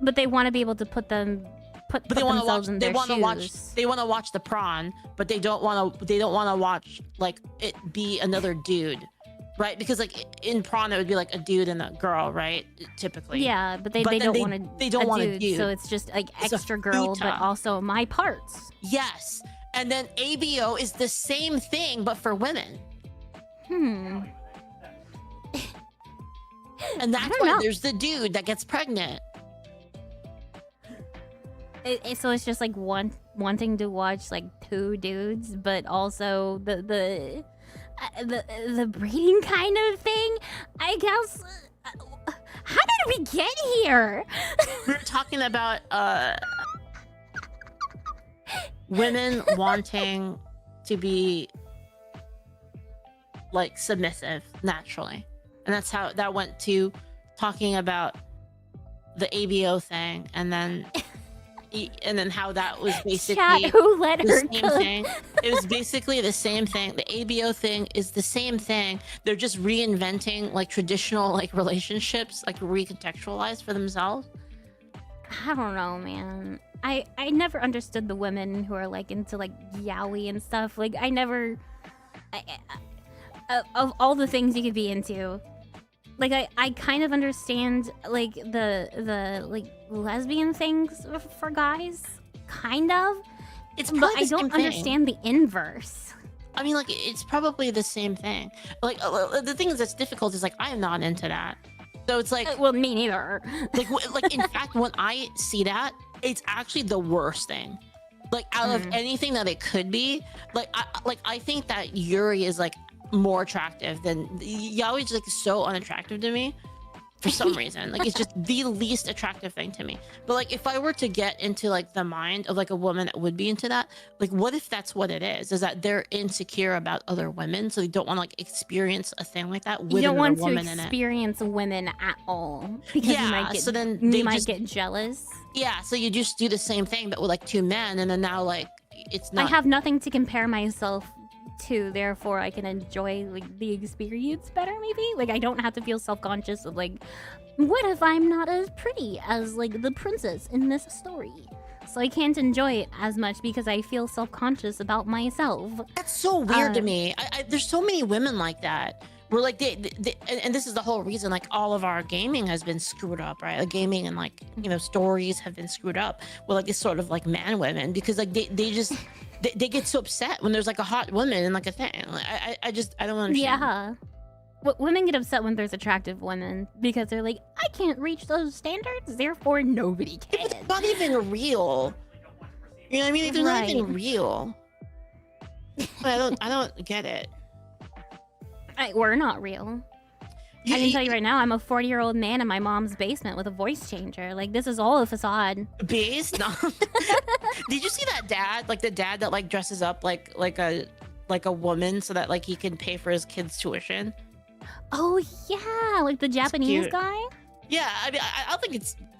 But they want to be able to put themselves in their shoes. They want to watch the prawn, but they don't want to watch like it be another dude, right? Because like in prawn it would be like a dude and a girl, right? Typically. Yeah, but they don't want a dude. So it's just like it's extra girl, but also my parts. Yes. And then ABO is the same thing, but for women. And that's why there's the dude that gets pregnant. So it's just like wanting to watch like two dudes, but also the breeding kind of thing. I guess. How did we get here? We're talking about women wanting to be like submissive naturally, and that's how that went to talking about the ABO thing, and then how that was basically Chat, who let the her same cook? thing. It was basically the same thing. The ABO thing is the same thing. They're just reinventing like traditional like relationships, like recontextualized for themselves. I don't know, man. I never understood the women who are like into like yaoi and stuff. Like I never, of all the things you could be into, like I kind of understand like the like lesbian things for guys, kind of. But I don't understand the inverse. I mean, like it's probably the same thing. Like the thing that's difficult is like I am not into that. So it's like, well, me neither. like in fact, when I see that, it's actually the worst thing. Like out of anything that it could be, I think that Yuri is like more attractive than yaoi. Is like so unattractive to me for some reason. Like it's just the least attractive thing to me. But like if I were to get into like the mind of like a woman that would be into that, like what if that's what it is that they're insecure about other women, so they don't want to like experience a thing like that with another woman in it. You don't want to experience women at all because you might get, so then you might get jealous. Yeah, so you just do the same thing but with like two men, and then now like it's not. I have nothing to compare myself to, therefore I can enjoy like the experience better. Maybe like I don't have to feel self-conscious of like, what if I'm not as pretty as like the princess in this story, so I can't enjoy it as much because I feel self-conscious about myself. That's so weird to me. There's so many women like that. We're like and this is the whole reason like all of our gaming has been screwed up, right? Like gaming and like, you know, stories have been screwed up with like this sort of like man women, because like they just they get so upset when there's like a hot woman and like a thing. Like, I don't understand. Yeah. Women get upset when there's attractive women because they're like, I can't reach those standards, therefore nobody can. It's not even real. You know what I mean? They're not even real. But I don't get it. We're not real. I can tell you right now, I'm a 40-year-old man in my mom's basement with a voice changer. Like, this is all a facade. Beast? No. Did you see that dad? Like the dad that like dresses up like a woman so that like he can pay for his kids' tuition? Oh yeah, like the Japanese guy? Yeah, I mean,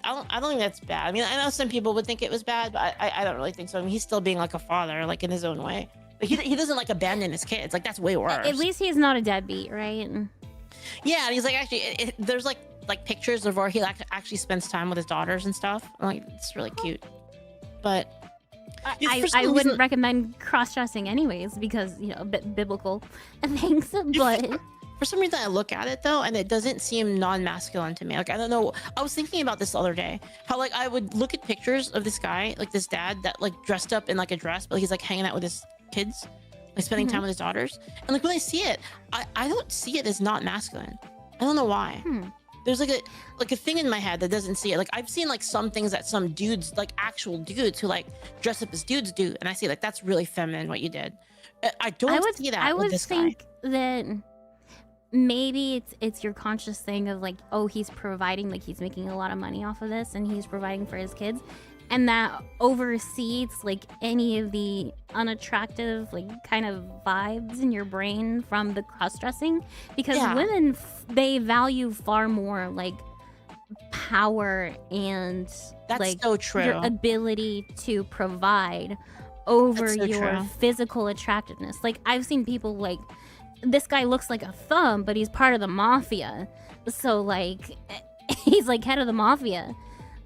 I I don't think that's bad. I mean, I know some people would think it was bad, but I don't really think so. I mean, he's still being like a father, like in his own way. But he doesn't like abandon his kids. Like that's way worse. At least he's not a deadbeat, right? Yeah, and he's like actually there's like pictures of where he like actually spends time with his daughters and stuff. Like it's really cute. But I wouldn't recommend cross-dressing anyways because, you know, a bit biblical things, but for some reason I look at it though and it doesn't seem non-masculine to me. Like I don't know, I was thinking about this the other day, how like I would look at pictures of this guy, like this dad that like dressed up in like a dress, but he's like hanging out with his kids, like spending time with his daughters, and like when I see it, I don't see it as not masculine. I don't know why. There's like a thing in my head that doesn't see it. Like I've seen like some things that some dudes, like actual dudes who like dress up as dudes do, and I see like that's really feminine what you did. I don't see that. I with would this think guy. that maybe it's your conscious thing of like, oh, he's providing, like he's making a lot of money off of this and he's providing for his kids, and that oversees like any of the unattractive like kind of vibes in your brain from the cross-dressing, because women they value far more like power and that's like so true. Your ability to provide over so your true. physical attractiveness. Like I've seen people like, this guy looks like a thumb, but he's part of the mafia, so like he's like head of the mafia.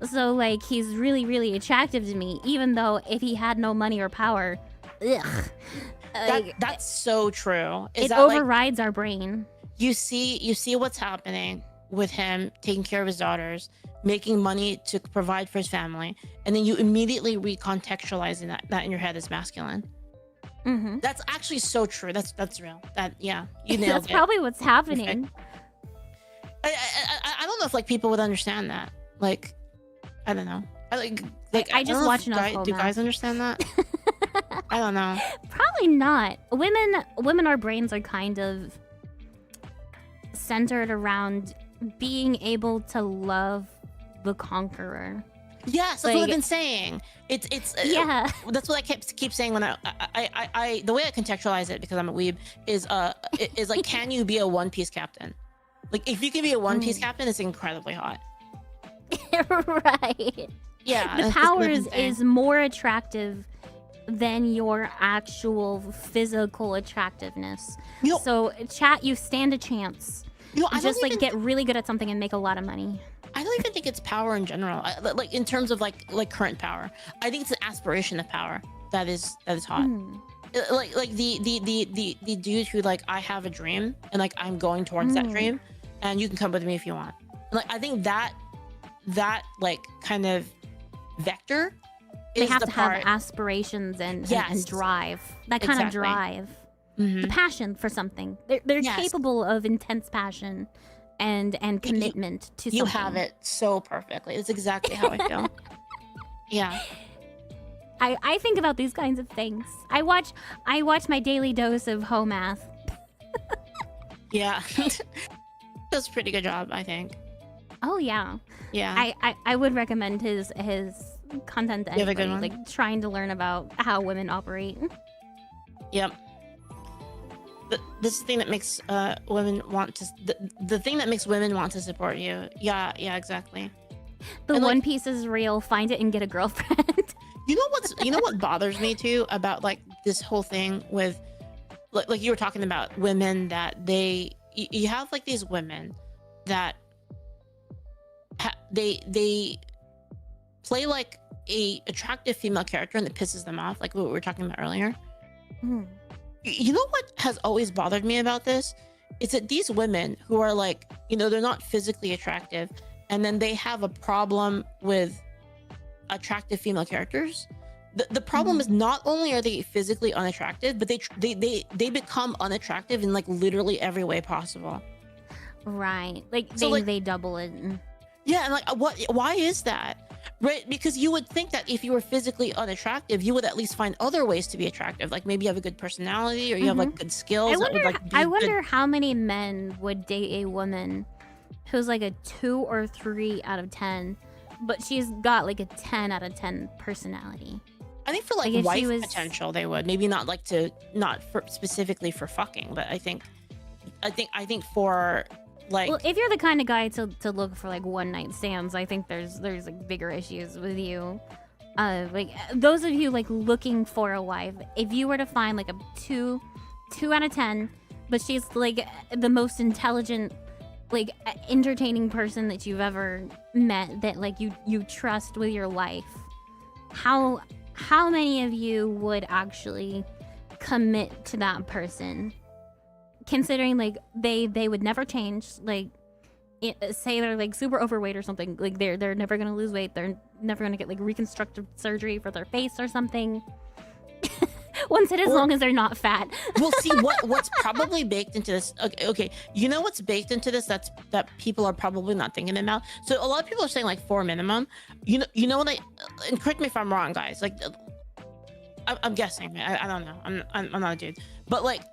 So, like, he's really, really attractive to me, even though if he had no money or power, ugh. That's so true. It overrides our brain. You see what's happening with him taking care of his daughters, making money to provide for his family, and then you immediately recontextualizing that in your head as masculine. That's actually so true. That's real. You nailed it. That's probably what's happening. I don't know if, like, people would understand that. Like, I don't know. I just watch enough. Do guys understand that? I don't know. Probably not. Women, our brains are kind of centered around being able to love the conqueror. Yes, that's what I've been saying. It's That's what I keep saying when I the way I contextualize it, because I'm a weeb, is like, can you be a One Piece captain? Like, if you can be a One Piece captain, it's incredibly hot. Right. Yeah. The powers is more attractive than your actual physical attractiveness. So chat, you stand a chance. Just like get really good at something and make a lot of money. I don't even think it's power in general. Like in terms of like current power, I think it's an aspiration of power that is hot. Like the dude who like, I have a dream and like I'm going towards that dream, and you can come with me if you want. Like I think that like kind of vector they is have the to part. have aspirations and drive, that kind Exactly. of drive, the passion for something. They're capable of intense passion and commitment to something. You have it so perfectly. It's exactly how I feel. Yeah. I think about these kinds of things. I watch my daily dose of Homath. Yeah. Does a pretty good job, I think. Oh yeah. Yeah. I would recommend his content to You have a anybody, good one? like trying to learn about how women operate. Yep. This thing that makes women want to the thing that makes women want to support you. Yeah, exactly. The And, One like, Piece is real. Find it and get a girlfriend. You know what bothers me too about like this whole thing with like you were talking about women that you have like these women that they play like a attractive female character and it pisses them off, like what we were talking about earlier. You know what has always bothered me about this is that these women who are like, you know, they're not physically attractive, and then they have a problem with attractive female characters. The problem is not only are they physically unattractive, but they become unattractive in like literally every way possible. Right. Like So, like, they double it. Yeah, and like why is that? Right? Because you would think that if you were physically unattractive, you would at least find other ways to be attractive. Like maybe you have a good personality or you have like good skills. I wonder how many men would date a woman who's like a 2 or 3 out of 10, but she's got like a 10 out of 10 personality. I think for like if wife she was... potential, they would maybe not like to, not for specifically for fucking, but I think for Like, well, if you're the kind of guy to look for like one night stands, I think there's like bigger issues with you. Like those of you like looking for a wife, if you were to find like a 2 out of 10, but she's like the most intelligent, like entertaining person that you've ever met, that like you trust with your life, how many of you would actually commit to that person, considering like they would never change, like say they're like super overweight or something, like they're never gonna lose weight, they're never gonna get like reconstructive surgery for their face or something. One said as long as they're not fat. Well, see what's probably baked into this. Okay, you know what's baked into this that people are probably not thinking about. So a lot of people are saying like 4 minimum. You know what and correct me if I'm wrong, guys. Like I'm guessing. I don't know. I'm not a dude. But like,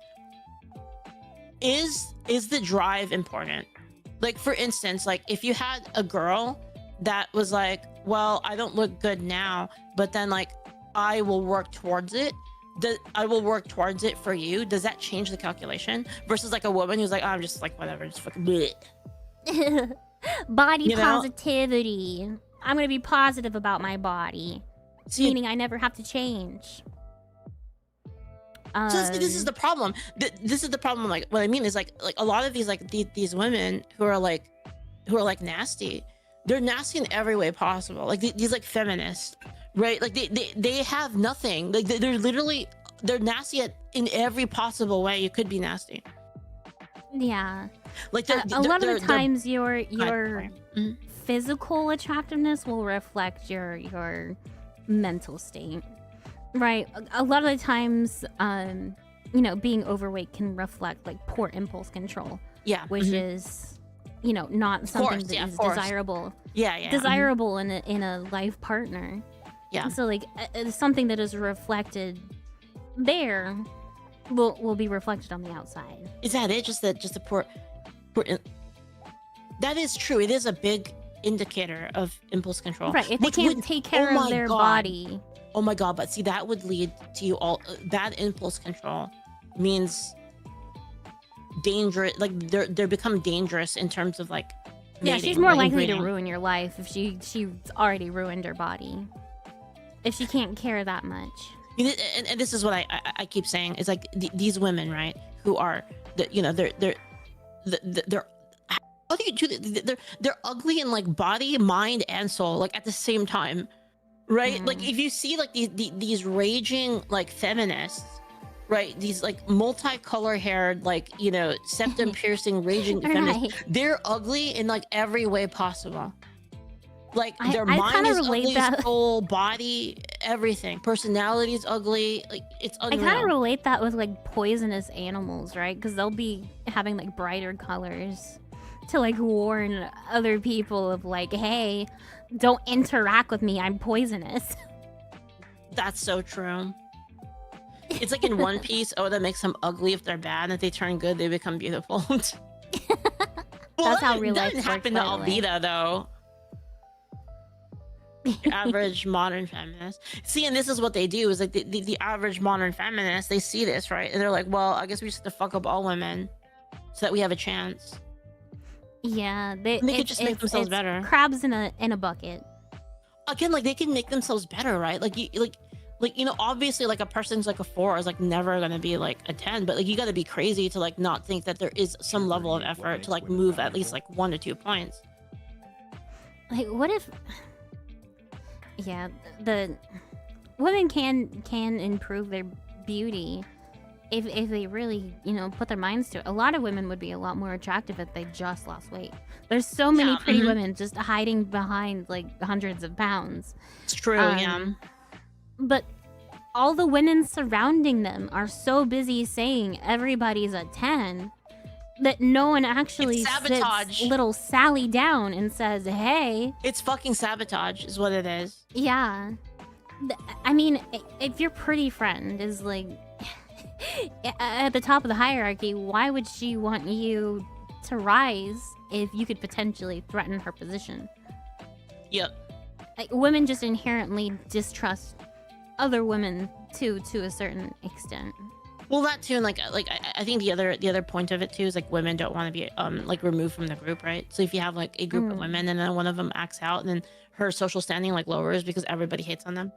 is the drive important? Like for instance, like if you had a girl that was like, well, I don't look good now, but then like I will work towards it. I will work towards it for you. Does that change the calculation? Versus like a woman who's like, oh, I'm just like whatever, just fucking bleh. Body positivity. I'm gonna be positive about my body, meaning I never have to change. So this is the problem. This is the problem. Like what I mean is like a lot of these like these women who are like nasty. They're nasty in every way possible. Like these like feminists. Right, like they have nothing. Like they're nasty in every possible way you could be nasty. Yeah, like a lot of the times your physical attractiveness will reflect your mental state, right? A lot of the times, being overweight can reflect like poor impulse control. Yeah, which is not something that is desirable. Desirable in a life partner. Yeah. So like something that is reflected there will be reflected on the outside. Is that it? Just the poor that is true. It is a big indicator of impulse control. Right. If they can't take care of their body. Oh my God. But see, that would lead to you all bad impulse control means dangerous. Like they're become dangerous in terms of like mating, she's more likely to ruin your life if she's already ruined her body. If she can't care that much. And this is what I keep saying is like these women, right, who are they're how do you do that? They're ugly in like body, mind, and soul, like at the same time, right? Like if you see like these raging like feminists, right, these like multicolor haired, like septum piercing raging feminists, they're ugly in like every way possible. Like their mind is ugly, soul, body, everything. Personality is ugly. Like it's unreal. I kind of relate that with like poisonous animals, right? Because they'll be having like brighter colors to like warn other people of like, hey, don't interact with me. I'm poisonous. That's so true. It's like in One Piece. Oh, that makes them ugly if they're bad, and if they turn good, they become beautiful. That's how real life works. That didn't happen to Alvida, though. The average modern feminist. See, and this is what they do is like the average modern feminist, they see this, right? And they're like, well, I guess we just have to fuck up all women so that we have a chance. Yeah, they could just make themselves better. Crabs in a bucket. Again, like they can make themselves better, right? Like obviously like a person's like a 4 is like never gonna be like a 10, but like you gotta be crazy to like not think that there is some level of effort to like move at least like 1 to 2 points. Like what if the women can improve their beauty if they really put their minds to it. A lot of women would be a lot more attractive if they just lost weight. There's so many pretty women just hiding behind like hundreds of pounds. It's true. Yeah, but all the women surrounding them are so busy saying everybody's a 10 that no one actually sits little Sally down and says, hey. It's fucking sabotage is what it is. Yeah. I mean, if your pretty friend is like at the top of the hierarchy, why would she want you to rise if you could potentially threaten her position? Yep. Like, women just inherently distrust other women to a certain extent. Well, that too, and I think the other point of it too is like women don't want to be like removed from the group, right? So if you have like a group of women and then one of them acts out, and then her social standing like lowers because everybody hates on them.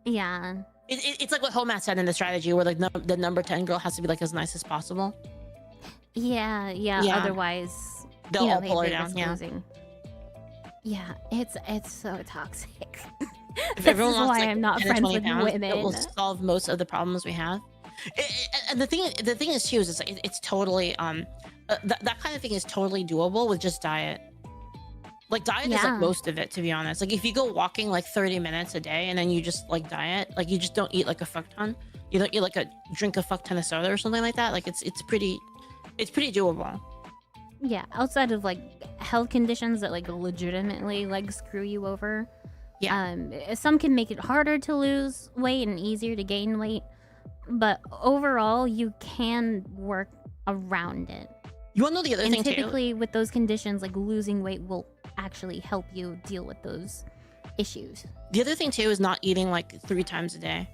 Yeah. It's like what Homat said in the strategy, where like the number 10 girl has to be like as nice as possible. Yeah. Otherwise, they'll all pull her down. Yeah. Losing. Yeah, it's so toxic. If This everyone is wants, why like, I'm not 10 or friends 20 with pounds, women. it will solve most of the problems we have. And the thing is too is it's totally that kind of thing is totally doable with just diet. Like diet is like most of it, to be honest. Like if you go walking like 30 minutes a day and then you just like diet, like you just don't eat like a fuck ton. You don't eat like drink a fuck ton of soda or something like that. Like it's pretty doable. Yeah, outside of like health conditions that like legitimately like screw you over. Yeah. Some can make it harder to lose weight and easier to gain weight, but overall you can work around it. You want to know the other thing too? Typically with those conditions, like losing weight will actually help you deal with those issues. The other thing too is not eating like 3 times a day.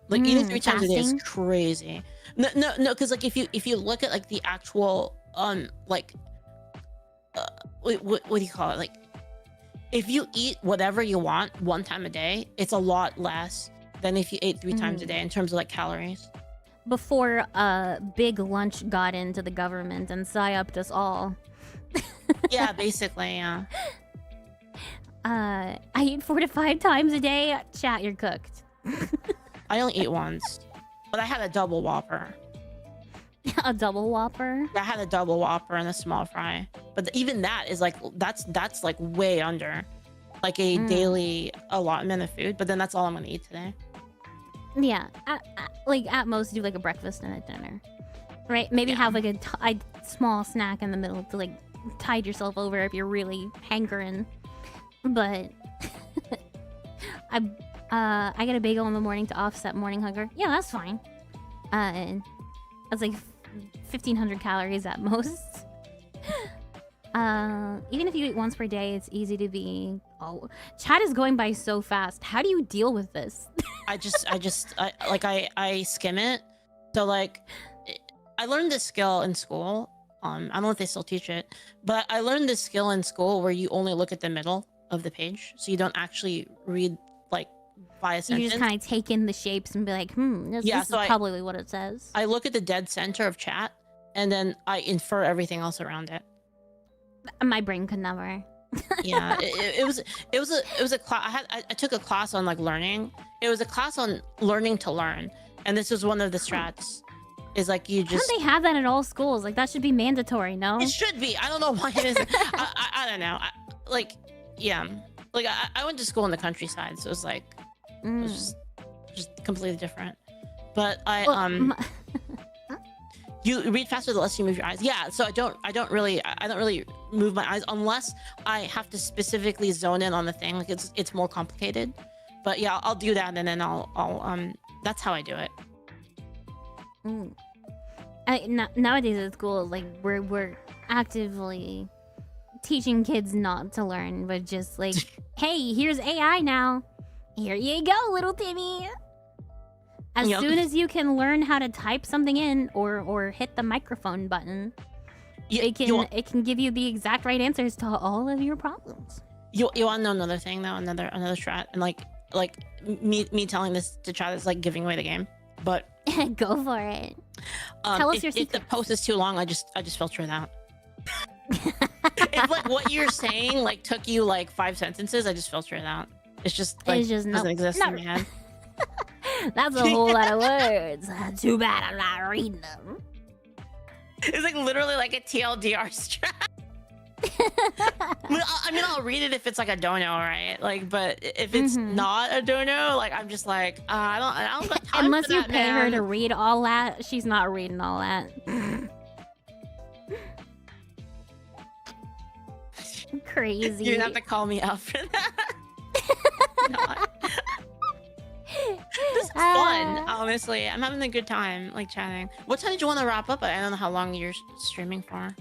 Like eating 3 times a day is crazy. No, because like if you look at like the actual what do you call it? Like if you eat whatever you want 1 time a day, it's a lot less than if you ate 3 times a day in terms of like calories. Before big lunch got into the government and psyoped us all. Yeah, basically, yeah. I eat 4 to 5 times a day. Chat, you're cooked. I only eat once, but I had a double Whopper. A double Whopper? I had a double Whopper and a small fry, but even that is like that's like way under like a daily allotment of food. But then that's all I'm gonna eat today. Yeah, at most do like a breakfast and a dinner, right? Maybe have like a small snack in the middle to like tide yourself over if you're really hankering. But I get a bagel in the morning to offset morning hunger. Yeah, that's fine. That's like 1,500 calories at most. Even if you eat once per day, it's easy to be. Oh, chat is going by so fast. How do you deal with this? I skim it. So like, I learned this skill in school. I don't know if they still teach it, but I learned this skill in school where you only look at the middle of the page, so you don't actually read like by a sentence. You just kind of take in the shapes and be like, this is probably what it says. I look at the dead center of chat, and then I infer everything else around it. My brain could never. Yeah, it was a class. I took a class on like learning. It was a class on learning to learn, and this was one of the strats. Is like you just. Don't they have that at all schools? Like that should be mandatory, no? It should be. I don't know why it isn't. I don't know. I went to school in the countryside, so it was like it was just completely different. But you read faster the less you move your eyes. Yeah, so I don't really move my eyes unless I have to specifically zone in on the thing. Like it's more complicated. But yeah, I'll do that, and then I'll that's how I do it. Nowadays at school, like we're actively teaching kids not to learn, but just like, hey, here's AI now. Here you go, little Timmy. As soon as you can learn how to type something in or hit the microphone button, it can give you the exact right answers to all of your problems. You want to know another thing though? Another strat, and like me telling this to chat is like giving away the game, but go for it. Tell us your secret. If the post is too long, I just filter it out. If like what you're saying like took you like 5 sentences, I just filter it out. It's just like doesn't exist in my head. That's a whole lot of words. Too bad I'm not reading them. It's like literally like a TLDR strat. I mean, I'll read it if it's like a dono, right? Like, but if it's not a dono, like I'm just like, I don't got time unless for you that, pay man. her to read all that. She's not reading all that. Crazy. You have to call me out for that. This is fun, honestly. I'm having a good time, like chatting. What time did you want to wrap up? I don't know how long you're streaming for.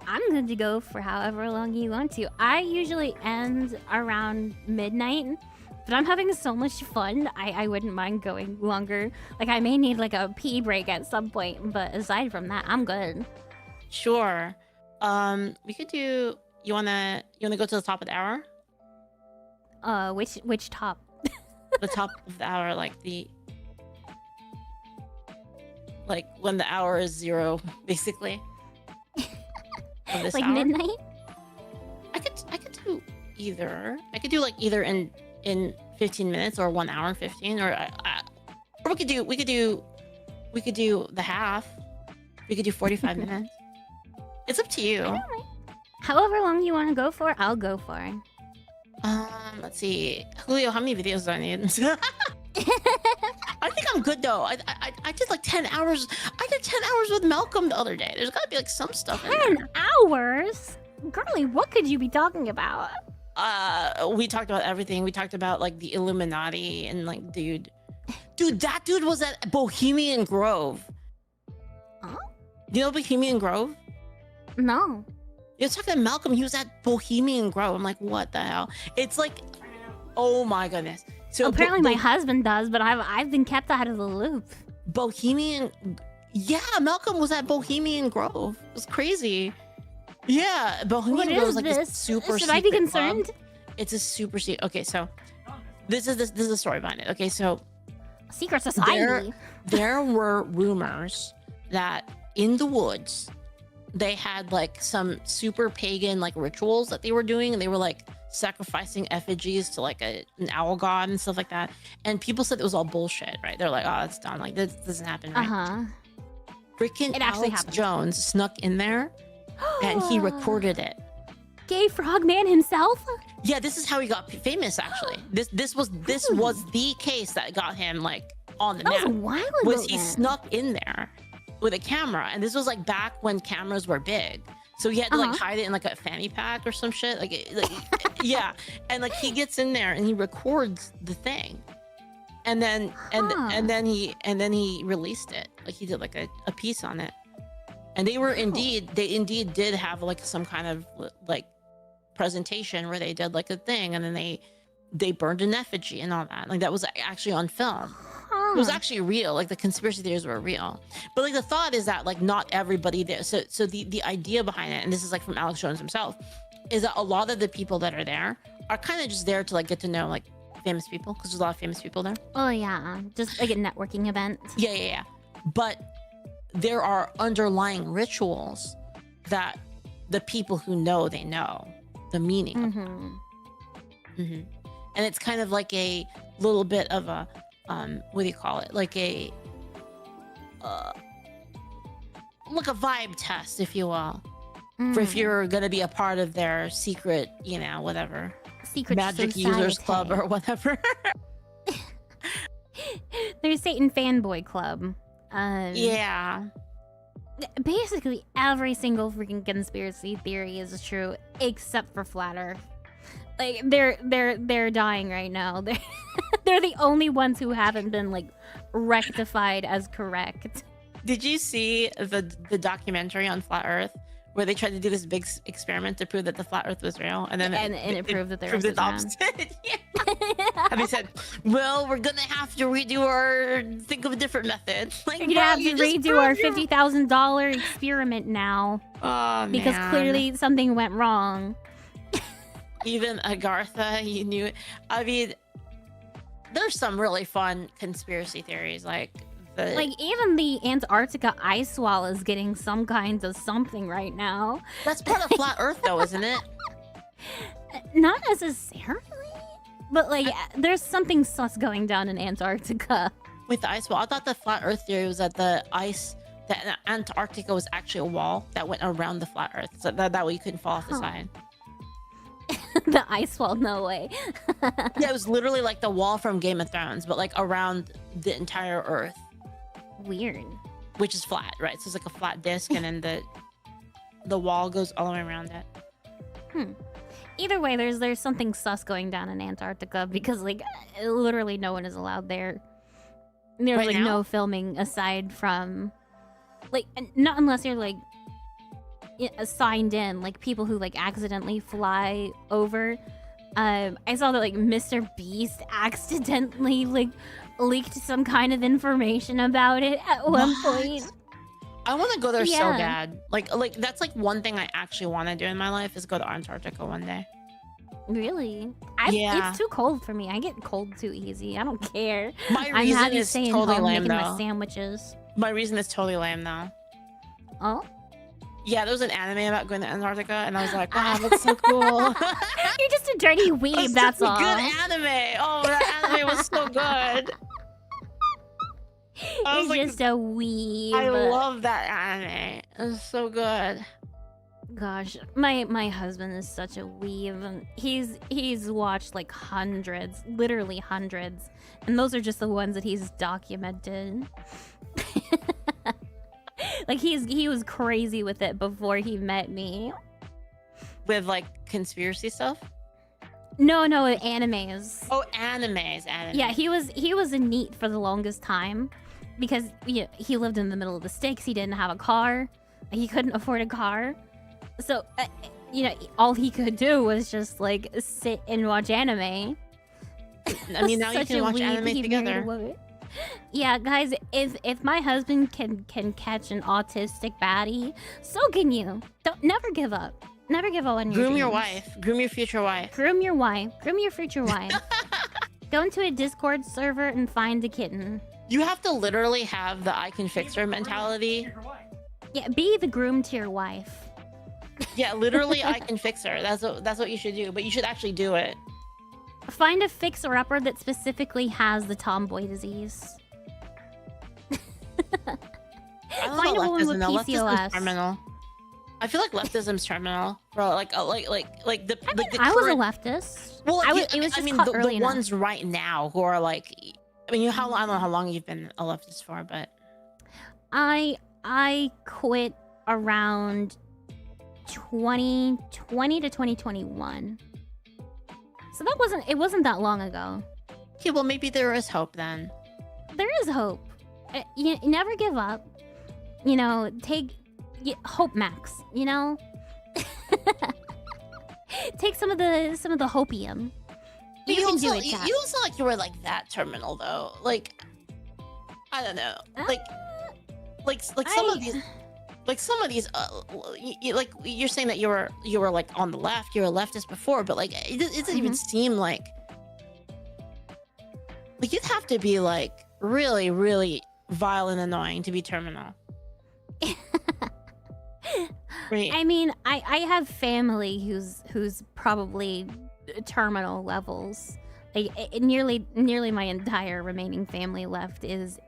I'm good to go for however long you want to. I usually end around midnight, But I'm having so much fun. I wouldn't mind going longer. Like I may need like a pee break at some point, but aside from that, I'm good. Sure. We could do. You wanna go to the top of the hour? Which top? The top of the hour, like when the hour is 0, basically. Of this like hour. midnight? I could do either. I could do like either in 15 minutes or 1 hour and 15, or we could do the half. We could do 45 minutes. It's up to you. However long you want to go for, I'll go for. Let's see, Julio, how many videos do I need? I think I'm good though. I did like 10 hours. I did 10 hours with Malcolm the other day. There's gotta be like some stuff. 10 hours? Girlie, what could you be talking about? We talked about everything. We talked about like the Illuminati and like, dude, that dude was at Bohemian Grove. Huh? Do you know Bohemian Grove? No. You're talking to Malcolm. He was at Bohemian Grove. I'm like, what the hell? It's like, oh my goodness. So apparently my husband does, but I've been kept out of the loop. Bohemian, yeah, Malcolm was at Bohemian Grove. It was crazy. Yeah, Bohemian Grove is like this super Should I be secret concerned? club. It's a super secret. Okay, so this is the story behind it. Okay, so Secret society. There were rumors that in the woods they had like some super pagan like rituals that they were doing, and they were like sacrificing effigies to like an owl god and stuff like that. And people said it was all bullshit, right? They're like, oh, that's done. Like this doesn't happen, right? Freaking It actually Alex happened. Jones snuck in there and he recorded it. Gay Frogman himself? Yeah, this is how he got famous. Actually, this was the case that got him like on the That map. was a while ago. Was he then. snuck in there with a camera, and this was like back when cameras were big, so he had to like hide it in like a fanny pack or some shit. Yeah, and like he gets in there and he records the thing, and then then he released it. Like he did like a piece on it, and they indeed did have like some kind of like presentation where they did like a thing, and then they burned an effigy and all that. Like that was actually on film. It was actually real. Like the conspiracy theories were real, but like the thought is that like not everybody there. So the idea behind it, and this is like from Alex Jones himself, is that a lot of the people that are there are kind of just there to like get to know like famous people, because there's a lot of famous people there. Oh yeah, just like a networking event. Yeah. But there are underlying rituals that the people who know, they know the meaning of them. And it's kind of like a little bit of a what do you call it? Like a vibe test, if you will, for if you're gonna be a part of their secret, whatever, secret magic society. users club or whatever. There's Satan fanboy club. Yeah. Basically, every single freaking conspiracy theory is true, except for flat Earth. Like they're dying right now. They're the only ones who haven't been like rectified as correct. Did you see the documentary on flat Earth where they tried to do this big experiment to prove that the flat Earth was real, and then it proved that there was the opposite? Yeah. And they said, "Well, we're gonna have to think of a different method. Like, We're gonna have to redo our $50,000 experiment now, because clearly something went wrong." Even Agartha, you knew it. I mean, there's some really fun conspiracy theories, like even the Antarctica ice wall is getting some kind of something right now. That's part of flat Earth, though, isn't it? Not necessarily, but like there's something sus going down in Antarctica. With the ice wall, I thought the flat Earth theory was that that Antarctica was actually a wall that went around the flat Earth, so that way you couldn't fall off the side. The ice wall, no way. Yeah, it was literally like the wall from Game of Thrones, but like around the entire Earth. Weird. Which is flat, right? So it's like a flat disc, and then the wall goes all the way around it. Either way, there's something sus going down in Antarctica, because like literally no one is allowed there. There's Right like now? no filming aside from like not unless you're like signed in, like people who like accidentally fly over I saw that like Mr. Beast accidentally like leaked some kind of information about it at one point. I want to go there so Yeah. bad. Like that's like one thing I actually want to do in my life is go to Antarctica one day. Really? Yeah. It's too cold for me. I get cold too easy. I don't care. My I'm reason happy is staying totally home lame making my though. sandwiches. My reason is totally lame though. Oh? Yeah, there was an anime about going to Antarctica, and I was like, wow, that's so cool. You're just a dirty weeb, It's that's such a all. good anime. Oh, that anime was so good. I was You're like, just a weeb. I love that anime. It was so good. Gosh, my husband is such a weeb. And he's watched like hundreds, literally hundreds, and those are just the ones that he's documented. Like he was crazy with it before he met me. With like conspiracy stuff. No, animes. Oh, animes. Yeah, he was a NEET for the longest time because he lived in the middle of the sticks. He didn't have a car. He couldn't afford a car. So, all he could do was just like sit and watch anime. I mean, now you Such can a watch weeb, anime he married a together. woman. Yeah, guys, if my husband can catch an autistic baddie, so can you. Don't never give up. Never give up on your Groom your dreams. wife. Groom your future wife. Groom your wife. Groom your future wife. Go into a Discord server and find a kitten. You have to literally have the I can fix her mentality. Yeah, be the groom to your wife. Yeah, literally I can fix her. That's what you should do. But you should actually do it. Find a fixer-upper that specifically has the tomboy disease. I don't Find know a woman with leftism. though. Leftism's PCOS. terminal. I feel like leftism's terminal. For like the I was a current- leftist. Well, I was. yeah, It was I just mean, caught the early enough. ones right now who are like, I mean, I don't know how long you've been a leftist for, but I quit around 2020 to 2021. So it wasn't that long ago. okay, well maybe there is hope then. There is hope. You never give up. Take hope max, Take some of the hopium. But You can also, do it, chat. you don't sound like you were like that terminal though. Like, I don't know. Like some of these. Like some of these, like you're saying that you were like on the left, you were a leftist before, but like it doesn't even seem like you'd have to be like really, really vile and annoying to be terminal. Right. I mean, I have family who's probably terminal levels. Like nearly my entire remaining family left is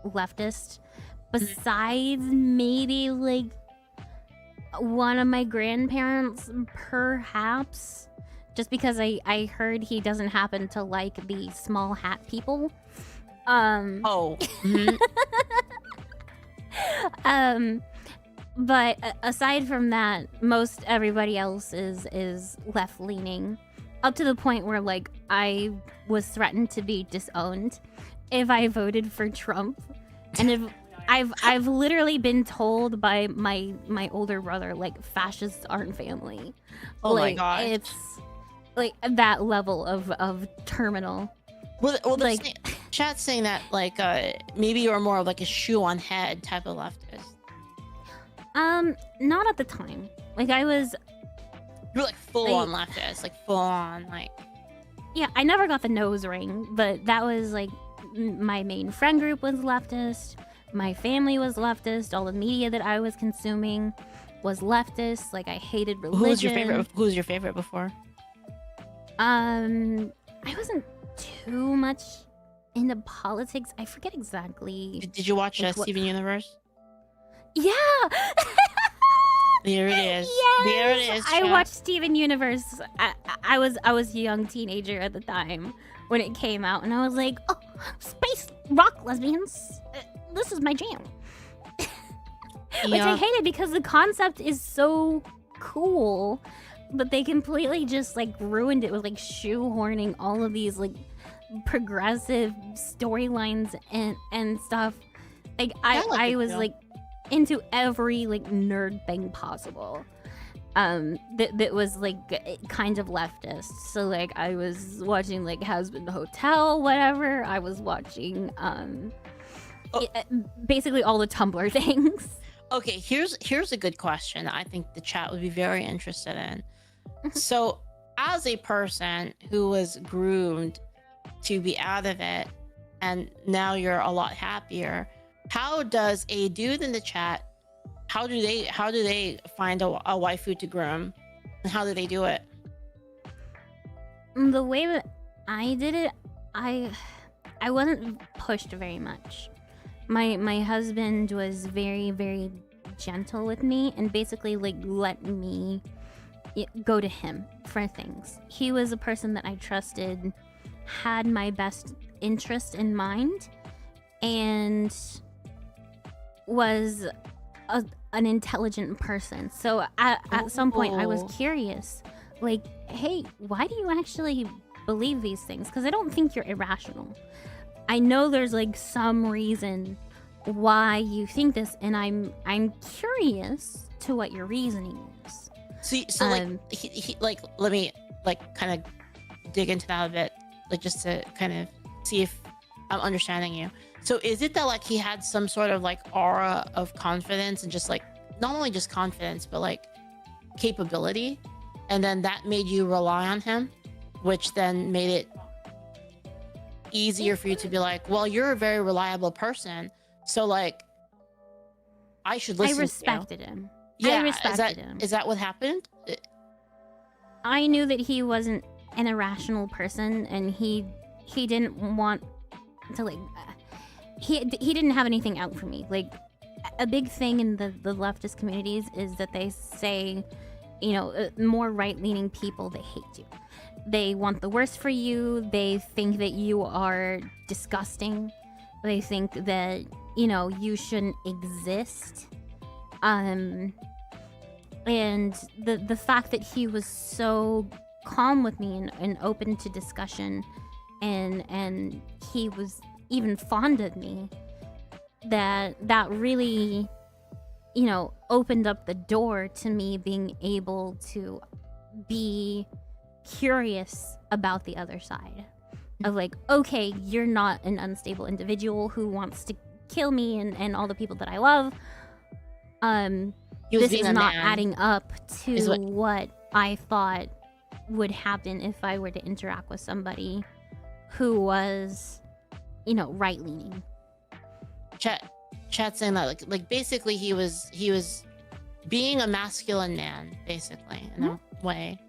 leftist. Besides maybe like one of my grandparents, perhaps, just because I heard he doesn't happen to like the small hat people. Oh. But aside from that, most everybody else is left leaning, up to the point where like I was threatened to be disowned if I voted for Trump, and if I've literally been told by my older brother like fascists aren't family. Oh like, my god. It's like that level of terminal. Well, like chat's saying that like maybe you're more of like a shoe on head type of leftist. Not at the time. Like I was. You're like full on leftist, like full on like. Yeah, I never got the nose ring, but that was like my main friend group was leftist. My family was leftist. All the media that I was consuming was leftist. Like I hated religion. Who's your favorite before? I wasn't too much into politics. I forget exactly. Did you watch like, Steven Universe? Yeah. There it is. Yes! There it is. I chat. watched Steven Universe. I was a young teenager at the time when it came out, and I was like, "Oh, space rock lesbians! This is my jam." Which I hated because the concept is so cool, but they completely just like ruined it with like shoehorning all of these like progressive storylines and stuff. Like I was like into every like nerd thing possible, that was like kind of leftist. So like I was watching like Husband Hotel, whatever. I was watching basically all the Tumblr things. Okay, here's a good question I think the chat would be very interested in. So as a person who was groomed to be out of it, and now you're a lot happier, how does a dude in the chat, how do they find a waifu to groom, and how do they do it? The way that I did it, I wasn't pushed very much. My husband was very, very gentle with me and basically like let me go to him for things. He was a person that I trusted, had my best interest in mind, and was an intelligent person. So at some point I was curious, like, hey, why do you actually believe these things? Because I don't think you're irrational. I know there's like some reason why you think this, and I'm curious to what your reasoning is. So like he like, let me like kind of dig into that a bit, like just to kind of see if I'm understanding you. So is it that like he had some sort of like aura of confidence and just like not only just confidence but like capability, and then that made you rely on him, which then made it easier for you to be like, well, you're a very reliable person, so like I should listen. I respected him. Yeah, I respected him. Is that what happened? I knew that he wasn't an irrational person, and he didn't want to like he didn't have anything out for me. Like a big thing in the leftist communities is that they say, you know, more right-leaning people, they hate you. They want the worst for you. They think that you are disgusting. They think that, you know, you shouldn't exist. And the fact that he was so calm with me and open to discussion, and he was even fond of me, that really, you know, opened up the door to me being able to be curious about the other side of like, okay, you're not an unstable individual who wants to kill me and all the people that I love. This is not adding up to what I thought would happen if I were to interact with somebody who was, you know, right-leaning. Chat saying that like basically he was being a masculine man, basically, in a way.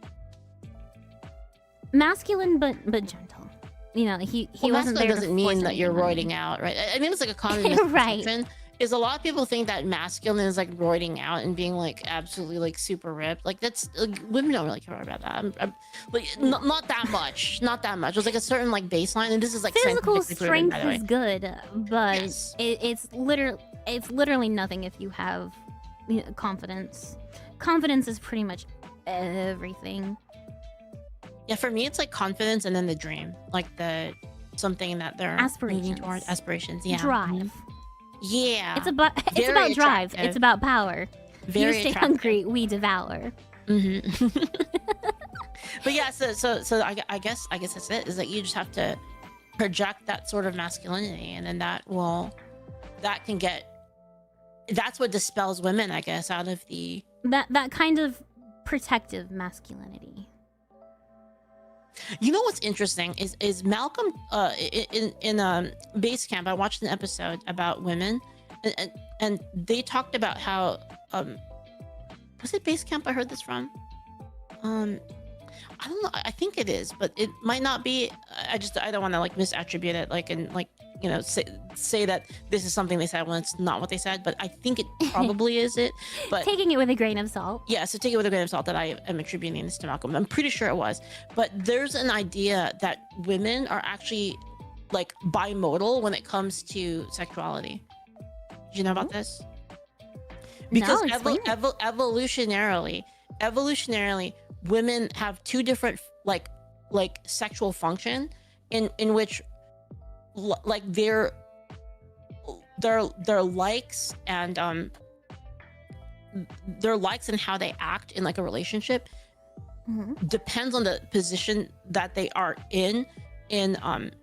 Masculine but gentle. You know, he wasn't there. Doesn't mean that you're roiding out, right? I mean, it's like a common misconception. Is a lot of people think that masculine is like roiding out and being like absolutely like super ripped. Like that's like, women don't really care about that. I'm like not that much, not that much. It was like a certain like baseline, and this is like physical strength is good, but yes. it's literally nothing if you have, you know, confidence. Confidence is pretty much everything. Yeah, for me, it's like confidence and then the dream, like the something that they're moving towards. Aspirations, yeah. Drive. Yeah. It's about drive. It's about power. Very you stay hungry, we devour. Mm-hmm. But yeah, so I guess that's it. Is that you just have to project that sort of masculinity, and then that's what dispels women, I guess, out of the that kind of protective masculinity. You know what's interesting is Malcolm in Base Camp. I watched an episode about women, and they talked about how was it Base Camp I heard this from? I don't know. I think it is, but it might not be. I don't want to like misattribute it, like, and like, you know, say that this is something they said when it's not what they said. But I think it probably is it. But taking it with a grain of salt. Yeah, so take it with a grain of salt that I am attributing this to Malcolm. I'm pretty sure it was. But there's an idea that women are actually like bimodal when it comes to sexuality. Did you know about this? Because no, evolutionarily, women have two different like sexual function in which like their likes and their likes and how they act in like a relationship depends on the position that they are in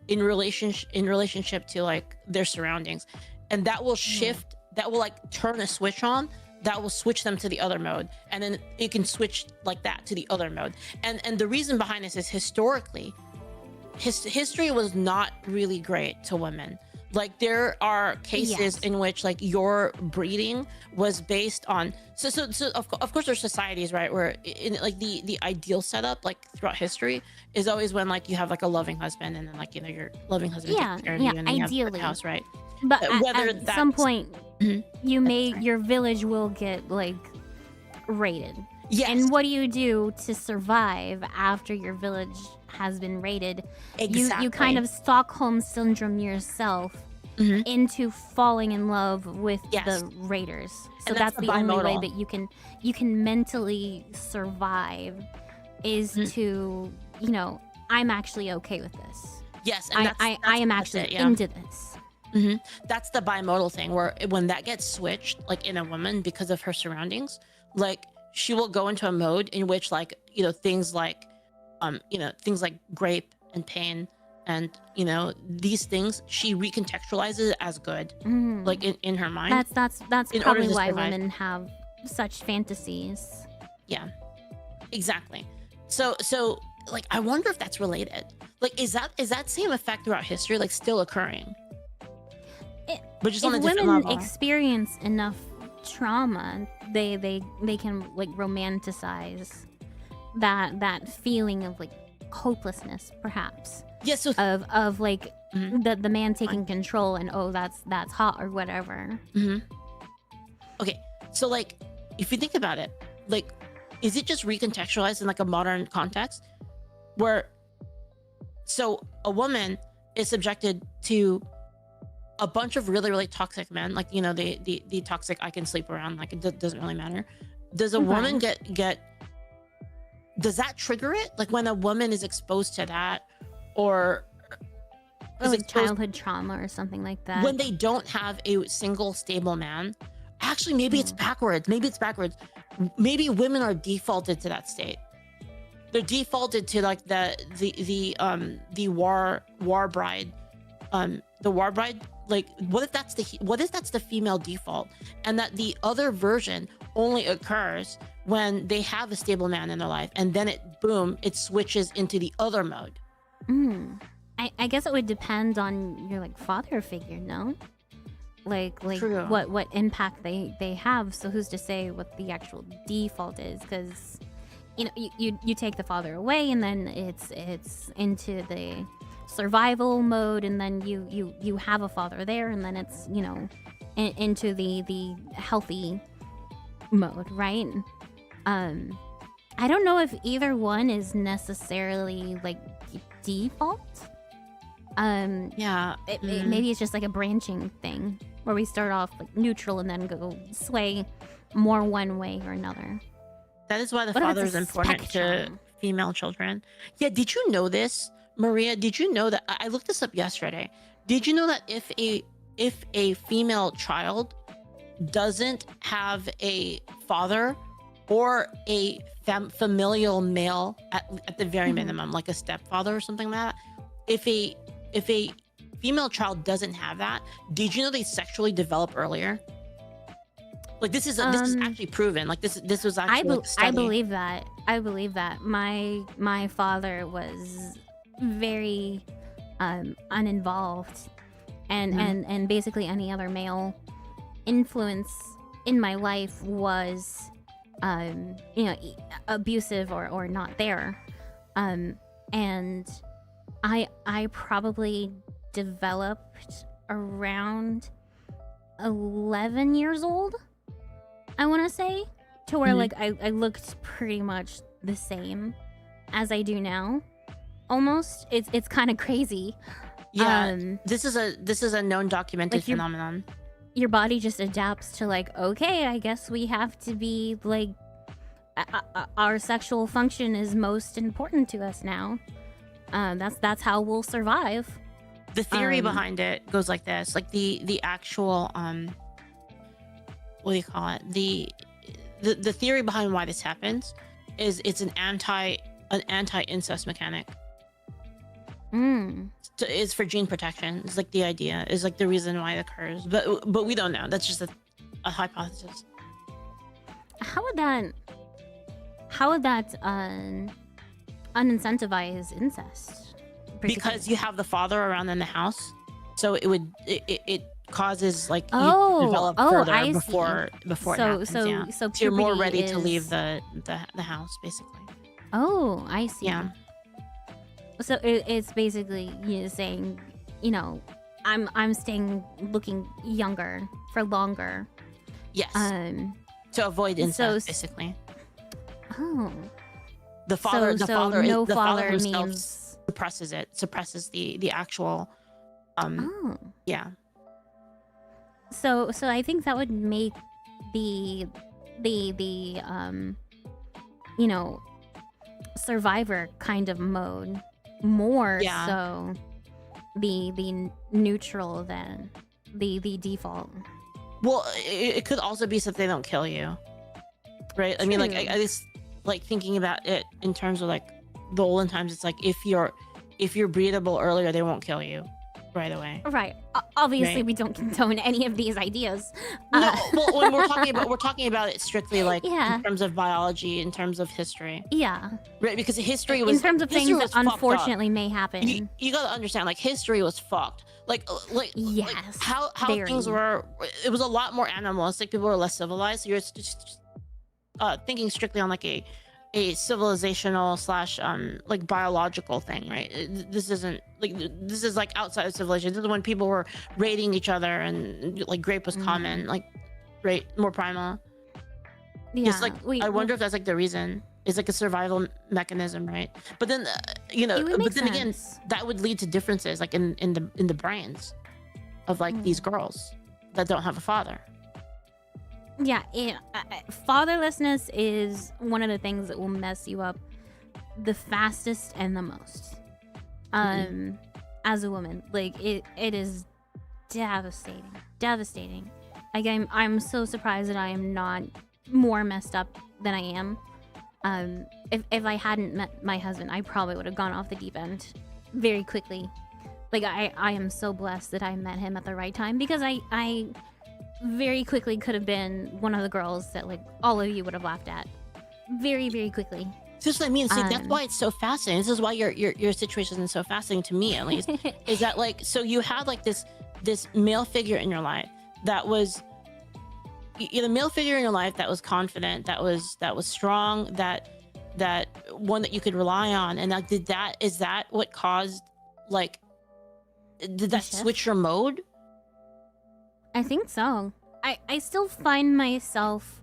relationship to like their surroundings, and that will shift, that will like turn a switch on that will switch them to the other mode, and then it can switch like that to the other mode. And the reason behind this is historically history was not really great to women. Like there are cases in which like your breeding was based on so of course there's societies, right, where in like the ideal setup like throughout history is always when like you have like a loving husband, and then like, you know, your loving husband takes care of you, and then ideally you have a house, right? But at some point your village will get like raided. Yes. And what do you do to survive after your village has been raided? Exactly. You kind of Stockholm syndrome yourself into falling in love with the raiders. So And that's the only way bimodal. that you can mentally survive is to, you know, I'm actually okay with this. Yes, and I am actually into this. That's the bimodal thing, where when that gets switched like in a woman because of her surroundings, like she will go into a mode in which like, you know, things like grape and pain and, you know, these things she recontextualizes as good, like in her mind. That's probably why women have such fantasies. Yeah, exactly. So like I wonder if that's related. Like is that same effect throughout history like still occurring? But just on a if different women level. experience enough trauma, they can like romanticize that feeling of like hopelessness, perhaps. Yeah, so of like the man taking control, and oh, that's hot or whatever. Okay, so like if you think about it, like is it just recontextualized in like a modern context where so a woman is subjected to a bunch of really, really toxic men, like, you know, the toxic I can sleep around, like it doesn't really matter. Does a woman get does that trigger it? Like when a woman is exposed to that, or like childhood trauma or something like that. When they don't have a single stable man, actually maybe it's backwards. Maybe women are defaulted to that state. They're defaulted to like the war bride. The war bride, like what if that's the female default, and that the other version only occurs when they have a stable man in their life, and then it switches into the other mode. I guess it would depend on your like father figure, no? Like True. what impact they have. So who's to say what the actual default is? Because you know you take the father away, and then it's into the survival mode, and then you have a father there, and then it's, you know, into the healthy mode, right? I don't know if either one is necessarily like default. Maybe it's just like a branching thing where we start off like neutral and then go sway more one way or another. That is why the father is important to female children. Yeah, did you know this, Maria? Did you know that I looked this up yesterday? Did you know that if a female child doesn't have a father or a familial male at the very minimum, like a stepfather or something like that, if a female child doesn't have that, did you know they sexually develop earlier? Like this is actually proven. Like this was actually I believe that. I believe that. My father was very uninvolved, and basically any other male influence in my life was you know, abusive or not there, and I probably developed around 11 years old, I want to say, to where like I looked pretty much the same as I do now. Almost. It's kind of crazy. Yeah, this is a known documented phenomenon. Your body just adapts to like, okay, I guess we have to be like, our sexual function is most important to us now. That's how we'll survive. The theory behind it goes like this: like the actual what do you call it? the theory behind why this happens is it's an anti incest mechanic. So it's for gene protection. It's like the idea is like the reason why it occurs, but we don't know. That's just a hypothesis. How would that unincentivize incest? Because you have the father around in the house, so it causes like you develop further before it happens. So you're more ready is... to leave the house, basically. Oh, I see. Yeah. So it's basically you saying, you know, I'm staying looking younger for longer. Yes. To avoid incest, basically. Oh. The father means suppresses the actual. Yeah. So I think that would make the you know, survivor kind of mode more so the neutral than the default. Well, it could also be so they don't kill you, right? True. I mean, like I just like thinking about it in terms of like the olden times. It's like if you're breedable earlier, they won't kill you right away. Right. Obviously, right? We don't condone any of these ideas. No, well, when we're talking about it strictly like Yeah. in terms of biology, in terms of history. Yeah. Right, because history was in terms of things that unfortunately may happen. You gotta understand, like history was fucked. Like yes, like how things were. It was a lot more animalistic. People were less civilized. So you're just thinking strictly on like a civilizational / like biological thing, right? This isn't like this is like outside of civilization. This is when people were raiding each other and like rape was common, like right, more primal. Yeah, it's like I wonder if that's like the reason. It's like a survival mechanism, right? But then but then again, that would lead to differences like in the brains of like these girls that don't have a father. Yeah, fatherlessness is one of the things that will mess you up the fastest and the most. As a woman, like it is devastating. Like I'm so surprised that I am not more messed up than I am. If I hadn't met my husband, I probably would have gone off the deep end very quickly. Like I am so blessed that I met him at the right time, because I very quickly could have been one of the girls that like all of you would have laughed at very, very quickly. This is what I mean. See, that's why it's so fascinating. This is why your situation is so fascinating to me, at least. Is that like, so you had like this male figure in your life that was the male figure in your life that was confident, that was strong, that one that you could rely on, and like, is that what caused, like, did that switch your mode? I think so. I still find myself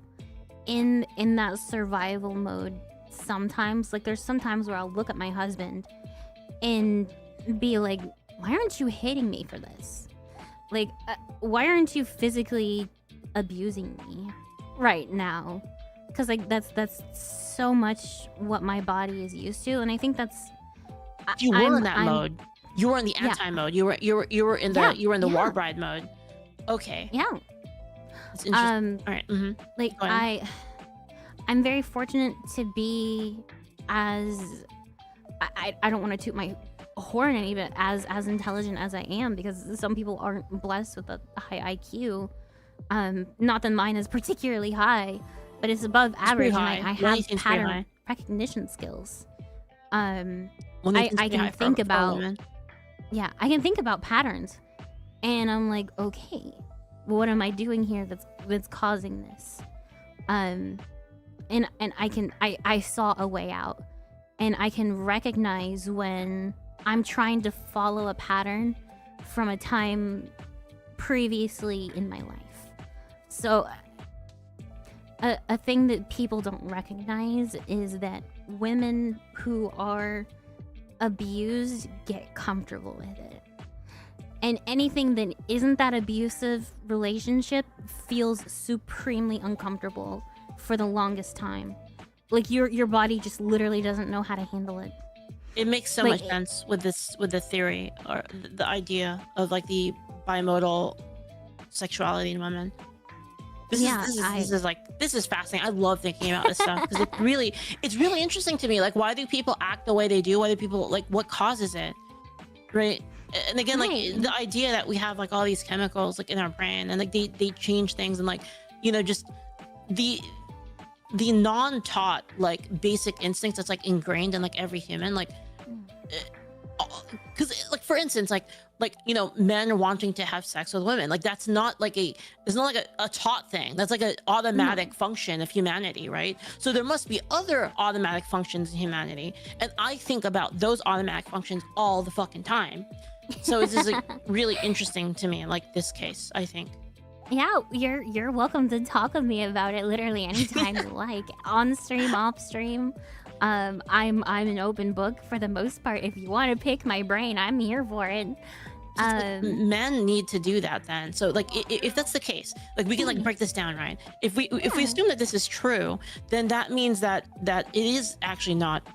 in that survival mode sometimes. Like there's sometimes where I'll look at my husband and be like, why aren't you hitting me for this? Like, why aren't you physically abusing me right now? Because like that's so much what my body is used to, and I think that's you were in that mode. You were in the anti mode. You were in the war bride mode. Okay. Yeah. It's interesting. All right. Like I'm very fortunate to be as I don't want to toot my horn any, but as intelligent as I am, because some people aren't blessed with a high IQ. Not that mine is particularly high, but it's above average, and I have pattern recognition skills. I can think about I can think about patterns, and I'm like, okay, what am I doing here that's causing this? And I saw a way out, and I can recognize when I'm trying to follow a pattern from a time previously in my life. So a thing that people don't recognize is that women who are abused get comfortable with it. And anything that isn't that abusive relationship feels supremely uncomfortable for the longest time. Like your body just literally doesn't know how to handle it. It makes so much sense with the theory or the idea of like the bimodal sexuality in women. This is fascinating. I love thinking about this stuff because it's really interesting to me. Like, why do people act the way they do? Why do people, like, what causes it, right? And again, like the idea that we have like all these chemicals like in our brain and like they change things, and like, you know, just the non-taught like basic instincts that's like ingrained in like every human, like because like for instance, like you know, men wanting to have sex with women, like that's not like it's not like a taught thing. That's like an automatic function of humanity, right? So there must be other automatic functions in humanity, and I think about those automatic functions all the fucking time. So it's just like really interesting to me, like this case, I think. Yeah, you're welcome to talk with me about it literally anytime you like, on stream, off stream. I'm an open book for the most part. If you want to pick my brain, I'm here for it. Men need to do that then. So like if that's the case, like we can like break this down, right? If we assume that this is true, then that means that it is actually not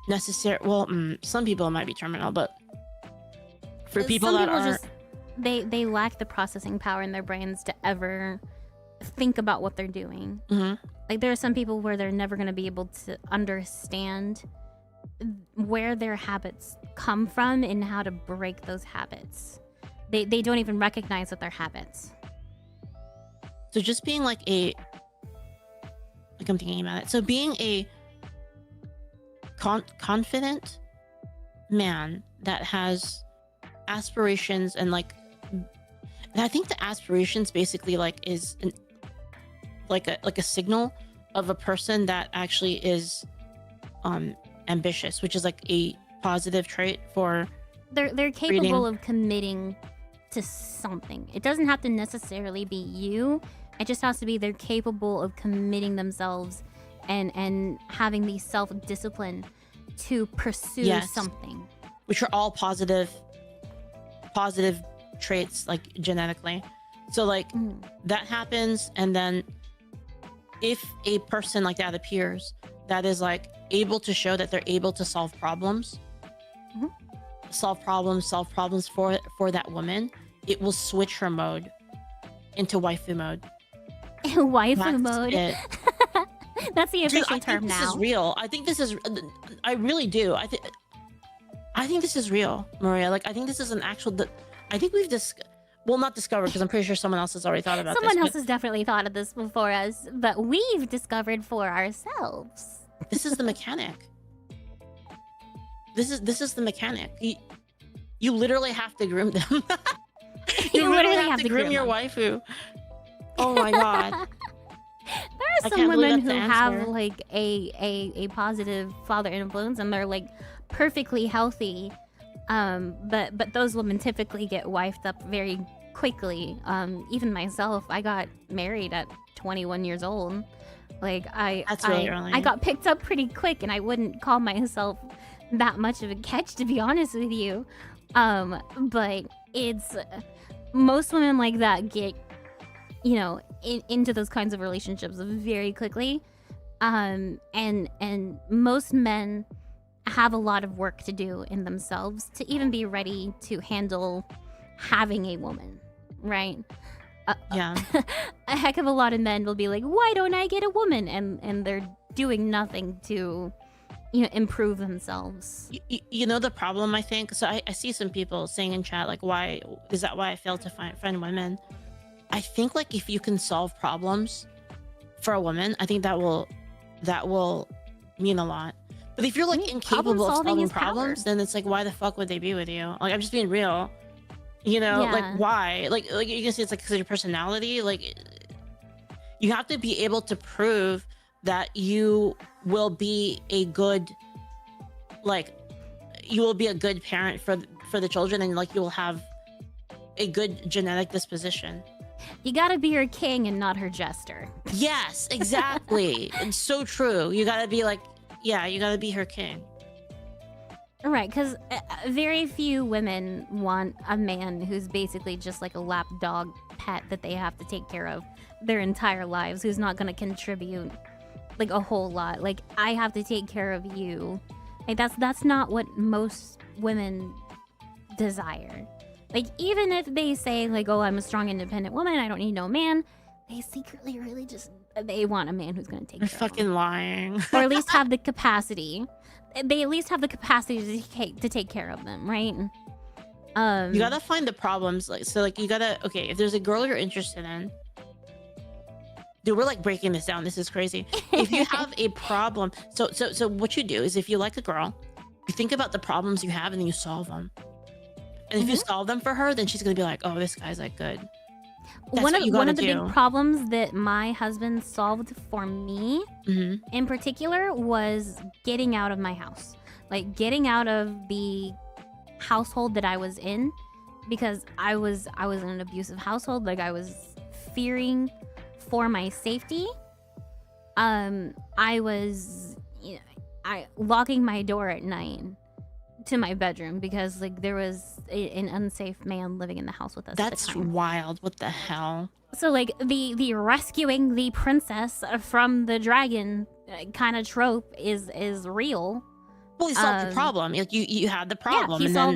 necessary. Well, some people it might be terminal, but for people that are just, they lack the processing power in their brains to ever think about what they're doing. Like there are some people where they're never going to be able to understand where their habits come from and how to break those habits. They don't even recognize that they're habits. So just being like I'm thinking about it. So being a confident man that has aspirations and like, and I think the aspirations basically like is like a signal of a person that actually is ambitious, which is like a positive trait for they're capable of committing to something. It doesn't have to necessarily be you. It just has to be they're capable of committing themselves and having the self-discipline to pursue something, which are all positive traits like genetically. So like that happens, and then if a person like that appears that is like able to show that they're able to solve problems for that woman, it will switch her mode into waifu mode. Waifu mode. That's the official term now. This is real. I really do. I think this is real, Maria. Like, I think this is an actual. I think we've not discovered, because I'm pretty sure someone else has already thought about Someone else has definitely thought of this before us, but we've discovered for ourselves. This is the mechanic. This is the mechanic. You literally have to groom them. you literally have to groom your waifu. Oh my god. There are some women who have like a positive father influence, and they're like perfectly healthy, but those women typically get wifed up very quickly. Even myself, I got married at 21 years old. Like I got picked up pretty quick, and I wouldn't call myself that much of a catch, to be honest with you. But it's most women like that get, you know, into those kinds of relationships very quickly. And most men have a lot of work to do in themselves to even be ready to handle having a woman, right? A heck of a lot of men will be like, why don't I get a woman? And they're doing nothing to, you know, improve themselves. You know the problem, I think? So I see some people saying in chat, like, why I fail to find women? I think like if you can solve problems for a woman, I think that will mean a lot. But if you're like incapable of solving problems, then it's like, why the fuck would they be with you? Like, I'm just being real. You know, like why? Like you can see it's like because of your personality. Like you have to be able to prove that you will be a good, like, you will be a good parent for the children, and like you will have a good genetic disposition. You gotta be her king and not her jester. Yes, exactly. It's so true. You gotta be like, yeah, you gotta be her king. Right, because very few women want a man who's basically just like a lapdog pet that they have to take care of their entire lives, who's not gonna contribute like a whole lot. Like, I have to take care of you. Like, that's not what most women desire. Like, even if they say like, oh, I'm a strong independent woman, I don't need no man, they secretly really just they want a man who's gonna take They're care of them. fucking lying. Or at least have the capacity. They at least have the capacity to take care of them, right? You gotta find the problems. Like, so like you gotta, okay, if there's a girl you're interested in, dude, we're like breaking this down. This is crazy. If you have a problem, so what you do is if you like a girl, you think about the problems you have and then you solve them. And if you solve them for her, then she's gonna be like, oh, this guy's like good. That's one of the big problems that my husband solved for me in particular was getting out of my house. Like getting out of the household that I was in, because I was in an abusive household. Like I was fearing for my safety. I was locking my door at night to my bedroom because like there was an unsafe man living in the house with us. That's wild. What the hell? So like the rescuing the princess from the dragon kind of trope is real. Well, he solved the problem. Like you had the problem, yeah,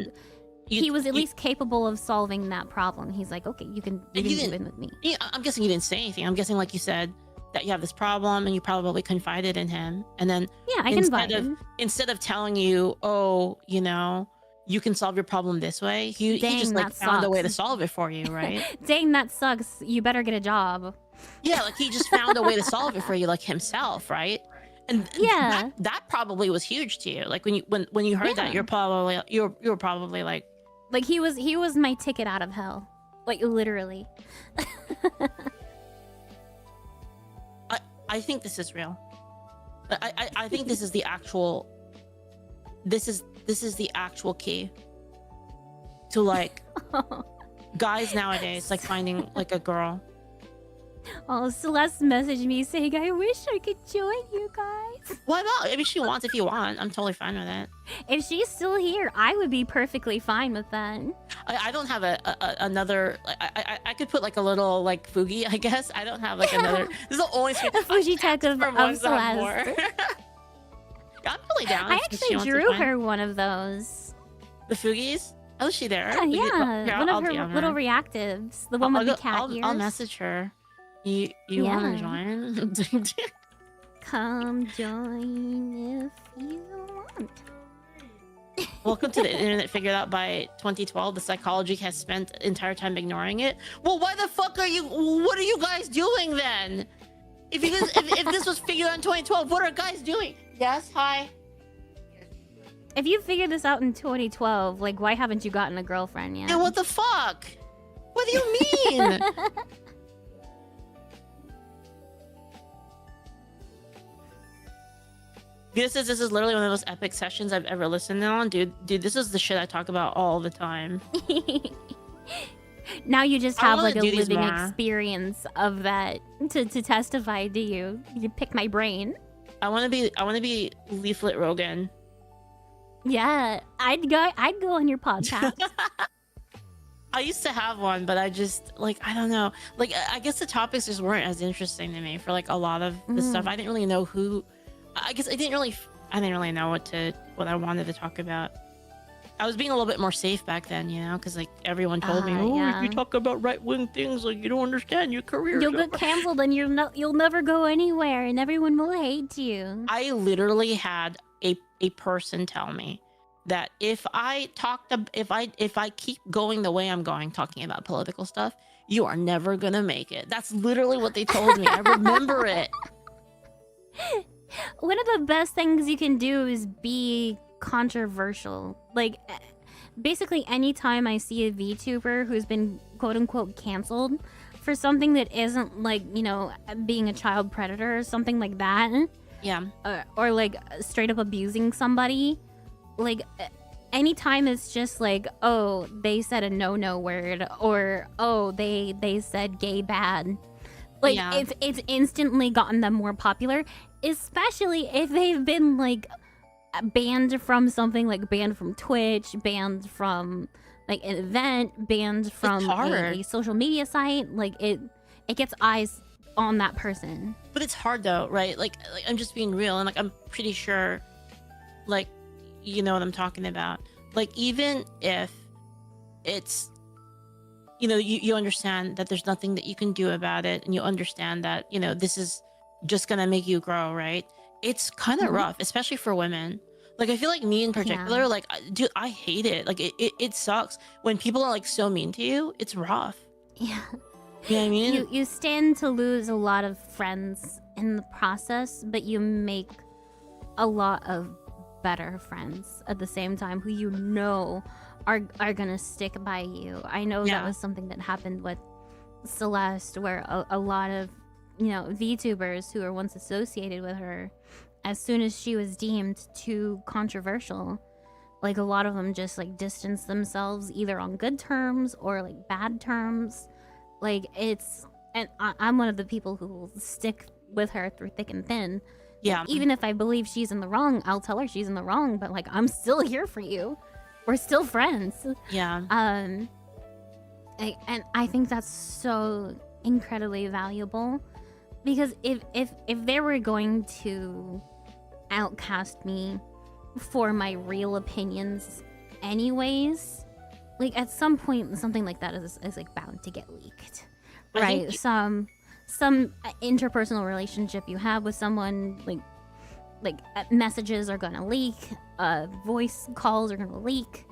he was at least capable of solving that problem. He's like, okay, you can move in with me. Yeah, I'm guessing you didn't say anything. I'm guessing, like you said, that you have this problem and you probably confided in him. And then I confided. Instead of telling you, oh, you know, you can solve your problem this way, he just like found a way to solve it for you, right? Dang, that sucks. You better get a job. Yeah, like he just found a way to solve it for you, like himself, right? And yeah, that probably was huge to you. Like when you heard that, you were probably like he was my ticket out of hell, like literally. I think this is real. I think this is the actual. This is the actual key to like guys nowadays, like finding like a girl. Oh, Celeste messaged me saying, I wish I could join you guys. Why not? I mean, she wants if you want. I'm totally fine with it. If she's still here, I would be perfectly fine with that. I don't have another. I could put like a little like Fugi, I guess. I don't have like another. This is the only screen. A Fuji tech of Celeste. I'm really down. I actually drew her one of those. The Fugis? Oh, is she there? Yeah. One of her little reactives. The one with the cat ears. I'll message her. You want to join? Come join if you want. Welcome to the internet figured out by 2012. The psychology has spent the entire time ignoring it. Well, why the fuck are you? What are you guys doing then? If this was figured out in 2012, what are guys doing? Yes, hi. If you figured this out in 2012, like, why haven't you gotten a girlfriend yet? Yeah, what the fuck? What do you mean? This is literally one of those epic sessions I've ever listened on, dude. This is the shit I talk about all the time. Now you just have like a living experience of that to testify. Do you? You pick my brain. I want to be Leaflet Rogan. Yeah, I'd go on your podcast. I used to have one, but I just like I don't know. Like I guess the topics just weren't as interesting to me for like a lot of the stuff. I didn't really know who. I guess I didn't really know what I wanted to talk about. I was being a little bit more safe back then, you know, because like everyone told me, if you talk about right-wing things, like you don't understand your career. You'll get canceled and you'll never go anywhere, and everyone will hate you. I literally had a person tell me that if I keep going the way I'm going, talking about political stuff, you are never gonna make it. That's literally what they told me. I remember it. One of the best things you can do is be controversial. Like, basically anytime I see a VTuber who's been quote-unquote canceled for something that isn't, like, you know, being a child predator or something like that. Yeah. Or like, straight up abusing somebody. Like, anytime it's just like, oh, they said a no-no word. Or, oh, they said gay bad. Like, it's instantly gotten them more popular, especially if they've been, like, banned from something, like banned from Twitch, banned from, like, an event, banned from a social media site. Like, it gets eyes on that person. But it's hard, though, right? Like I'm just being real, and, like, I'm pretty sure, like, you know what I'm talking about. Like, even if it's you understand that there's nothing that you can do about it, and you understand that this is just gonna make you grow, right? It's kind of rough, especially for women. Like, I feel like me in particular, Yeah. like, dude, I hate it. Like, it sucks when people are like so mean to you. It's rough. Yeah. You know what I mean? You stand to lose a lot of friends in the process, but you make a lot of better friends at the same time who are gonna stick by you. I know that was something that happened with Celeste, where a lot of VTubers who were once associated with her, as soon as she was deemed too controversial, like a lot of them just like distanced themselves either on good terms or like bad terms. Like I'm one of the people who will stick with her through thick and thin. Yeah. Even if I believe she's in the wrong, I'll tell her she's in the wrong, but like, I'm still here for you. We're still friends. Yeah. And I think that's so incredibly valuable, because if they were going to outcast me for my real opinions anyways, like at some point something like that is like bound to get leaked, right? Some interpersonal relationship you have with someone, like messages are gonna leak, voice calls are gonna leak.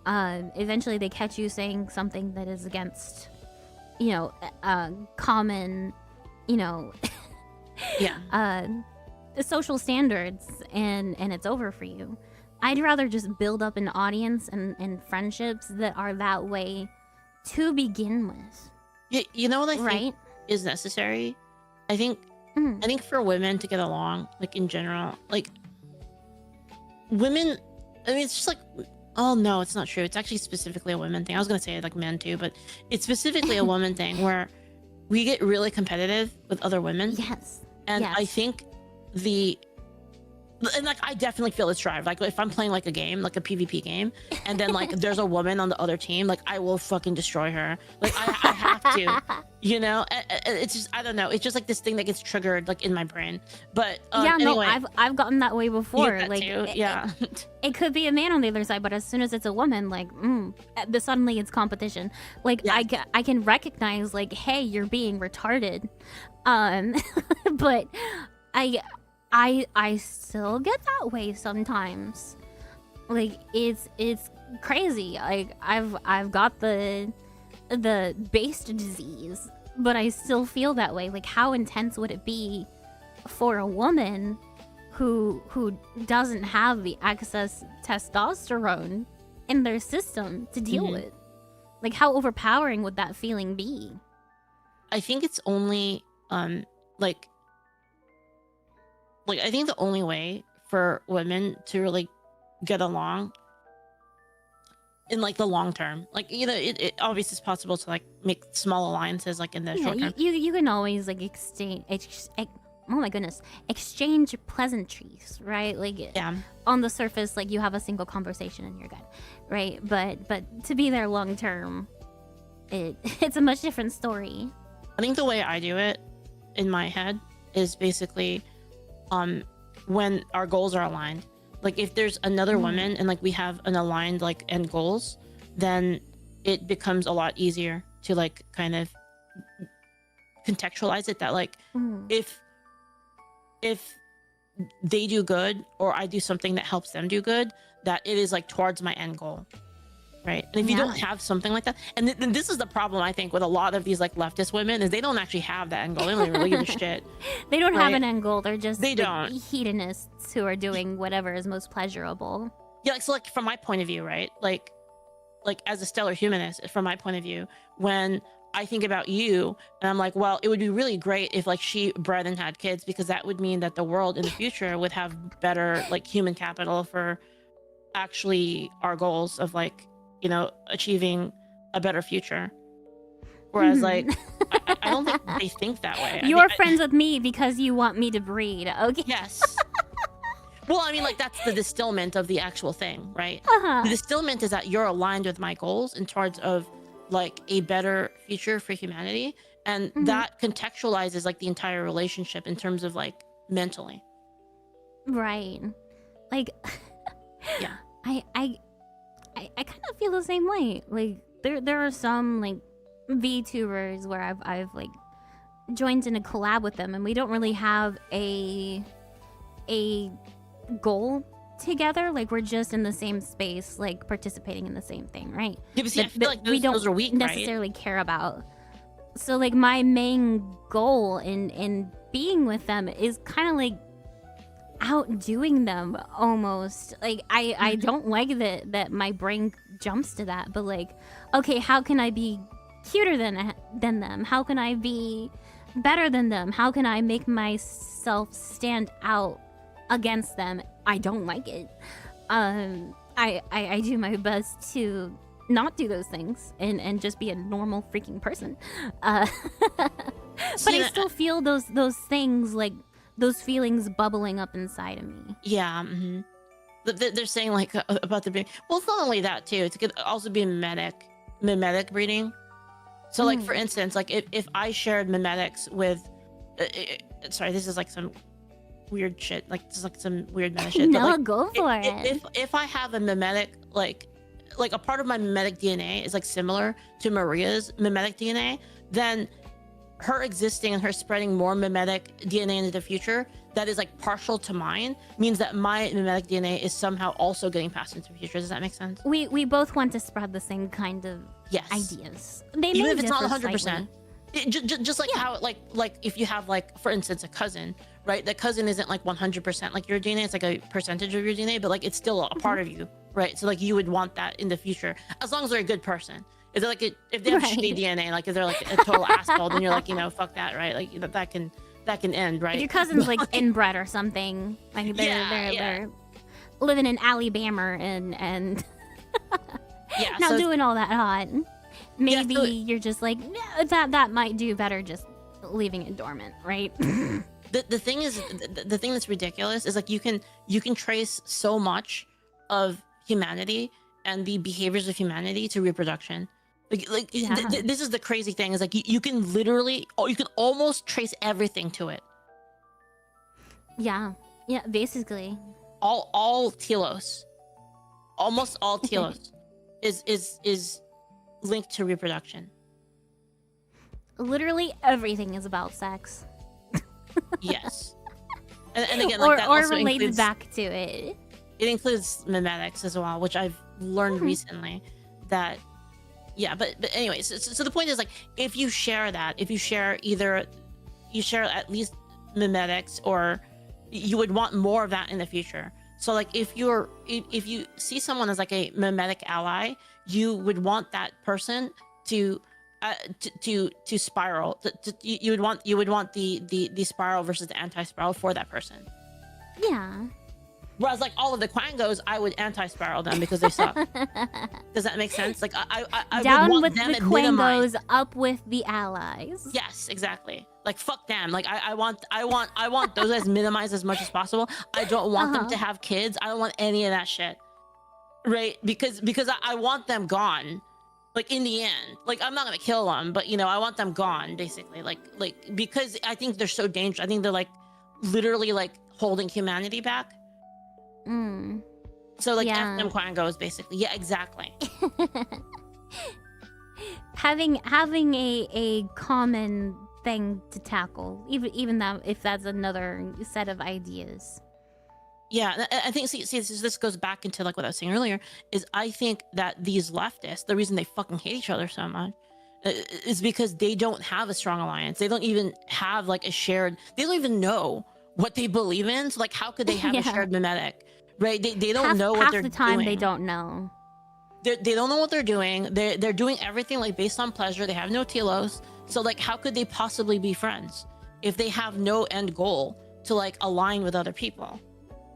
Eventually they catch you saying something that is against common social standards, and it's over for you. I'd rather just build up an audience and friendships that are that way to begin with. You know what I right? think is necessary? I think for women to get along, like in general, like women, I mean, it's just like, oh no, it's not true. It's actually specifically a women thing. I was gonna say like men too, but it's specifically a woman thing where we get really competitive with other women. Yes. And I think and like I definitely feel this drive. Like if I'm playing like a game, like a PvP game, and then like there's a woman on the other team, like I will fucking destroy her. Like I have to, It's just, I don't know. It's just like this thing that gets triggered like in my brain. But anyway, I've gotten that way before. Like it could be a man on the other side, but as soon as it's a woman, like suddenly it's competition. Like I can recognize like, hey, you're being retarded, but I still get that way sometimes. Like it's crazy. Like I've got the based disease, but I still feel that way. Like how intense would it be for a woman who doesn't have the excess testosterone in their system to deal with? Like how overpowering would that feeling be? I think it's only I think the only way for women to really get along in like the long term, like it obviously is possible to like make small alliances like in the short term. You can always like exchange pleasantries, right? Like on the surface, like you have a single conversation and you're good, right? But to be there long term, it's a much different story. I think the way I do it in my head is basically when our goals are aligned. Like if there's another woman and like we have an aligned like end goals, then it becomes a lot easier to like kind of contextualize it that like if they do good or I do something that helps them do good, that it is like towards my end goal. Right. And if you don't have something like that, and this is the problem I think with a lot of these like leftist women, is they don't actually have that end goal. They don't really give a shit. They don't have an end goal. They're just don't. Hedonists who are doing whatever is most pleasurable. Yeah, like so like from my point of view, right? Like as a stellar humanist, from my point of view, when I think about you and I'm like, well, it would be really great if like she bred and had kids, because that would mean that the world in the future would have better like human capital for actually our goals of like, achieving a better future. Whereas like I don't think they think that way. You're friends with me because you want me to breed. Okay. Yes. Well, I mean, like that's the distillment of the actual thing, right? The distillment is that you're aligned with my goals in towards of like a better future for humanity, and that contextualizes like the entire relationship in terms of like mentally. Right. Like I kind of feel the same way. Like there are some like VTubers where I've like joined in a collab with them, and we don't really have a goal together. Like we're just in the same space, like participating in the same thing, right? Yeah, but see, I feel like those, we don't those are weak, necessarily care about. So like my main goal in being with them is kind of like outdoing them almost. Like I don't like that my brain jumps to that, but like, okay, how can I be cuter than them? How can I be better than them? How can I make myself stand out against them? I don't like it. I do my best to not do those things and just be a normal freaking person. But I still feel those things, like those feelings bubbling up inside of me. Yeah. Mm-hmm. They're saying like about the breeding. Well, it's not only that too. It could also be mimetic breeding. So like for instance, like if I shared mimetics with, sorry, this is like some weird shit. Like this is like some weird meta shit. No, like, go for it. If I have a mimetic, like a part of my mimetic DNA is like similar to Maria's mimetic DNA, then her existing and her spreading more mimetic DNA into the future that is like partial to mine means that my mimetic DNA is somehow also getting passed into the future. Does that make sense? We both want to spread the same kind of ideas. They even may if it's not differ 100%. slightly. Just like how like if you have like for instance a cousin, right? The cousin isn't like 100% like your DNA. It's like a percentage of your DNA, but like it's still a part of you, right? So like you would want that in the future as long as they're a good person. If they're like if they have shitty DNA, like if they're like a total asshole, then you're like, fuck that, right? Like that can end, right? If your cousin's like inbred or something, like they're living in Alabama and not doing all that hot. Maybe you're just like, that might do better just leaving it dormant, right? The thing is, the thing that's ridiculous is like you can trace so much of humanity and the behaviors of humanity to reproduction. This is the crazy thing is like you can almost trace everything to it. Yeah, basically. All telos, almost all telos, is linked to reproduction. Literally everything is about sex. Yes, and again, like that or also relates includes, back to it. It includes mimetics as well, which I've learned recently. That, yeah, but anyways, so the point is like if you share either you share at least mimetics, or you would want more of that in the future. So like if you see someone as like a mimetic ally, you would want that person to spiral. You would want the spiral versus the anti-spiral for that person. Yeah. Whereas like all of the Quangos, I would anti-spiral them because they suck. Does that make sense? Like I down would want with them the at minimize. Quangos, up with the allies. Yes, exactly. Like fuck them. Like I want those guys minimized as much as possible. I don't want them to have kids. I don't want any of that shit. Right? Because I want them gone. Like in the end, like I'm not gonna kill them, but I want them gone, basically. Like because I think they're so dangerous. I think they're like literally like holding humanity back. So like F them Quangos, basically. Yeah, exactly. having a common thing to tackle, even that if that's another set of ideas. Yeah, I think see this goes back into like what I was saying earlier, is I think that these leftists, the reason they fucking hate each other so much is because they don't have a strong alliance. They don't even have like they don't even know what they believe in. So like how could they have a shared mimetic? Right? They don't know what they're doing. Half the time they don't know. They don't know what they're doing. They're doing everything like based on pleasure. They have no telos. So like how could they possibly be friends if they have no end goal to like align with other people?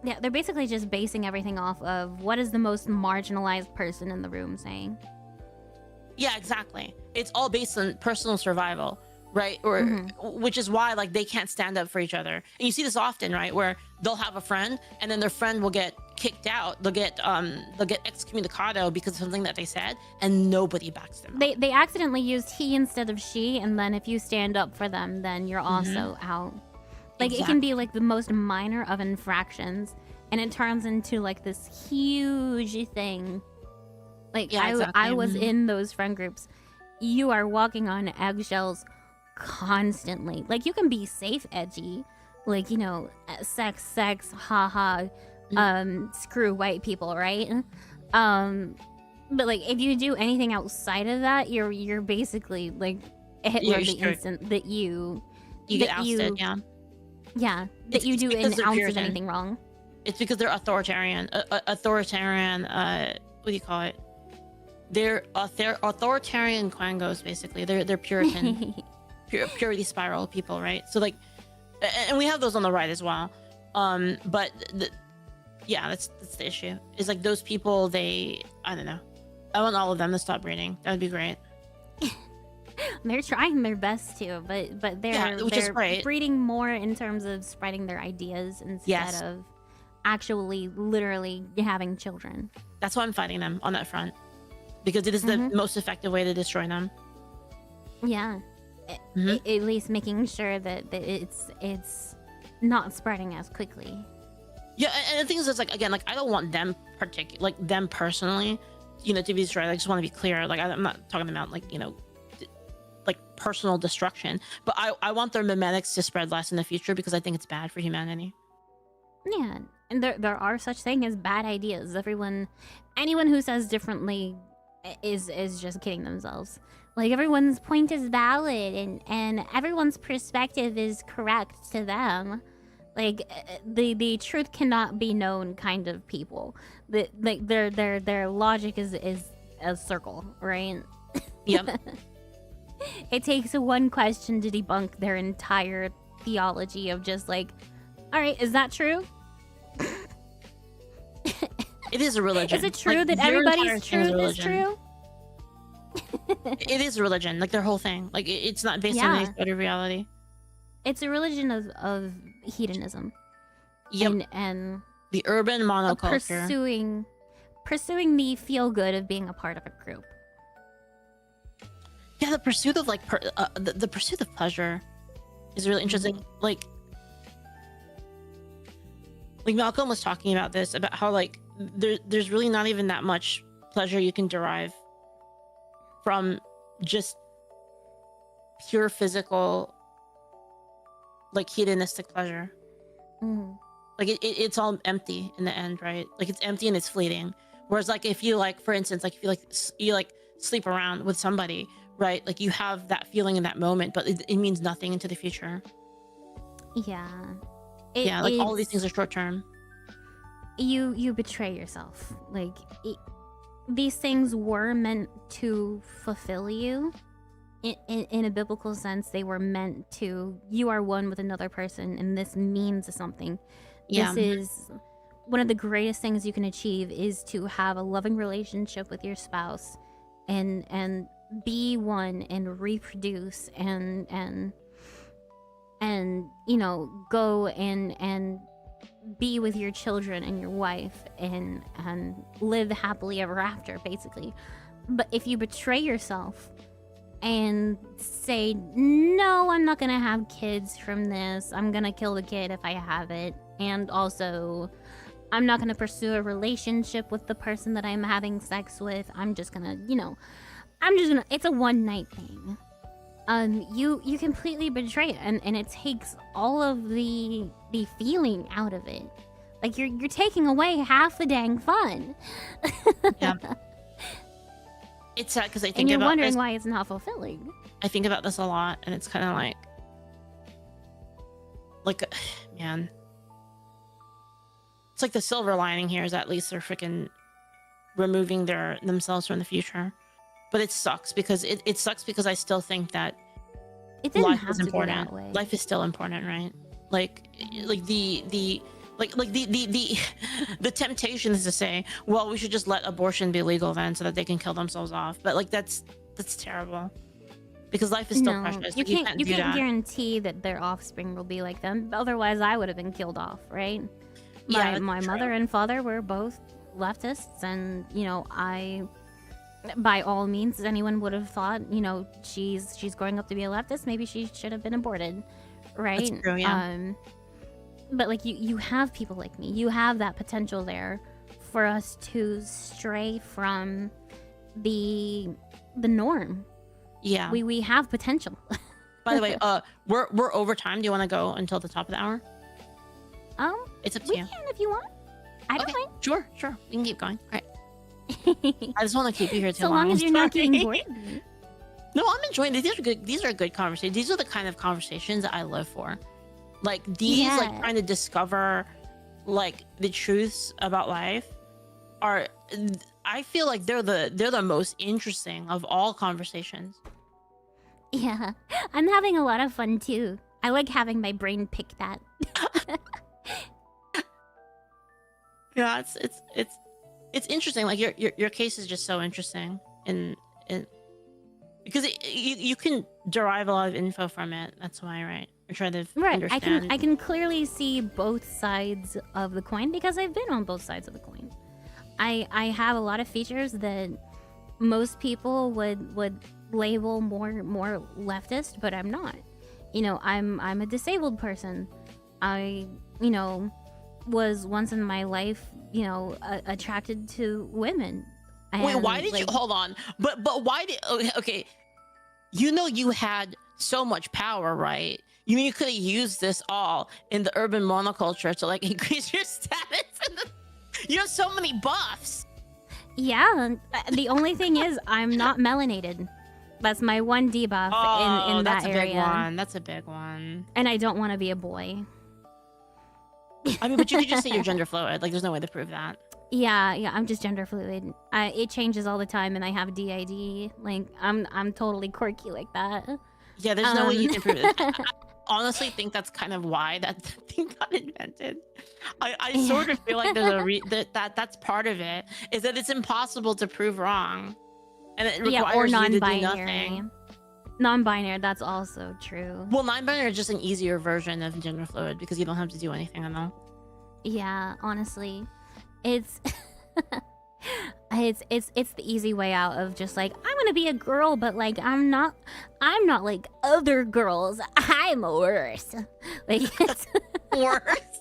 Yeah, they're basically just basing everything off of what is the most marginalized person in the room saying. Yeah, exactly. It's all based on personal survival, right? Or which is why like they can't stand up for each other. And you see this often, right? Where they'll have a friend and then their friend will get kicked out. They'll get excommunicado because of something that they said, and nobody backs them. They accidentally used he instead of she, and then if you stand up for them, then you're also out. Like It can be like the most minor of infractions, and it turns into like this huge thing. Like I was in those friend groups. you are walking on eggshells constantly. Like, you can be safe edgy, like, you know, sex, haha, screw white people, right? But like, if you do anything outside of that, you're basically like Hitler the instant that you get ousted. Yeah, that you do an ounce of anything wrong. It's because they're authoritarian. Authoritarian. What do you call it? They're authoritarian quangos, basically. They're Puritan, purity spiral people, right? So like, and we have those on the right as well. But yeah, that's the issue. Is like those people. I don't know. I want all of them to stop breeding. That would be great. They're trying their best to, but they're breeding more in terms of spreading their ideas instead of actually literally having children. That's why I'm fighting them on that front, because it is the most effective way to destroy them. Yeah, at least making sure that it's not spreading as quickly. Yeah, and the thing is, it's like, again, like, I don't want them them personally, you know, to be destroyed. I just want to be clear. Like, I'm not talking about like, you know, like personal destruction, but I want their mimetics to spread less in the future, because I think it's bad for humanity. Yeah, and there are such thing as bad ideas. Anyone who says differently is just kidding themselves. Like, everyone's point is valid and everyone's perspective is correct to them. Like, the truth cannot be known kind of people. Like, their logic is a circle, right? Yep. It takes one question to debunk their entire theology of just like, all right, is that true? It is a religion. Is it true, like, that everybody's truth is true? It is a religion, like their whole thing. Like, it's not based on any sort of reality. It's a religion of hedonism. Yep. And the urban monoculture. Pursuing the feel good of being a part of a group. Yeah, the pursuit of like the pursuit of pleasure is really interesting. Like Malcolm was talking about this, about how like there's really not even that much pleasure you can derive from just pure physical, like, hedonistic pleasure. Like it's all empty in the end, right? Like, it's empty and it's fleeting. Whereas like, if you like, for instance, like, if you sleep around with somebody, right? Like, you have that feeling in that moment, but it means nothing into the future. Yeah. Like, all of these things are short term. You betray yourself. Like, these things were meant to fulfill you. In a biblical sense, they were meant to, you are one with another person, and this means something. This is one of the greatest things you can achieve, is to have a loving relationship with your spouse and be one and reproduce and you know, go and be with your children and your wife and live happily ever after, basically. But if you betray yourself and say, no, I'm not gonna have kids from this, I'm gonna kill the kid if I have it, and also I'm not gonna pursue a relationship with the person that I'm having sex with, I'm just gonna, you know, it's a one night thing. You completely betray it, and it takes all of the feeling out of it. Like, you're taking away half the dang fun. Yeah. It's sad, because I think and you're about wondering this, why it's not fulfilling. I think about this a lot, and it's kind of like, man, it's like the silver lining here is at least they're freaking removing themselves from the future. But it sucks, because it sucks because I still think that life is important. Life is still important, right? Like the temptation is to say, well, we should just let abortion be legal then, so that they can kill themselves off. But like, that's terrible, because life is still precious. You can't guarantee that their offspring will be like them. Otherwise, I would have been killed off, right? My mother and father were both leftists, and you know, by all means, anyone would have thought, you know, she's growing up to be a leftist, maybe she should have been aborted, right? That's true, yeah. But like, you have people like me, you have that potential there for us to stray from the norm, Yeah. We have potential. By the way, we're over time. Do you want to go until the top of the hour? It's up to we you. can if you want. I don't mind. Sure. We can keep going. All right. I just want to keep you here too So long as you're not getting bored. No, I'm enjoying it. These are good. These are good conversations. These are the kind of conversations that I live for. Like these, like trying to discover, like the truths about life, are. I feel like they're the most interesting of all conversations. Yeah, I'm having a lot of fun too. I like having my brain pick that. Yeah, it's interesting. Like your case is just so interesting, and because you can derive a lot of info from it. That's why, right? Or try to understand. I can clearly see both sides of the coin because I've been on both sides of the coin. I have a lot of features that most people would label more leftist, but I'm not. You know, I'm a disabled person. I, you know, was once in my life, you know, attracted to women. Wait, why did you hold on? But why did okay? You know, you had so much power, right? You mean you could have used this all in the urban monoculture to like increase your status? You have so many buffs. Yeah, the only thing is I'm not melanated. That's my one debuff in that area. Big one. That's a big one. And I don't want to be a boy. I mean, but you could just say you're gender fluid. Like, there's no way to prove that. Yeah, I'm just gender fluid. It changes all the time, and I have DID. Like, I'm totally quirky like that. Yeah, there's no way you can prove it. I honestly think that's kind of why that thing got invented. I sort of feel like there's that's part of it, is that it's impossible to prove wrong, and it requires you to do nothing. Non-binary, that's also true. Well, non-binary is just an easier version of gender fluid because you don't have to do anything at all. Yeah, honestly, it's it's the easy way out of just like, I want to be a girl, but like I'm not like other girls. I'm worse. Like it's worse.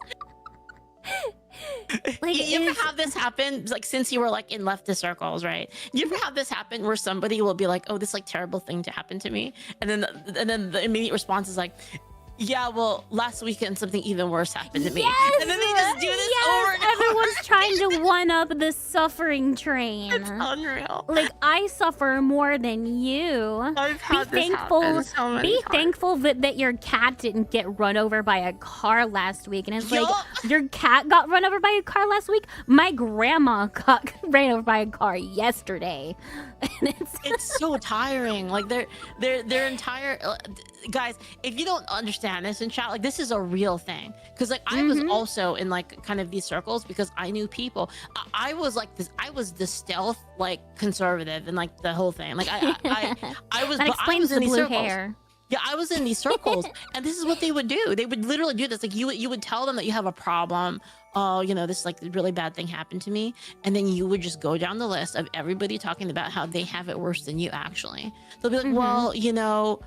Like, you ever have this happen, like, since you were like in leftist circles, right? You ever have this happen where somebody will be like, oh, this like terrible thing to happen to me, and then the immediate response is like, yeah, well, last weekend something even worse happened to me. And then they just do this over and everyone's trying to one up the suffering train. It's unreal. Like, I suffer more than you. I've had this happen so many times. Thankful that your cat didn't get run over by a car last week. And it's like, your cat got run over by a car last week? My grandma got ran over by a car yesterday. And it's so tiring. Like, their entire... Guys, if you don't understand this in chat, like, this is a real thing, because like I was also in like kind of these circles because I knew people. I was like this. I was the stealth like conservative and like the whole thing. Like I was. That explains the blue circles. hair. Yeah, I was in these circles, and this is what they would do. They would literally do this. Like you would tell them that you have a problem. Oh, you know, this like really bad thing happened to me, and then you would just go down the list of everybody talking about how they have it worse than you actually. They'll be like, well, you know.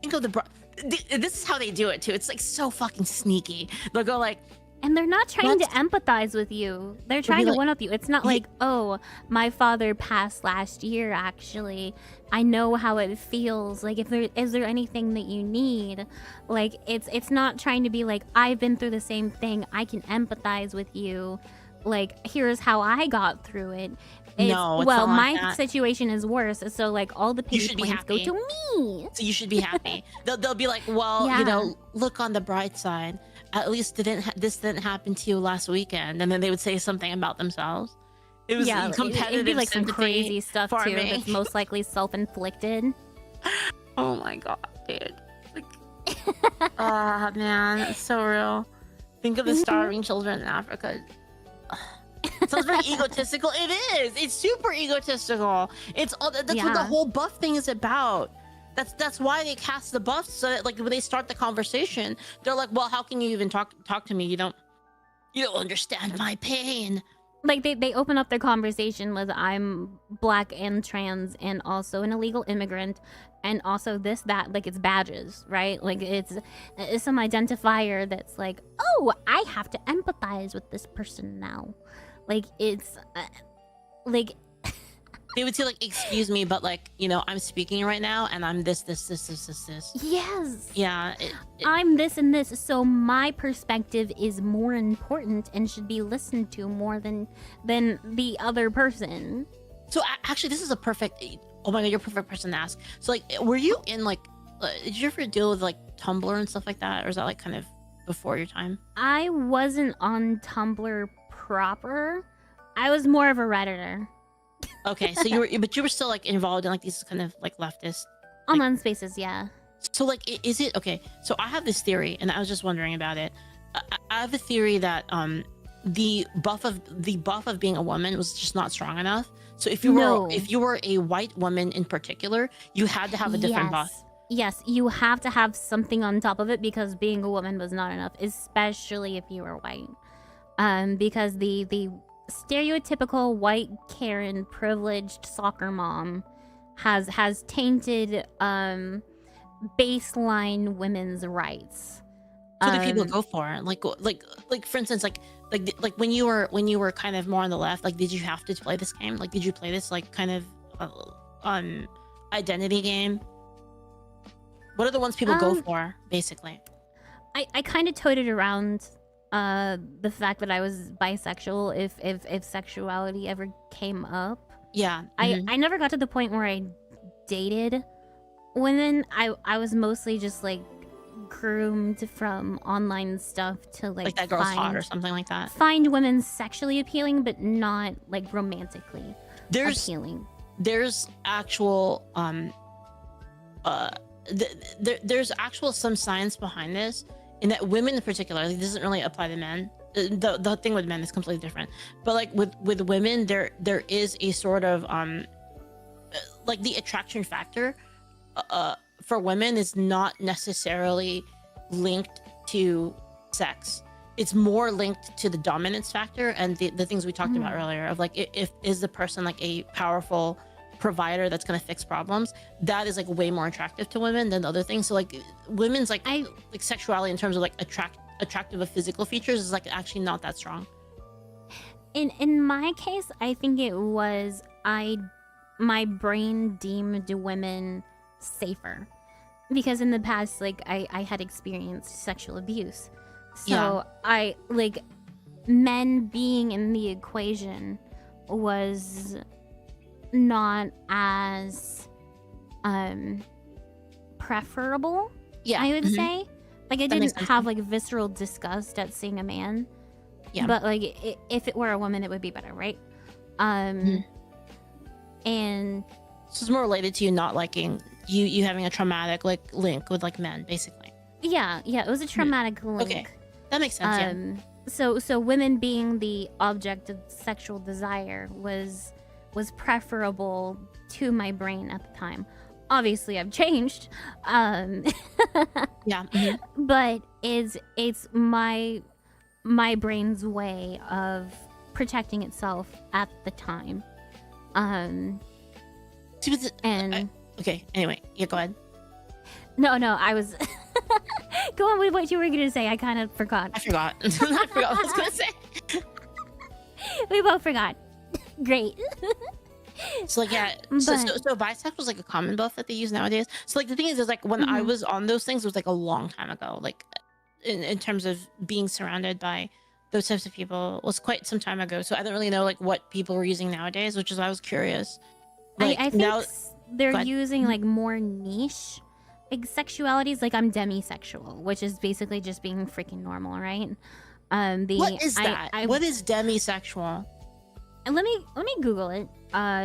Think of this is how they do it too. It's like so fucking sneaky. They'll go like, and they're not trying to empathize with you. They're trying to one up you. It's not like, oh, my father passed last year. Actually, I know how it feels. Like, is there anything that you need? Like, it's not trying to be like, I've been through the same thing. I can empathize with you. Like, here's how I got through it. No, it's well, not my like that. situation is worse, so like all the pity points go to me. So you should be happy. They'll be like, well, you know, look on the bright side. At least this didn't happen to you last weekend, and then they would say something about themselves. It was competitive. It'd be like some crazy stuff too. Me. That's most likely self-inflicted. Oh my god, dude! Like, oh man, it's so real. Think of the starving children in Africa. It sounds very egotistical. It is. It's super egotistical. It's all. That's what the whole buff thing is about. That's why they cast the buffs, so that like when they start the conversation, they're like, "Well, how can you even talk to me? You don't understand my pain." Like they open up their conversation with, I'm black and trans and also an illegal immigrant and also this, that, like it's badges, right? Like it's some identifier that's like, oh, I have to empathize with this person now. Like it's like they would say like, excuse me, but like, you know, I'm speaking right now and I'm this. Yes. Yeah. I'm this and this, so my perspective is more important and should be listened to more than the other person. So actually, this is a perfect, oh my God, you're a perfect person to ask. So like, were you in like, did you ever deal with like Tumblr and stuff like that? Or is that like kind of before your time? I wasn't on Tumblr proper. I was more of a Redditor. Okay, so you were still like involved in like these kind of like leftist Online spaces, yeah. So like, is it okay? So I have this theory, and I was just wondering about it. I have a theory that the buff of being a woman was just not strong enough. So if you were a white woman in particular, you had to have a different buff. Yes, you have to have something on top of it because being a woman was not enough, especially if you were white. Because the stereotypical white Karen privileged soccer mom has tainted baseline women's rights. So do people go for like for instance like when you were kind of more on the left, like did you have to play this game? Like did you play this like kind of identity game? What are the ones people go for basically? I kind of toted around the fact that I was bisexual if sexuality ever came up. Yeah. I never got to the point where I dated women. I was mostly just like groomed from online stuff to like that girl's hot or something like that. Find women sexually appealing, but not like romantically appealing. There's actual there's actual some science behind this, in that women in particular, like, this doesn't really apply to men. The thing with men is completely different, but like with women, there is a sort of like the attraction factor for women is not necessarily linked to sex. It's more linked to the dominance factor and the things we talked about earlier of like, if is the person like a powerful provider that's going to fix problems, that is like way more attractive to women than other things. So like women's like sexuality in terms of like attractive of physical features is like actually not that strong. In my case, I think it was my brain deemed women safer because in the past, like I had experienced sexual abuse, so I like men being in the equation was not as preferable. I would say, like I didn't have like visceral disgust at seeing a man, but like if it were a woman, it would be better, right? And so it's more related to you not liking you having a traumatic like link with like men, basically. Yeah, it was a traumatic link. Okay, that makes sense. So women being the object of sexual desire was preferable to my brain at the time. Obviously, I've changed. But it's my brain's way of protecting itself at the time. Okay. Anyway, yeah, go ahead. No, I was. Go on with what you were gonna say. I kind of forgot. I forgot. I forgot what I was gonna say. We both forgot. Great. So like so bisexual is like a common buff that they use nowadays. So like the thing is like when I was on those things, it was like a long time ago. Like in terms of being surrounded by those types of people was quite some time ago. So I don't really know like what people were using nowadays, which is why I was curious. Like, I think they're using like more niche like sexualities. Like I'm demisexual, which is basically just being freaking normal, right? What is that? What is demisexual? And let me Google it,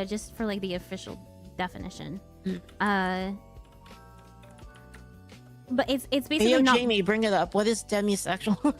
just for like the official definition. But it's basically not. Jamie, bring it up. What is demisexual?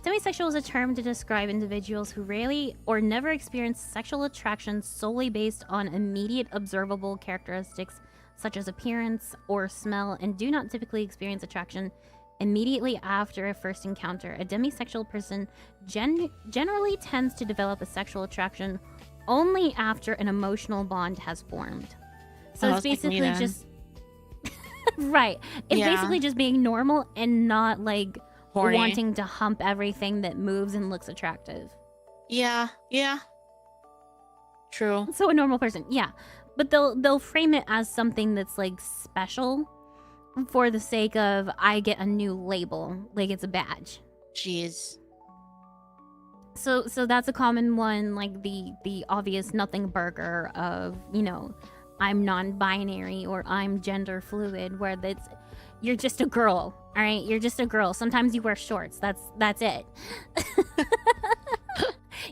Demisexual is a term to describe individuals who rarely or never experience sexual attraction solely based on immediate observable characteristics such as appearance or smell, and do not typically experience attraction immediately after a first encounter. A demisexual person generally tends to develop a sexual attraction only after an emotional bond has formed. So it's basically just right. It's basically just being normal and not like horny, wanting to hump everything that moves and looks attractive. Yeah. Yeah. True. So a normal person, yeah. But they'll frame it as something that's like special for the sake of I get a new label, like it's a badge. Jeez. So that's a common one, like the obvious nothing burger of, you know, I'm non-binary or I'm gender fluid, where that's you're just a girl, all right? You're just a girl. Sometimes you wear shorts. That's it.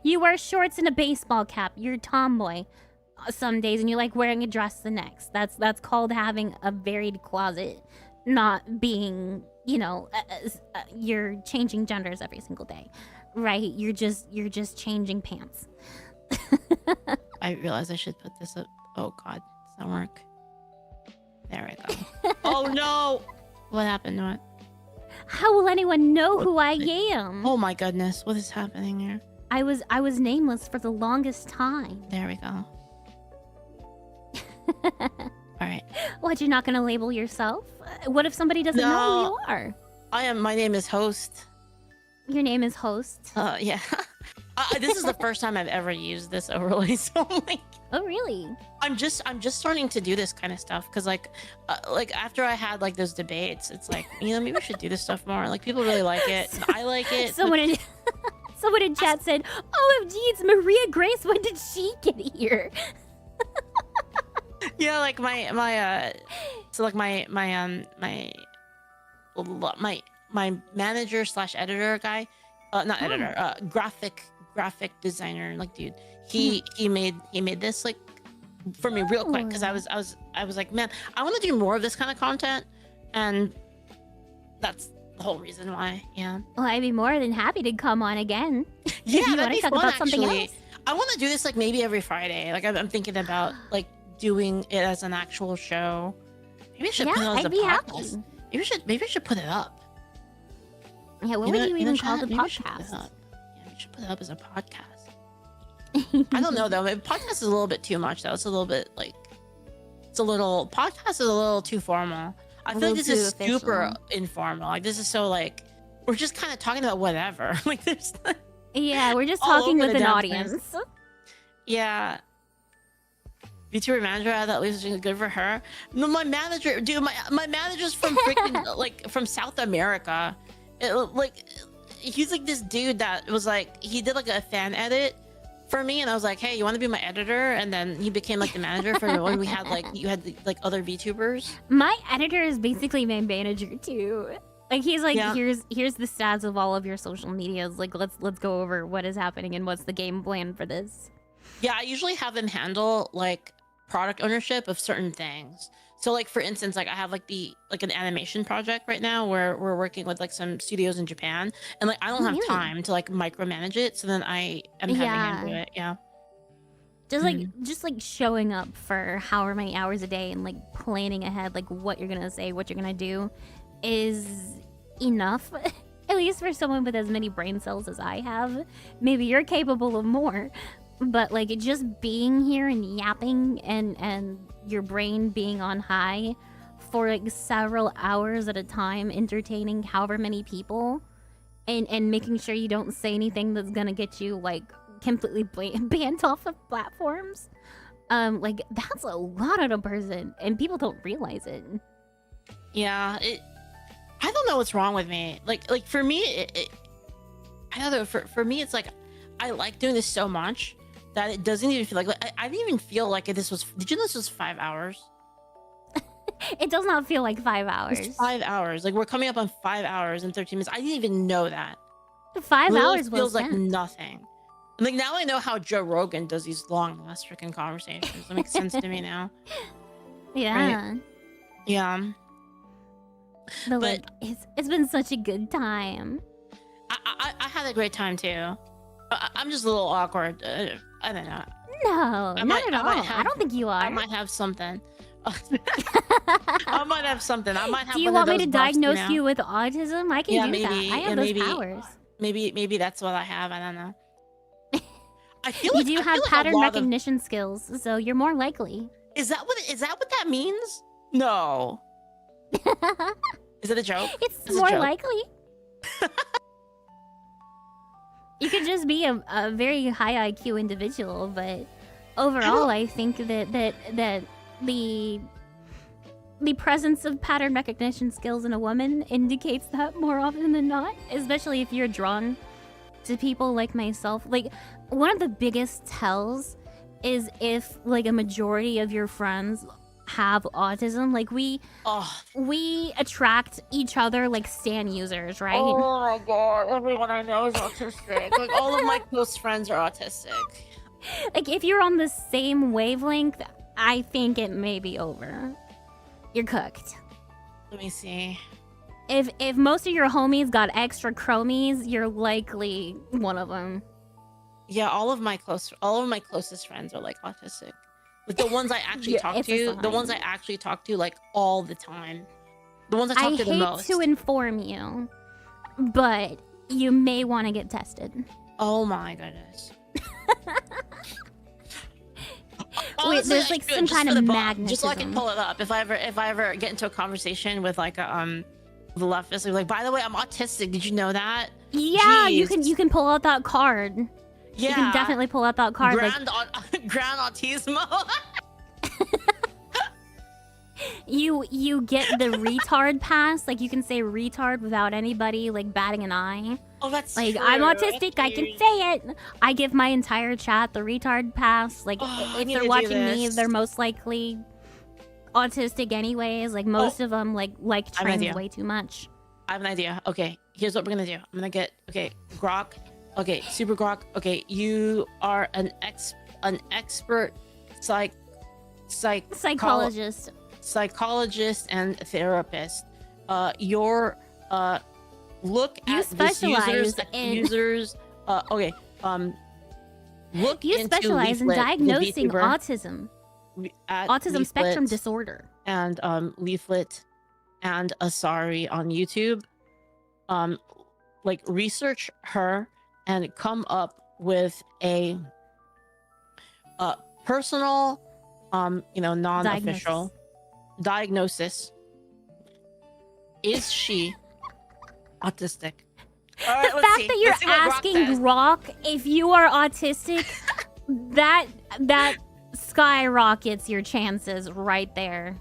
You wear shorts and a baseball cap. You're a tomboy some days, and you like wearing a dress the next. That's called having a varied closet, not being, you know, you're changing genders every single day, right? You're just changing pants. I realize I should put this up. Oh God, does that work? There we go. Oh no! What happened to it? How will anyone know who I am? Oh my goodness, what is happening here? I was nameless for the longest time. There we go. All right. What, you're not gonna label yourself? What if somebody doesn't know who you are? My name is Host. Your name is Host? Yeah. This is the first time I've ever used this overlay, so like. Oh really? I'm just starting to do this kind of stuff because like after I had like those debates, it's like, you know, maybe we should do this stuff more. Like people really like it. I like it. Someone in chat said, "OMG, it's Maria Grace. When did she get here?" Yeah, like my manager / editor guy, not editor, graphic designer, like dude, he made this like for me real quick because I was like, man, I want to do more of this kind of content, and that's the whole reason why. Yeah. Well, I'd be more than happy to come on again. Yeah, if you that'd be talk fun, about something actually. else. I want to do this like maybe every Friday. Like I'm thinking about like doing it as an actual show. Maybe I should put it as I'd a be podcast. happy. Maybe I should put it up. Yeah, what would you even call the podcast? Yeah, we should put it up as a podcast. I don't know though. Maybe podcast is a little bit too much though. It's a little bit like podcast is a little too formal. I feel like this is super informal. Like this is so like we're just kind of talking about whatever. Like there's yeah, we're just talking with an audience. Yeah. VTuber manager, I thought was good for her. No, my manager, dude, my manager's from freaking like from South America. He's like this dude that was like he did like a fan edit for me, and I was like, hey, you want to be my editor? And then he became like the manager for when we had like like other VTubers. My editor is basically my manager too. Like he's like, here's the stats of all of your social medias. Like let's go over what is happening and what's the game plan for this. Yeah, I usually have him handle like product ownership of certain things. So like for instance, like I have like an animation project right now where we're working with like some studios in Japan, and like I don't have time to like micromanage it, so then I am having him do it. Yeah. Just like showing up for however many hours a day and like planning ahead like what you're gonna say, what you're gonna do is enough. At least for someone with as many brain cells as I have. Maybe you're capable of more. But like just being here and yapping and your brain being on high for like several hours at a time, entertaining however many people, and making sure you don't say anything that's gonna get you like completely banned off of platforms, like that's a lot on a person, and people don't realize it. Yeah, I don't know what's wrong with me. Like for me, I don't know. For me, it's like I like doing this so much that it doesn't even feel like I didn't even feel like this was. Did you know this was 5 hours? It does not feel like 5 hours. It's 5 hours. Like we're coming up on 5 hours and 13 minutes. I didn't even know that. 5 hours feels like nothing. Like now I know how Joe Rogan does these long ass freaking conversations. That makes sense to me now. Yeah. Right? Yeah. But like, it's been such a good time. I had a great time too. I'm just a little awkward. I don't know. No, not at all. I don't think you are. I might have something. I might have something. I might have. Do you want me to diagnose you with autism? I can do maybe, that. I have those powers. Maybe that's what I have. I don't know. I feel you do have pattern recognition skills, so you're more likely. Is that what that means? No. Is it a joke? It's more likely. You could just be a very high IQ individual, but overall, I think that the presence of pattern recognition skills in a woman indicates that more often than not, especially if you're drawn to people like myself. Like, one of the biggest tells is if like a majority of your friends have autism. Like, we attract each other like stan users, right? Oh my god, everyone I know is autistic. Like, all of my close friends are autistic. Like, if you're on the same wavelength, I think it may be over. You're cooked. Let me see. If most of your homies got extra chromies, you're likely one of them. Yeah, all of my closest friends are like autistic. Like the ones I actually talk to, the ones I actually talk to like all the time. The ones I talk to the most. I hate to inform you, but you may want to get tested. Oh my goodness. Wait, there's like some kind of magnetism. Just so I can pull it up. If I ever get into a conversation with like the leftist, like, by the way, I'm autistic. Did you know that? Yeah, Jeez. you can pull out that card. Yeah, you can definitely pull out that card. Grand autismo. You get the retard pass. Like, you can say retard without anybody like batting an eye. Oh, that's like, true. I'm autistic. I can say it. I give my entire chat the retard pass. Like, if they're watching me, they're most likely autistic anyways. Like, most of them like trans way too much. I have an idea. Okay, here's what we're gonna do. I'm gonna get Grok. Okay, Super Grok. Okay, you are an expert psychologist and therapist. Your look you at specialize users. Okay. Look you into specialize in Leaflet, diagnosing autism Leaflet spectrum disorder, and Leaflet and Asari on YouTube. Like, research her and come up with a personal non-official diagnosis. Is she autistic? All right, the fact that you're asking Grok if you are autistic, that skyrockets your chances right there.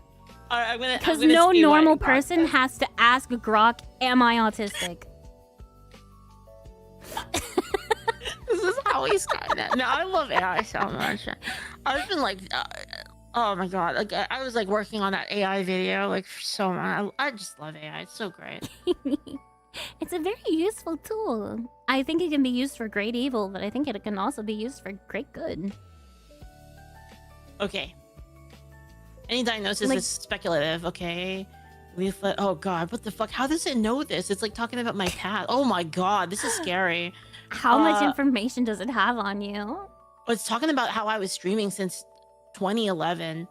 Because no normal person has to ask Grok, am I autistic? This is how he started it. No, I love AI so much. I've been like, oh my god, like I was like working on that AI video like so much. I just love AI. It's so great. It's a very useful tool. I think it can be used for great evil, but I think it can also be used for great good. Okay. Any diagnosis is speculative, okay? Leaflet. Oh god, what the fuck? How does it know this? It's like talking about my past. Oh my god, this is scary. How much information does it have on you? It's talking about how I was streaming since 2011.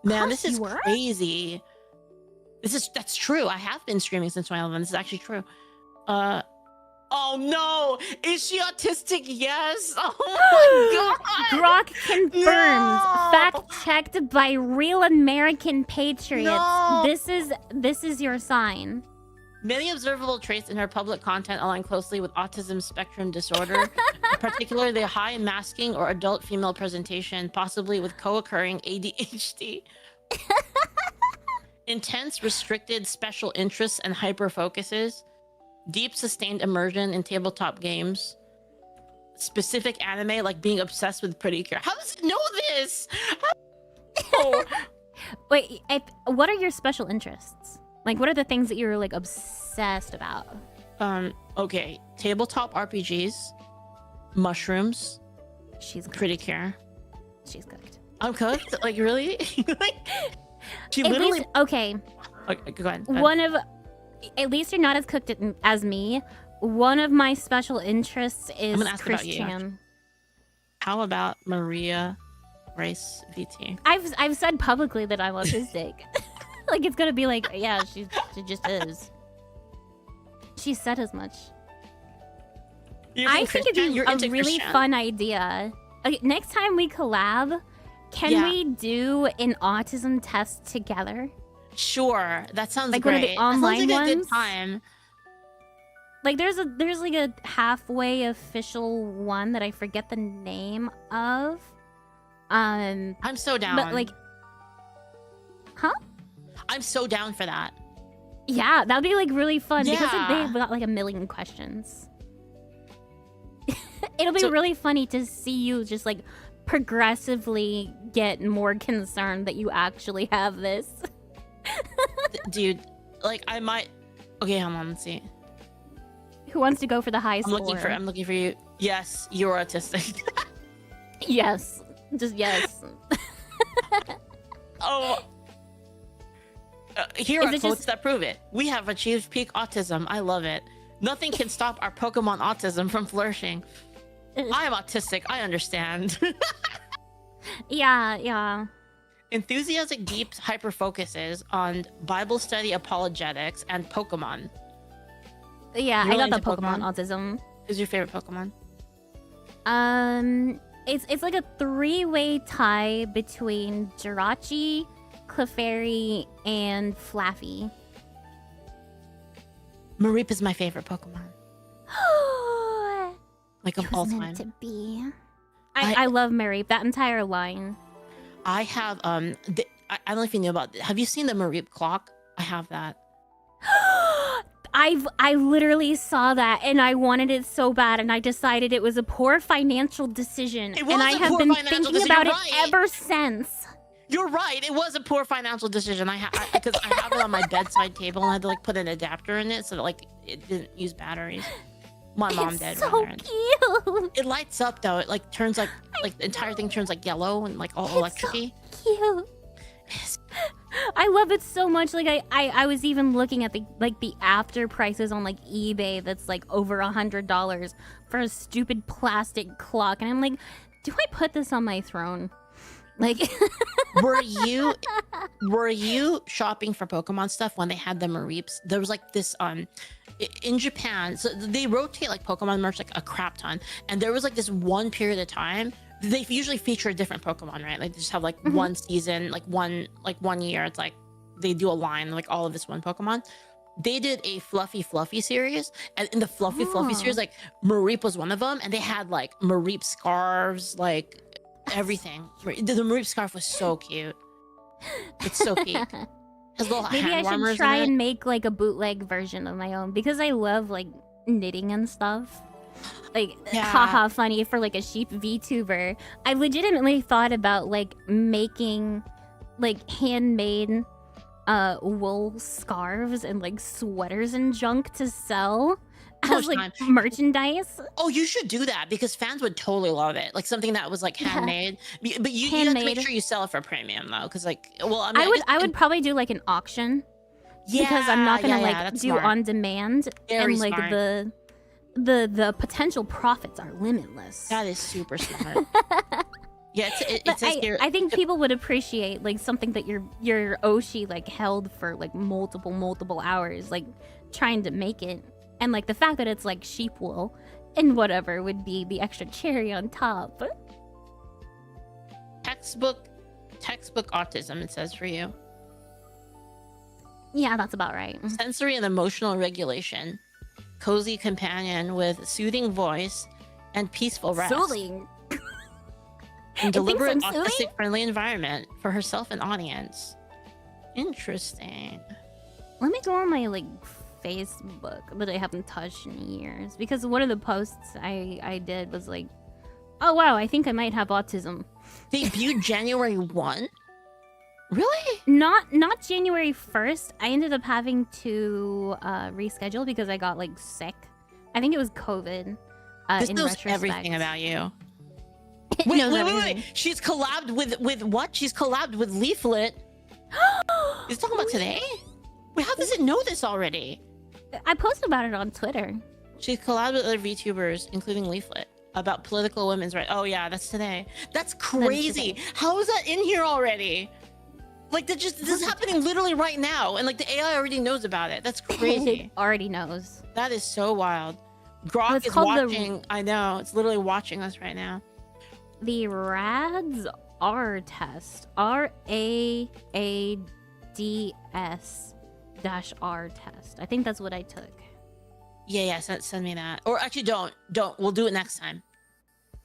Man, this is crazy. That's true. I have been streaming since 2011. This is actually true. Oh no! Is she autistic? Yes! Oh my god! Grok confirmed. No! Fact checked by real American patriots. No! This is your sign. Many observable traits in her public content align closely with autism spectrum disorder, particularly the high masking or adult female presentation, possibly with co-occurring ADHD. Intense, restricted special interests and hyper-focuses. Deep, sustained immersion in tabletop games. Specific anime, like being obsessed with Pretty Cure. How does it know this? Oh. Wait, what are your special interests? Like, what are the things that you're, like, obsessed about? Okay. Tabletop RPGs. Mushrooms. She's cooked. Pretty Cure. She's cooked. I'm cooked? Like, really? Like, she at literally... Least, okay. Okay, go ahead. One of... At least you're not as cooked as me. One of my special interests is Christian. How about Maria Race VT? I've said publicly that I'm autistic. Like, it's gonna be like, yeah, she just is. She said as much. I think it'd be a really fun idea. Okay, next time we collab, can we do an autism test together? Sure, that sounds like great. One of the online that sounds like ones. A good time. Like there's like a halfway official one that I forget the name of. I'm so down. But like, huh? I'm so down for that. Yeah, that'd be like really fun because Yeah. they've got like a million questions. It'll be really funny to see you just like progressively get more concerned that you actually have this. Dude, like I might. Okay, hold on. Let's see. Who wants to go for the high score? I'm looking for you. Yes, you're autistic. Yes, just yes. Oh. Here Is are it quotes just- that prove it. We have achieved peak autism. I love it. Nothing can stop our Pokemon autism from flourishing. I am autistic. I understand. Yeah. Enthusiastic deep hyper focuses on Bible study, apologetics, and Pokemon. Yeah, You're I got really the into Pokemon Pokemon? autism. Who's your favorite Pokemon? It's like a three-way tie between Jirachi, Clefairy, and Flaffy. Mareep is my favorite Pokemon. Like of all time. To be. I love Mareep, that entire line. I have I don't know if you knew about. Have you seen the Mareep clock? I have that. I literally saw that and I wanted it so bad and I decided it was a poor financial decision. It was and I a have poor been financial thinking decision, about you're it right. ever since. You're right. It was a poor financial decision. Because I have it on my bedside table and I had to like put an adapter in it so that like it didn't use batteries. My mom It's did. so rather. cute. It the up though. It like turns like the entire thing turns like yellow and like all electric-y. Cute. I love it so much. Like I was even looking at the after prices on like eBay that's like over $100 for a stupid plastic clock, and I'm like, do I put this on my throne? Like, were you shopping for Pokemon stuff when they had the Mareeps? There was like this in Japan, so they rotate like Pokemon merch like a crap ton, and there was like this one period of time they usually feature a different Pokemon, right? Like they just have like one season, like one year. It's like they do a line like all of this one Pokemon. They did a Fluffy series, and in the Fluffy series, like Mareep was one of them, and they had like Mareep scarves, like everything. The Mareep scarf was so cute. It's so cute. Has little maybe hand I warmers should try in it. and make like a bootleg version of my own because I love like knitting and stuff. Like, haha, funny for like a sheep VTuber. I legitimately thought about like making like handmade wool scarves and like sweaters and junk to sell as like merchandise. Oh, you should do that because fans would totally love it. Like something that was like handmade. But you have to make sure you sell it for premium though, because like, well, I mean, I would probably do like an auction. Because I'm not gonna like do smart. on demand. Very and like smart. the potential profits are limitless. That is super smart. Yeah, it says here. I think people would appreciate like something that your Oshi like held for like multiple hours, like trying to make it, and like the fact that it's like sheep wool and whatever would be the extra cherry on top. Textbook autism, it says for you. Yeah, that's about right. Sensory and emotional regulation. Cozy companion with soothing voice and peaceful rest. Soothing. And deliberate, I'm soothing? autistic-friendly environment for herself and audience. Interesting. Let me go on my like Facebook that I haven't touched in years, because one of the posts I did was like, oh wow, I think I might have autism. Debuted January 1? Really? Not January 1st. I ended up having to reschedule because I got like sick. I think it was COVID. This in knows retrospect. everything about you. It Wait, knows wait. everything. She's collabed with what? She's collabed with Leaflet. Is it talking about today? Wait, how does it know this already? I posted about it on Twitter. She's collabed with other VTubers, including Leaflet, about political women's rights. Oh yeah, that's today. That's crazy. How is that in here already? Like this is happening literally right now, and like the AI already knows about it. That's crazy. It already knows. That is so wild. Grok is watching. I know, it's literally watching us right now. The RADS R test. RAADS -R test. I think that's what I took. Yeah. Send me that. Or actually, don't. We'll do it next time.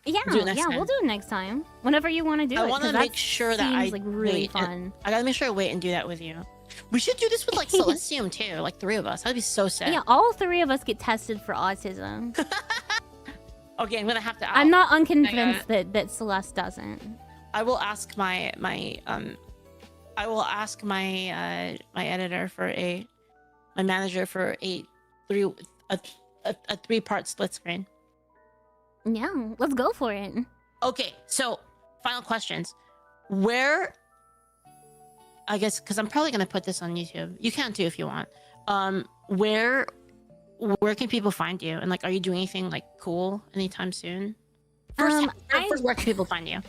Yeah, we'll do it next time. Whenever you want to do it. I want to make sure that I like really fun. I gotta make sure I wait and do that with you. We should do this with like Celestium too, like 3 of us. That'd be so sick. Yeah, all 3 of us get tested for autism. Okay, I'm gonna have to. I'm not unconvinced that Celeste doesn't. I will ask my editor for my manager for a 3-part split screen. Yeah, let's go for it. Okay, so final questions. Where, I guess, because I'm probably gonna put this on YouTube. You can too if you want. Where can people find you? And like, are you doing anything like cool anytime soon? First, where can people find you?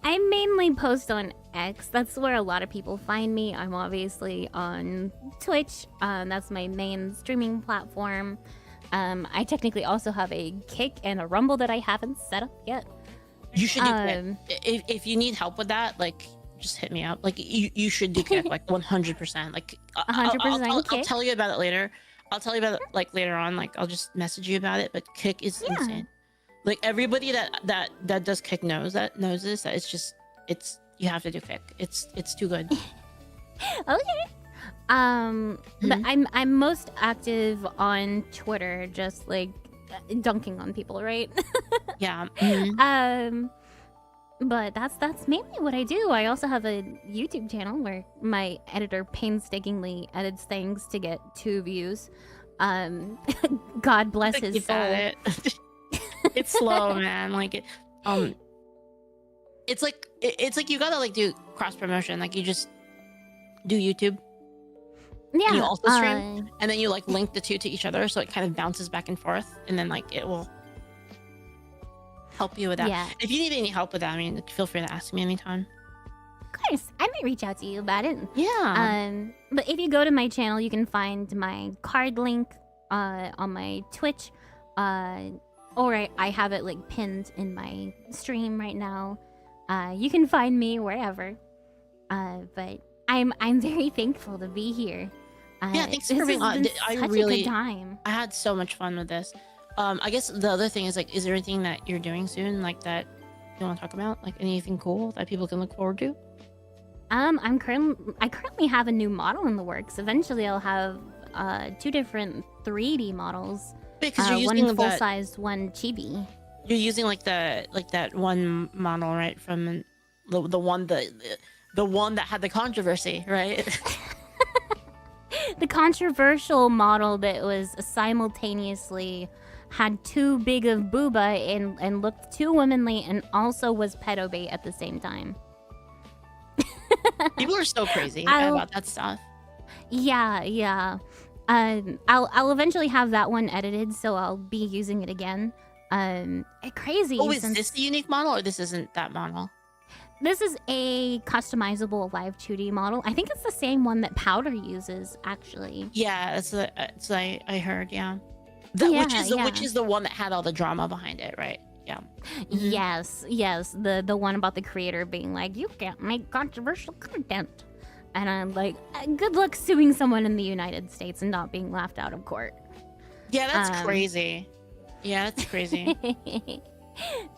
I mainly post on X. That's where a lot of people find me. I'm obviously on Twitch. That's my main streaming platform. I technically also have a Kick and a Rumble that I haven't set up yet. You should do Kick. If you need help with that, like, just hit me up. Like, you should do Kick, like 100%. Like, 100% I'll tell you about it later. I'll tell you about it like later on. Like, I'll just message you about it. But Kick is insane. Like, everybody that does Kick knows this. That it's you have to do Kick. It's too good. Okay. But I'm most active on Twitter, just like dunking on people, right? Yeah. But that's mainly what I do. I also have a YouTube channel where my editor painstakingly edits things to get 2 views. God bless his soul. It's slow, man. Like it's like you gotta like do cross promotion. Like you just do YouTube. Yeah. And you also stream, and then you like link the 2 to each other, so it kind of bounces back and forth, and then like it will help you with that. Yeah. If you need any help with that, I mean, feel free to ask me anytime. Of course, I might reach out to you about it. Yeah. But if you go to my channel, you can find my card link on my Twitch, or I have it like pinned in my stream right now. You can find me wherever. But I'm very thankful to be here. Yeah, thanks for being on. I really a good time. I had so much fun with this. I guess the other thing is like, is there anything that you're doing soon, like that you want to talk about? Like anything cool that people can look forward to? I currently have a new model in the works. Eventually, I'll have 2 different 3D models. Because you're using one full-sized, one chibi. You're using like that one model, right? From the one that had the controversy, right? The controversial model that was simultaneously had too big of booba and looked too womanly and also was pedo bait at the same time. People are so crazy about that stuff. Yeah. I'll eventually have that one edited, so I'll be using it again. Crazy. Oh, is this the unique model, or this isn't that model? This is a customizable live 2D model. I think it's the same one that Powder uses, actually. Yeah, that's I heard. Yeah, which is the one that had all the drama behind it, right? Yeah. Mm-hmm. Yes. The one about the creator being like, you can't make controversial content, and I'm like, good luck suing someone in the United States and not being laughed out of court. Yeah, that's crazy. Yeah, that's crazy.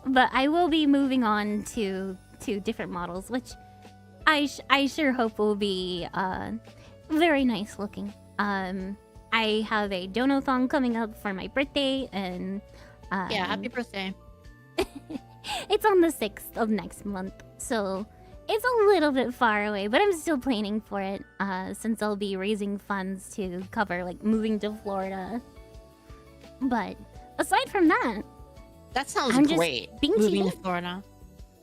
But I will be moving on to different models, which I sure hope will be very nice looking. I have a donathon coming up for my birthday, and yeah, happy birthday. It's on the 6th of next month, so it's a little bit far away, but I'm still planning for it, since I'll be raising funds to cover like moving to Florida. But aside from that, sounds great. Moving to Florida.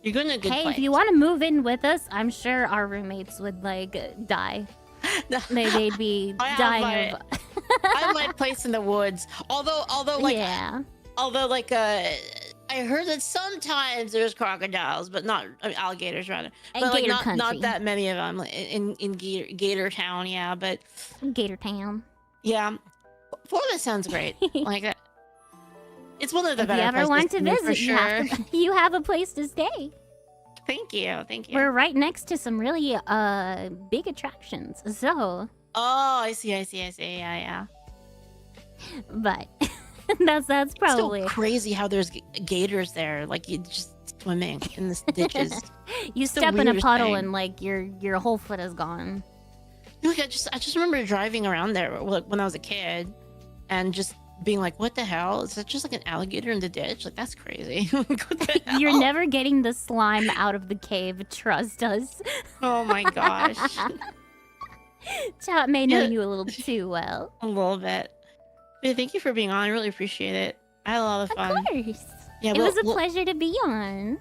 You're going to a good place. Hey, if you want to move in with us, I'm sure our roommates would like die. They'd be dying of... I have my place in the woods. Although I heard that sometimes there's crocodiles, but not alligators rather. But like not that many of them in Gator Town, yeah. But Gator Town. Yeah, Florida sounds great. Like that. It's one of the better places. If you ever want to visit, for sure. you have a place to stay. Thank you. We're right next to some really big attractions, so. Oh, I see. Yeah. But that's probably It's so crazy how there's gators there, like you just swimming in the ditches. You It's the step in a weirdest puddle thing. and like your whole foot is gone. Like I just remember driving around there like when I was a kid, and just being like, "What the hell? Is that just like an alligator in the ditch? Like that's crazy." Like, what the hell? You're never getting the slime out of the cave. Trust us. Oh my gosh, Chat may know Yeah. you a little too well. a little bit. But thank you for being on. I really appreciate it. I had a lot of Of fun. course. Yeah, It was a pleasure to be on.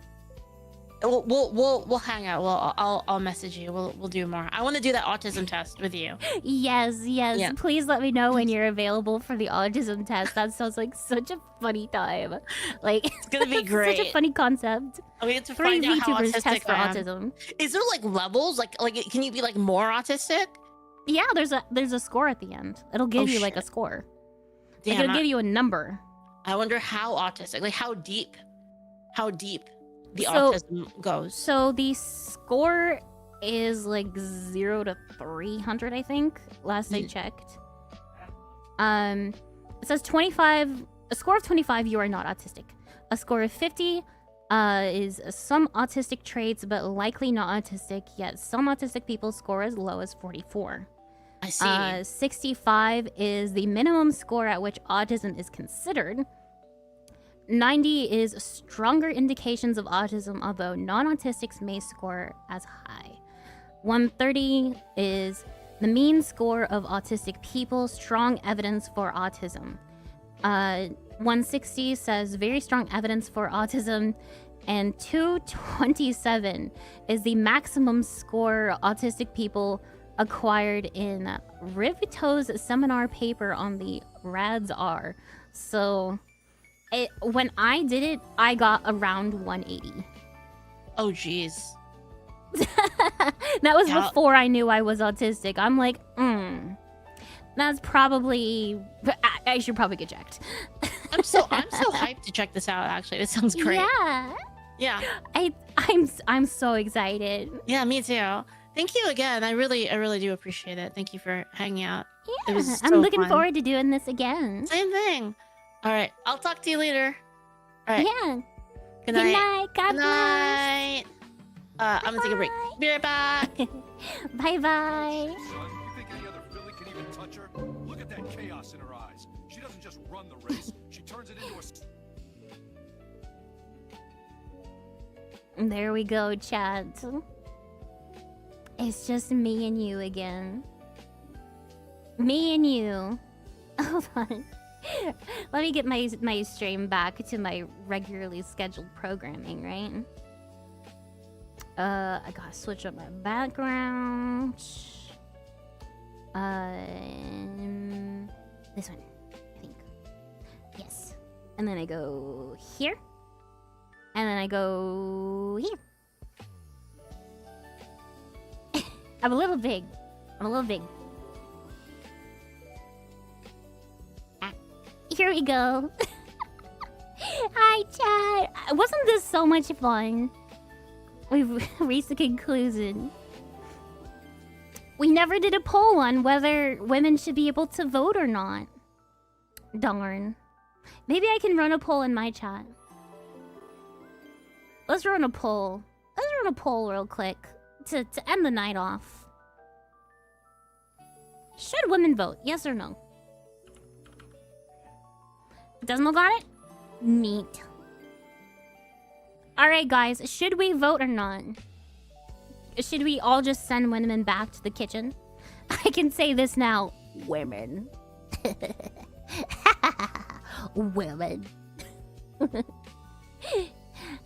We'll hang out. I'll message you. We'll do more. I want to do that autism test with you. Yes. Yeah. Please let me know when you're available for the autism test. That sounds like such a funny time. Like It's gonna be great. such a funny concept. I mean, to 3 find out how VTubers autistic test for I am. autism. Is there like levels? Like can you be like more autistic? Yeah, there's a score at the end. It'll give you like a shit. score. Damn, Like, it'll give you a number. I wonder how autistic, like how deep the So- autism goes. So the score is like 0 to 300, I think. Last I checked. It says 25. A score of 25, you are not autistic. A score of 50 is some autistic traits, but likely not autistic. Yet some autistic people score as low as 44. I see. 65 is the minimum score at which autism is considered. 90 is stronger indications of autism, although non-autistics may score as high. 130 is the mean score of autistic people, strong evidence for autism. 160 says very strong evidence for autism. And 227 is the maximum score autistic people acquired in Rivito's seminar paper on the RADS-R. So when I did it, I got around 180. Oh jeez. That was Yeah. before I knew I was autistic. I'm like, that's probably... I should probably get checked. I'm so hyped to check this out. Actually, this sounds great. Yeah. Yeah. I'm so excited. Yeah, me too. Thank you again. I really do appreciate it. Thank you for hanging out. It Yeah, was I'm so looking fun. forward to doing this again. Same thing. All right, I'll talk to you later. All right. Yeah. Good night. God Good night. I'm gonna take a break. Be right back. bless. Bye bye. Son, you think any other filly can even touch her? Look at that chaos in her eyes. She doesn't just run the race, she turns it into a... There we go, chat. It's just me and you again. Me and you. Hold on. Let me get my stream back to my regularly scheduled programming, right? I gotta switch up my background. This one, I think. Yes. And then I go here. And then I go here. I'm a little big. Here we go. Hi, chat. Wasn't this so much fun? We've reached a conclusion. We never did a poll on whether women should be able to vote or not. Darn. Maybe I can run a poll in my chat. Let's run a poll. Real quick to end the night off. Should women vote? Yes or no? Desmo got it? Neat. Alright, guys. Should we vote or not? Should we all just send women back to the kitchen? I can say this now. Women. Women.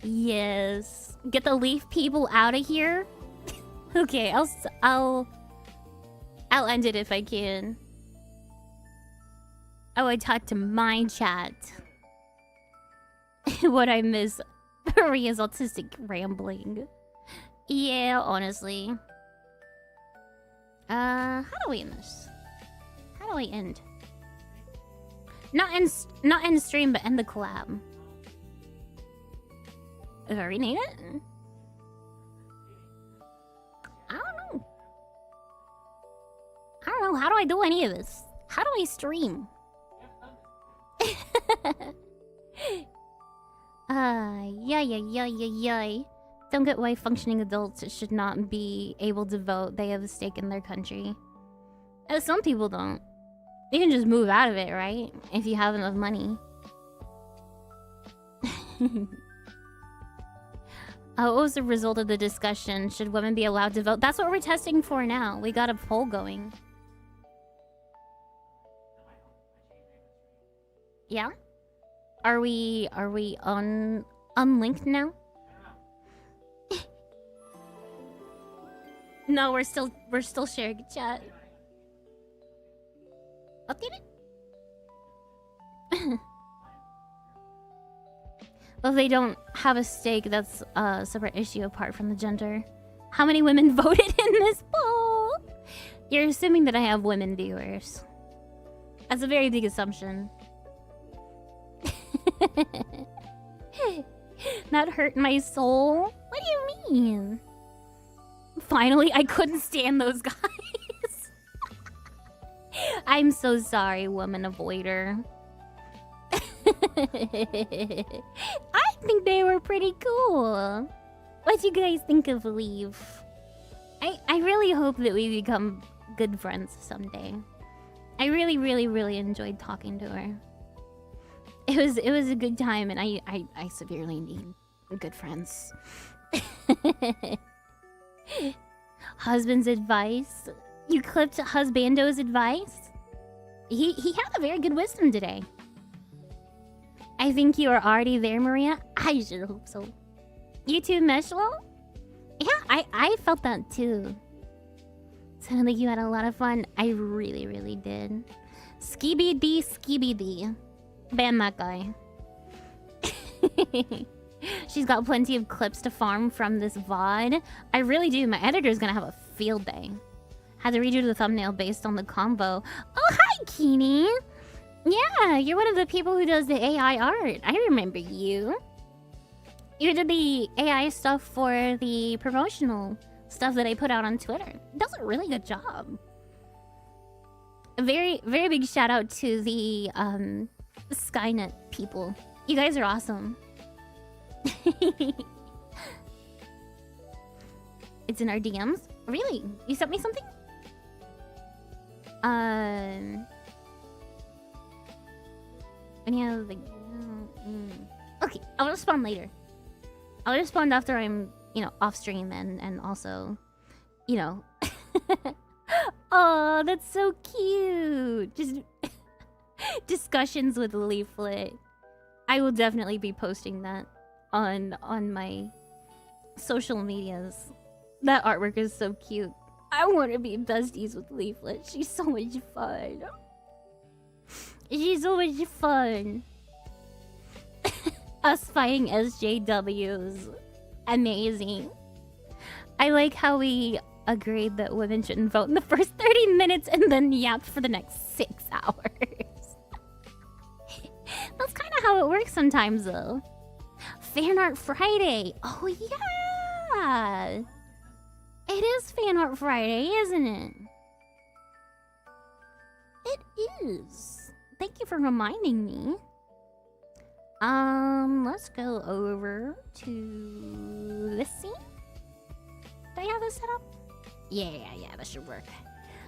Yes. Get the leaf people out of here. Okay, I'll end it if I can. Oh, I talked to my chat. What I miss Maria's autistic rambling. Yeah, honestly. How do we end this? How do we end? Not end stream, but end the collab. If I rename it? I don't know. How do I do any of this? How do I stream? Yay. Don't get why functioning adults should not be able to vote. They have a stake in their country. Some people don't. You can just move out of it, right? If you have enough money. What was the result of the discussion? Should women be allowed to vote? That's what we're testing for now. We got a poll going. Yeah? Are we unlinked now? No, we're still sharing a chat. Update it? Well, they don't have a stake. That's a separate issue apart from the gender. How many women voted in this poll? You're assuming that I have women viewers. That's a very big assumption. That hurt my soul? What do you mean? Finally, I couldn't stand those guys. I'm so sorry, woman avoider. I think they were pretty cool. What do you guys think of Leave? I really hope that we become good friends someday. I really enjoyed talking to her. It was a good time, and I severely need good friends. Husband's advice. You clipped Husbando's advice? He had a very good wisdom today. I think you are already there, Maria. I sure hope so. You too, Meshlo? Yeah, I felt that too. Sounded like you had a lot of fun. I really did. Skibidi. Ban that guy. She's got plenty of clips to farm from this VOD. I really do. My editor's gonna have a field day. Had to redo the thumbnail based on the combo. Oh, hi, Keeney. Yeah, you're one of the people who does the AI art. I remember you. You did the AI stuff for the promotional stuff that I put out on Twitter. Does a really good job. A very big shout out to the Skynet people. You guys are awesome. It's in our DMs? Really? You sent me something? Okay, I'll respond later. I'll respond after I'm, off stream and also, Oh, that's so cute. Just discussions with Leaflet. I will definitely be posting that on my social medias. That artwork is so cute. I want to be besties with Leaflet. She's so much fun. She's so much fun. Us fighting SJWs. Amazing. I like how we agreed that women shouldn't vote in the first 30 minutes and then yapped for the next 6 hours. That's kind of how it works sometimes, though. Fan Art Friday. Oh, yeah. It is Fan Art Friday, isn't it? It is. Thank you for reminding me. Let's go over to this scene. Do I have this set up? Yeah, that should work.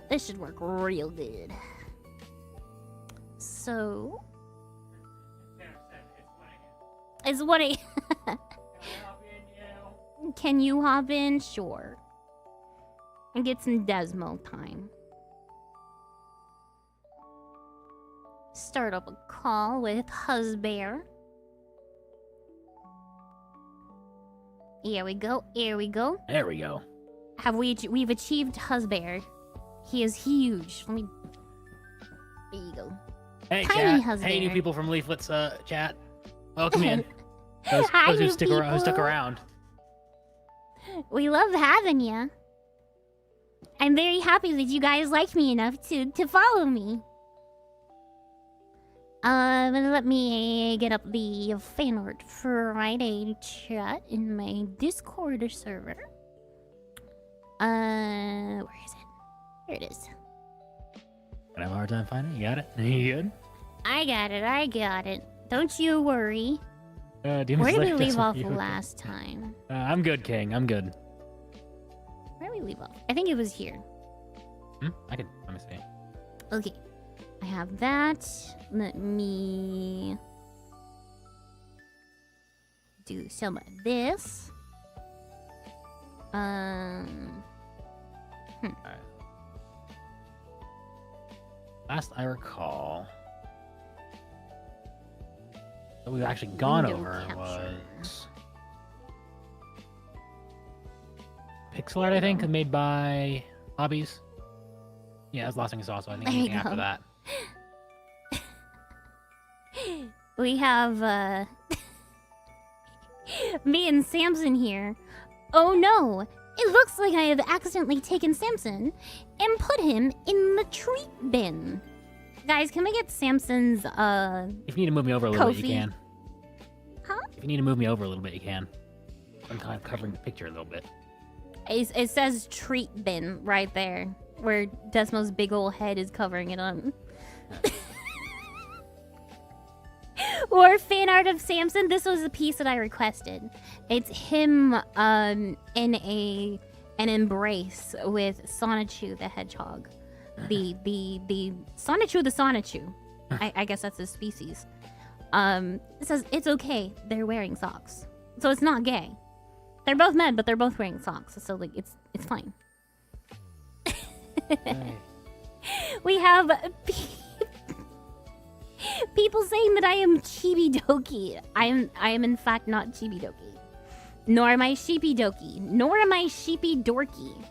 This should work real good. So... It's what I... Can you hop in? Sure. And get some Desmo time. Start up a call with Husbear. Here we go. There we go. We've achieved Husbear. He is huge. Let me... There you go. Hey, Tiny chat. Husbear. Hey, new people from Leaflet's chat. Welcome in. Hi, Those who new stuck people. around. We love having you. I'm very happy that you guys like me enough to follow me. Let me get up the Fan Art Friday chat in my Discord server. Where is it? Here it is. I have a hard time finding it. You got it? You good? I got it. Don't you worry. Demon Where did we Slayer leave doesn't off feel last time? I'm good, King. I'm good. Where did we leave off? I think it was here. Let me see. Okay. I have that. Let me do some of this. Alright. Last I recall, that we've actually gone Window over capture. was pixel art, I think, made by Hobbies. Yeah, that's the last thing I saw, so I think There you anything after go. that. We have me and Samson here. Oh no! It looks like I have accidentally taken Samson and put him in the treat bin. Guys, can we get Samson's If you need to move me over a little bit, you Kofi. can. Huh? If you need to move me over a little bit, you can. I'm kind of covering the picture a little bit. It says treat bin right there, where Desmo's big ol' head is covering it up. Or fan art of Samson. This was a piece that I requested. It's him in an embrace with Sonichu the hedgehog. The Sonichu the Sonichu. I guess that's his species. It says it's okay. They're wearing socks, so it's not gay. They're both men, but they're both wearing socks, so like it's fine. Hey. We have people saying that I am chibi-doki. I am in fact not chibi-doki. Nor am I sheepy-doki. Nor am I sheepy-dorky.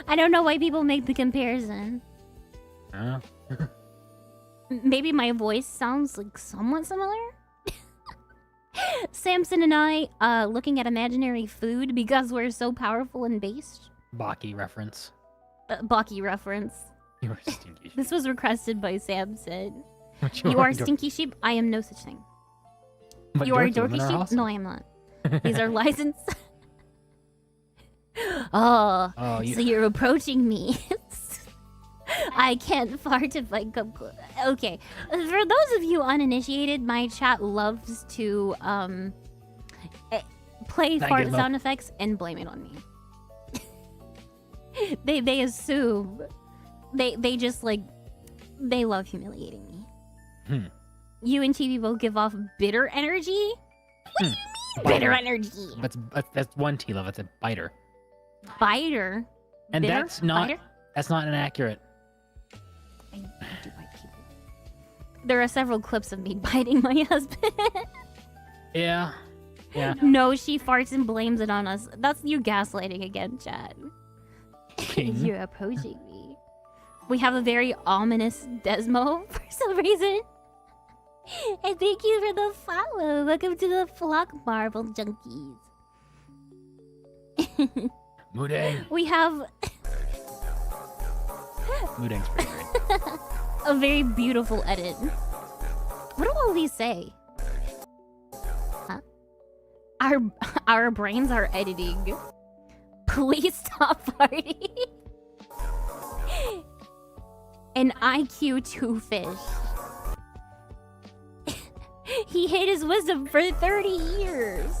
I don't know why people make the comparison. Maybe my voice sounds like somewhat similar? Samson and I looking at imaginary food because we're so powerful and based. Baki reference. Baki reference. You are stinky. This was requested by Samson. But You are dorky. stinky sheep. I am no such thing. But You are a dorky women dorky sheep. awesome. No, I am not. These are licensed. Oh, Oh, you... so you're approaching me. I can't fart if I come close. Okay, for those of you uninitiated, my chat loves to play That fart gizmo. sound effects and blame it on me. They assume they just like they love humiliating me. You and TV both give off bitter energy. What do you mean bitter energy? That's one T love. It's a biter. Biter. And Bitter? that's not Biter? that's not inaccurate. I do bite people. There are several clips of me biting my husband. Yeah. Yeah. No, she farts and blames it on us. That's you gaslighting again, Chad. King. You're approaching me. We have a very ominous Desmo for some reason. And thank you for the follow. Welcome to the flock, Marvel Junkies. Mudang. We have Mudang's pretty great. a very beautiful edit. What do all these say? Huh? Our brains are editing. Please stop farting. An IQ 2 fish. He hid his wisdom for 30 years.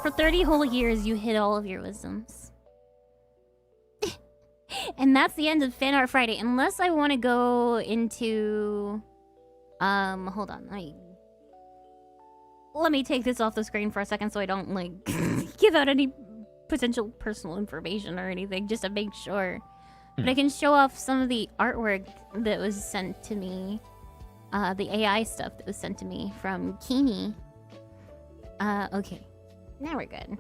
For 30 whole years, you hid all of your wisdoms. And that's the end of Fan Art Friday. Unless I want to go into... hold on. Let me take this off the screen for a second so I don't, like, give out any potential personal information or anything, just to make sure. But I can show off some of the artwork that was sent to me. The AI stuff that was sent to me from Kini. Okay. Now we're good.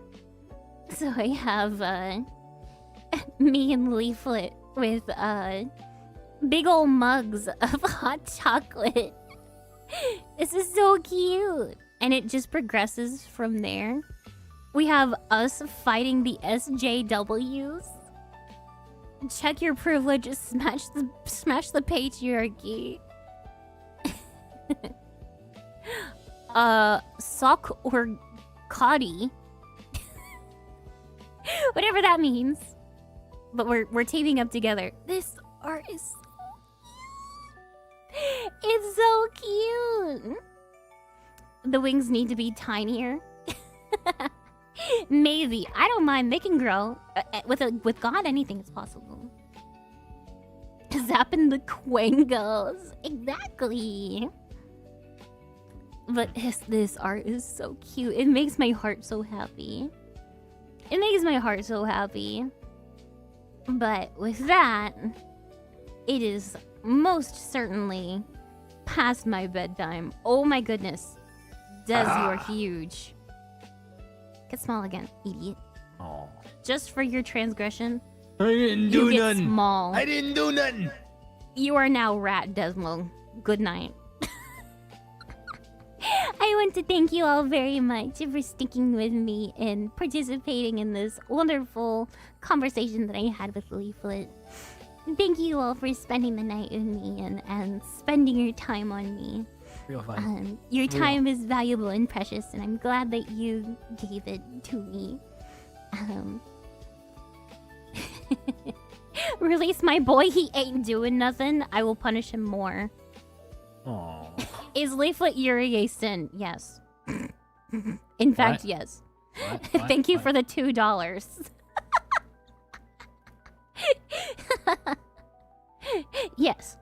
So I have, me and Leaflet with, big ol' mugs of hot chocolate. This is so cute. And it just progresses from there. We have us fighting the SJWs. Check your privilege, smash the patriarchy. Sock or Coddy. Whatever that means. But we're teaming up together. This art is It's so cute. The wings need to be tinier. Maybe. I don't mind. They can grow. With God, anything is possible. Zapping the quangos. Exactly. But this art is so cute. It makes my heart so happy. It makes my heart so happy. But with that, it is most certainly past my bedtime. Oh my goodness. Des, you are huge. Get small again, idiot. Oh. Just for your transgression, I didn't do you get nothing. small. I didn't do nothing. You are now Rat Desmo. Good night. I want to thank you all very much for sticking with me and participating in this wonderful conversation that I had with Leaflet. Thank you all for spending the night with me and spending your time on me. Real fun. Your time is valuable and precious, and I'm glad that you gave it to me. Release my boy, he ain't doing nothing. I will punish him more. Oh. Is Leaflet Yuri a sin? Yes. In fact, yes. What? Thank you for the $2. Yes.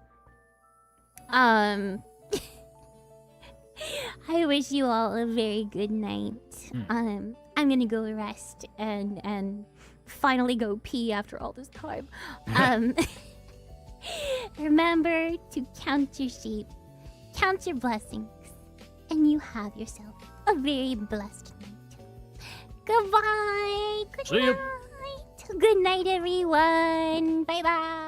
I wish you all a very good night. I'm gonna go rest and finally go pee after all this time. Remember to count your sheep, count your blessings, and you have yourself a very blessed night. Goodbye. Good See ya. night. Good night, everyone. Bye bye.